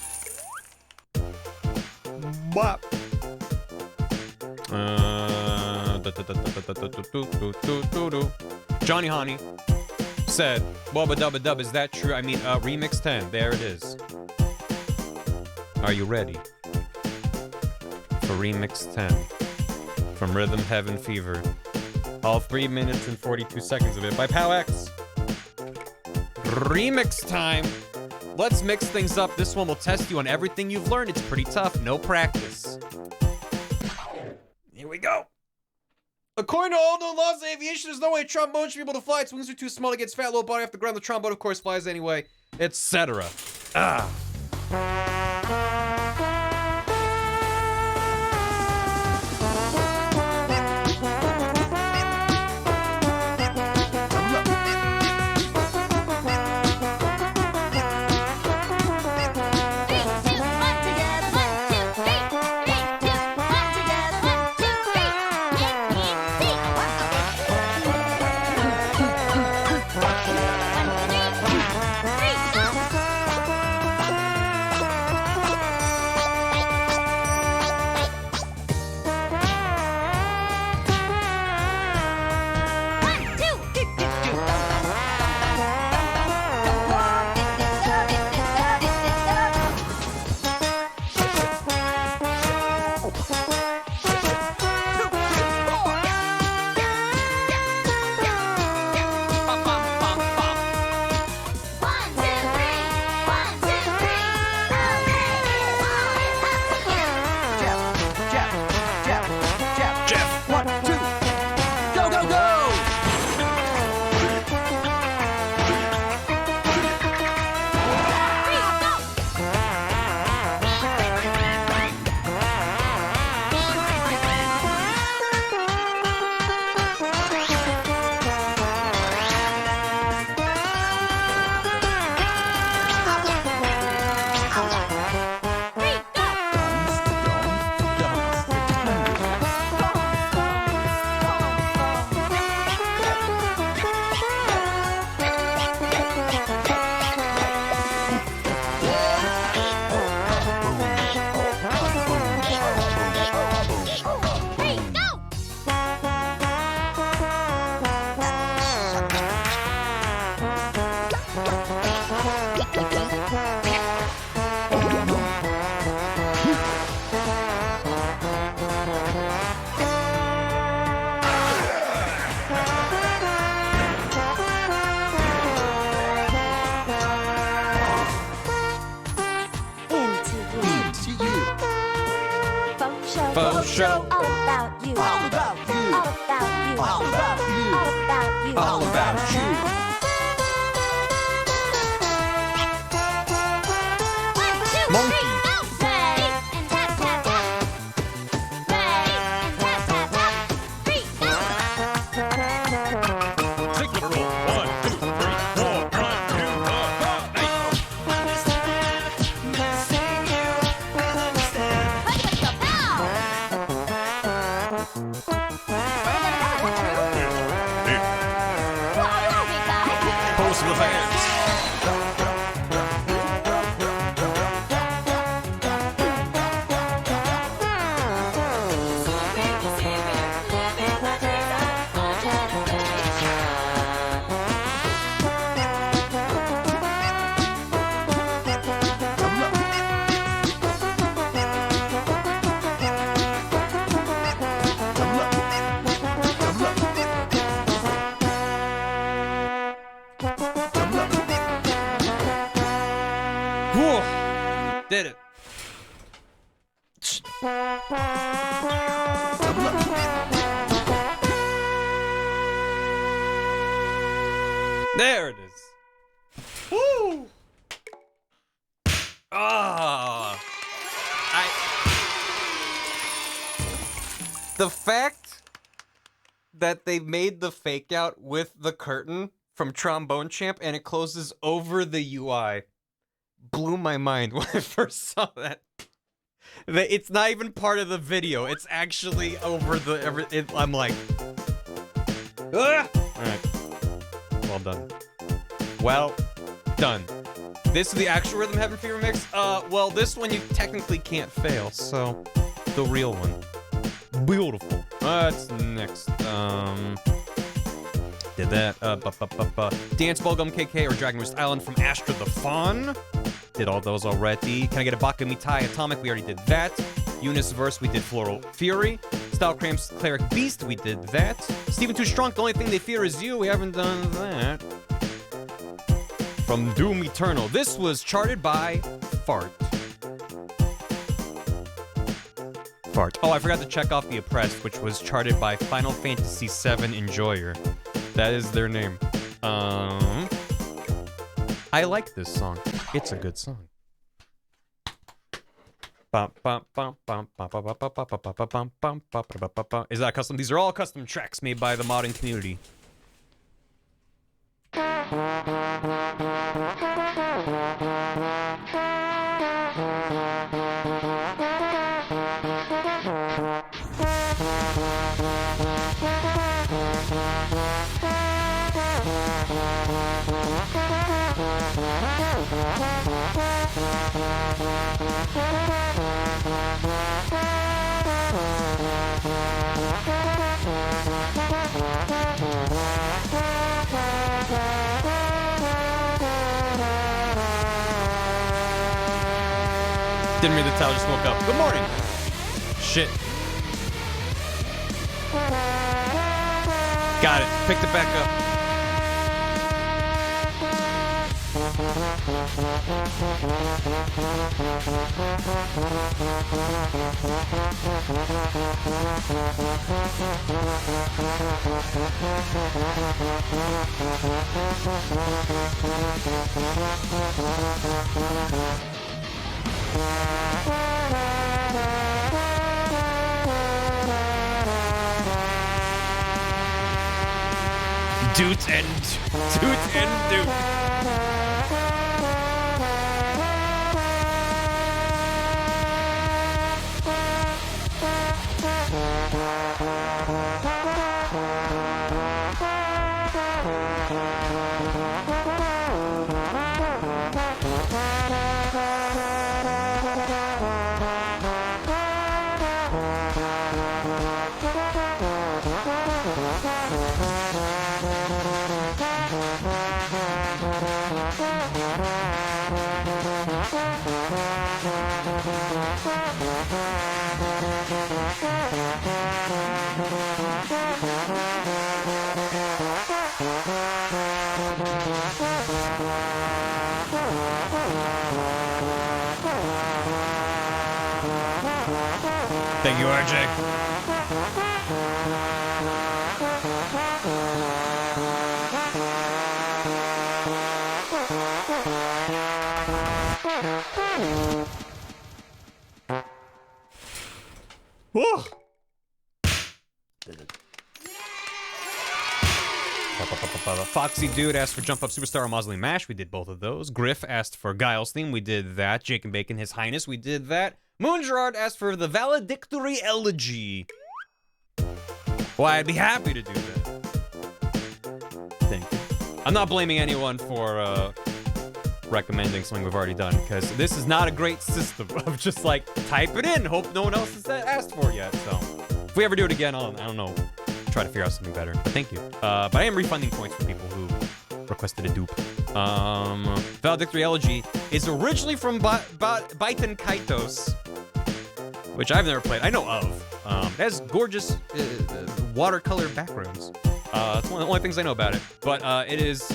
Bop. Johnny Honey said, Wubba Dubba Dub, is that true? I mean, Remix 10, there it is. Are you ready for Remix 10 from Rhythm Heaven Fever? All 3 minutes and 42 seconds of it by PowX. Remix time. Let's mix things up. This one will test you on everything you've learned. It's pretty tough, no practice. Here we go. According to all the laws of aviation, there's no way a trombone should be able to fly. Its wings are too small. It gets fat, low body off the ground. The trombone, of course, flies anyway, etc. Ah. Show. All about you. All about you. All about you. All about you. All about you. All about you. 1, 2, Monkey. 3, go! Ready and tap tap tap. Ready and tap tap tap. 3, go! Take the roll. 1, 2, 3, 4. 1, 2, Post with hands. Did it. There it is. Woo! Ah. The fact that they made the fake out with the curtain from Trombone Champ and it closes over the UI blew my mind when I first saw that. It's not even part of the video. It's actually over the... I'm like... Ugh! Alright. Well done. Well done. This is the actual Rhythm Heaven Fever mix? Well, this one you technically can't fail, so the real one. Beautiful. What's next? Did that. Dance Bubblegum KK or Dragon Wrist Island from Astra the Fawn. Did all those already. Can I get a Baka Mitai Atomic? We already did that. Eunice Verse, we did Floral Fury. Style Cramps Cleric Beast, we did that. Steven Too Strong, the only thing they fear is you. We haven't done that. From Doom Eternal. This was charted by Fart. Fart. Oh, I forgot to check off The Oppressed, which was charted by Final Fantasy VII Enjoyer. That is their name. I like this song. It's a good song. Is that custom? These are all custom tracks made by the modding community. Didn't read the title, just woke up. Good morning. Shit. Got it. Picked it back up. Doot and Doot. Thank you, RJ. Whoa. Foxy Dude asked for Jump Up Superstar or Mausoleum Mash. We did both of those. Griff asked for Guile's theme. We did that. Jake and Bacon, His Highness. We did that. Moon Gerard asked for the Valedictory Elegy. Well, I'd be happy to do that. Thank you. I'm not blaming anyone for recommending something we've already done, because this is not a great system of just like type it in, hope no one else has asked for it yet. So if we ever do it again, I don't know, try to figure out something better. But thank you. But I am refunding points for people who requested a dupe. Valedictory Elegy is originally from Baiten Kaitos, which I've never played. I know of. It has gorgeous watercolor backgrounds. It's one of the only things I know about it. But it is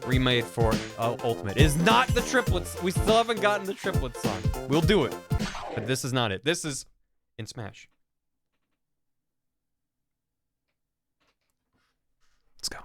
remade for Ultimate. It is not the triplets. We still haven't gotten the triplets song. We'll do it. But this is not it. This is in Smash. Let's go.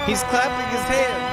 He's clapping his hands.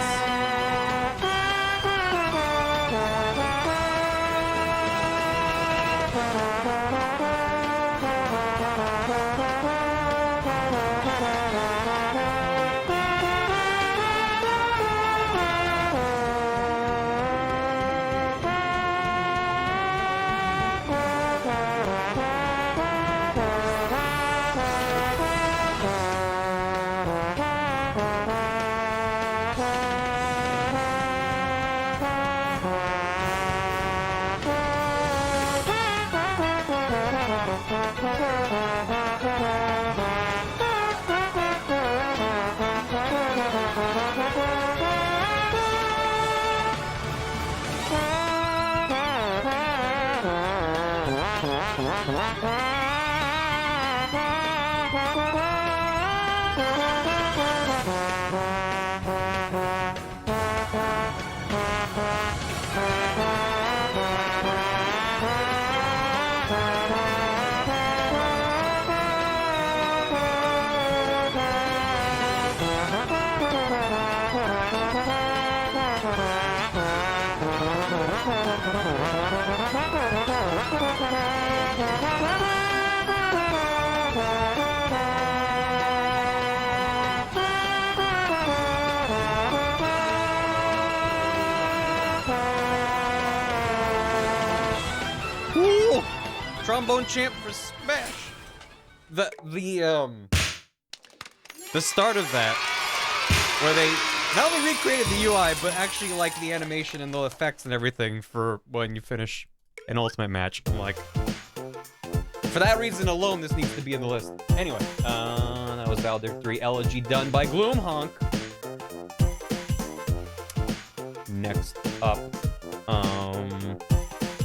Ooh, Trombone Champ for Smash. The start of that, where they not only recreated the UI, but actually like the animation and the effects and everything for when you finish an ultimate match. I'm like, for that reason alone, this needs to be in the list. Anyway, that was Valdir 3 Elegy done by Gloomhonk. Next up,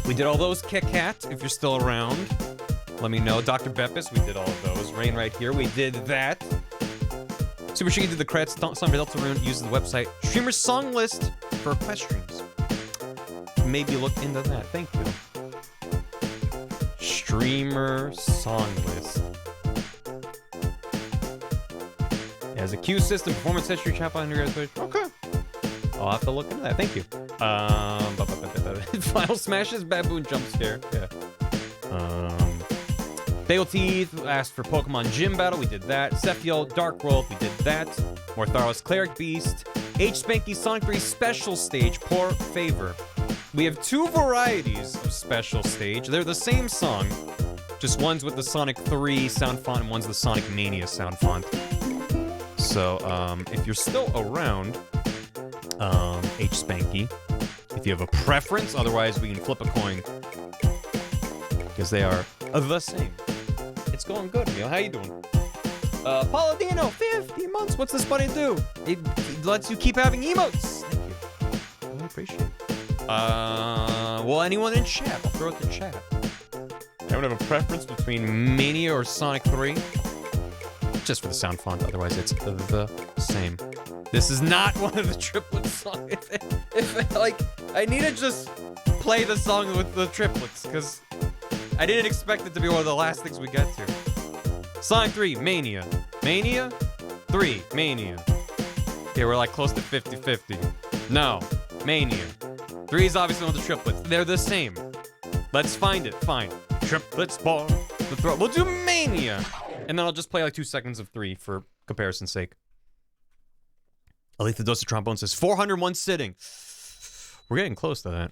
we did all those. Kit Kat, if you're still around, let me know. Dr. Beppis, we did all of those. Rain right here, we did that. Super Shiggy did the credits. Some Delta Rune uses the website Streamer Song List for request streams. Maybe look into that. Thank you. Streamer Song List. It has a queue system, performance history, chat on your guys' Okay. I'll have to look into that. Thank you. Final Smashes, Baboon Jump Scare. Yeah. Bale Teeth asked for Pokemon Gym Battle. We did that. Sephiel, Dark World. We did that. Mortharos, Cleric Beast. H-Spanky, Sonic 3 Special Stage, Poor Favor. We have two varieties of Special Stage. They're the same song, just one's with the Sonic 3 sound font and one's the Sonic Mania sound font. So, if you're still around, H-Spanky, if you have a preference, otherwise we can flip a coin, because they are the same. It's going good, Neil. How you doing? Paladino, 50 months. What's this buddy do? It lets you keep having emotes. Thank you. I appreciate it. Well, anyone in chat? I'll throw it to chat. Anyone have a preference between Mania or Sonic 3? Just for the sound font, otherwise it's the same. This is not one of the triplet songs. Like, I need to just play the song with the triplets, because I didn't expect it to be one of the last things we get to. Sonic 3, Mania. Mania? 3, Mania. Okay, we're like close to 50-50. No, Mania. 3 is obviously one of the triplets. They're the same. Let's find it. Fine. Triplets bar the throat. We'll do Mania. And then I'll just play like 2 seconds of 3 for comparison's sake. Aletha Dose of Trombone says 401 sitting. We're getting close to that.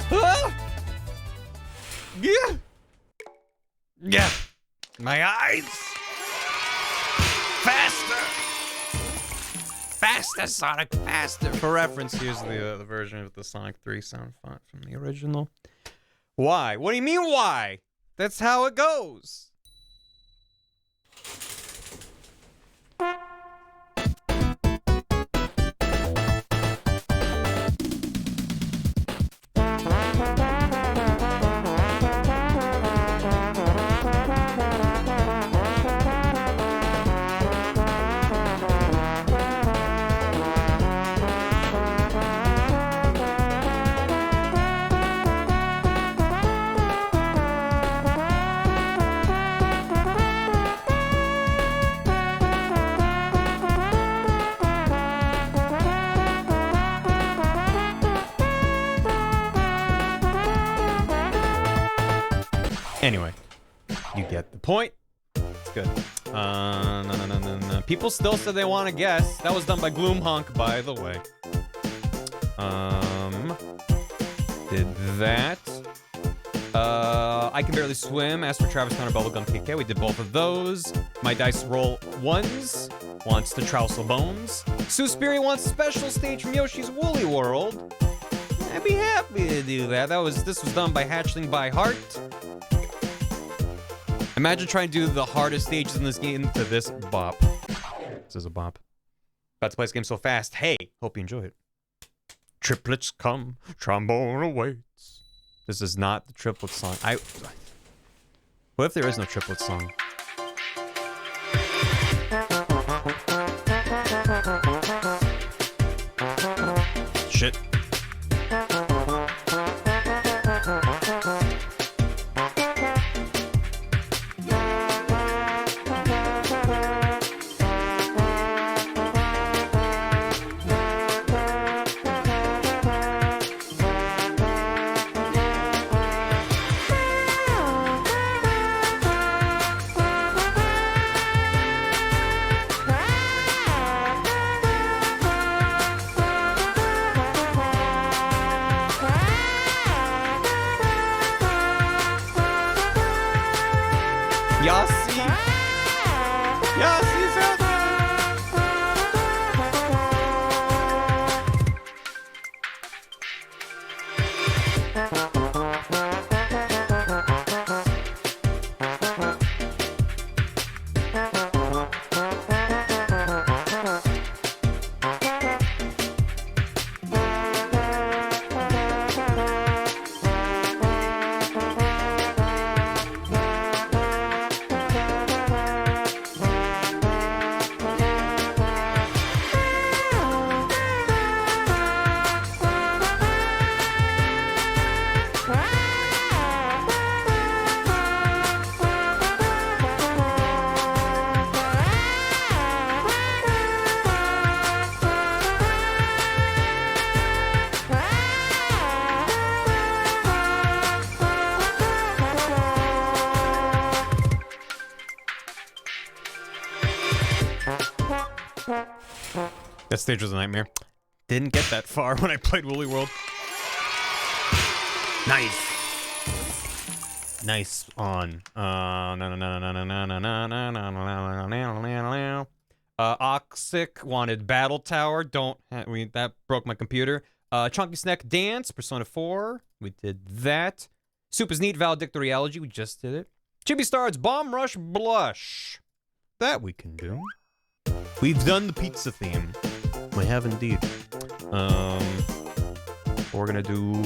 Ah! Yeah. Yeah. My eyes. Faster. Faster, Sonic, faster. For reference, here's the version of the Sonic 3 sound font from the original. Why? What do you mean, why? That's how it goes. Anyway, you get the point. It's good. No. People still said they want to guess. That was done by Gloomhonk, by the way. Did that. I Can Barely Swim. Asked for Travis Conner Bubblegum KK. We did both of those. My Dice Roll Ones wants the Trombone. Suspiri wants special stage from Yoshi's Woolly World. I'd be happy to do that. This was done by Hatchling by Heart. Imagine trying to do the hardest stages in this game to this bop. This is a bop. About to play this game so fast. Hey, hope you enjoy it. Triplets come, trombone awaits. This is not the triplet song. What if there is no triplet song? Shit. That stage was a nightmare. Didn't get that far when I played Woolly World. Nice. Nice on. Oxic wanted Battle Tower. That broke my computer. Chunky Snack Dance, Persona 4. We did that. Super's Neat Valedictoriology. We just did it. Chibi Stars Bomb Rush Blush. That we can do. We've done the pizza theme. I have indeed. We're gonna do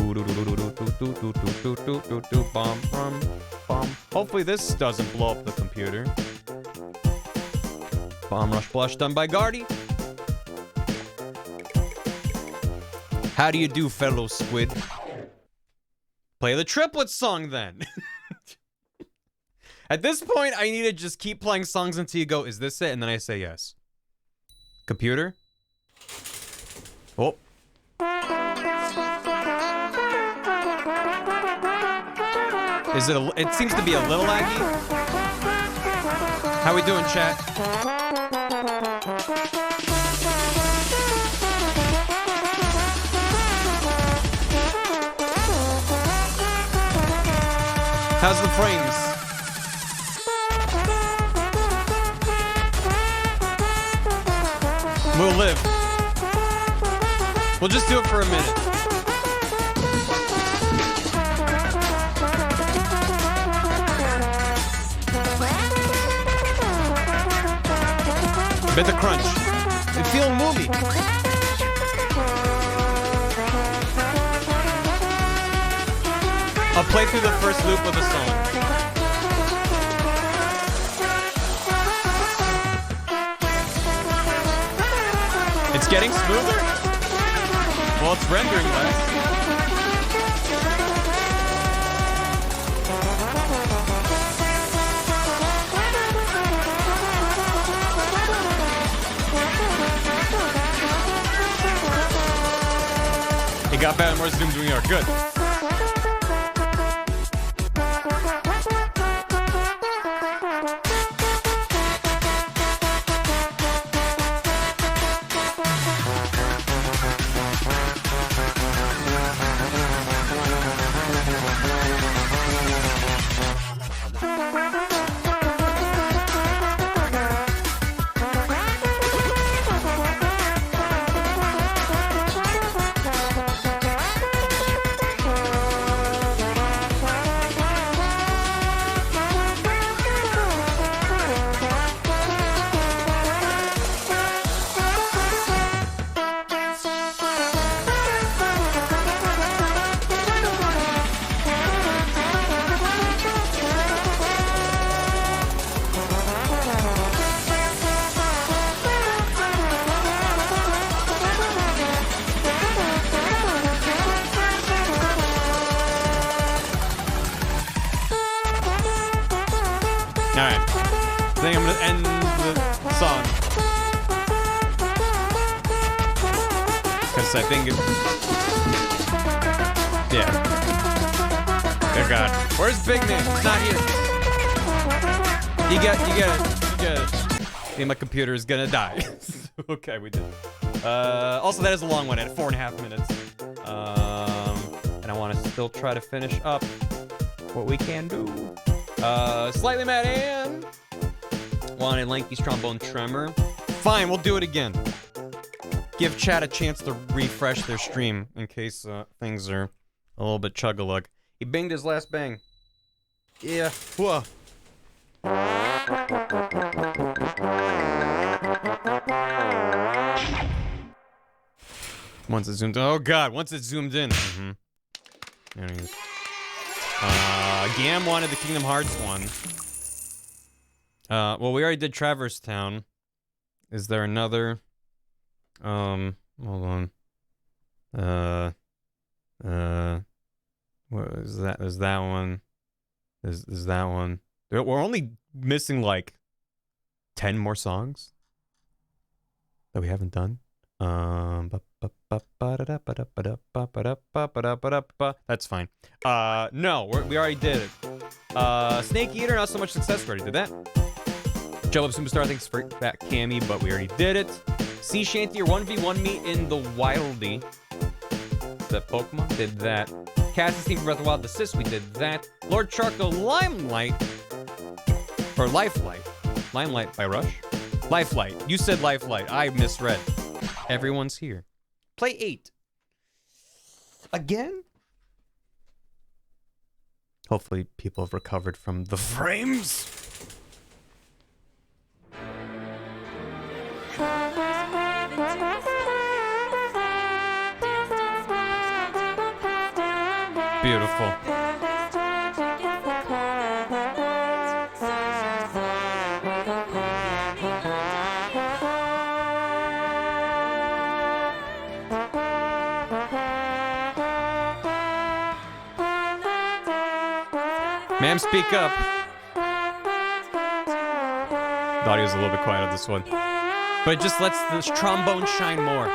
bomb, bomb, bomb. Hopefully this doesn't blow up the computer. Bomb rush blush done by Gardy. How do you do, fellow squid? Play the triplet song then. At this point, I need to just keep playing songs until you go, is this it? And then I say yes. Computer? Oh. Is it it seems to be a little laggy. How we doing, chat? How's the frames? We'll live. We'll just do it for a minute. Bit the crunch. It feel movie. I'll play through the first loop of the song. It's getting smoother? Well, it's rendering less. It got better, more zoomed than we are. Good. I think it... Yeah. Oh god. Where's Big Man? He's not here. You get it. See, my computer is gonna die. Okay, we did it. Also, that is a long one at 4.5 minutes. And I want to still try to finish up what we can do. Slightly Mad and wanted Lanky's trombone tremor. Fine, we'll do it again. Give chat a chance to refresh their stream in case things are a little bit chug-a-lug. He banged his last bang. Yeah. Whoa. Once it zoomed in. Oh god, once it zoomed in. There he is. Gam wanted the Kingdom Hearts one. Well, we already did Traverse Town. Is there another? Hold on. What is that? There's that one. There's that one. We're only missing like 10 more songs that we haven't done. That's fine. No, we already did it. Snake Eater, not so much success. We already did that. Joe Love Superstar, thanks for that Cammy, but we already did it. Sea Shanty or 1v1 me in the Wildy. That Pokemon did that. Cass's Team for Breath of the Wild, the Sis, we did that. Lord Charco, Limelight. Or Lifelight. Limelight by Rush. Lifelight. You said Lifelight. I misread. Everyone's here. Play 8. Again? Hopefully people have recovered from the frames. beautiful. Ma'am, speak up. The audio's a little bit quiet on this one. But it just lets this trombone shine more.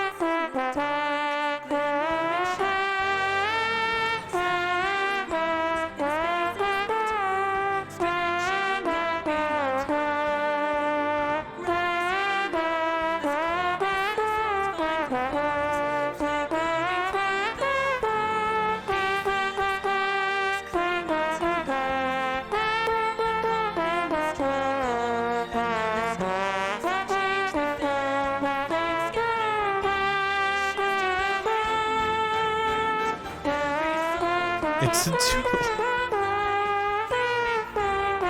It's a duet.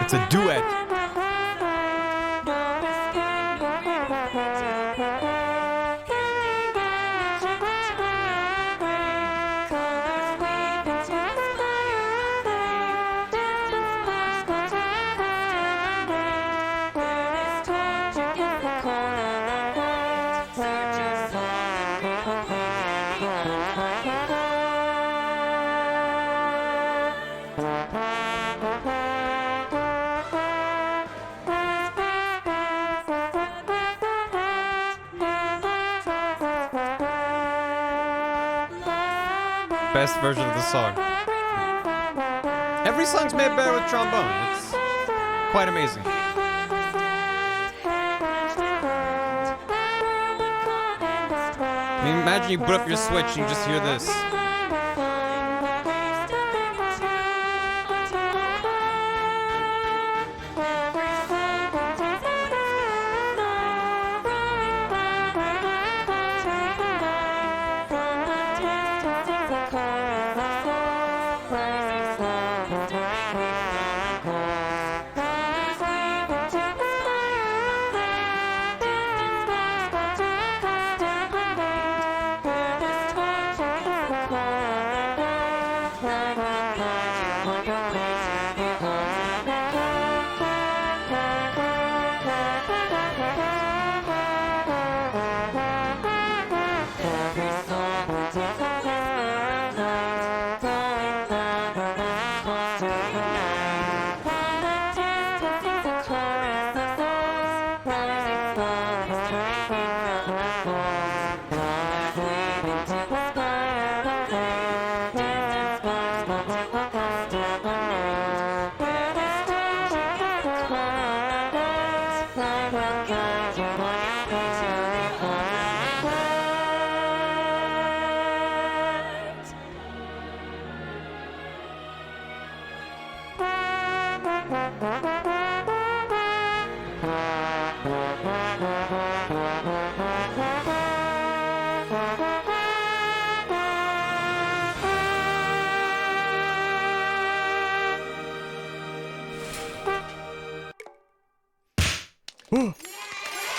It's a duet. Best version of the song. Every song's made better with trombone. It's quite amazing. I mean, imagine you put up your Switch and you just hear this.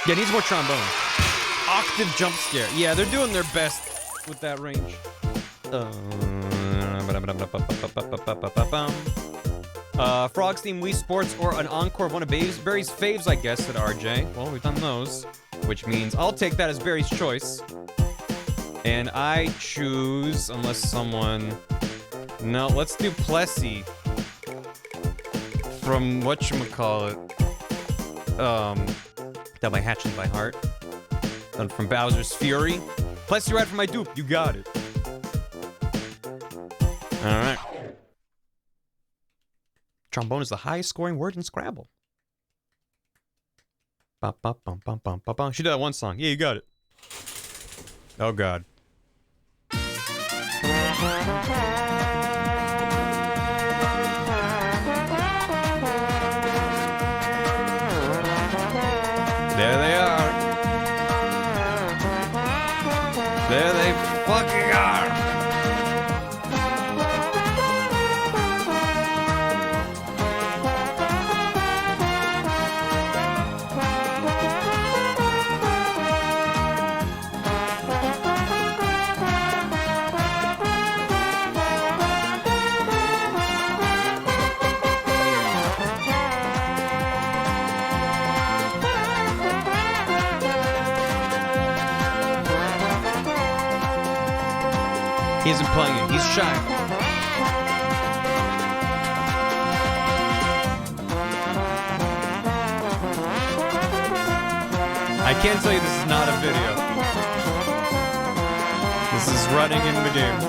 Yeah, it needs more trombone. Octave jump scare. Yeah, they're doing their best with that range. Frog's Theme, Wii Sports, or an encore of one of Barry's faves, I guess, said RJ. Well, we've done those, which means I'll take that as Barry's choice. And I choose, unless someone... No, let's do Plessy. From whatchamacallit. That by Hatching by Heart. Done from Bowser's Fury. Plessy right for my dupe. You got it. Alright. Trombone is the highest scoring word in Scrabble. Bum, bum, bum, bum, bum, bum, bum. She did that one song. Yeah, you got it. Oh, God. There they are. There they fucking are. He isn't playing it. He's shy. I can tell you this is not a video. This is running in the game.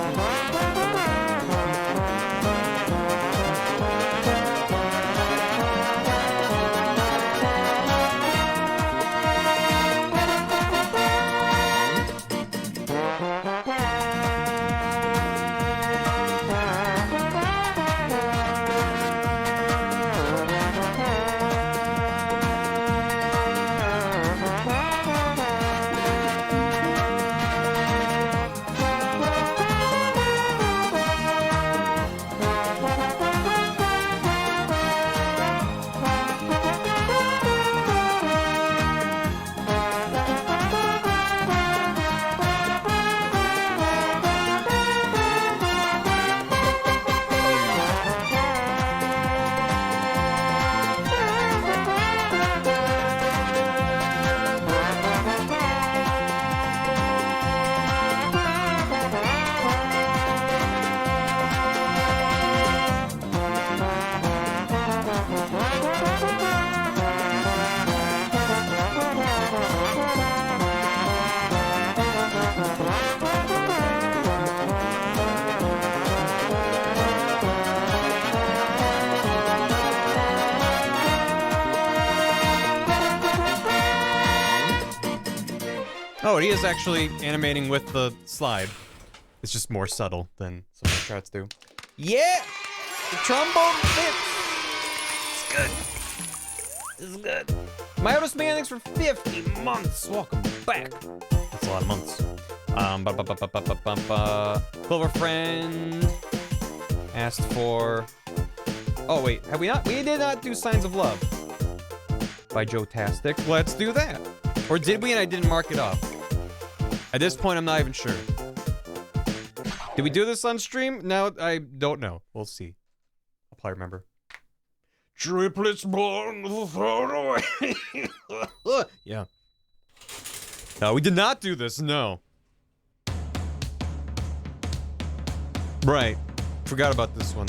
Oh, he is actually animating with the slide. It's just more subtle than some of the crowds do. Yeah! The trombone fits! It's good. This is good. My oldest man, thanks for 50 months. Welcome back. That's a lot of months. Clover Friend asked for... Oh, wait. Have we not? We did not do Signs of Love by Joe Tastic. Let's do that. Or did we and I didn't mark it off? At this point, I'm not even sure. Did we do this on stream? No, I don't know. We'll see. I'll probably remember. Triplets born thrown away. Yeah. No, we did not do this. No. Right. Forgot about this one.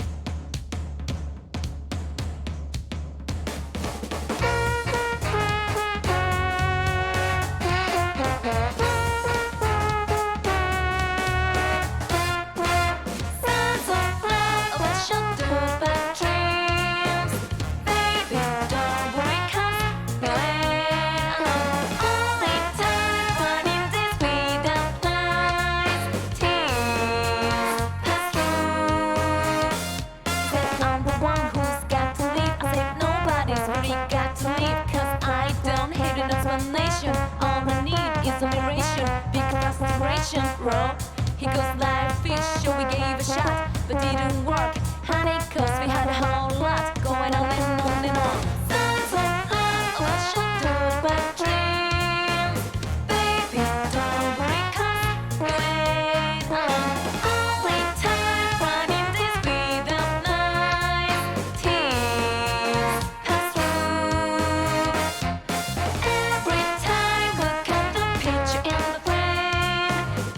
He goes like fish, so we gave a shot, but didn't work. Honey, cause we had a whole lot going on and on and on. Signs of love was shattered by dreams. Baby, don't break us, going on. Only time running this without nights. Tears pass through. Every time look at the picture in the frame.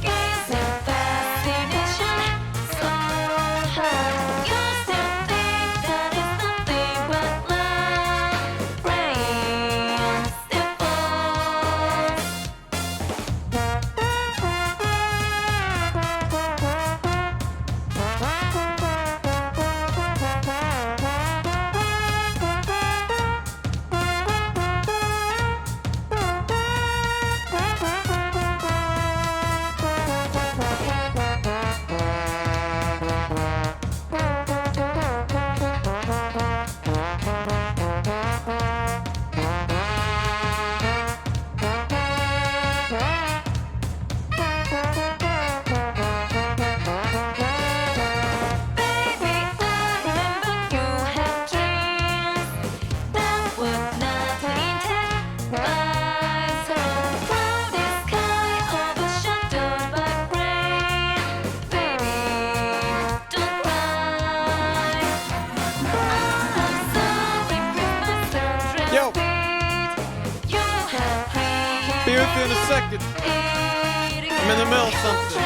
Gazing fascination, so high. You still think that it's nothing but love. Rain still falls. Baby, I remember you had dreams that would not intensify. So cloudy sky overshadowed by rain. Baby, don't cry. I'm sorry with my surgery. Yo. You have Be with you in a second. I'm in the middle of something.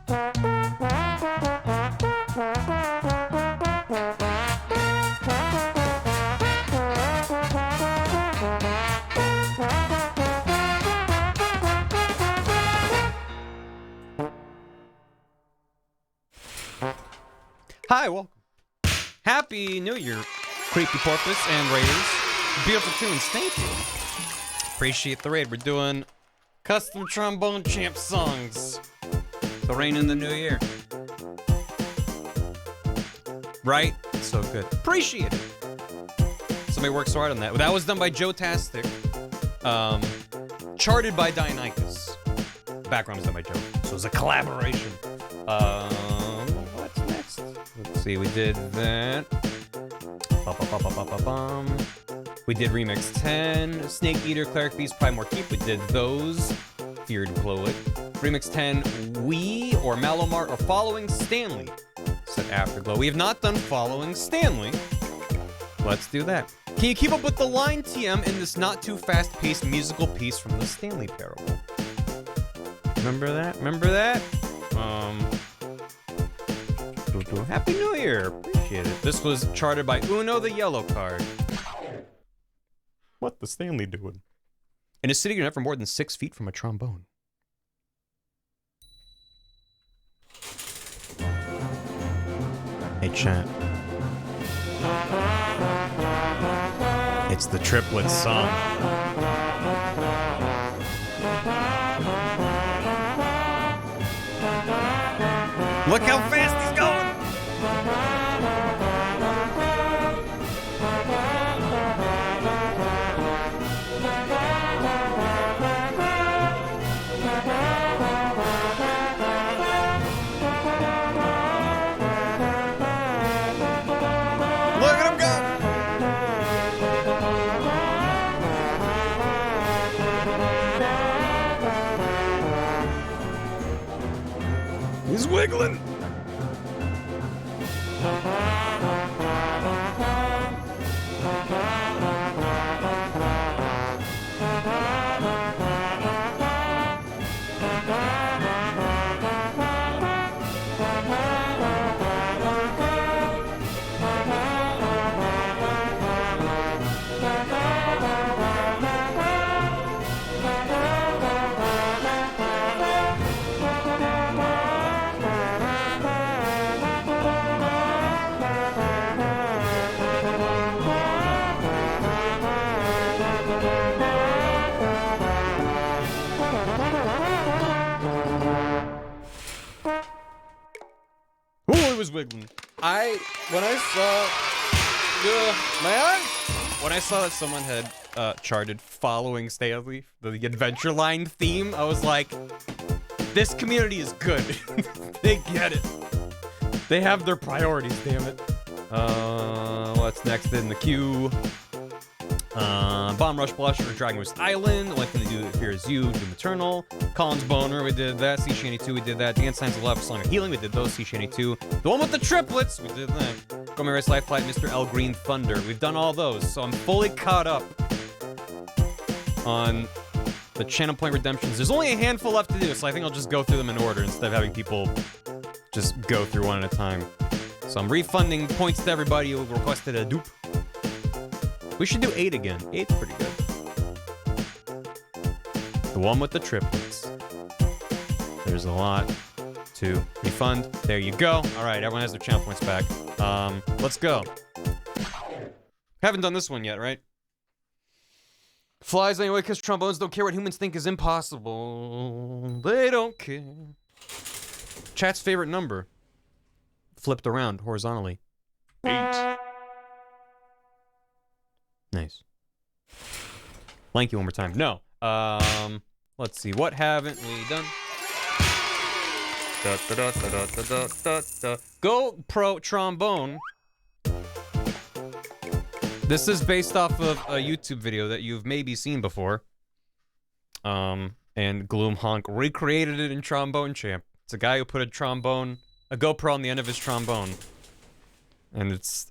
Hi, welcome. Happy New Year, Creepy Porpoise and Raiders. Beautiful tunes, thank you. Appreciate the raid. We're doing custom Trombone Champ songs. The rain in the new year. Right? So good. Appreciate it. Somebody worked so hard on that. That was done by Joe Tastic. Charted by Dionycus. Background is done by Joe. So it was a collaboration. What's next? Let's see, we did that. We did Remix 10, Snake Eater, Cleric Beast, Primor Keep. We did those. Feared Glow It. Remix 10, We or Malomart or Following Stanley. Said Afterglow. We have not done Following Stanley. Let's do that. Can you keep up with the line, TM, in this not too fast-paced musical piece from the Stanley Parable? Remember that? Remember that? Happy New Year. Appreciate it. This was charted by Uno the Yellow Card. What the Stanley doing? In a city you're never more than 6 feet from a trombone. Hey, chat. It's the Triplets song. Look how fast he's going! Look at him go! He's wiggling. Was wiggling. When I saw that someone had charted Following Stanley, the Adventure Line theme, I was like, this community is good. They get it. They have their priorities, damn it. What's next in the queue? Bomb Rush Blush or Dragon West Island. The only thing to do Fear is You, Doom Eternal. Collins Boner, we did that. Sea Shanty 2, we did that. Dance Signs of Love, Song of Healing, we did those. Sea Shanty 2. The one with the triplets, we did that. Go My Race Life Flight, Mr. L Green Thunder. We've done all those, so I'm fully caught up on the Channel Point Redemptions. There's only a handful left to do, so I think I'll just go through them in order instead of having people just go through one at a time. So I'm refunding points to everybody who requested a dupe. We should do 8 again. 8's pretty good. The one with the triplets. There's a lot to refund. There you go. All right, everyone has their channel points back. Let's go. Haven't done this one yet, right? Flies anyway because trombones don't care what humans think is impossible. They don't care. Chat's favorite number. Flipped around horizontally. 8. Nice. Blanky one more time. No. Let's see. What haven't we done? Go Pro Trombone. This is based off of a YouTube video that you've maybe seen before. And Gloom Honk recreated it in Trombone Champ. It's a guy who put a GoPro on the end of his trombone. And it's,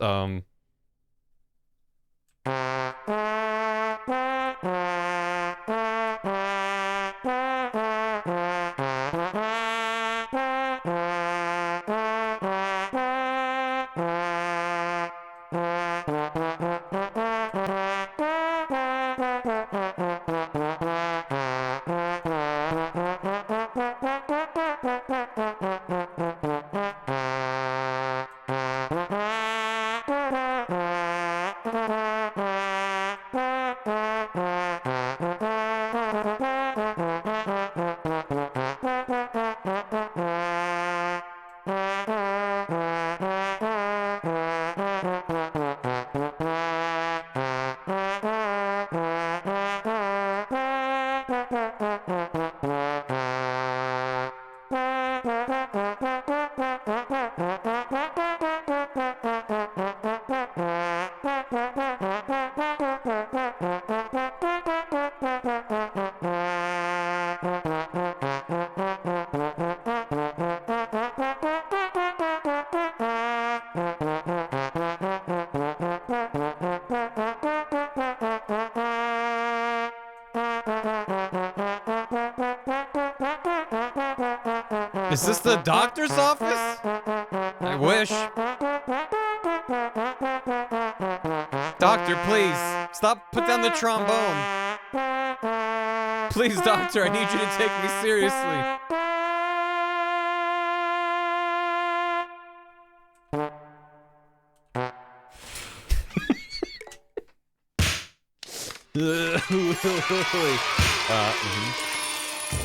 Is this the doctor's office? I wish. Doctor, please. Stop. Put down the trombone. Please, doctor, I need you to take me seriously.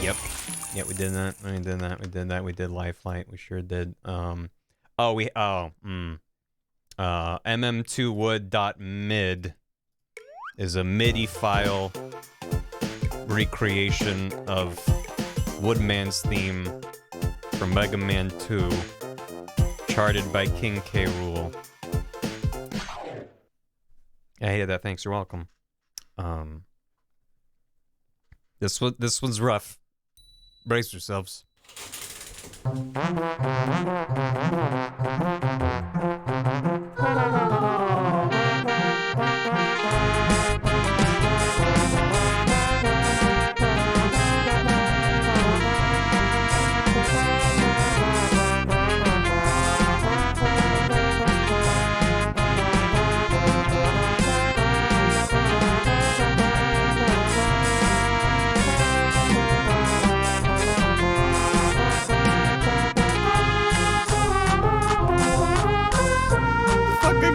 Yep. Yep, we did that. We did that. We did that. We did Lifeline. We sure did. mm2wood.mid is a MIDI file recreation of Woodman's theme from Mega Man 2, charted by King K. Rool. I hated that. Thanks. You're welcome. This one's rough. Brace yourselves.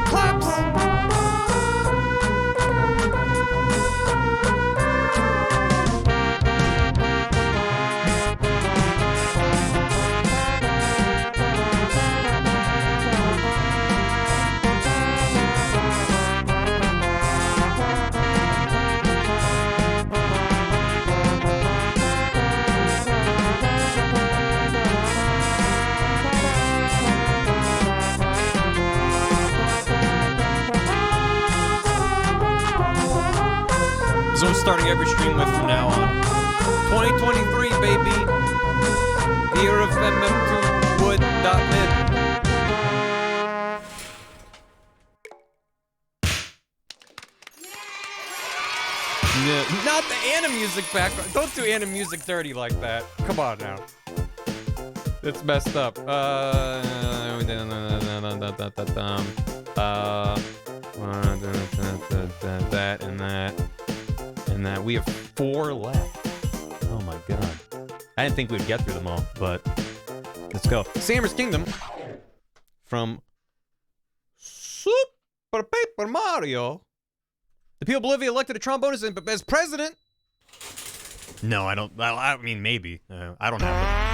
Claps. This is what I'm starting every stream with from now on. 2023, baby. The year of MM2wood.mid. Yeah, not the Anna music background. Don't do Anna music dirty like that. Come on now. It's messed up. That and that. And that. We have 4 left. Oh my god. I didn't think we'd get through them all, but let's go. Samus Kingdom from Super Paper Mario. The people of Bolivia elected a trombonist as president. No, I don't. I mean, maybe. I don't have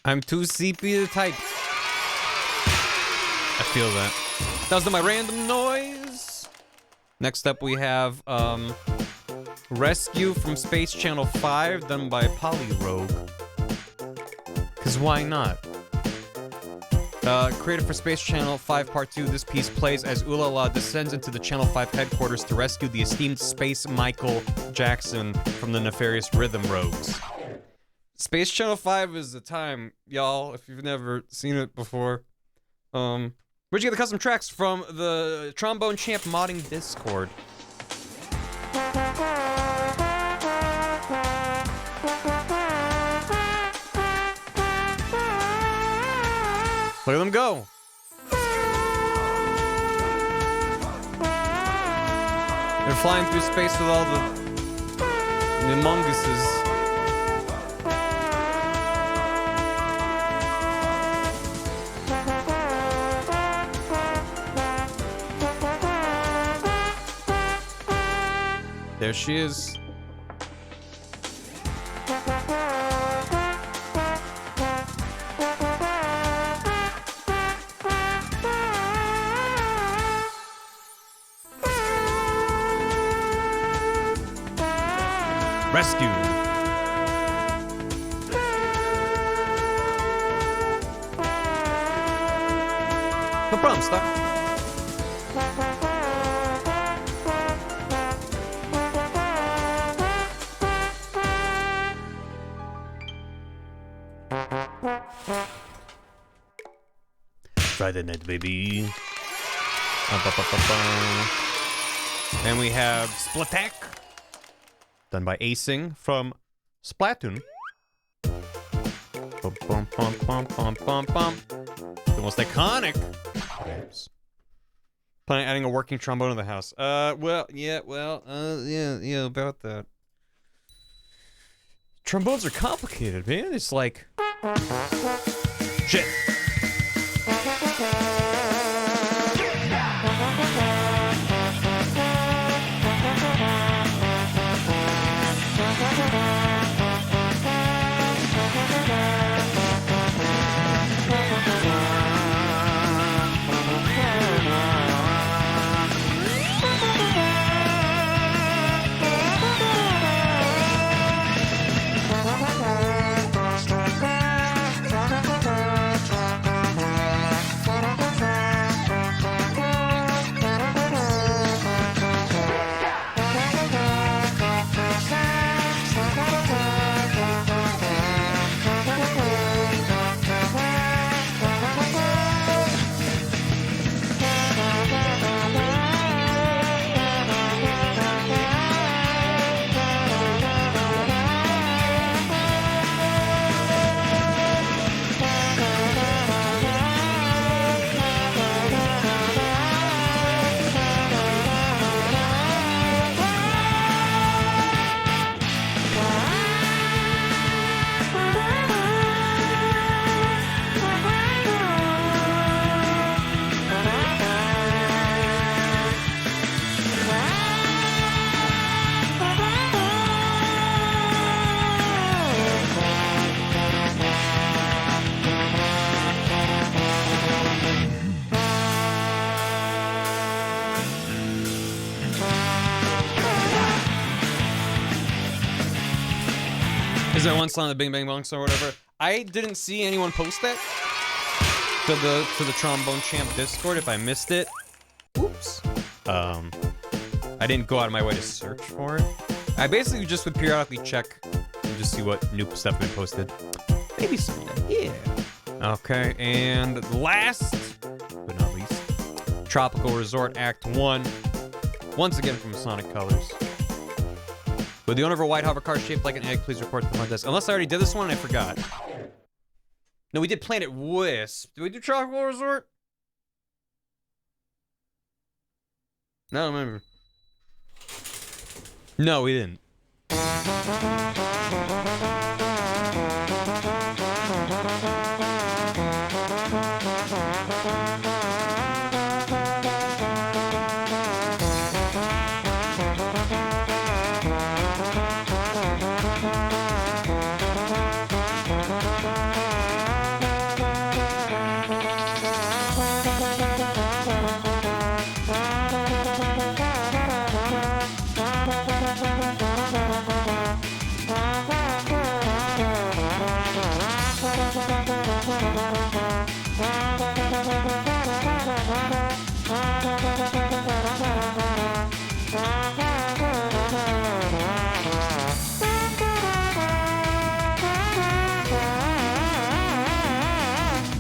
I'm too sepia typed. I feel that. That was my random noise. Next up we have Rescue from Space Channel 5, done by Polyrogue. Cause why not? Created for Space Channel 5 Part 2, this piece plays as Ulala descends into the Channel 5 headquarters to rescue the esteemed Space Michael Jackson from the nefarious Rhythm Rogues. Space Channel 5 is the time, y'all, if you've never seen it before. Where'd you get the custom tracks from? The Trombone Champ modding Discord. him go. They're flying through space with all the Amonguses. There she is. Rescue. No problem, Star. Friday night, baby. And we have Splatak, done by Acing from Splatoon. Bum, bum, bum, bum, bum, bum, bum. The most iconic. Planning on adding a working trombone to the house. Yeah, about that. Trombones are complicated, man. It's like shit. Is there one song, the Bing Bang Bong song or whatever? I didn't see anyone post that to the Trombone Champ Discord. If I missed it, oops. I didn't go out of my way to search for it. I basically just would periodically check and just see what new stuff been posted. Maybe someday, yeah. Okay, and last but not least, Tropical Resort Act 1. Once again from Sonic Colors. Would the owner of a white hover car shaped like an egg please report to the front desk? Unless I already did this one and I forgot. No, we did Planet Wisp. Did we do Tropical Resort? No, I don't remember. No, we didn't.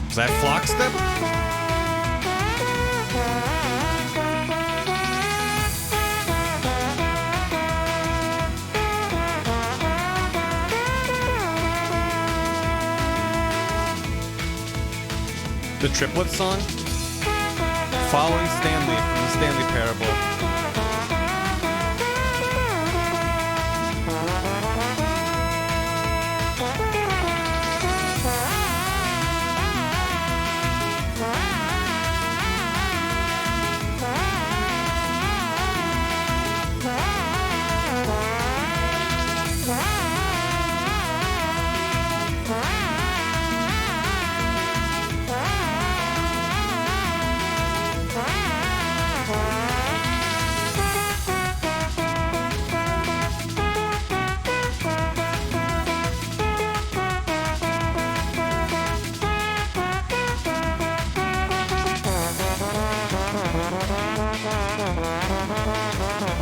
Is that Flock Step? The triplet song? Following Stanley from the Stanley Parable.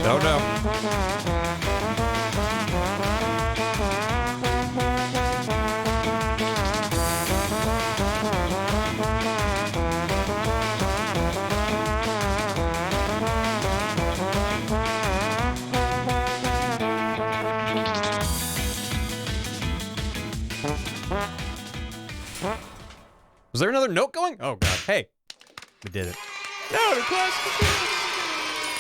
Oh no. Was there another note going? Oh god. Hey. We did it. No, the class.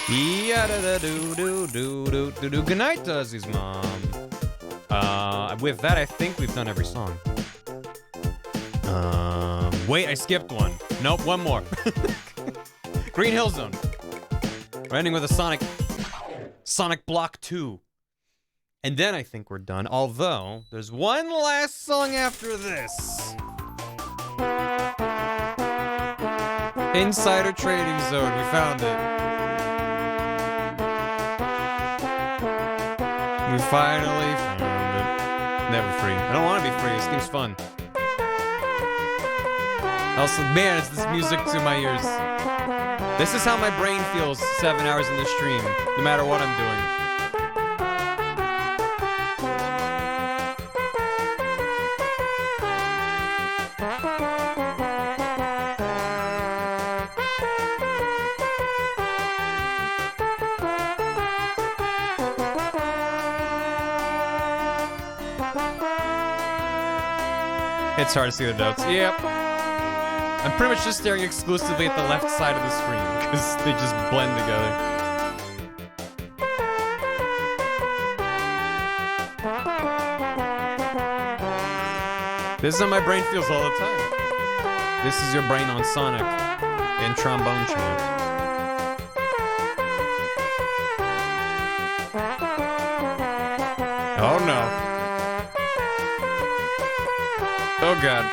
Yeah, da do do do do do do. Good night, Duzzy's mom. With that, I think we've done every song. Wait, I skipped one. Nope, one more. Green Hill Zone. We're ending with a Sonic Block 2. And then I think we're done. Although, there's one last song after this. Insider Trading Zone. We found it. We finally found it. Never free. I don't want to be free. This game's fun. Also, man, it's this music to my ears. This is how my brain feels 7 hours in the stream, no matter what I'm doing. It's hard to see the notes. Yep. I'm pretty much just staring exclusively at the left side of the screen because they just blend together. This is how my brain feels all the time. This is your brain on Sonic and Trombone Champ. Oh no. Oh god.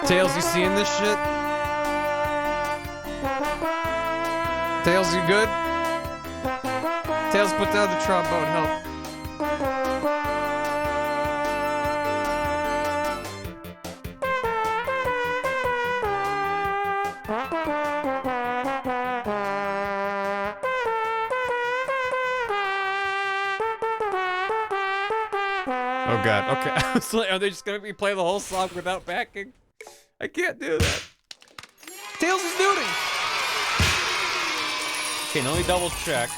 Tails, you seeing this shit? Tails, you good? Tails, put down the trombone, help. Oh god, okay. I was like, are they just gonna be playing the whole song without backing? I can't do that. Tails is Dooting! Okay, let me double check.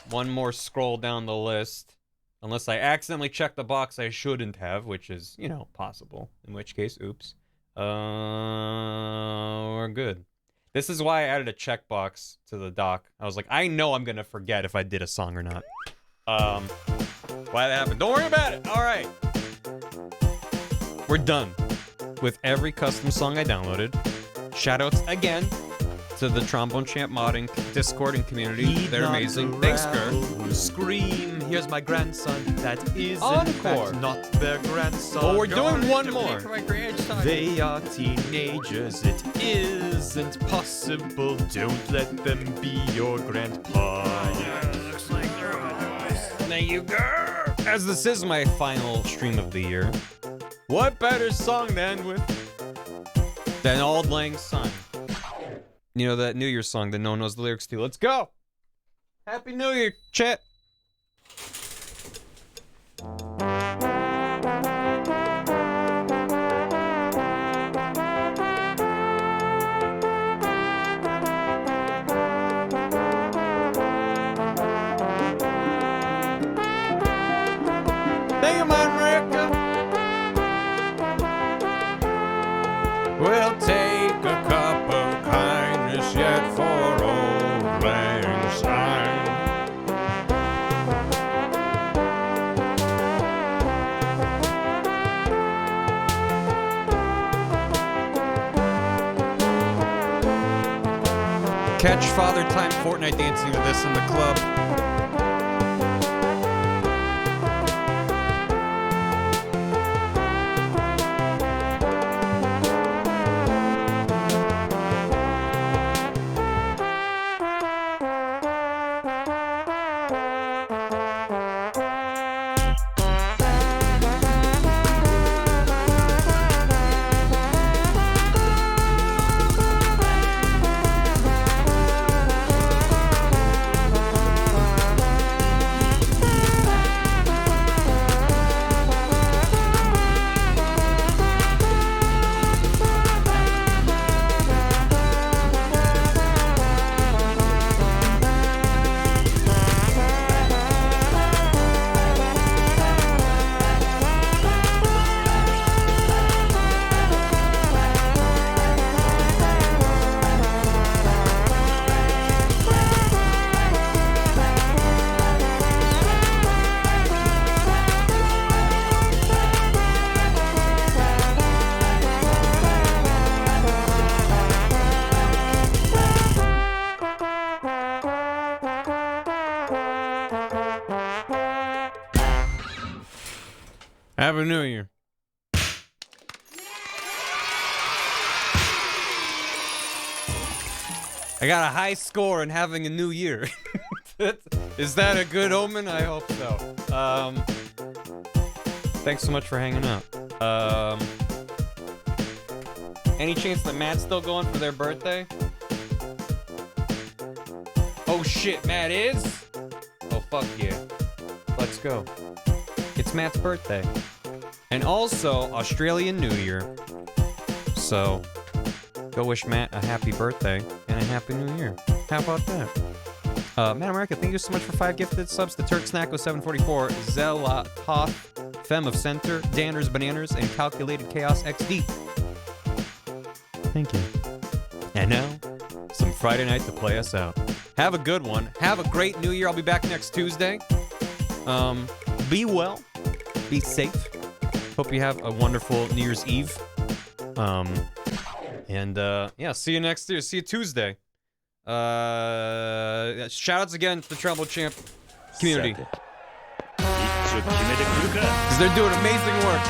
One more scroll down the list. Unless I accidentally check the box I shouldn't have, which is, you know, possible. In which case, oops. We're good. This is why I added a checkbox to the doc. I was like, I know I'm gonna forget if I did a song or not. Why that happened? Don't worry about it. All right. We're done with every custom song I downloaded. Shoutouts again to the Trombone Champ modding Discord and community. They're amazing. Thanks, Kurt. Scream, here's my grandson. That is Encore. in fact not their grandson. Oh, we're doing one more. They are teenagers. It isn't possible. Don't let them be your grandpa. There you go. As this is my final stream of the year, what better song to end with than Auld Lang Syne? You know, that New Year's song that no one knows the lyrics to. Let's go! Happy New Year, chat! Thank you, man, Rick. Catch Father Time Fortnite dancing to this in the club. Have a New Year. I got a high score in having a new year. Is that a good omen? I hope so. Thanks so much for hanging out. Any chance that Matt's still going for their birthday? Oh shit, Matt is? Oh fuck yeah. Let's go. It's Matt's birthday. And also Australian New Year. So go wish Matt a happy birthday and a happy new year. How about that? Matt America, thank you so much for 5 gifted subs to Turk Snack with 744, Zella Toth, Femme of Center, Danners Bananas, and Calculated Chaos XD. Thank you. And now, some Friday night to play us out. Have a good one. Have a great new year. I'll be back next Tuesday. Be well. Be safe. Hope you have a wonderful New Year's Eve. Yeah, see you next year. See you Tuesday. Shoutouts again to the Trombone Champ community. Because they're doing amazing work.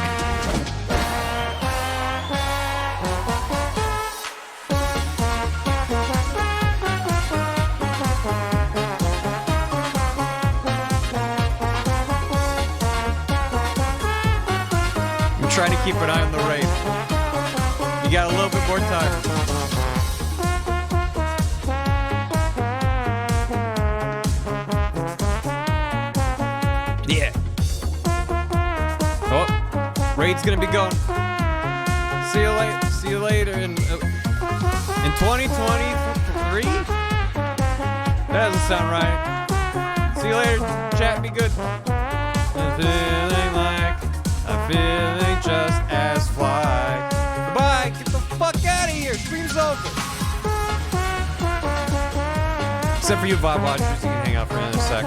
I'm trying to keep an eye on the raid. You got a little bit more time. Yeah. Oh, raid's gonna be going. See you later. See you later in 2023. That doesn't sound right. See you later. Chat. Be good. I'm feeling just as fly. Goodbye. Get the fuck out of here. Stream's over. Except for you, Vibe Watchers. You can hang out for another sec.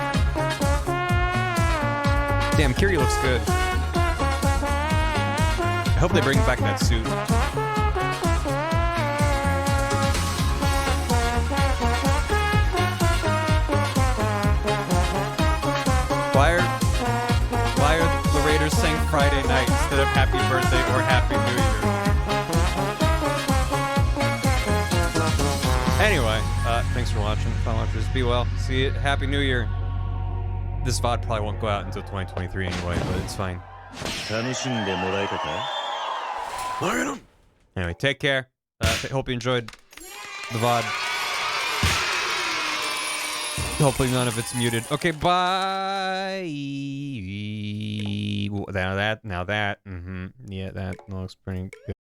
Damn, Kiri looks good. I hope they bring back that suit. Why are the Raiders saying Friday night instead of Happy Birthday or Happy New Year? Anyway, thanks for watching, Fun Watchers. Be well. See you. Happy New Year. This VOD probably won't go out until 2023 anyway, but it's fine. Anyway, take care. Hope you enjoyed the VOD. Hopefully none of it's muted. Okay, bye. Now that. Yeah, that looks pretty good.